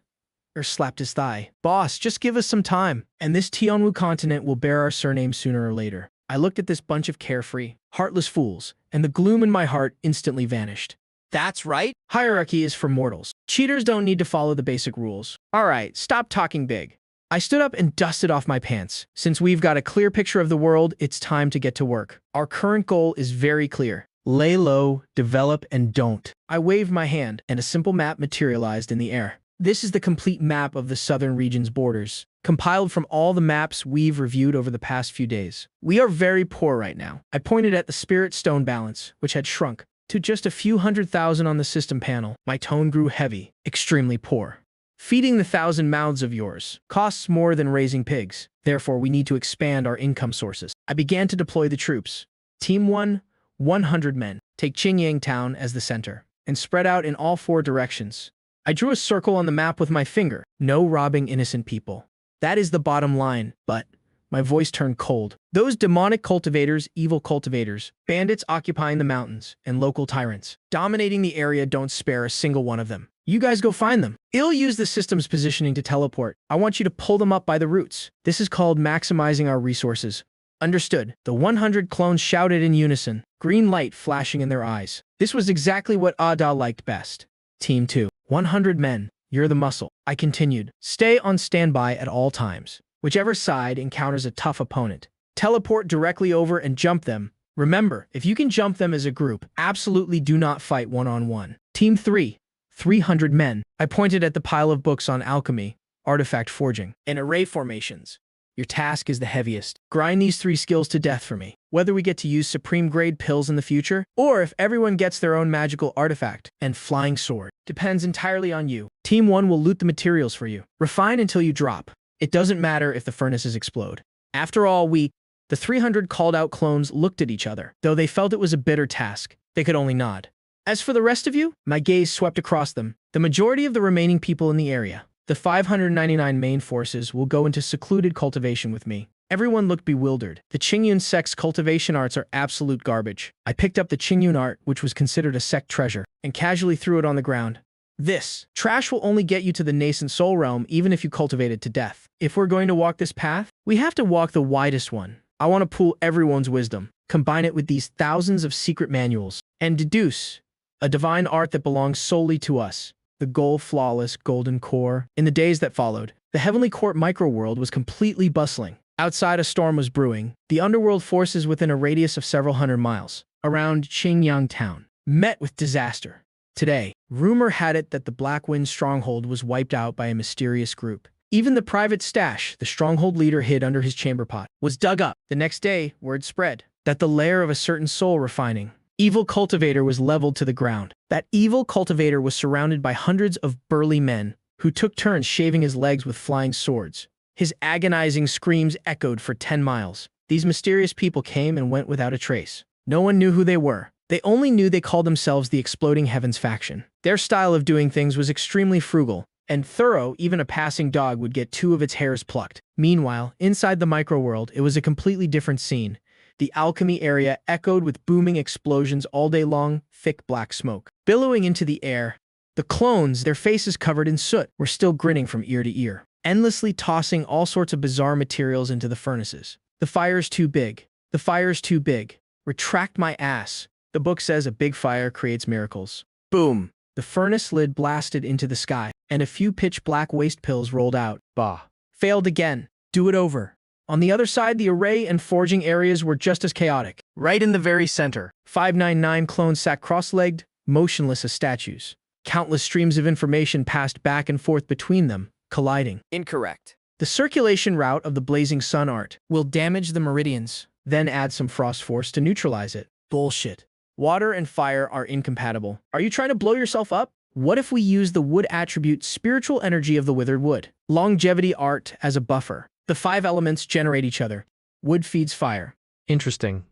Slapped his thigh. Boss, just give us some time, and this Tianwu continent will bear our surname sooner or later. I looked at this bunch of carefree, heartless fools, and the gloom in my heart instantly vanished. That's right. Hierarchy is for mortals. Cheaters don't need to follow the basic rules. All right, stop talking big. I stood up and dusted off my pants. Since we've got a clear picture of the world, it's time to get to work. Our current goal is very clear. Lay low, develop, and don't. I waved my hand, and a simple map materialized in the air. This is the complete map of the southern region's borders, compiled from all the maps we've reviewed over the past few days. We are very poor right now. I pointed at the spirit stone balance, which had shrunk to just a few 100,000 on the system panel. My tone grew heavy, extremely poor. Feeding the 1,000 mouths of yours costs more than raising pigs. Therefore, we need to expand our income sources. I began to deploy the troops. Team 1, 100 men. Take Qingyang town as the center, and spread out in all 4 directions. I drew a circle on the map with my finger. No robbing innocent people. That is the bottom line, but my voice turned cold. Those demonic cultivators, evil cultivators, bandits occupying the mountains, and local tyrants, dominating the area, don't spare a single one of them. You guys go find them. I'll use the system's positioning to teleport. I want you to pull them up by the roots. This is called maximizing our resources. Understood. The 100 clones shouted in unison, green light flashing in their eyes. This was exactly what Ada liked best. Team 2. 100 men. You're the muscle. I continued. Stay on standby at all times. Whichever side encounters a tough opponent, teleport directly over and jump them. Remember, if you can jump them as a group, absolutely do not fight one-on-one. Team 3. 300 men. I pointed at the pile of books on alchemy, artifact forging, and array formations. Your task is the heaviest. Grind these 3 skills to death for me. Whether we get to use supreme grade pills in the future, or if everyone gets their own magical artifact and flying sword, depends entirely on you. Team 1 will loot the materials for you. Refine until you drop. It doesn't matter if the furnaces explode. After all, the 300 called out clones looked at each other. Though they felt it was a bitter task, they could only nod. As for the rest of you, my gaze swept across them. The majority of the remaining people in the area, the 599 main forces, will go into secluded cultivation with me. Everyone looked bewildered. The Qingyun sect's cultivation arts are absolute garbage. I picked up the Qingyun art, which was considered a sect treasure, and casually threw it on the ground. This trash will only get you to the nascent soul realm even if you cultivate it to death. If we're going to walk this path, we have to walk the widest one. I want to pool everyone's wisdom, combine it with these thousands of secret manuals, and deduce a divine art that belongs solely to us. The goal flawless golden core. In the days that followed, the Heavenly Court microworld was completely bustling. Outside, a storm was brewing. The underworld forces within a radius of several hundred miles around Qingyang town met with disaster. Today, rumor had it that the Black Wind stronghold was wiped out by a mysterious group. Even the private stash the stronghold leader hid under his chamber pot was dug up. The next day, word spread that the lair of a certain soul refining evil cultivator was leveled to the ground. That evil cultivator was surrounded by hundreds of burly men who took turns shaving his legs with flying swords. His agonizing screams echoed for 10 miles. These mysterious people came and went without a trace. No one knew who they were. They only knew they called themselves the Exploding Heavens faction. Their style of doing things was extremely frugal and thorough. Even a passing dog would get 2 of its hairs plucked. Meanwhile, inside the microworld, it was a completely different scene. The alchemy area echoed with booming explosions all day long, thick black smoke billowing into the air. The clones, their faces covered in soot, were still grinning from ear to ear, endlessly tossing all sorts of bizarre materials into the furnaces. The fire's too big. The fire's too big. Retract my ass. The book says a big fire creates miracles. Boom! The furnace lid blasted into the sky, and a few pitch-black waste pills rolled out. Bah. Failed again. Do it over. On the other side, the array and forging areas were just as chaotic. Right in the very center, 599 clones sat cross-legged, motionless as statues. Countless streams of information passed back and forth between them, colliding. Incorrect. The circulation route of the blazing sun art will damage the meridians, then add some frost force to neutralize it. Bullshit. Water and fire are incompatible. Are you trying to blow yourself up? What if we use the wood attribute spiritual energy of the withered wood? Longevity art as a buffer. The 5 elements generate each other. Wood feeds fire. Interesting.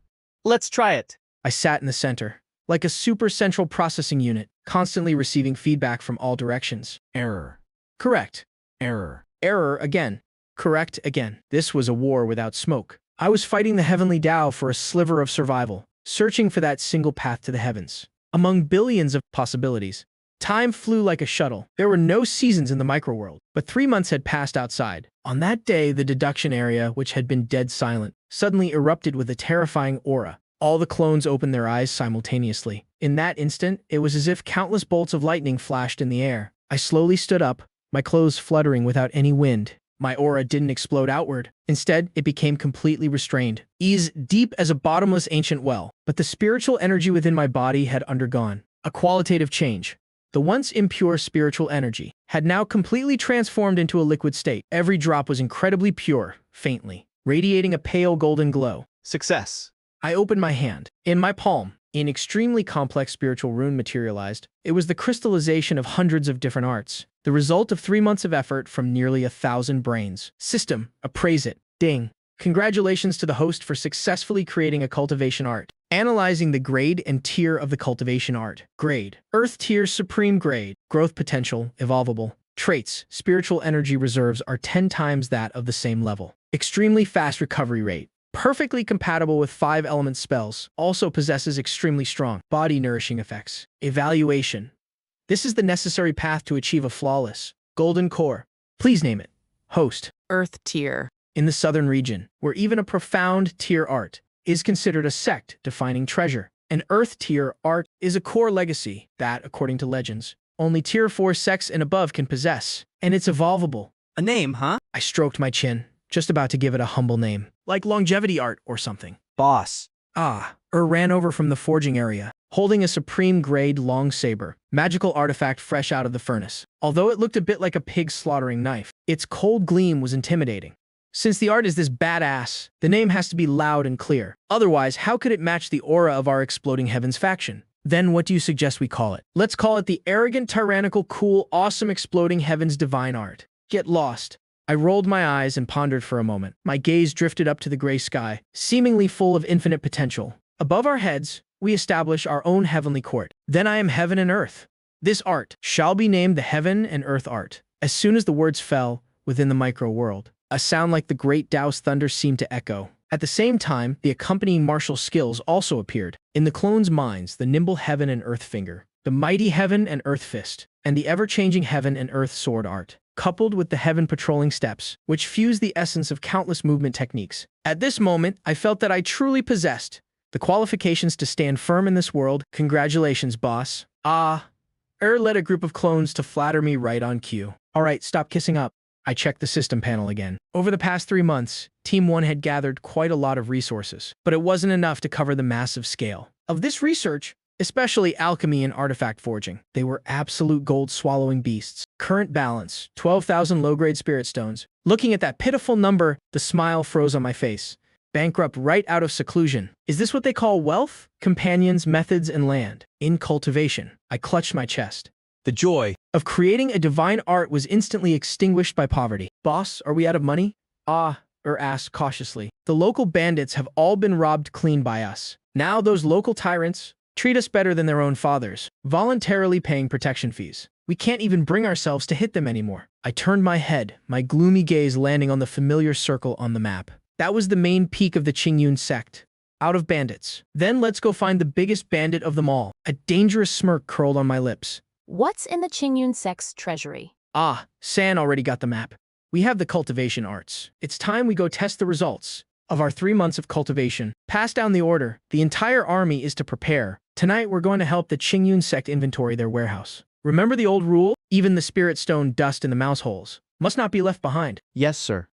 Let's try it. I sat in the center, like a super central processing unit, constantly receiving feedback from all directions. Error. Correct. Error. Error again. Correct again. This was a war without smoke. I was fighting the heavenly Tao for a sliver of survival, searching for that single path to the heavens. Among billions of possibilities, time flew like a shuttle. There were no seasons in the microworld, but 3 months had passed outside. On that day, the deduction area, which had been dead silent, suddenly erupted with a terrifying aura. All the clones opened their eyes simultaneously. In that instant, it was as if countless bolts of lightning flashed in the air. I slowly stood up, my clothes fluttering without any wind. My aura didn't explode outward. Instead, it became completely restrained, ease deep as a bottomless ancient well. But the spiritual energy within my body had undergone a qualitative change. The once impure spiritual energy had now completely transformed into a liquid state. Every drop was incredibly pure, faintly, radiating a pale golden glow. Success. I opened my hand. In my palm, an extremely complex spiritual rune materialized. It was the crystallization of hundreds of different arts, the result of 3 months of effort from nearly 1,000 brains. System, appraise it. Ding. Congratulations to the host for successfully creating a cultivation art. Analyzing the grade and tier of the cultivation art. Grade. Earth tier supreme grade. Growth potential, evolvable. Traits, spiritual energy reserves are 10 times that of the same level. Extremely fast recovery rate. Perfectly compatible with 5 element spells. Also possesses extremely strong body nourishing effects. Evaluation. This is the necessary path to achieve a flawless golden core. Please name it. Host. Earth tier. In the southern region, where even a profound tier art is considered a sect-defining treasure. An Earth tier art is a core legacy that, according to legends, only tier 4 sects and above can possess, and it's evolvable. A name, huh? I stroked my chin, just about to give it a humble name, like longevity art or something. Boss. Ran over from the forging area, holding a supreme grade long saber, magical artifact fresh out of the furnace. Although it looked a bit like a pig slaughtering knife, its cold gleam was intimidating. Since the art is this badass, the name has to be loud and clear. Otherwise, how could it match the aura of our Exploding Heavens faction? Then what do you suggest we call it? Let's call it the arrogant, tyrannical, cool, awesome Exploding Heavens divine art. Get lost. I rolled my eyes and pondered for a moment. My gaze drifted up to the gray sky, seemingly full of infinite potential. Above our heads, we establish our own heavenly court. Then I am heaven and earth. This art shall be named the Heaven and Earth Art. As soon as the words fell within the micro-world, a sound like the great Tao's thunder seemed to echo. At the same time, the accompanying martial skills also appeared. In the clones' minds, the nimble heaven and earth finger, the mighty heaven and earth fist, and the ever-changing heaven and earth sword art, coupled with the heaven patrolling steps, which fused the essence of countless movement techniques. At this moment, I felt that I truly possessed the qualifications to stand firm in this world. Congratulations, boss. Led a group of clones to flatter me right on cue. All right, stop kissing up. I checked the system panel again. Over the past 3 months, Team 1 had gathered quite a lot of resources, but it wasn't enough to cover the massive scale of this research, especially alchemy and artifact forging. They were absolute gold-swallowing beasts. Current balance, 12,000 low-grade spirit stones. Looking at that pitiful number, the smile froze on my face. Bankrupt right out of seclusion. Is this what they call wealth? Companions, methods, and land. In cultivation. I clutched my chest. The joy of creating a divine art was instantly extinguished by poverty. Boss, are we out of money? Asked cautiously. The local bandits have all been robbed clean by us. Now those local tyrants treat us better than their own fathers, voluntarily paying protection fees. We can't even bring ourselves to hit them anymore. I turned my head, my gloomy gaze landing on the familiar circle on the map. That was the main peak of the Qingyun sect. Out of bandits. Then let's go find the biggest bandit of them all. A dangerous smirk curled on my lips. What's in the Qingyun sect's treasury? San already got the map. We have the cultivation arts. It's time we go test the results of our 3 months of cultivation. Pass down the order. The entire army is to prepare. Tonight we're going to help the Qingyun sect inventory their warehouse. Remember the old rule? Even the spirit stone dust in the mouse holes must not be left behind. Yes, sir.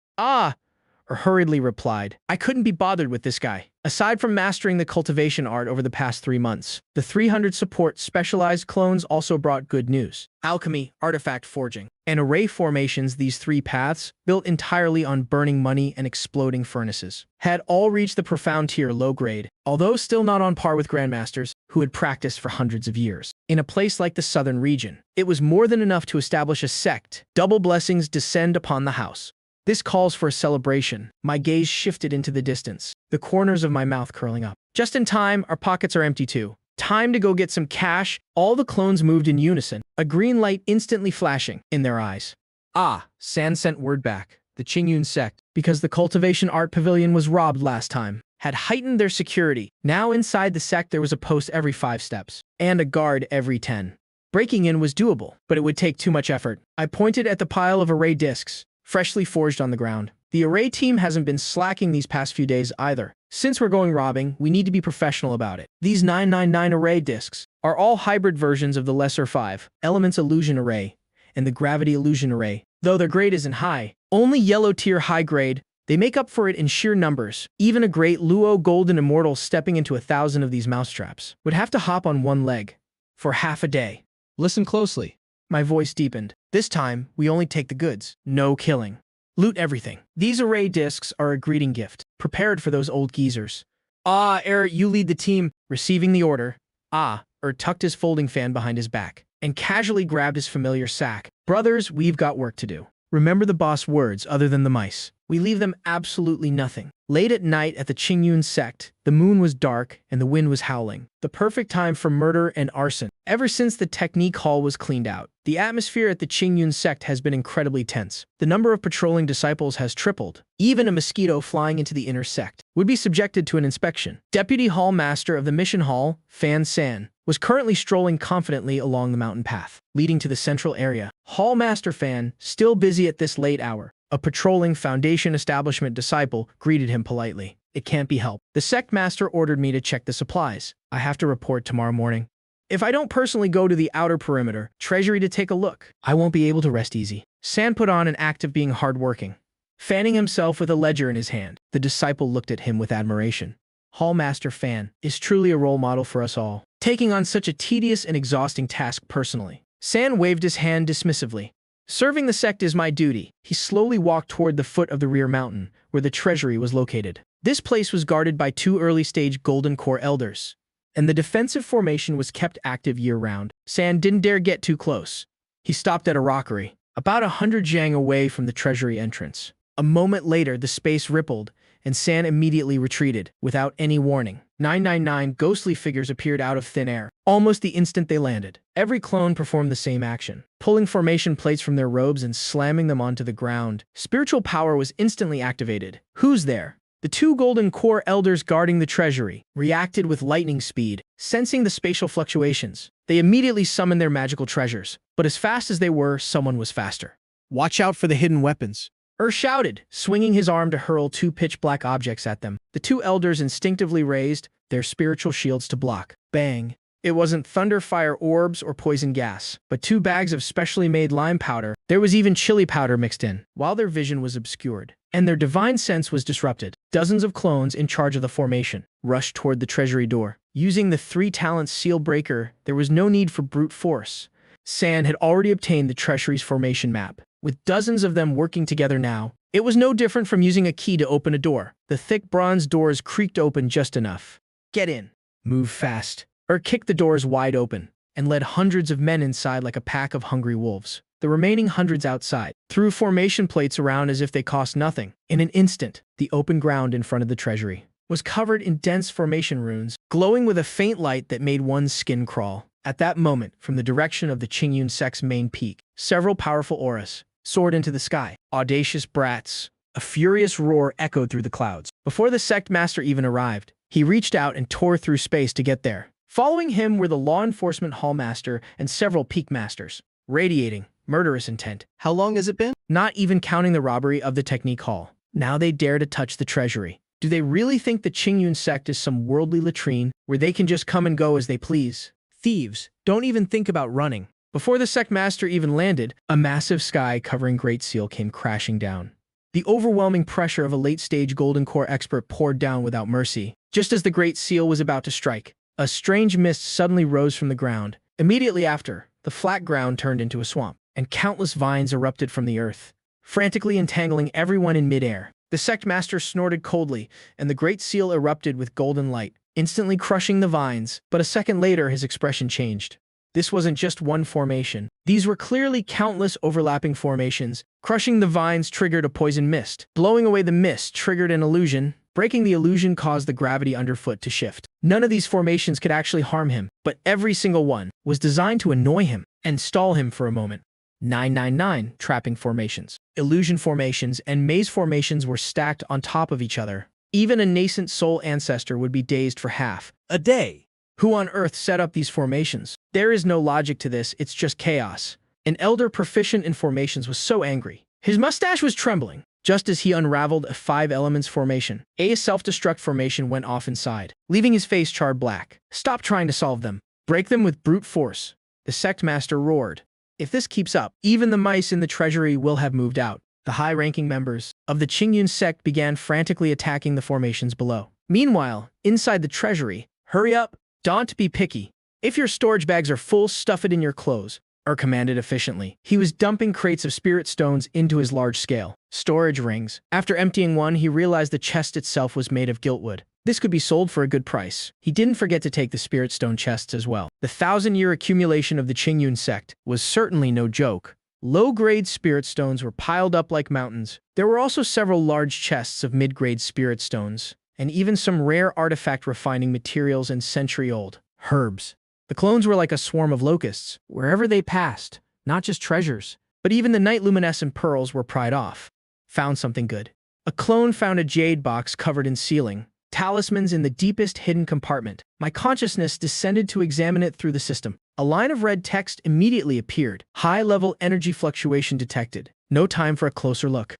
Hurriedly replied. I couldn't be bothered with this guy. Aside from mastering the cultivation art over the past 3 months, the 300 support specialized clones also brought good news. Alchemy, artifact forging, and array formations, these 3 paths, built entirely on burning money and exploding furnaces, had all reached the profound tier low grade, although still not on par with grandmasters who had practiced for hundreds of years. In a place like the southern region, it was more than enough to establish a sect. Double blessings descend upon the house. This calls for a celebration. My gaze shifted into the distance, the corners of my mouth curling up. Just in time, our pockets are empty too. Time to go get some cash. All the clones moved in unison, a green light instantly flashing in their eyes. Ah, San sent word back. The Qingyun sect, because the Cultivation Art Pavilion was robbed last time, had heightened their security. Now inside the sect there was a post every 5 steps, and a guard every 10. Breaking in was doable, but it would take too much effort. I pointed at the pile of array discs, freshly forged on the ground. The array team hasn't been slacking these past few days either. Since we're going robbing, we need to be professional about it. These 999 array discs are all hybrid versions of the lesser 5 Elements Illusion Array and the Gravity Illusion Array. Though their grade isn't high, only yellow tier high grade, they make up for it in sheer numbers. Even a great Luo Golden Immortal stepping into 1,000 of these mousetraps would have to hop on one leg for half a day. Listen closely. My voice deepened. This time, we only take the goods. No killing. Loot everything. These array discs are a greeting gift, prepared for those old geezers. Ah, you lead the team. Receiving the order. Tucked his folding fan behind his back and casually grabbed his familiar sack. Brothers, we've got work to do. Remember the boss words other than the mice. We leave them absolutely nothing. Late at night at the Qingyun sect, the moon was dark and the wind was howling. The perfect time for murder and arson. Ever since the technique hall was cleaned out, the atmosphere at the Qingyun sect has been incredibly tense. The number of patrolling disciples has tripled. Even a mosquito flying into the inner sect would be subjected to an inspection. Deputy Hall Master of the Mission Hall, Fan San, was currently strolling confidently along the mountain path, leading to the central area. Hall Master Fan, still busy at this late hour, a patrolling Foundation establishment disciple greeted him politely. It can't be helped. The sect master ordered me to check the supplies. I have to report tomorrow morning. If I don't personally go to the outer perimeter, treasury to take a look, I won't be able to rest easy. San put on an act of being hardworking. Fanning himself with a ledger in his hand, the disciple looked at him with admiration. Hallmaster Fan is truly a role model for us all, taking on such a tedious and exhausting task personally. San waved his hand dismissively. Serving the sect is my duty. He slowly walked toward the foot of the rear mountain, where the treasury was located. This place was guarded by 2 early-stage Golden Core Elders, and the defensive formation was kept active year-round. San didn't dare get too close. He stopped at a rockery, about 100 jang away from the treasury entrance. A moment later, the space rippled, and San immediately retreated, without any warning. 999 ghostly figures appeared out of thin air, almost the instant they landed. Every clone performed the same action, pulling formation plates from their robes and slamming them onto the ground. Spiritual power was instantly activated. Who's there? The 2 Golden Core Elders guarding the treasury reacted with lightning speed, sensing the spatial fluctuations. They immediately summoned their magical treasures, but as fast as they were, someone was faster. Watch out for the hidden weapons. Shouted, swinging his arm to hurl 2 pitch-black objects at them. The 2 elders instinctively raised their spiritual shields to block. Bang! It wasn't thunder fire orbs or poison gas, but 2 bags of specially made lime powder. There was even chili powder mixed in. While their vision was obscured, and their divine sense was disrupted, dozens of clones in charge of the formation rushed toward the treasury door. Using the 3 talents seal breaker, there was no need for brute force. San had already obtained the treasury's formation map. With dozens of them working together now, it was no different from using a key to open a door. The thick bronze doors creaked open just enough. Get in. Move fast. Kicked the doors wide open and led hundreds of men inside like a pack of hungry wolves. The remaining hundreds outside threw formation plates around as if they cost nothing. In an instant, the open ground in front of the treasury was covered in dense formation runes, glowing with a faint light that made one's skin crawl. At that moment, from the direction of the Qingyun sect's main peak, several powerful auras soared into the sky. Audacious brats. A furious roar echoed through the clouds. Before the sect master even arrived, he reached out and tore through space to get there. Following him were the law enforcement hall master and several peak masters, radiating murderous intent. How long has it been? Not even counting the robbery of the technique hall. Now they dare to touch the treasury. Do they really think the Qingyun sect is some worldly latrine where they can just come and go as they please? Thieves, don't even think about running. Before the sect master even landed, a massive sky-covering Great Seal came crashing down. The overwhelming pressure of a late-stage Golden Core expert poured down without mercy. Just as the Great Seal was about to strike, a strange mist suddenly rose from the ground. Immediately after, the flat ground turned into a swamp, and countless vines erupted from the earth, frantically entangling everyone in midair. The sect master snorted coldly, and the Great Seal erupted with golden light, instantly crushing the vines. But a second later, his expression changed. This wasn't just one formation. These were clearly countless overlapping formations. Crushing the vines triggered a poison mist. Blowing away the mist triggered an illusion. Breaking the illusion caused the gravity underfoot to shift. None of these formations could actually harm him, but every single one was designed to annoy him and stall him for a moment. 999 trapping formations. Illusion formations and maze formations were stacked on top of each other. Even a nascent soul ancestor would be dazed for half a day. Who on earth set up these formations? There is no logic to this, it's just chaos. An elder proficient in formations was so angry. His mustache was trembling. Just as he unraveled a 5 elements formation, a self-destruct formation went off inside, leaving his face charred black. Stop trying to solve them. Break them with brute force. The sect master roared. If this keeps up, even the mice in the treasury will have moved out. The high-ranking members of the Qingyun sect began frantically attacking the formations below. Meanwhile, inside the treasury, hurry up, don't be picky. If your storage bags are full, stuff it in your clothes. Commanded efficiently. He was dumping crates of spirit stones into his large-scale storage rings. After emptying one, he realized the chest itself was made of giltwood. This could be sold for a good price. He didn't forget to take the spirit stone chests as well. The 1,000-year accumulation of the Qingyun sect was certainly no joke. Low-grade spirit stones were piled up like mountains. There were also several large chests of mid-grade spirit stones, and even some rare artifact refining materials and century-old herbs. The clones were like a swarm of locusts, wherever they passed, not just treasures, but even the night luminescent pearls were pried off. Found something good. A clone found a jade box covered in sealing, talismans in the deepest hidden compartment. My consciousness descended to examine it through the system. A line of red text immediately appeared. High-level energy fluctuation detected. No time for a closer look.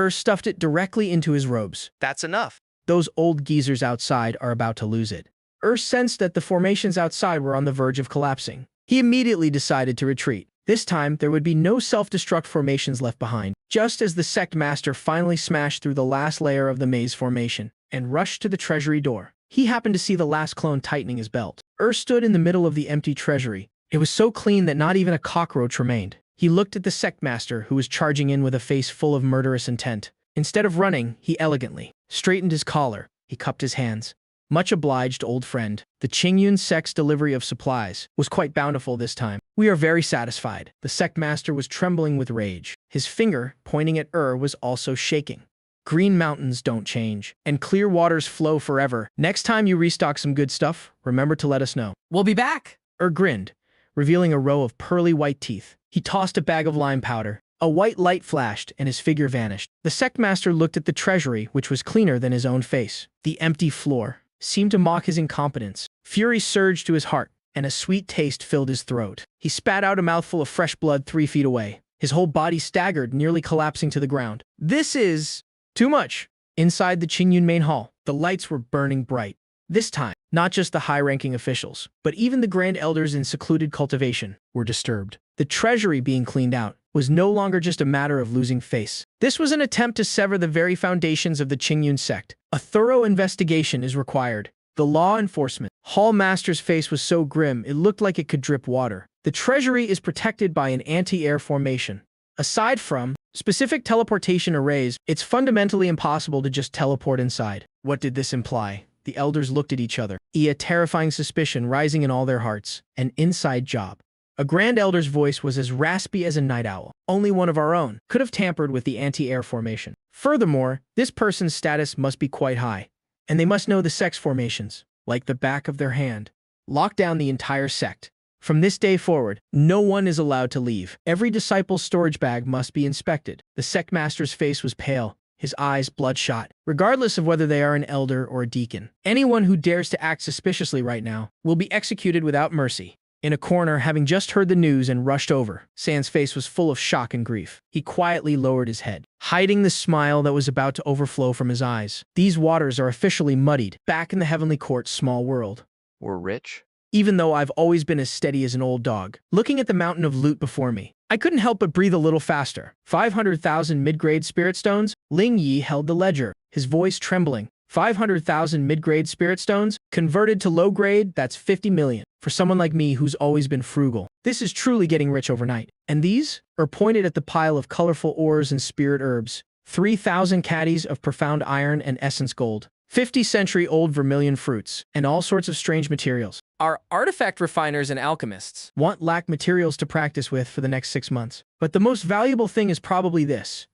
Stuffed it directly into his robes. That's enough. Those old geezers outside are about to lose it. Sensed that the formations outside were on the verge of collapsing. He immediately decided to retreat. This time, there would be no self-destruct formations left behind. Just as the sect master finally smashed through the last layer of the maze formation and rushed to the treasury door, he happened to see the last clone tightening his belt. Stood in the middle of the empty treasury. It was so clean that not even a cockroach remained. He looked at the sect master, who was charging in with a face full of murderous intent. Instead of running, he elegantly straightened his collar. He cupped his hands. Much obliged, old friend. The Qingyun sect's delivery of supplies was quite bountiful this time. We are very satisfied. The sect master was trembling with rage. His finger, pointing at was also shaking. Green mountains don't change, and clear waters flow forever. Next time you restock some good stuff, remember to let us know. We'll be back. Grinned, revealing a row of pearly white teeth. He tossed a bag of lime powder. A white light flashed, and his figure vanished. The sect master looked at the treasury, which was cleaner than his own face. The empty floor seemed to mock his incompetence. Fury surged to his heart, and a sweet taste filled his throat. He spat out a mouthful of fresh blood 3 feet away. His whole body staggered, nearly collapsing to the ground. This is too much. Inside the Qingyun main hall, the lights were burning bright. This time, not just the high-ranking officials, but even the grand elders in secluded cultivation were disturbed. The treasury being cleaned out was no longer just a matter of losing face. This was an attempt to sever the very foundations of the Qingyun sect. A thorough investigation is required. The law enforcement hall master's face was so grim it looked like it could drip water. The treasury is protected by an anti-air formation. Aside from specific teleportation arrays, it's fundamentally impossible to just teleport inside. What did this imply? The elders looked at each other, a terrifying suspicion rising in all their hearts. An inside job. A grand elder's voice was as raspy as a night owl. Only one of our own could have tampered with the anti-air formation. Furthermore, this person's status must be quite high, and they must know the sect's formations like the back of their hand. Lock down the entire sect. From this day forward, no one is allowed to leave. Every disciple's storage bag must be inspected. The sect master's face was pale, his eyes bloodshot. Regardless of whether they are an elder or a deacon, anyone who dares to act suspiciously right now will be executed without mercy. In a corner, having just heard the news and rushed over, San's face was full of shock and grief. He quietly lowered his head, hiding the smile that was about to overflow from his eyes. These waters are officially muddied. Back in the heavenly court's small world. We're rich? Even though I've always been as steady as an old dog, looking at the mountain of loot before me, I couldn't help but breathe a little faster. 500,000 mid-grade spirit stones? Ling Yi held the ledger, his voice trembling. 500,000 mid-grade spirit stones? Converted to low-grade, that's 50 million. For someone like me who's always been frugal, this is truly getting rich overnight. And these are pointed at the pile of colorful ores and spirit herbs. 3,000 caddies of profound iron and essence gold. 50-century-old vermilion fruits, and all sorts of strange materials. Our artifact refiners and alchemists lack materials to practice with for the next 6 months. But the most valuable thing is probably this.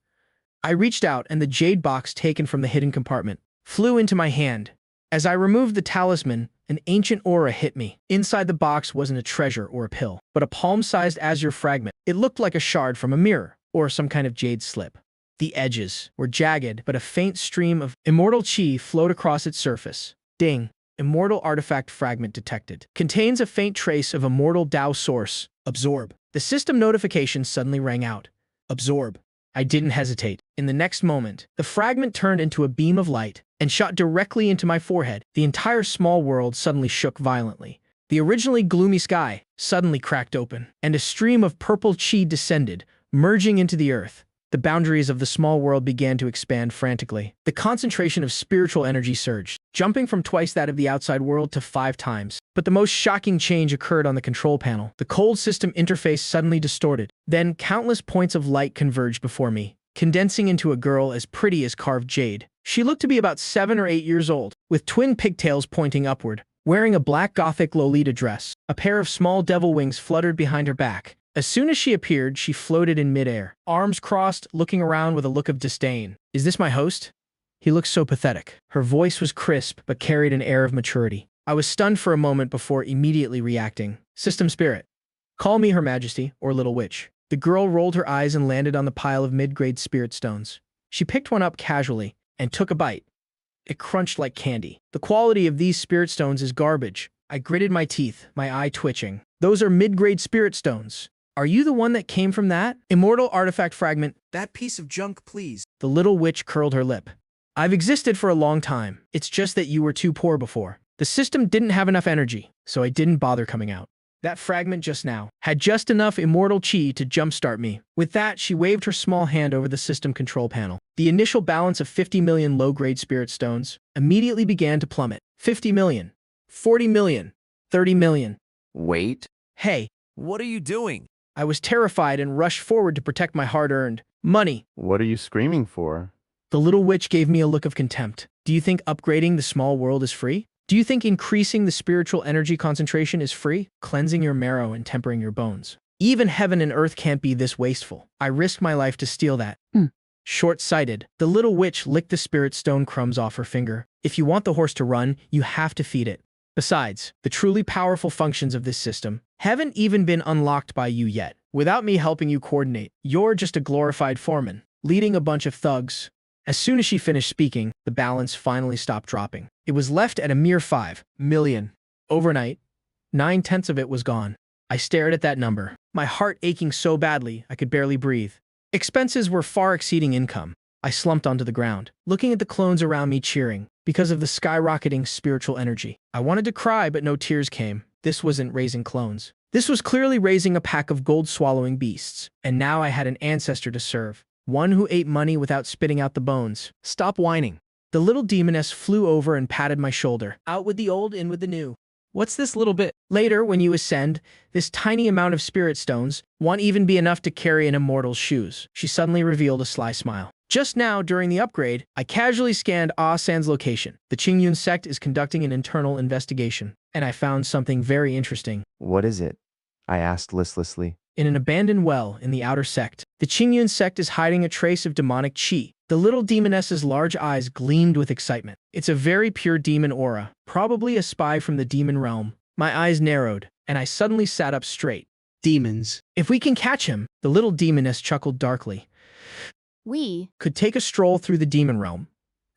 I reached out, and the jade box taken from the hidden compartment flew into my hand. As I removed the talisman, an ancient aura hit me. Inside the box wasn't a treasure or a pill, but a palm-sized azure fragment. It looked like a shard from a mirror, or some kind of jade slip. The edges were jagged, but a faint stream of immortal chi flowed across its surface. Ding! Immortal artifact fragment detected. Contains a faint trace of immortal Tao source. Absorb. The system notification suddenly rang out. Absorb. I didn't hesitate. In the next moment, the fragment turned into a beam of light and shot directly into my forehead. The entire small world suddenly shook violently. The originally gloomy sky suddenly cracked open, and a stream of purple chi descended, merging into the earth. The boundaries of the small world began to expand frantically. The concentration of spiritual energy surged, jumping from twice that of the outside world to 5 times. But the most shocking change occurred on the control panel. The cold system interface suddenly distorted. Then countless points of light converged before me, condensing into a girl as pretty as carved jade. She looked to be about 7 or 8 years old, with twin pigtails pointing upward, wearing a black gothic Lolita dress. A pair of small devil wings fluttered behind her back. As soon as she appeared, she floated in midair, arms crossed, looking around with a look of disdain. Is this my host? He looked so pathetic. Her voice was crisp, but carried an air of maturity. I was stunned for a moment before immediately reacting. System spirit. Call me Her Majesty, or Little Witch. The girl rolled her eyes and landed on the pile of mid-grade spirit stones. She picked one up casually and took a bite. It crunched like candy. The quality of these spirit stones is garbage. I gritted my teeth, my eye twitching. Those are mid-grade spirit stones. Are you the one that came from that? Immortal artifact fragment. That piece of junk, please. The little witch curled her lip. I've existed for a long time. It's just that you were too poor before. The system didn't have enough energy, so I didn't bother coming out. That fragment just now had just enough immortal chi to jumpstart me. With that, she waved her small hand over the system control panel. The initial balance of 50 million low-grade spirit stones immediately began to plummet. 50 million, 40 million, 30 million. Wait. Hey. What are you doing? I was terrified and rushed forward to protect my hard-earned money. What are you screaming for? The little witch gave me a look of contempt. Do you think upgrading the small world is free? Do you think increasing the spiritual energy concentration is free? Cleansing your marrow and tempering your bones. Even heaven and earth can't be this wasteful. I risked my life to steal that. Short-sighted, the little witch licked the spirit stone crumbs off her finger. If you want the horse to run, you have to feed it. Besides, the truly powerful functions of this system haven't even been unlocked by you yet. Without me helping you coordinate, you're just a glorified foreman, leading a bunch of thugs. As soon as she finished speaking, the balance finally stopped dropping. It was left at a mere 5 million. Overnight, 9/10 of it was gone. I stared at that number, my heart aching so badly I could barely breathe. Expenses were far exceeding income. I slumped onto the ground, looking at the clones around me cheering, because of the skyrocketing spiritual energy. I wanted to cry, but no tears came. This wasn't raising clones. This was clearly raising a pack of gold-swallowing beasts. And now I had an ancestor to serve. One who ate money without spitting out the bones. Stop whining. The little demoness flew over and patted my shoulder. Out with the old, in with the new. What's this little bit? Later, when you ascend, this tiny amount of spirit stones won't even be enough to carry an immortal's shoes. She suddenly revealed a sly smile. Just now, during the upgrade, I casually scanned Ah San's location. The Qingyun sect is conducting an internal investigation, and I found something very interesting. What is it? I asked listlessly. In an abandoned well in the outer sect, the Qingyun sect is hiding a trace of demonic qi. The little demoness's large eyes gleamed with excitement. It's a very pure demon aura, probably a spy from the demon realm. My eyes narrowed, and I suddenly sat up straight. Demons. If we can catch him, the little demoness chuckled darkly. We could take a stroll through the demon realm.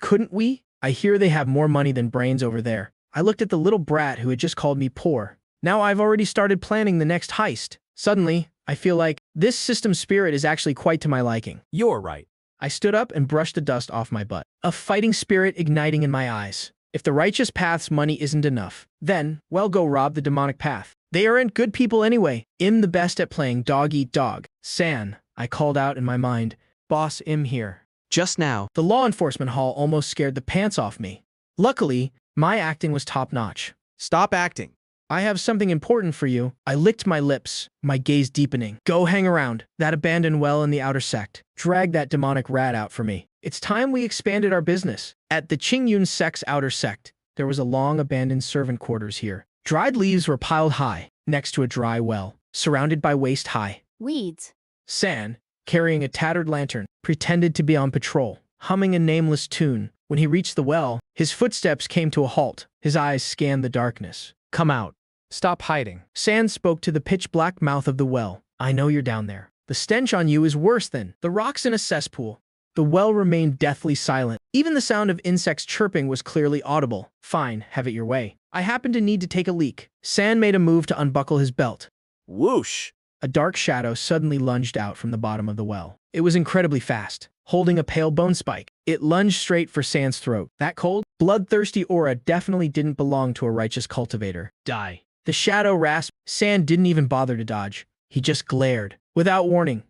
Couldn't we? I hear they have more money than brains over there. I looked at the little brat who had just called me poor. Now I've already started planning the next heist. Suddenly, I feel like this system spirit is actually quite to my liking. You're right. I stood up and brushed the dust off my butt. A fighting spirit igniting in my eyes. If the righteous path's money isn't enough, then, well, go rob the demonic path. They aren't good people anyway. I'm the best at playing dog-eat-dog. San, I called out in my mind. Boss, I'm here. Just now. The law enforcement hall almost scared the pants off me. Luckily, my acting was top-notch. Stop acting. I have something important for you. I licked my lips, my gaze deepening. Go hang around that abandoned well in the outer sect. Drag that demonic rat out for me. It's time we expanded our business. At the Qingyun sect's outer sect, there was a long abandoned servant quarters here. Dried leaves were piled high, next to a dry well, surrounded by waist-high weeds. San, carrying a tattered lantern, pretended to be on patrol, humming a nameless tune. When he reached the well, his footsteps came to a halt. His eyes scanned the darkness. Come out. Stop hiding. Sand spoke to the pitch-black mouth of the well. I know you're down there. The stench on you is worse than the rocks in a cesspool. The well remained deathly silent. Even the sound of insects chirping was clearly audible. Fine, have it your way. I happen to need to take a leak. Sand made a move to unbuckle his belt. Whoosh! A dark shadow suddenly lunged out from the bottom of the well. It was incredibly fast, holding a pale bone spike. It lunged straight for Sand's throat. That cold, bloodthirsty aura definitely didn't belong to a righteous cultivator. Die. The shadow rasped. Sand didn't even bother to dodge. He just glared. Without warning,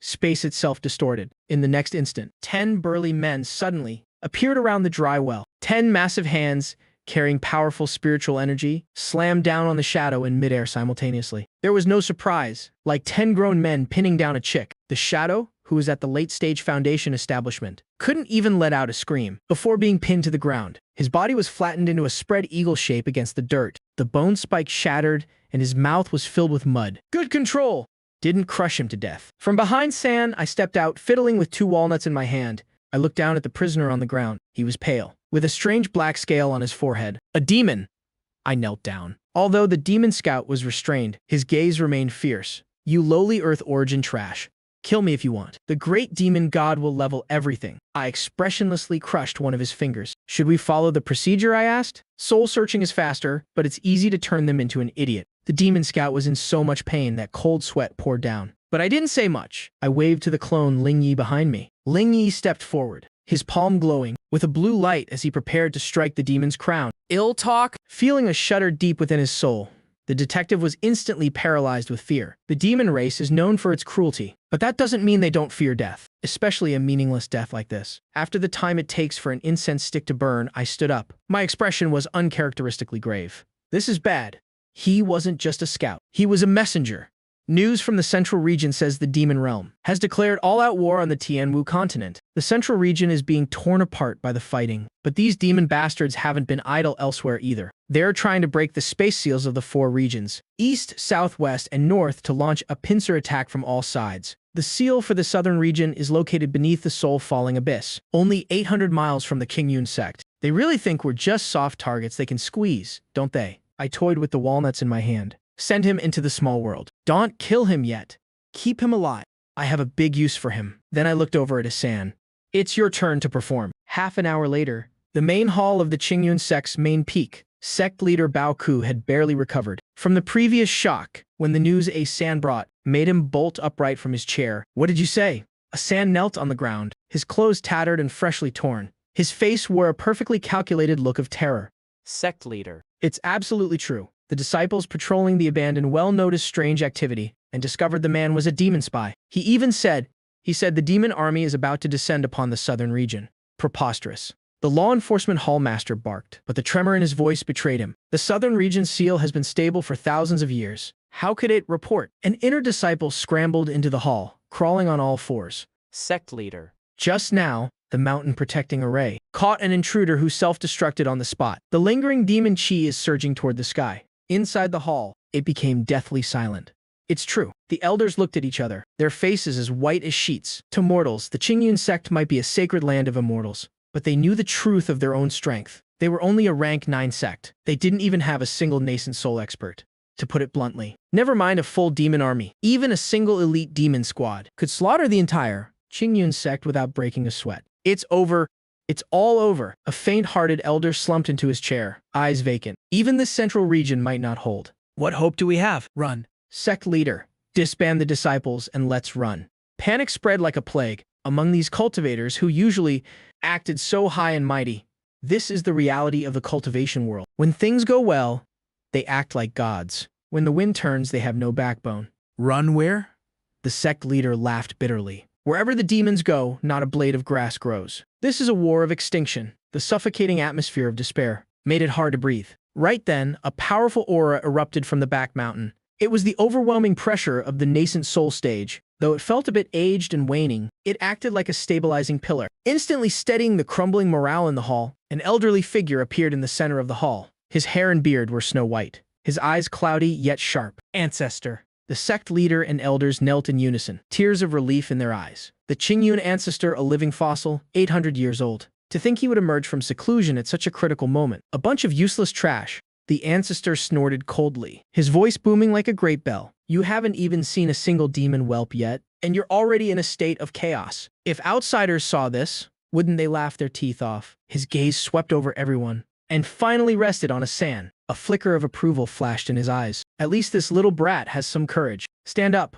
space itself distorted. In the next instant, 10 burly men suddenly appeared around the dry well. 10 massive hands, carrying powerful spiritual energy, slammed down on the shadow in midair simultaneously. There was no surprise, like 10 grown men pinning down a chick. The shadow, who was at the late-stage foundation establishment, couldn't even let out a scream before being pinned to the ground. His body was flattened into a spread eagle shape against the dirt. The bone spike shattered, and his mouth was filled with mud. Good control! Didn't crush him to death. From behind Sand, I stepped out, fiddling with 2 walnuts in my hand. I looked down at the prisoner on the ground. He was pale, with a strange black scale on his forehead. A demon! I knelt down. Although the demon scout was restrained, his gaze remained fierce. You lowly Earth origin trash. Kill me if you want. The great demon god will level everything. I expressionlessly crushed one of his fingers. Should we follow the procedure, I asked? Soul searching is faster, but it's easy to turn them into an idiot. The demon scout was in so much pain that cold sweat poured down. But I didn't say much. I waved to the clone Ling Yi behind me. Ling Yi stepped forward, his palm glowing with a blue light as he prepared to strike the demon's crown. Ill talk? Feeling a shudder deep within his soul, the detective was instantly paralyzed with fear. The demon race is known for its cruelty, but that doesn't mean they don't fear death, especially a meaningless death like this. After the time it takes for an incense stick to burn, I stood up. My expression was uncharacteristically grave. This is bad. He wasn't just a scout. He was a messenger. News from the Central Region says the Demon Realm has declared all-out war on the Tianwu continent. The Central Region is being torn apart by the fighting, but these demon bastards haven't been idle elsewhere either. They're trying to break the space seals of the 4 regions, east, south, west, and north, to launch a pincer attack from all sides. The seal for the southern region is located beneath the soul-falling abyss, only 800 miles from the Qingyun sect. They really think we're just soft targets they can squeeze, don't they? I toyed with the walnuts in my hand. Send him into the small world. Don't kill him yet. Keep him alive. I have a big use for him. Then I looked over at Hassan. It's your turn to perform. Half an hour later, the main hall of the Qingyun sect's main peak. Sect leader Bao Ku had barely recovered from the previous shock when the news Hassan brought made him bolt upright from his chair. What did you say? Hassan knelt on the ground, his clothes tattered and freshly torn. His face wore a perfectly calculated look of terror. Sect leader. It's absolutely true. The disciples patrolling the abandoned well noticed strange activity and discovered the man was a demon spy. He said the demon army is about to descend upon the southern region. Preposterous. The law enforcement hallmaster barked, but the tremor in his voice betrayed him. The southern region's seal has been stable for thousands of years. How could it report? An inner disciple scrambled into the hall, crawling on all fours. Sect leader. Just now, the mountain protecting array caught an intruder who self-destructed on the spot. The lingering demon chi is surging toward the sky. Inside the hall, it became deathly silent. It's true. The elders looked at each other, their faces as white as sheets. To mortals, the Qingyun sect might be a sacred land of immortals, but they knew the truth of their own strength. They were only a rank 9 sect. They didn't even have a single nascent soul expert. To put it bluntly, never mind a full demon army, even a single elite demon squad could slaughter the entire Qingyun sect without breaking a sweat. It's over. It's all over. A faint-hearted elder slumped into his chair, eyes vacant. Even the central region might not hold. What hope do we have? Run. Sect leader, disband the disciples and let's run. Panic spread like a plague among these cultivators who usually acted so high and mighty. This is the reality of the cultivation world. When things go well, they act like gods. When the wind turns, they have no backbone. Run where? The sect leader laughed bitterly. Wherever the demons go, not a blade of grass grows. This is a war of extinction. The suffocating atmosphere of despair made it hard to breathe. Right then, a powerful aura erupted from the back mountain. It was the overwhelming pressure of the nascent soul stage. Though it felt a bit aged and waning, it acted like a stabilizing pillar, instantly steadying the crumbling morale in the hall. An elderly figure appeared in the center of the hall. His hair and beard were snow white, his eyes cloudy yet sharp. Ancestor. The sect leader and elders knelt in unison, tears of relief in their eyes. The Qingyun ancestor, a living fossil, 800 years old. To think he would emerge from seclusion at such a critical moment. A bunch of useless trash. The ancestor snorted coldly, his voice booming like a great bell. You haven't even seen a single demon whelp yet, and you're already in a state of chaos. If outsiders saw this, wouldn't they laugh their teeth off? His gaze swept over everyone, and finally rested on Asan. A flicker of approval flashed in his eyes. At least this little brat has some courage. Stand up,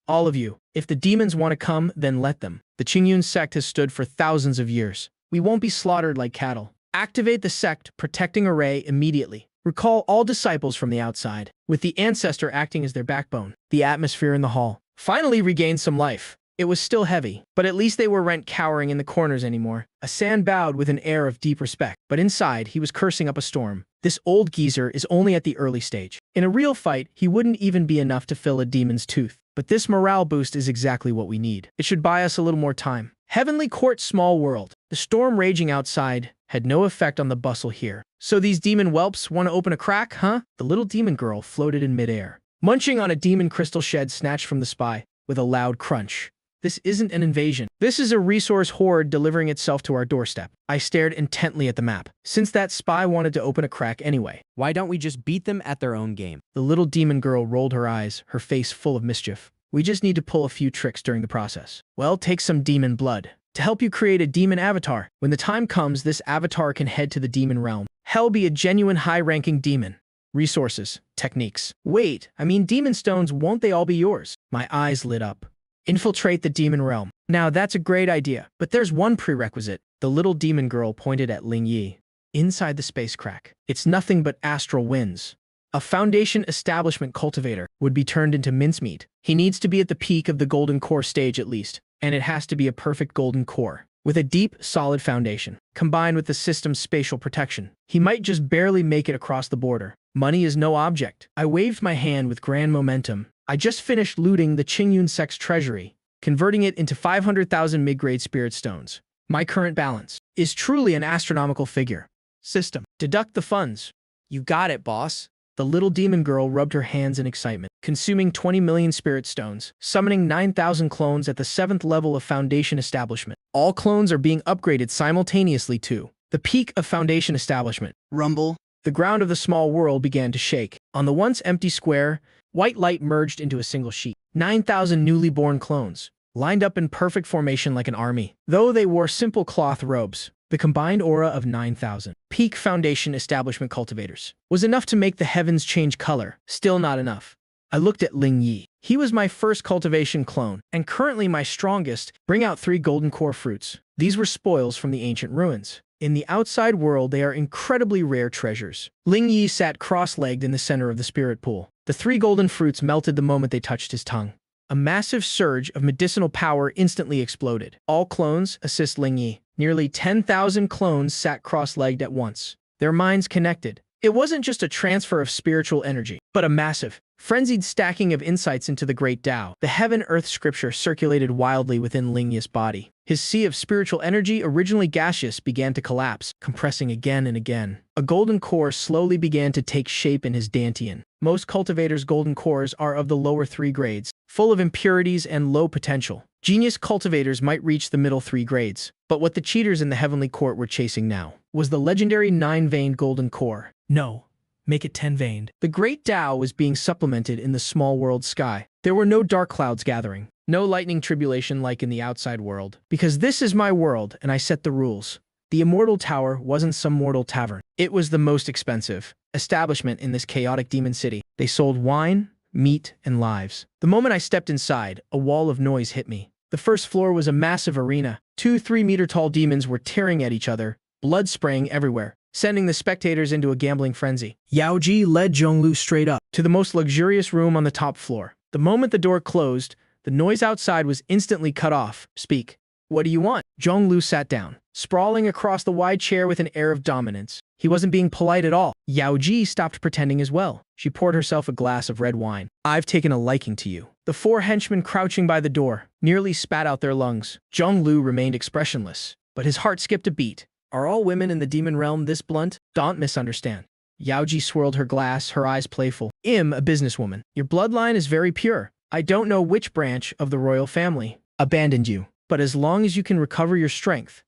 all of you. If the demons want to come, then let them. The Qingyun sect has stood for thousands of years. We won't be slaughtered like cattle. Activate the sect protecting array immediately. Recall all disciples from the outside, with the ancestor acting as their backbone. The atmosphere in the hall finally regained some life. It was still heavy, but at least they weren't cowering in the corners anymore. Asan bowed with an air of deep respect, but inside he was cursing up a storm. This old geezer is only at the early stage. In a real fight, he wouldn't even be enough to fill a demon's tooth. But this morale boost is exactly what we need. It should buy us a little more time. Heavenly Court, small world. The storm raging outside had no effect on the bustle here. So these demon whelps want to open a crack, huh? The little demon girl floated in midair, munching on a demon crystal shed snatched from the spy, with a loud crunch. This isn't an invasion. This is a resource horde delivering itself to our doorstep. I stared intently at the map, since that spy wanted to open a crack anyway. Why don't we just beat them at their own game? The little demon girl rolled her eyes, her face full of mischief. We just need to pull a few tricks during the process. Well, take some demon blood to help you create a demon avatar. When the time comes, this avatar can head to the demon realm. Hell, be a genuine high-ranking demon. Resources, techniques. Wait, I mean demon stones, won't they all be yours? My eyes lit up. Infiltrate the demon realm. Now that's a great idea, but there's one prerequisite. The little demon girl pointed at Ling Yi. Inside the space crack, it's nothing but astral winds. A Foundation establishment cultivator would be turned into mincemeat. He needs to be at the peak of the golden core stage at least, and it has to be a perfect golden core, with a deep, solid foundation, combined with the system's spatial protection. He might just barely make it across the border. Money is no object. I waved my hand with grand momentum. I just finished looting the Qingyun sect's treasury, converting it into 500,000 mid-grade spirit stones. My current balance is truly an astronomical figure. System. Deduct the funds. You got it, boss. The little demon girl rubbed her hands in excitement, consuming 20 million spirit stones, summoning 9,000 clones at the 7th level of Foundation establishment. All clones are being upgraded simultaneously to the peak of Foundation establishment. Rumble. The ground of the small world began to shake. On the once empty square, white light merged into a single sheet. 9,000 newly born clones, lined up in perfect formation like an army. Though they wore simple cloth robes, the combined aura of 9,000 peak Foundation establishment cultivators was enough to make the heavens change color. Still not enough. I looked at Ling Yi. He was my first cultivation clone, and currently my strongest. Bring out 3 golden core fruits. These were spoils from the ancient ruins. In the outside world, they are incredibly rare treasures. Ling Yi sat cross-legged in the center of the spirit pool. The 3 golden fruits melted the moment they touched his tongue. A massive surge of medicinal power instantly exploded. All clones assist Ling Yi. Nearly 10,000 clones sat cross-legged at once, their minds connected. It wasn't just a transfer of spiritual energy, but a massive, frenzied stacking of insights into the great Tao. The heaven-earth scripture circulated wildly within Ling Yi's body. His sea of spiritual energy, originally gaseous, began to collapse, compressing again and again. A golden core slowly began to take shape in his dantian. Most cultivators' golden cores are of the lower 3 grades, full of impurities and low potential. Genius cultivators might reach the middle 3 grades, but what the cheaters in the Heavenly Court were chasing now was the legendary 9-veined golden core. No, make it 10-veined. The great Tao was being supplemented in the small world sky. There were no dark clouds gathering, no lightning tribulation like in the outside world. Because this is my world, and I set the rules. The Immortal Tower wasn't some mortal tavern. It was the most expensive establishment in this chaotic demon city. They sold wine, meat, and lives. The moment I stepped inside, a wall of noise hit me. The first floor was a massive arena. 2 3-meter-tall demons were tearing at each other, blood spraying everywhere, sending the spectators into a gambling frenzy. Yao Ji led Zhonglu straight up to the most luxurious room on the top floor. The moment the door closed, the noise outside was instantly cut off. Speak. What do you want? Zhonglu sat down, sprawling across the wide chair with an air of dominance. He wasn't being polite at all. Yao Ji stopped pretending as well. She poured herself a glass of red wine. I've taken a liking to you. The 4 henchmen crouching by the door nearly spat out their lungs. Zhonglu remained expressionless, but his heart skipped a beat. Are all women in the demon realm this blunt? Don't misunderstand. Yao Ji swirled her glass, her eyes playful. A businesswoman. Your bloodline is very pure. I don't know which branch of the royal family abandoned you, but as long as you can recover your strength,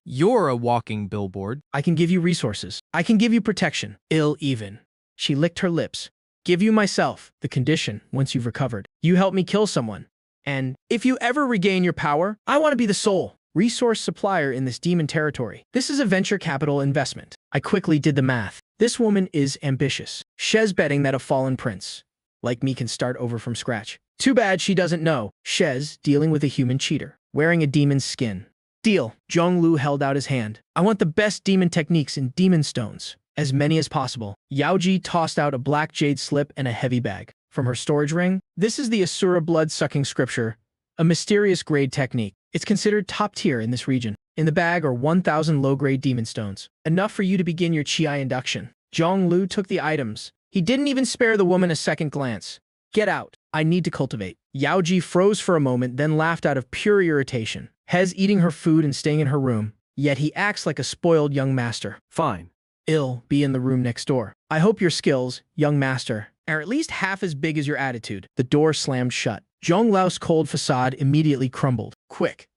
You're a walking billboard. I can give you resources. I can give you protection. Ill even. She licked her lips. Give you myself, the condition, once you've recovered. You help me kill someone. And if you ever regain your power, I want to be the sole resource supplier in this demon territory. This is a venture capital investment. I quickly did the math. This woman is ambitious. She's betting that a fallen prince, like me, can start over from scratch. Too bad she doesn't know. She's dealing with a human cheater, wearing a demon's skin. Deal. Zhonglu held out his hand. I want the best demon techniques in demon stones. As many as possible. Yaoji tossed out a black jade slip and a heavy bag. From her storage ring, this is the Asura blood-sucking scripture, a mysterious grade technique. It's considered top tier in this region. In the bag are 1,000 low-grade demon stones, enough for you to begin your Qi induction. Zhonglu took the items. He didn't even spare the woman a second glance. Get out. I need to cultivate. Yaoji froze for a moment, then laughed out of pure irritation. Hez eating her food and staying in her room, yet he acts like a spoiled young master. Fine. Ill be in the room next door. I hope your skills, young master, are at least half as big as your attitude. The door slammed shut. Zhong Lao's cold facade immediately crumbled. Quick.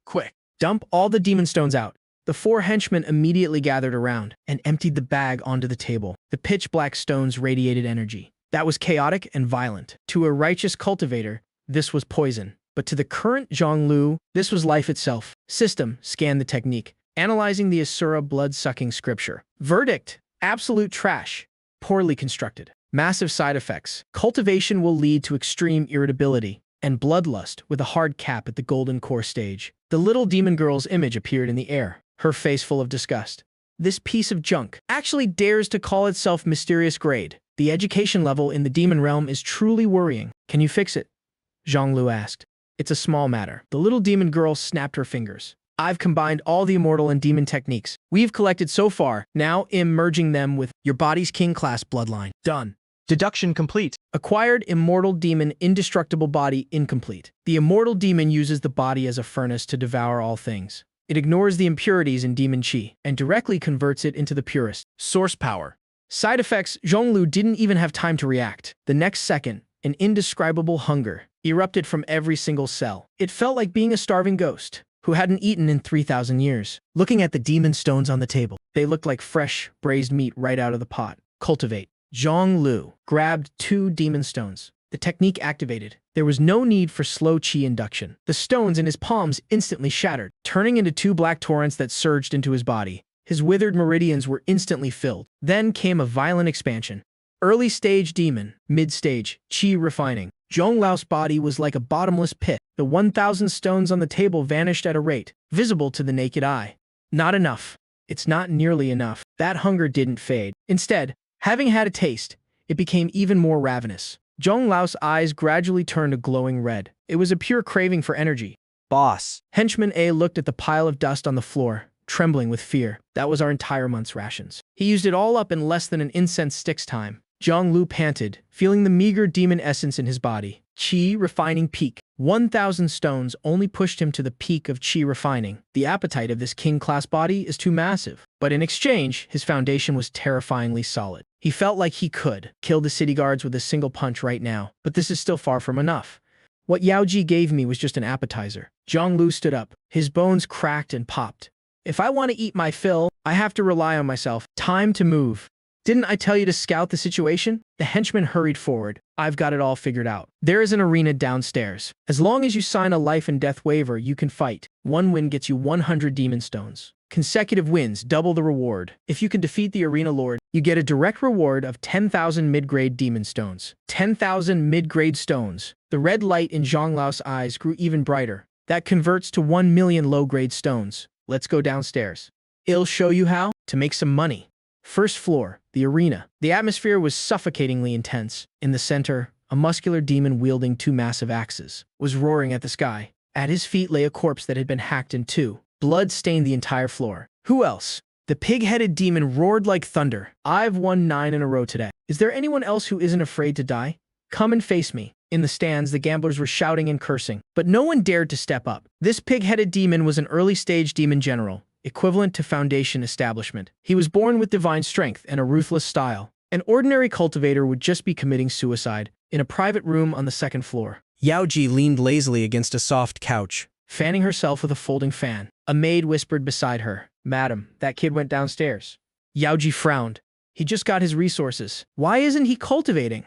Quick. Dump all the demon stones out. The four henchmen immediately gathered around and emptied the bag onto the table. The pitch-black stones radiated energy. That was chaotic and violent. To a righteous cultivator, this was poison. But to the current Zhonglu, this was life itself. System scanned the technique, analyzing the Asura blood-sucking scripture. Verdict: absolute trash. Poorly constructed. Massive side effects. Cultivation will lead to extreme irritability and bloodlust with a hard cap at the golden core stage. The little demon girl's image appeared in the air, her face full of disgust. This piece of junk actually dares to call itself mysterious grade. The education level in the demon realm is truly worrying. Can you fix it? Zhonglu asked. It's a small matter. The little demon girl snapped her fingers. I've combined all the immortal and demon techniques we've collected so far, now merging them with your body's king class bloodline. Done. Deduction complete. Acquired immortal demon indestructible body incomplete. The immortal demon uses the body as a furnace to devour all things. It ignores the impurities in demon chi and directly converts it into the purest. Source power. Side effects: Zhonglu didn't even have time to react. The next second, an indescribable hunger erupted from every single cell. It felt like being a starving ghost who hadn't eaten in 3,000 years. Looking at the demon stones on the table, they looked like fresh, braised meat right out of the pot. Cultivate. Zhonglu grabbed 2 demon stones. The technique activated. There was no need for slow chi induction. The stones in his palms instantly shattered, turning into 2 black torrents that surged into his body. His withered meridians were instantly filled. Then came a violent expansion. Early stage demon, mid stage, chi refining. Zhong Lao's body was like a bottomless pit. The 1,000 stones on the table vanished at a rate visible to the naked eye. Not enough. It's not nearly enough. That hunger didn't fade. Instead, having had a taste, it became even more ravenous. Zhong Lao's eyes gradually turned a glowing red. It was a pure craving for energy. Boss. Henchman A looked at the pile of dust on the floor, trembling with fear. That was our entire month's rations. He used it all up in less than an incense stick's time. Zhonglu panted, feeling the meager demon essence in his body. Qi refining peak. 1,000 stones only pushed him to the peak of Qi refining. The appetite of this king-class body is too massive. But in exchange, his foundation was terrifyingly solid. He felt like he could kill the city guards with a single punch right now. But this is still far from enough. What Yaoji gave me was just an appetizer. Zhonglu stood up. His bones cracked and popped. If I want to eat my fill, I have to rely on myself. Time to move. Didn't I tell you to scout the situation? The henchman hurried forward. I've got it all figured out. There is an arena downstairs. As long as you sign a life and death waiver, you can fight. 1 win gets you 100 demon stones. Consecutive wins double the reward. If you can defeat the arena lord, you get a direct reward of 10,000 mid-grade demon stones. 10,000 mid-grade stones. The red light in Zhong Lao's eyes grew even brighter. That converts to 1 million low-grade stones. Let's go downstairs. I'll show you how to make some money. First floor, the arena. The atmosphere was suffocatingly intense. In the center, a muscular demon wielding 2 massive axes was roaring at the sky. At his feet lay a corpse that had been hacked in 2. Blood stained the entire floor. Who else? The pig-headed demon roared like thunder. I've won 9 in a row today. Is there anyone else who isn't afraid to die? Come and face me. In the stands, the gamblers were shouting and cursing, but no one dared to step up. This pig-headed demon was an early-stage demon general, equivalent to Foundation establishment. He was born with divine strength and a ruthless style. An ordinary cultivator would just be committing suicide in a private room on the 2nd floor. Yaoji leaned lazily against a soft couch, fanning herself with a folding fan. A maid whispered beside her, "Madam, that kid went downstairs." Yaoji frowned. He just got his resources. Why isn't he cultivating?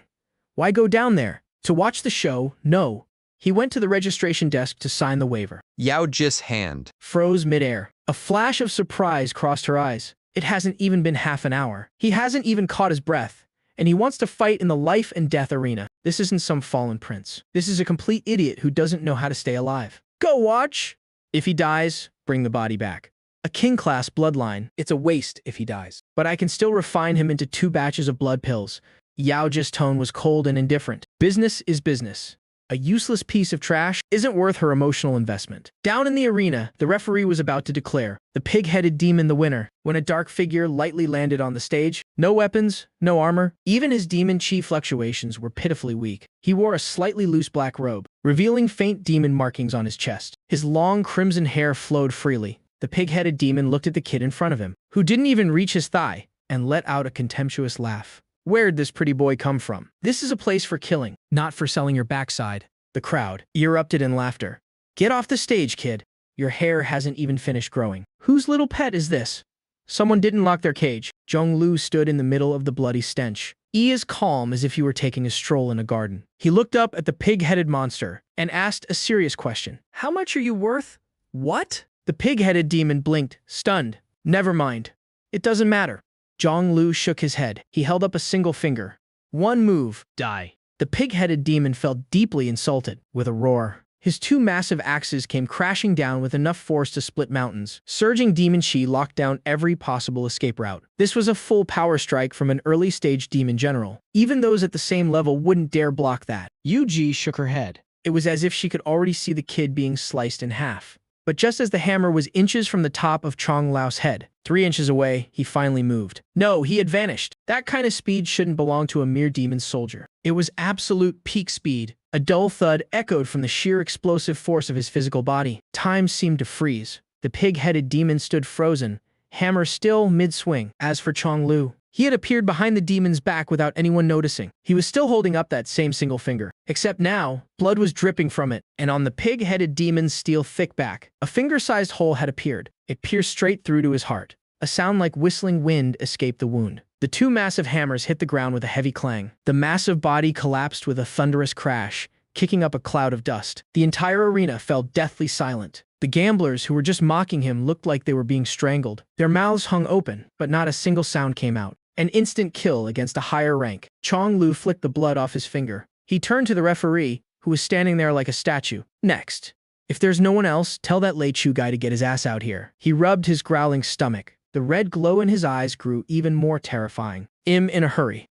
Why go down there? To watch the show? No. He went to the registration desk to sign the waiver. Yaoji's hand froze midair. A flash of surprise crossed her eyes. It hasn't even been half an hour. He hasn't even caught his breath, and he wants to fight in the life and death arena. This isn't some fallen prince. This is a complete idiot who doesn't know how to stay alive. Go watch! If he dies, bring the body back. A king-class bloodline, it's a waste if he dies. But I can still refine him into 2 batches of blood pills. Yaoji's tone was cold and indifferent. Business is business. A useless piece of trash isn't worth her emotional investment. Down in the arena, the referee was about to declare the pig-headed demon the winner when a dark figure lightly landed on the stage. No weapons, no armor. Even his demon chi fluctuations were pitifully weak. He wore a slightly loose black robe, revealing faint demon markings on his chest. His long crimson hair flowed freely. The pig-headed demon looked at the kid in front of him, who didn't even reach his thigh, and let out a contemptuous laugh. Where'd this pretty boy come from? This is a place for killing, not for selling your backside. The crowd erupted in laughter. Get off the stage, kid. Your hair hasn't even finished growing. Whose little pet is this? Someone didn't lock their cage. Zhonglu stood in the middle of the bloody stench. As calm as if he were taking a stroll in a garden. He looked up at the pig-headed monster and asked a serious question. How much are you worth? What? The pig-headed demon blinked, stunned. Never mind. It doesn't matter. Zhonglu shook his head. He held up a single finger. One move, die. The pig-headed demon felt deeply insulted. With a roar, his 2 massive axes came crashing down with enough force to split mountains. Surging demon chi locked down every possible escape route. This was a full power strike from an early-stage demon general. Even those at the same level wouldn't dare block that. Yuji shook her head. It was as if she could already see the kid being sliced in half. But just as the hammer was inches from the top of Chong Lao's head, 3 inches away, he finally moved. No, he had vanished. That kind of speed shouldn't belong to a mere demon soldier. It was absolute peak speed. A dull thud echoed from the sheer explosive force of his physical body. Time seemed to freeze. The pig-headed demon stood frozen, hammer still mid-swing. As for Chong Lu, he had appeared behind the demon's back without anyone noticing. He was still holding up that same single finger. Except now, blood was dripping from it, and on the pig-headed demon's steel thick back, a finger-sized hole had appeared. It pierced straight through to his heart. A sound like whistling wind escaped the wound. The 2 massive hammers hit the ground with a heavy clang. The massive body collapsed with a thunderous crash, kicking up a cloud of dust. The entire arena fell deathly silent. The gamblers who were just mocking him looked like they were being strangled. Their mouths hung open, but not a single sound came out. An instant kill against a higher rank. Chong Lu flicked the blood off his finger. He turned to the referee, who was standing there like a statue. Next. If there's no one else, tell that Lei Chu guy to get his ass out here. He rubbed his growling stomach. The red glow in his eyes grew even more terrifying. In a hurry.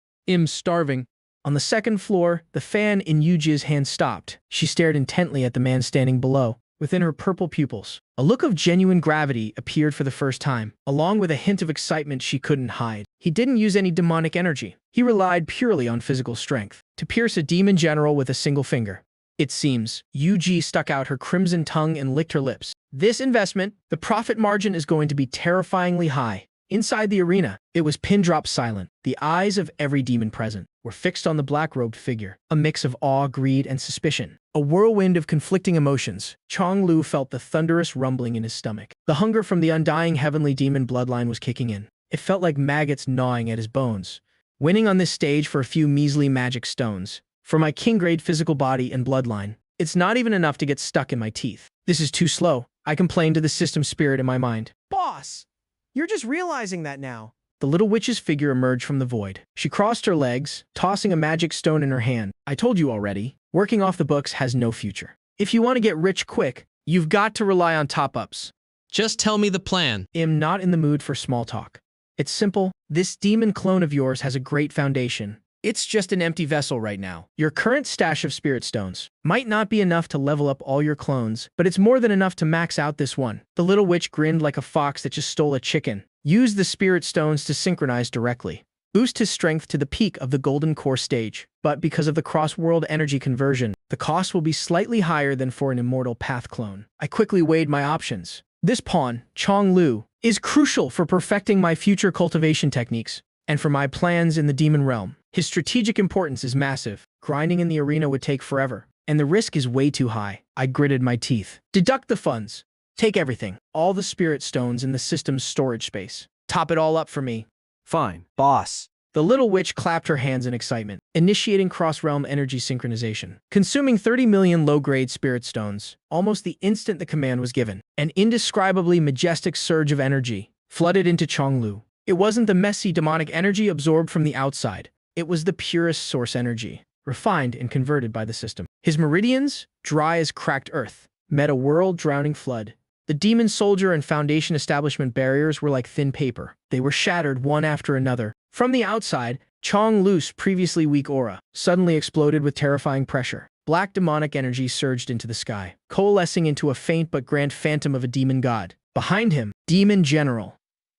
Starving. On the second floor, the fan in Yuji's hand stopped. She stared intently at the man standing below. Within her purple pupils, a look of genuine gravity appeared for the first time, along with a hint of excitement she couldn't hide. He didn't use any demonic energy. He relied purely on physical strength to pierce a demon general with a single finger. It seems. Yuji stuck out her crimson tongue and licked her lips. This investment, the profit margin is going to be terrifyingly high. Inside the arena, it was pin-drop silent. The eyes of every demon present were fixed on the black-robed figure, a mix of awe, greed, and suspicion. A whirlwind of conflicting emotions. Chong Lu felt the thunderous rumbling in his stomach. The hunger from the undying heavenly demon bloodline was kicking in. It felt like maggots gnawing at his bones. Winning on this stage for a few measly magic stones. For my king-grade physical body and bloodline, it's not even enough to get stuck in my teeth. This is too slow. I complained to the system spirit in my mind. Boss! You're just realizing that now. The little witch's figure emerged from the void. She crossed her legs, tossing a magic stone in her hand. I told you already, working off the books has no future. If you want to get rich quick, you've got to rely on top-ups. Just tell me the plan. I'm not in the mood for small talk. It's simple. This demon clone of yours has a great foundation. It's just an empty vessel right now. Your current stash of spirit stones might not be enough to level up all your clones, but it's more than enough to max out this one. The little witch grinned like a fox that just stole a chicken. Use the spirit stones to synchronize directly. Boost his strength to the peak of the golden core stage. But because of the cross-world energy conversion, the cost will be slightly higher than for an immortal path clone. I quickly weighed my options. This pawn, Chong Lu, is crucial for perfecting my future cultivation techniques and for my plans in the demon realm. His strategic importance is massive. Grinding in the arena would take forever, and the risk is way too high. I gritted my teeth. Deduct the funds. Take everything, all the spirit stones in the system's storage space. Top it all up for me. Fine. Boss. The little witch clapped her hands in excitement, initiating cross-realm energy synchronization, consuming 30 million low-grade spirit stones. Almost the instant the command was given, an indescribably majestic surge of energy flooded into Chonglu. It wasn't the messy demonic energy absorbed from the outside. It was the purest source energy, refined and converted by the system. His meridians, dry as cracked earth, met a world-drowning flood. The demon soldier and foundation establishment barriers were like thin paper. They were shattered one after another. From the outside, Chonglu's previously weak aura suddenly exploded with terrifying pressure. Black demonic energy surged into the sky, coalescing into a faint but grand phantom of a demon god. Behind him, Demon General.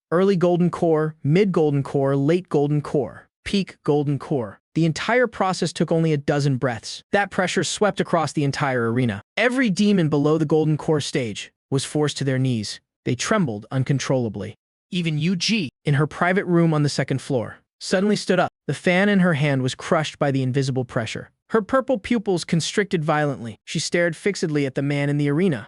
Early Golden Core, Mid-Golden Core, Late Golden Core, Peak Golden Core. The entire process took only a dozen breaths. That pressure swept across the entire arena. Every demon below the Golden Core stage was forced to their knees. They trembled uncontrollably. Even Yu-Ji, in her private room on the second floor, suddenly stood up. The fan in her hand was crushed by the invisible pressure. Her purple pupils constricted violently. She stared fixedly at the man in the arena.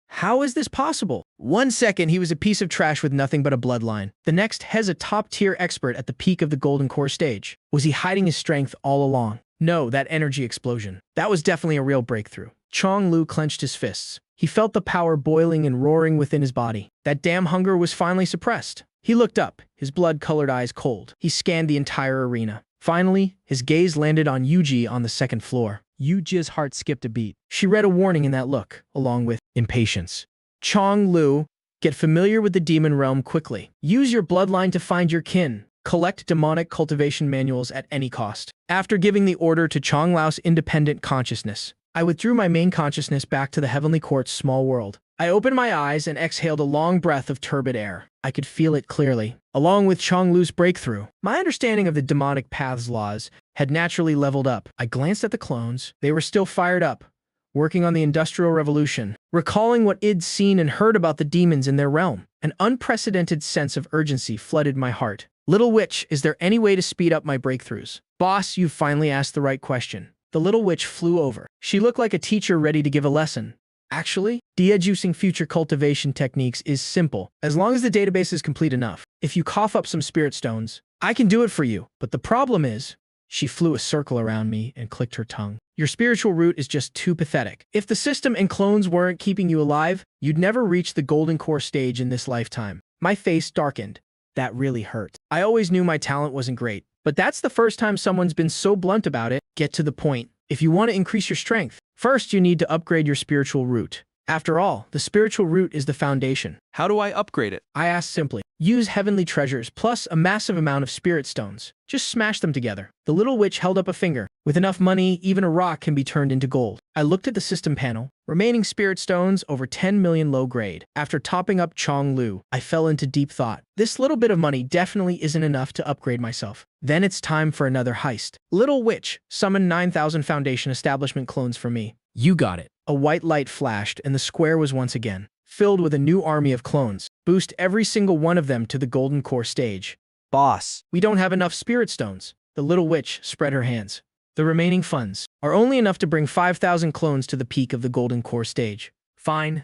How is this possible? 1 second, he was a piece of trash with nothing but a bloodline. The next, Hez, a top-tier expert at the peak of the Golden Core stage. Was he hiding his strength all along? No, that energy explosion. That was definitely a real breakthrough. Chonglu clenched his fists. He felt the power boiling and roaring within his body. That damn hunger was finally suppressed. He looked up, his blood-colored eyes cold. He scanned the entire arena. Finally, his gaze landed on Yuji on the second floor. Yuji's heart skipped a beat. She read a warning in that look, along with impatience. Chonglu, get familiar with the demon realm quickly. Use your bloodline to find your kin. Collect demonic cultivation manuals at any cost. After giving the order to Chonglao's independent consciousness, I withdrew my main consciousness back to the Heavenly Court's small world. I opened my eyes and exhaled a long breath of turbid air. I could feel it clearly. Along with Chonglu's breakthrough, my understanding of the demonic path's laws had naturally leveled up. I glanced at the clones. They were still fired up, working on the Industrial Revolution. Recalling what I'd seen and heard about the demons in their realm, an unprecedented sense of urgency flooded my heart. Little witch, is there any way to speed up my breakthroughs? Boss, you've finally asked the right question. The little witch flew over. She looked like a teacher ready to give a lesson. Actually, de-juicing future cultivation techniques is simple, as long as the database is complete enough. If you cough up some spirit stones, I can do it for you. But the problem is, she flew a circle around me and clicked her tongue. Your spiritual root is just too pathetic. If the system and clones weren't keeping you alive, you'd never reach the Golden Core stage in this lifetime. My face darkened. That really hurt. I always knew my talent wasn't great, but that's the first time someone's been so blunt about it. Get to the point. If you want to increase your strength, first you need to upgrade your spiritual root. After all, the spiritual root is the foundation. How do I upgrade it? I asked simply. Use heavenly treasures plus a massive amount of spirit stones. Just smash them together. The little witch held up a finger. With enough money, even a rock can be turned into gold. I looked at the system panel. Remaining spirit stones over 10 million low grade. After topping up Chonglu, I fell into deep thought. This little bit of money definitely isn't enough to upgrade myself. Then it's time for another heist. Little witch, summon 9,000 foundation establishment clones for me. You got it. A white light flashed and the square was once again filled with a new army of clones. Boost every single one of them to the Golden Core stage. Boss. We don't have enough spirit stones. The little witch spread her hands. The remaining funds are only enough to bring 5,000 clones to the peak of the Golden Core stage. Fine.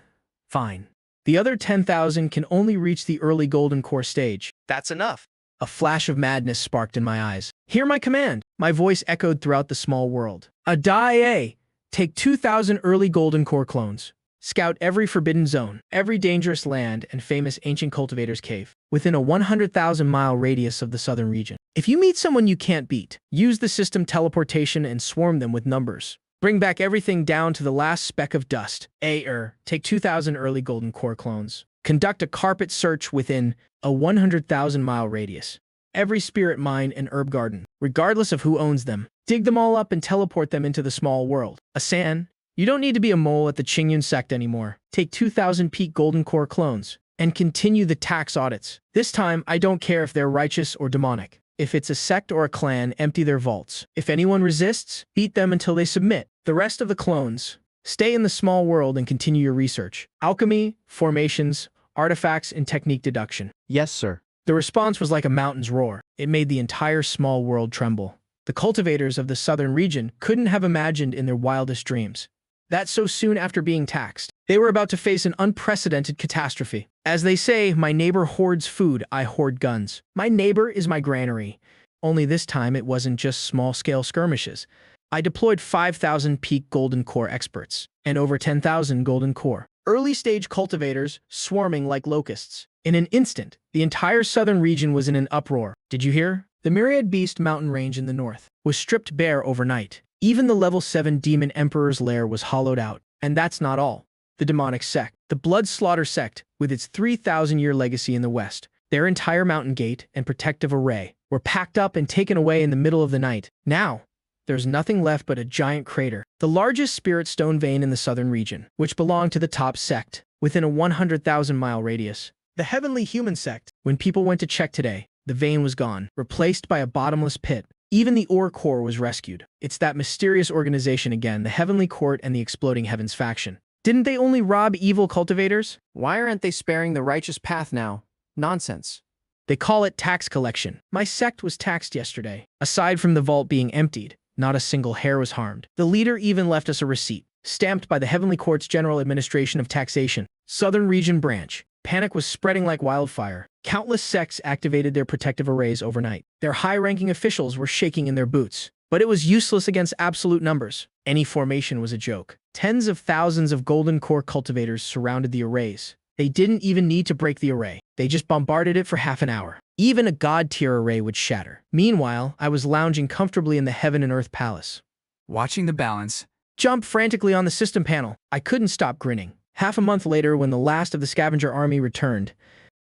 The other 10,000 can only reach the early Golden Core stage. That's enough. A flash of madness sparked in my eyes. Hear my command. My voice echoed throughout the small world. Adae! Take 2,000 early Golden Core clones. Scout every forbidden zone, every dangerous land, and famous ancient cultivator's cave within a 100,000-mile radius of the southern region. If you meet someone you can't beat, use the system teleportation and swarm them with numbers. Bring back everything down to the last speck of dust. Take 2,000 early Golden Core clones. Conduct a carpet search within a 100,000-mile radius. Every spirit mine and herb garden, regardless of who owns them. Dig them all up and teleport them into the small world. Asan, you don't need to be a mole at the Qingyun sect anymore. Take 2,000 peak Golden Core clones and continue the tax audits. This time, I don't care if they're righteous or demonic. If it's a sect or a clan, empty their vaults. If anyone resists, beat them until they submit. The rest of the clones, stay in the small world and continue your research. Alchemy, formations, artifacts, and technique deduction. Yes, sir. The response was like a mountain's roar. It made the entire small world tremble. The cultivators of the southern region couldn't have imagined in their wildest dreams That so soon after being taxed, they were about to face an unprecedented catastrophe. As they say, my neighbor hoards food, I hoard guns. My neighbor is my granary. Only this time it wasn't just small-scale skirmishes. I deployed 5,000 peak golden core experts and over 10,000 golden core early-stage cultivators swarming like locusts. In an instant, the entire southern region was in an uproar. Did you hear? The Myriad Beast mountain range in the north was stripped bare overnight. Even the level 7 Demon Emperor's lair was hollowed out. And that's not all. The demonic sect, the Blood Slaughter sect, with its 3,000-year legacy in the west, their entire mountain gate and protective array were packed up and taken away in the middle of the night. Now, there's nothing left but a giant crater, the largest spirit stone vein in the southern region, which belonged to the top sect, within a 100,000-mile radius. The Heavenly Human sect. When people went to check today, the vein was gone, replaced by a bottomless pit. Even the ore core was rescued. It's that mysterious organization again, the Heavenly Court and the Exploding Heavens faction. Didn't they only rob evil cultivators? Why aren't they sparing the righteous path now? Nonsense. They call it tax collection. My sect was taxed yesterday. Aside from the vault being emptied, not a single hair was harmed. The leader even left us a receipt, stamped by the Heavenly Court's General Administration of Taxation, Southern Region Branch. Panic was spreading like wildfire. Countless sects activated their protective arrays overnight. Their high-ranking officials were shaking in their boots. But it was useless against absolute numbers. Any formation was a joke. Tens of thousands of golden core cultivators surrounded the arrays. They didn't even need to break the array. They just bombarded it for half an hour. Even a god-tier array would shatter. Meanwhile, I was lounging comfortably in the Heaven and Earth Palace, watching the balance jump frantically on the system panel. I couldn't stop grinning. Half a month later, when the last of the scavenger army returned,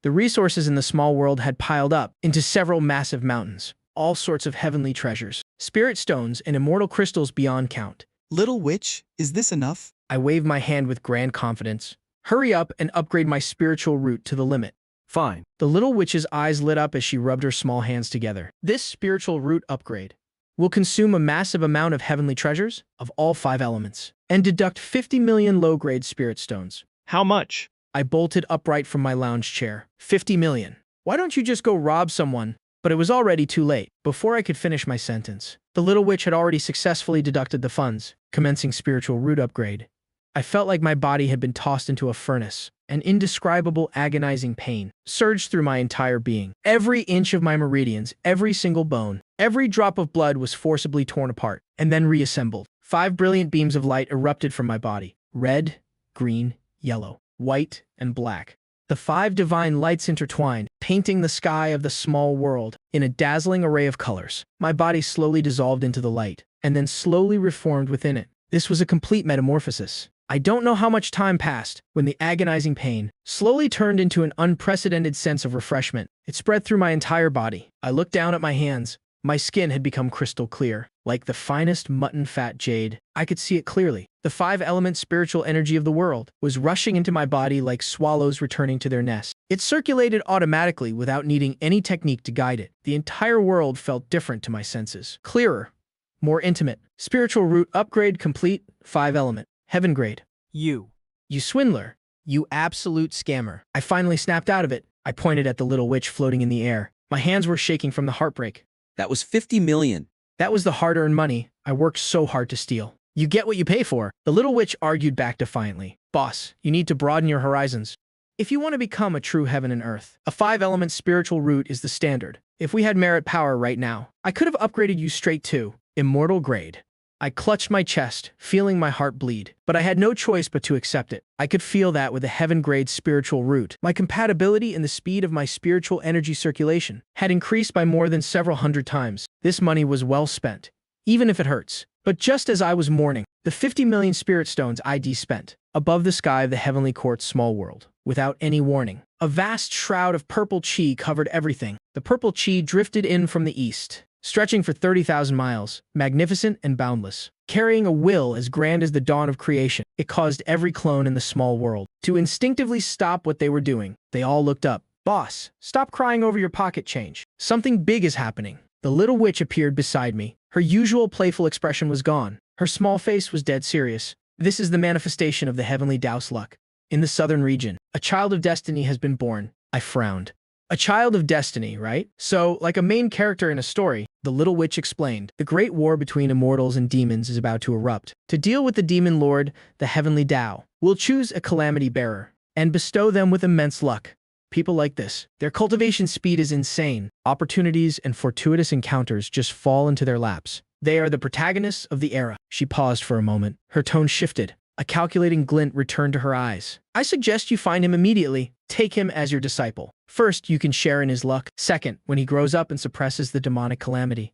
the resources in the small world had piled up into several massive mountains. All sorts of heavenly treasures, spirit stones, and immortal crystals beyond count. Little witch, is this enough? I waved my hand with grand confidence. Hurry up and upgrade my spiritual root to the limit. Fine. The little witch's eyes lit up as she rubbed her small hands together. This spiritual root upgrade will consume a massive amount of heavenly treasures of all 5 elements and deduct 50 million low-grade spirit stones. How much? I bolted upright from my lounge chair. 50 million. Why don't you just go rob someone? But it was already too late. Before I could finish my sentence, the little witch had already successfully deducted the funds, commencing spiritual root upgrade. I felt like my body had been tossed into a furnace. An indescribable, agonizing pain surged through my entire being. Every inch of my meridians, every single bone, every drop of blood was forcibly torn apart and then reassembled. 5 brilliant beams of light erupted from my body. Red, green, yellow, white, and black. The 5 divine lights intertwined, painting the sky of the small world in a dazzling array of colors. My body slowly dissolved into the light, and then slowly reformed within it. This was a complete metamorphosis. I don't know how much time passed when the agonizing pain slowly turned into an unprecedented sense of refreshment. It spread through my entire body. I looked down at my hands. My skin had become crystal clear, like the finest mutton-fat jade. I could see it clearly. The 5-element spiritual energy of the world was rushing into my body like swallows returning to their nest. It circulated automatically without needing any technique to guide it. The entire world felt different to my senses. Clearer, more intimate. Spiritual root upgrade complete, 5-element. Heaven grade. You swindler. You absolute scammer. I finally snapped out of it. I pointed at the little witch floating in the air. My hands were shaking from the heartbreak. That was 50 million. That was the hard-earned money I worked so hard to steal. You get what you pay for. The little witch argued back defiantly. Boss, you need to broaden your horizons. If you want to become a true heaven and earth, a 5-element spiritual root is the standard. If we had merit power right now, I could have upgraded you straight to immortal grade. I clutched my chest, feeling my heart bleed, but I had no choice but to accept it. I could feel that with a heaven-grade spiritual root, my compatibility and the speed of my spiritual energy circulation had increased by more than several hundred times. This money was well spent, even if it hurts. But just as I was mourning, the 50 million spirit stones ID spent, above the sky of the Heavenly Court's small world, without any warning, a vast shroud of purple chi covered everything. The purple chi drifted in from the east, stretching for 30,000 miles, magnificent and boundless. Carrying a will as grand as the dawn of creation, it caused every clone in the small world to instinctively stop what they were doing. They all looked up. Boss, stop crying over your pocket change. Something big is happening. The little witch appeared beside me. Her usual playful expression was gone. Her small face was dead serious. This is the manifestation of the heavenly Dao's luck. In the southern region, a child of destiny has been born. I frowned. A child of destiny, right? So, like a main character in a story, the little witch explained, the great war between immortals and demons is about to erupt. To deal with the demon lord, the heavenly Tao will choose a calamity bearer and bestow them with immense luck. People like this, their cultivation speed is insane. Opportunities and fortuitous encounters just fall into their laps. They are the protagonists of the era. She paused for a moment. Her tone shifted. A calculating glint returned to her eyes. I suggest you find him immediately. Take him as your disciple. First, you can share in his luck. Second, when he grows up and suppresses the demonic calamity,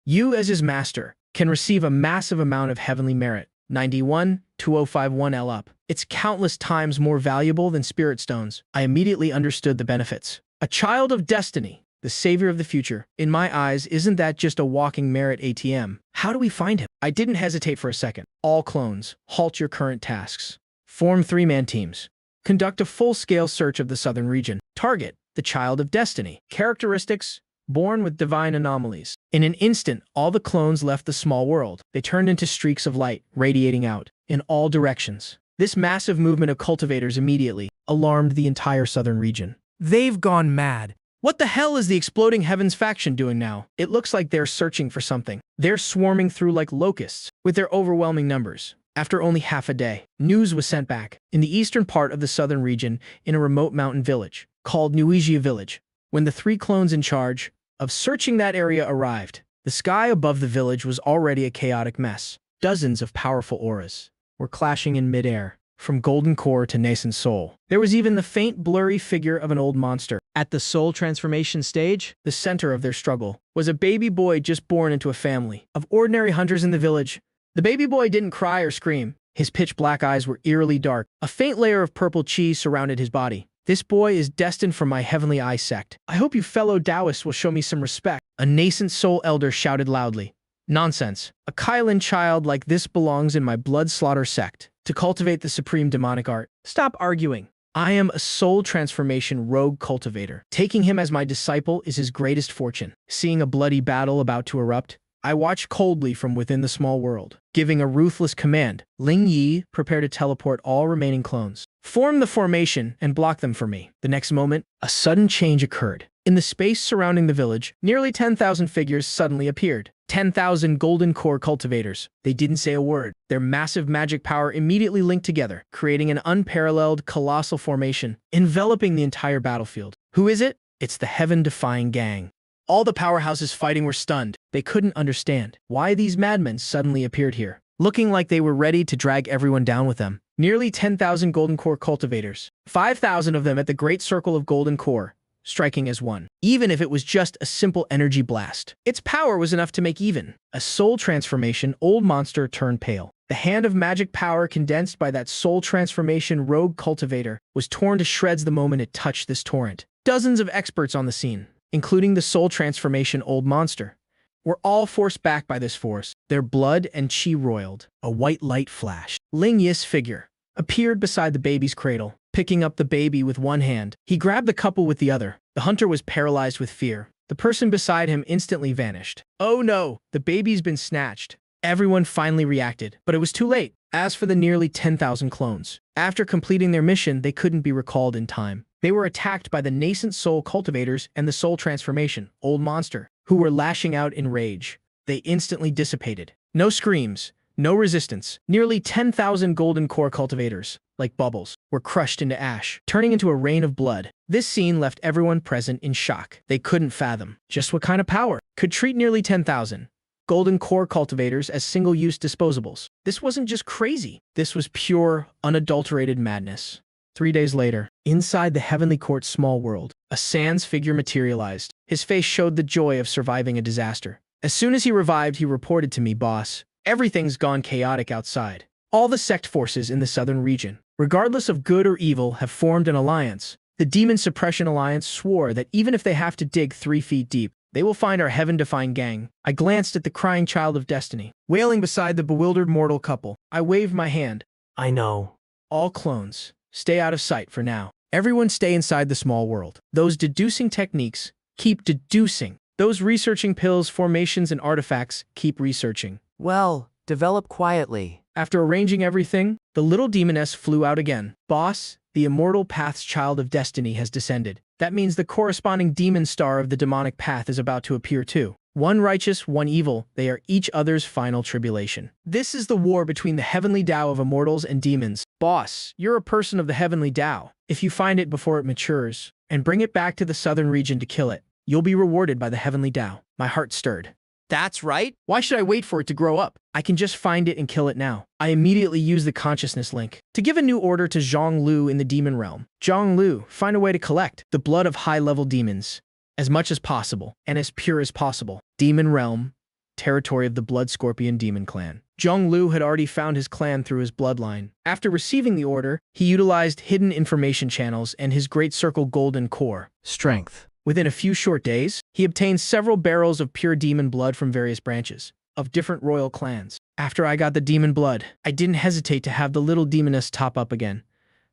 you, as his master, can receive a massive amount of heavenly merit. 91-2051 L up. It's countless times more valuable than spirit stones. I immediately understood the benefits. A child of destiny, the savior of the future. In my eyes, isn't that just a walking merit ATM? How do we find him? I didn't hesitate for a second. All clones, halt your current tasks. Form 3-man teams. Conduct a full-scale search of the southern region. Target, the child of destiny. Characteristics, born with divine anomalies. In an instant, all the clones left the small world. They turned into streaks of light, radiating out in all directions. This massive movement of cultivators immediately alarmed the entire southern region. They've gone mad. What the hell is the Exploding Heavens faction doing now? It looks like they're searching for something. They're swarming through like locusts, with their overwhelming numbers. After only half a day, news was sent back. In the eastern part of the southern region, in a remote mountain village, called Nuijia Village, when the 3 clones in charge of searching that area arrived, the sky above the village was already a chaotic mess. Dozens of powerful auras were clashing in midair, from golden core to nascent soul. There was even the faint, blurry figure of an old monster. At the soul transformation stage, the center of their struggle was a baby boy just born into a family of ordinary hunters in the village. The baby boy didn't cry or scream. His pitch-black eyes were eerily dark. A faint layer of purple chi surrounded his body. This boy is destined for my heavenly eye sect. I hope you fellow Taoists will show me some respect. A nascent soul elder shouted loudly. Nonsense. A Kylan child like this belongs in my blood slaughter sect to cultivate the supreme demonic art. Stop arguing. I am a soul transformation rogue cultivator. Taking him as my disciple is his greatest fortune. Seeing a bloody battle about to erupt, I watched coldly from within the small world. Giving a ruthless command, Ling Yi, prepare to teleport all remaining clones. Form the formation and block them for me. The next moment, a sudden change occurred. In the space surrounding the village, nearly 10,000 figures suddenly appeared. 10,000 golden core cultivators. They didn't say a word. Their massive magic power immediately linked together, creating an unparalleled, colossal formation, enveloping the entire battlefield. Who is it? It's the heaven-defying gang. All the powerhouses fighting were stunned. They couldn't understand why these madmen suddenly appeared here, looking like they were ready to drag everyone down with them. Nearly 10,000 golden core cultivators, 5,000 of them at the great circle of golden core, striking as one, even if it was just a simple energy blast. Its power was enough to make even a soul transformation old monster turn pale. The hand of magic power condensed by that soul transformation rogue cultivator was torn to shreds the moment it touched this torrent. Dozens of experts on the scene, including the soul transformation old monster, were all forced back by this force. Their blood and chi roiled. A white light flashed. Ling Yi's figure appeared beside the baby's cradle. Picking up the baby with one hand, he grabbed the couple with the other. The hunter was paralyzed with fear. The person beside him instantly vanished. Oh no, the baby's been snatched. Everyone finally reacted, but it was too late. As for the nearly 10,000 clones, after completing their mission, they couldn't be recalled in time. They were attacked by the nascent soul cultivators and the soul transformation, old monster, who were lashing out in rage. They instantly dissipated. No screams, no resistance. Nearly 10,000 golden core cultivators, like bubbles, were crushed into ash, turning into a rain of blood. This scene left everyone present in shock. They couldn't fathom just what kind of power could treat nearly 10,000 golden core cultivators as single-use disposables. This wasn't just crazy. This was pure, unadulterated madness. 3 days later, inside the Heavenly Court's small world, a Sans figure materialized. His face showed the joy of surviving a disaster. As soon as he revived, he reported to me, "Boss, everything's gone chaotic outside. All the sect forces in the southern region, regardless of good or evil, have formed an alliance. The Demon Suppression Alliance swore that even if they have to dig 3 feet deep, they will find our heaven-defying gang." I glanced at the crying child of destiny, wailing beside the bewildered mortal couple. I waved my hand. I know. All clones, stay out of sight for now. Everyone stay inside the small world. Those deducing techniques, keep deducing. Those researching pills, formations, and artifacts, keep researching. Well, develop quietly. After arranging everything, the little demoness flew out again. "Boss, the immortal path's child of destiny has descended. That means the corresponding demon star of the demonic path is about to appear too. One righteous, one evil, they are each other's final tribulation. This is the war between the heavenly Tao of immortals and demons. Boss, you're a person of the heavenly Tao. If you find it before it matures, and bring it back to the southern region to kill it, you'll be rewarded by the heavenly Tao. My heart stirred. That's right. Why should I wait for it to grow up? I can just find it and kill it now. I immediately use the consciousness link to give a new order to Zhang Lu in the demon realm. Zhang Lu, find a way to collect the blood of high-level demons as much as possible and as pure as possible. Demon realm, territory of the Blood Scorpion Demon Clan. Zhang Lu had already found his clan through his bloodline. After receiving the order, he utilized hidden information channels and his Great Circle Golden Core Strength. Within a few short days, he obtained several barrels of pure demon blood from various branches of different royal clans. After I got the demon blood, I didn't hesitate to have the little demoness top up again,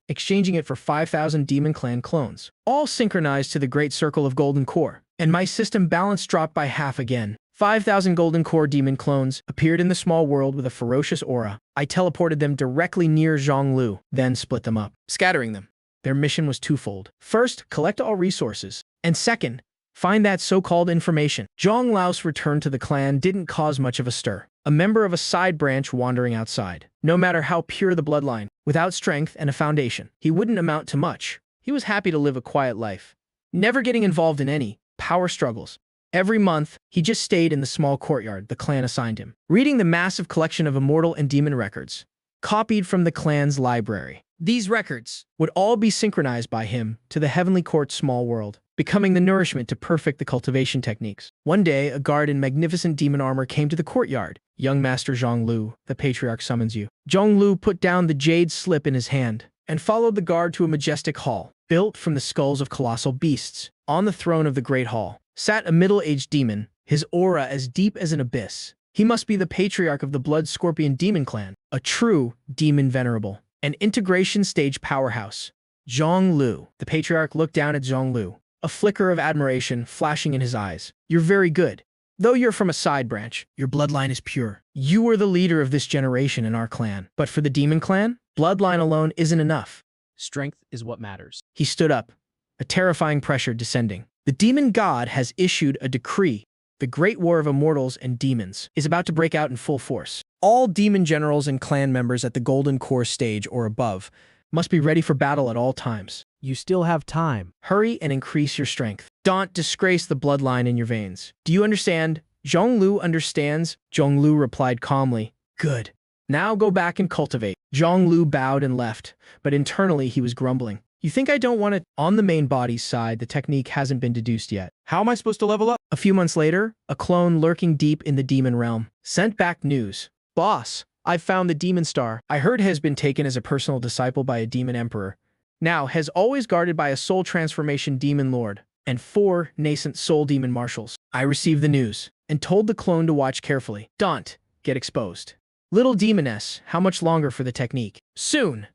exchanging it for 5,000 demon clan clones, all synchronized to the Great Circle of Golden Core, and my system balance dropped by half again. 5,000 Golden Core demon clones appeared in the small world with a ferocious aura. I teleported them directly near Zhang Lu, then split them up, scattering them. Their mission was twofold. First, collect all resources. And second, find that so-called information. Zhang Lu's return to the clan didn't cause much of a stir. A member of a side branch wandering outside. No matter how pure the bloodline, without strength and a foundation, he wouldn't amount to much. He was happy to live a quiet life, never getting involved in any power struggles. Every month, he just stayed in the small courtyard the clan assigned him, reading the massive collection of immortal and demon records, copied from the clan's library. These records would all be synchronized by him to the Heavenly Court's small world, becoming the nourishment to perfect the cultivation techniques. One day, a guard in magnificent demon armor came to the courtyard. Young Master Zhang Lu, the patriarch summons you. Zhang Lu put down the jade slip in his hand and followed the guard to a majestic hall, built from the skulls of colossal beasts. On the throne of the great hall sat a middle-aged demon, his aura as deep as an abyss. He must be the patriarch of the Blood Scorpion Demon Clan, a true demon venerable, an integration stage powerhouse. Zhang Lu. The patriarch looked down at Zhang Lu, a flicker of admiration flashing in his eyes. You're very good. Though you're from a side branch, your bloodline is pure. You were the leader of this generation in our clan. But for the Demon Clan, bloodline alone isn't enough. Strength is what matters. He stood up, a terrifying pressure descending. The demon god has issued a decree. The great war of immortals and demons is about to break out in full force. All demon generals and clan members at the Golden Core stage or above must be ready for battle at all times. You still have time. Hurry and increase your strength. Don't disgrace the bloodline in your veins. Do you understand? Zhang Lu understands. Zhang Lu replied calmly. Good. Now go back and cultivate. Zhang Lu bowed and left, but internally he was grumbling. You think I don't want it? On the main body's side, the technique hasn't been deduced yet. How am I supposed to level up? A few months later, a clone lurking deep in the demon realm sent back news. Boss, I've found the demon star. I heard has been taken as a personal disciple by a demon emperor. Now has always guarded by a soul transformation demon lord and 4 nascent soul demon marshals. I received the news and told the clone to watch carefully. Don't get exposed. Little demoness, how much longer for the technique? Soon.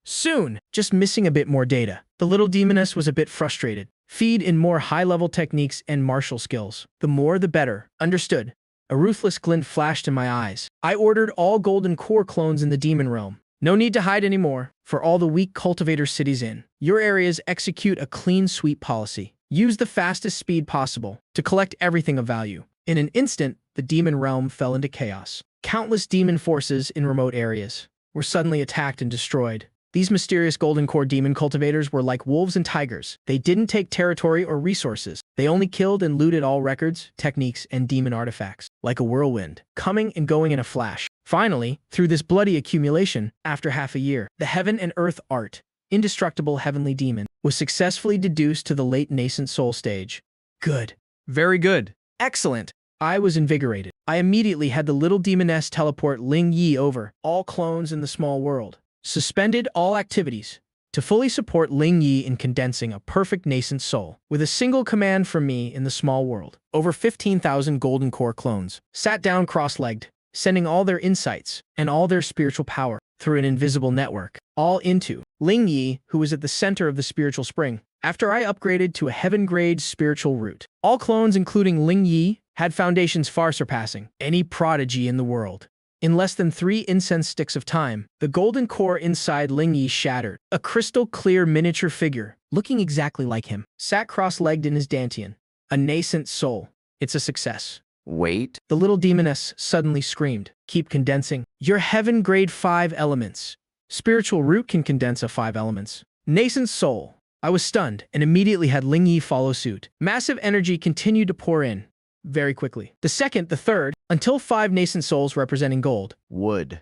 Soon. Just missing a bit more data. The little demoness was a bit frustrated. Feed in more high-level techniques and martial skills. The more, the better. Understood. A ruthless glint flashed in my eyes. I ordered all Golden Core clones in the demon realm. No need to hide anymore. For all the weak cultivator cities in your areas, execute a clean sweep policy. Use the fastest speed possible to collect everything of value. In an instant, the demon realm fell into chaos. Countless demon forces in remote areas were suddenly attacked and destroyed. These mysterious Golden Core demon cultivators were like wolves and tigers. They didn't take territory or resources. They only killed and looted all records, techniques, and demon artifacts, like a whirlwind, coming and going in a flash. Finally, through this bloody accumulation, after half a year, the heaven and earth art, indestructible heavenly demon, was successfully deduced to the late nascent soul stage. Good. Very good. Excellent. I was invigorated. I immediately had the little demoness teleport Ling Yi over all clones in the small world. Suspended all activities to fully support Ling Yi in condensing a perfect nascent soul. With a single command from me in the small world, over 15,000 Golden Core clones sat down cross-legged, sending all their insights and all their spiritual power through an invisible network, all into Ling Yi, who was at the center of the spiritual spring. After I upgraded to a heaven-grade spiritual root, all clones, including Ling Yi, had foundations far surpassing any prodigy in the world. In less than 3 incense sticks of time, the golden core inside Ling Yi shattered. A crystal-clear miniature figure, looking exactly like him, sat cross-legged in his dantian. A nascent soul. It's a success. Wait. The little demoness suddenly screamed. Keep condensing. Your heaven grade 5 elements. Spiritual root can condense a 5 elements. Nascent soul. I was stunned and immediately had Ling Yi follow suit. Massive energy continued to pour in. Very quickly. The second, the third, until 5 nascent souls representing gold, Wood,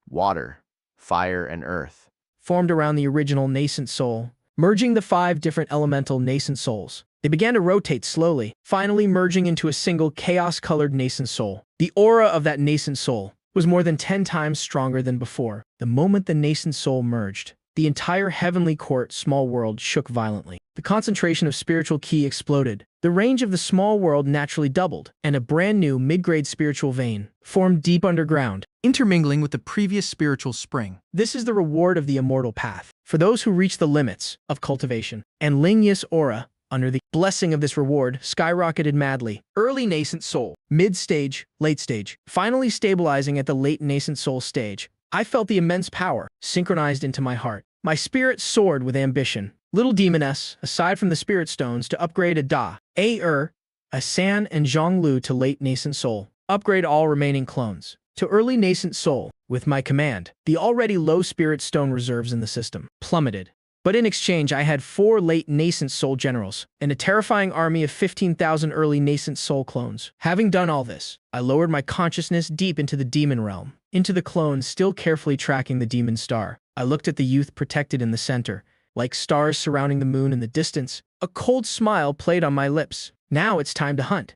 water, fire, and earth formed around the original nascent soul, merging the 5 different elemental nascent souls. They began to rotate slowly, finally merging into a single chaos-colored nascent soul. The aura of that nascent soul was more than 10 times stronger than before. The moment the nascent soul merged, the entire heavenly court small world shook violently. The concentration of spiritual ki exploded. The range of the small world naturally doubled, and a brand new mid-grade spiritual vein formed deep underground, intermingling with the previous spiritual spring. This is the reward of the immortal path for those who reach the limits of cultivation. And Ling Yi's aura, under the blessing of this reward, skyrocketed madly. Early nascent soul, mid-stage, late stage, finally stabilizing at the late nascent soul stage. I felt the immense power synchronized into my heart. My spirit soared with ambition. Little demoness, aside from the spirit stones, to upgrade a Da, a San, and Zhonglu to late nascent soul. Upgrade all remaining clones to early nascent soul. With my command, the already low spirit stone reserves in the system plummeted. But in exchange, I had 4 late nascent soul generals and a terrifying army of 15,000 early nascent soul clones. Having done all this, I lowered my consciousness deep into the demon realm, into the clones still carefully tracking the demon star. I looked at the youth protected in the center, like stars surrounding the moon in the distance. A cold smile played on my lips. Now it's time to hunt.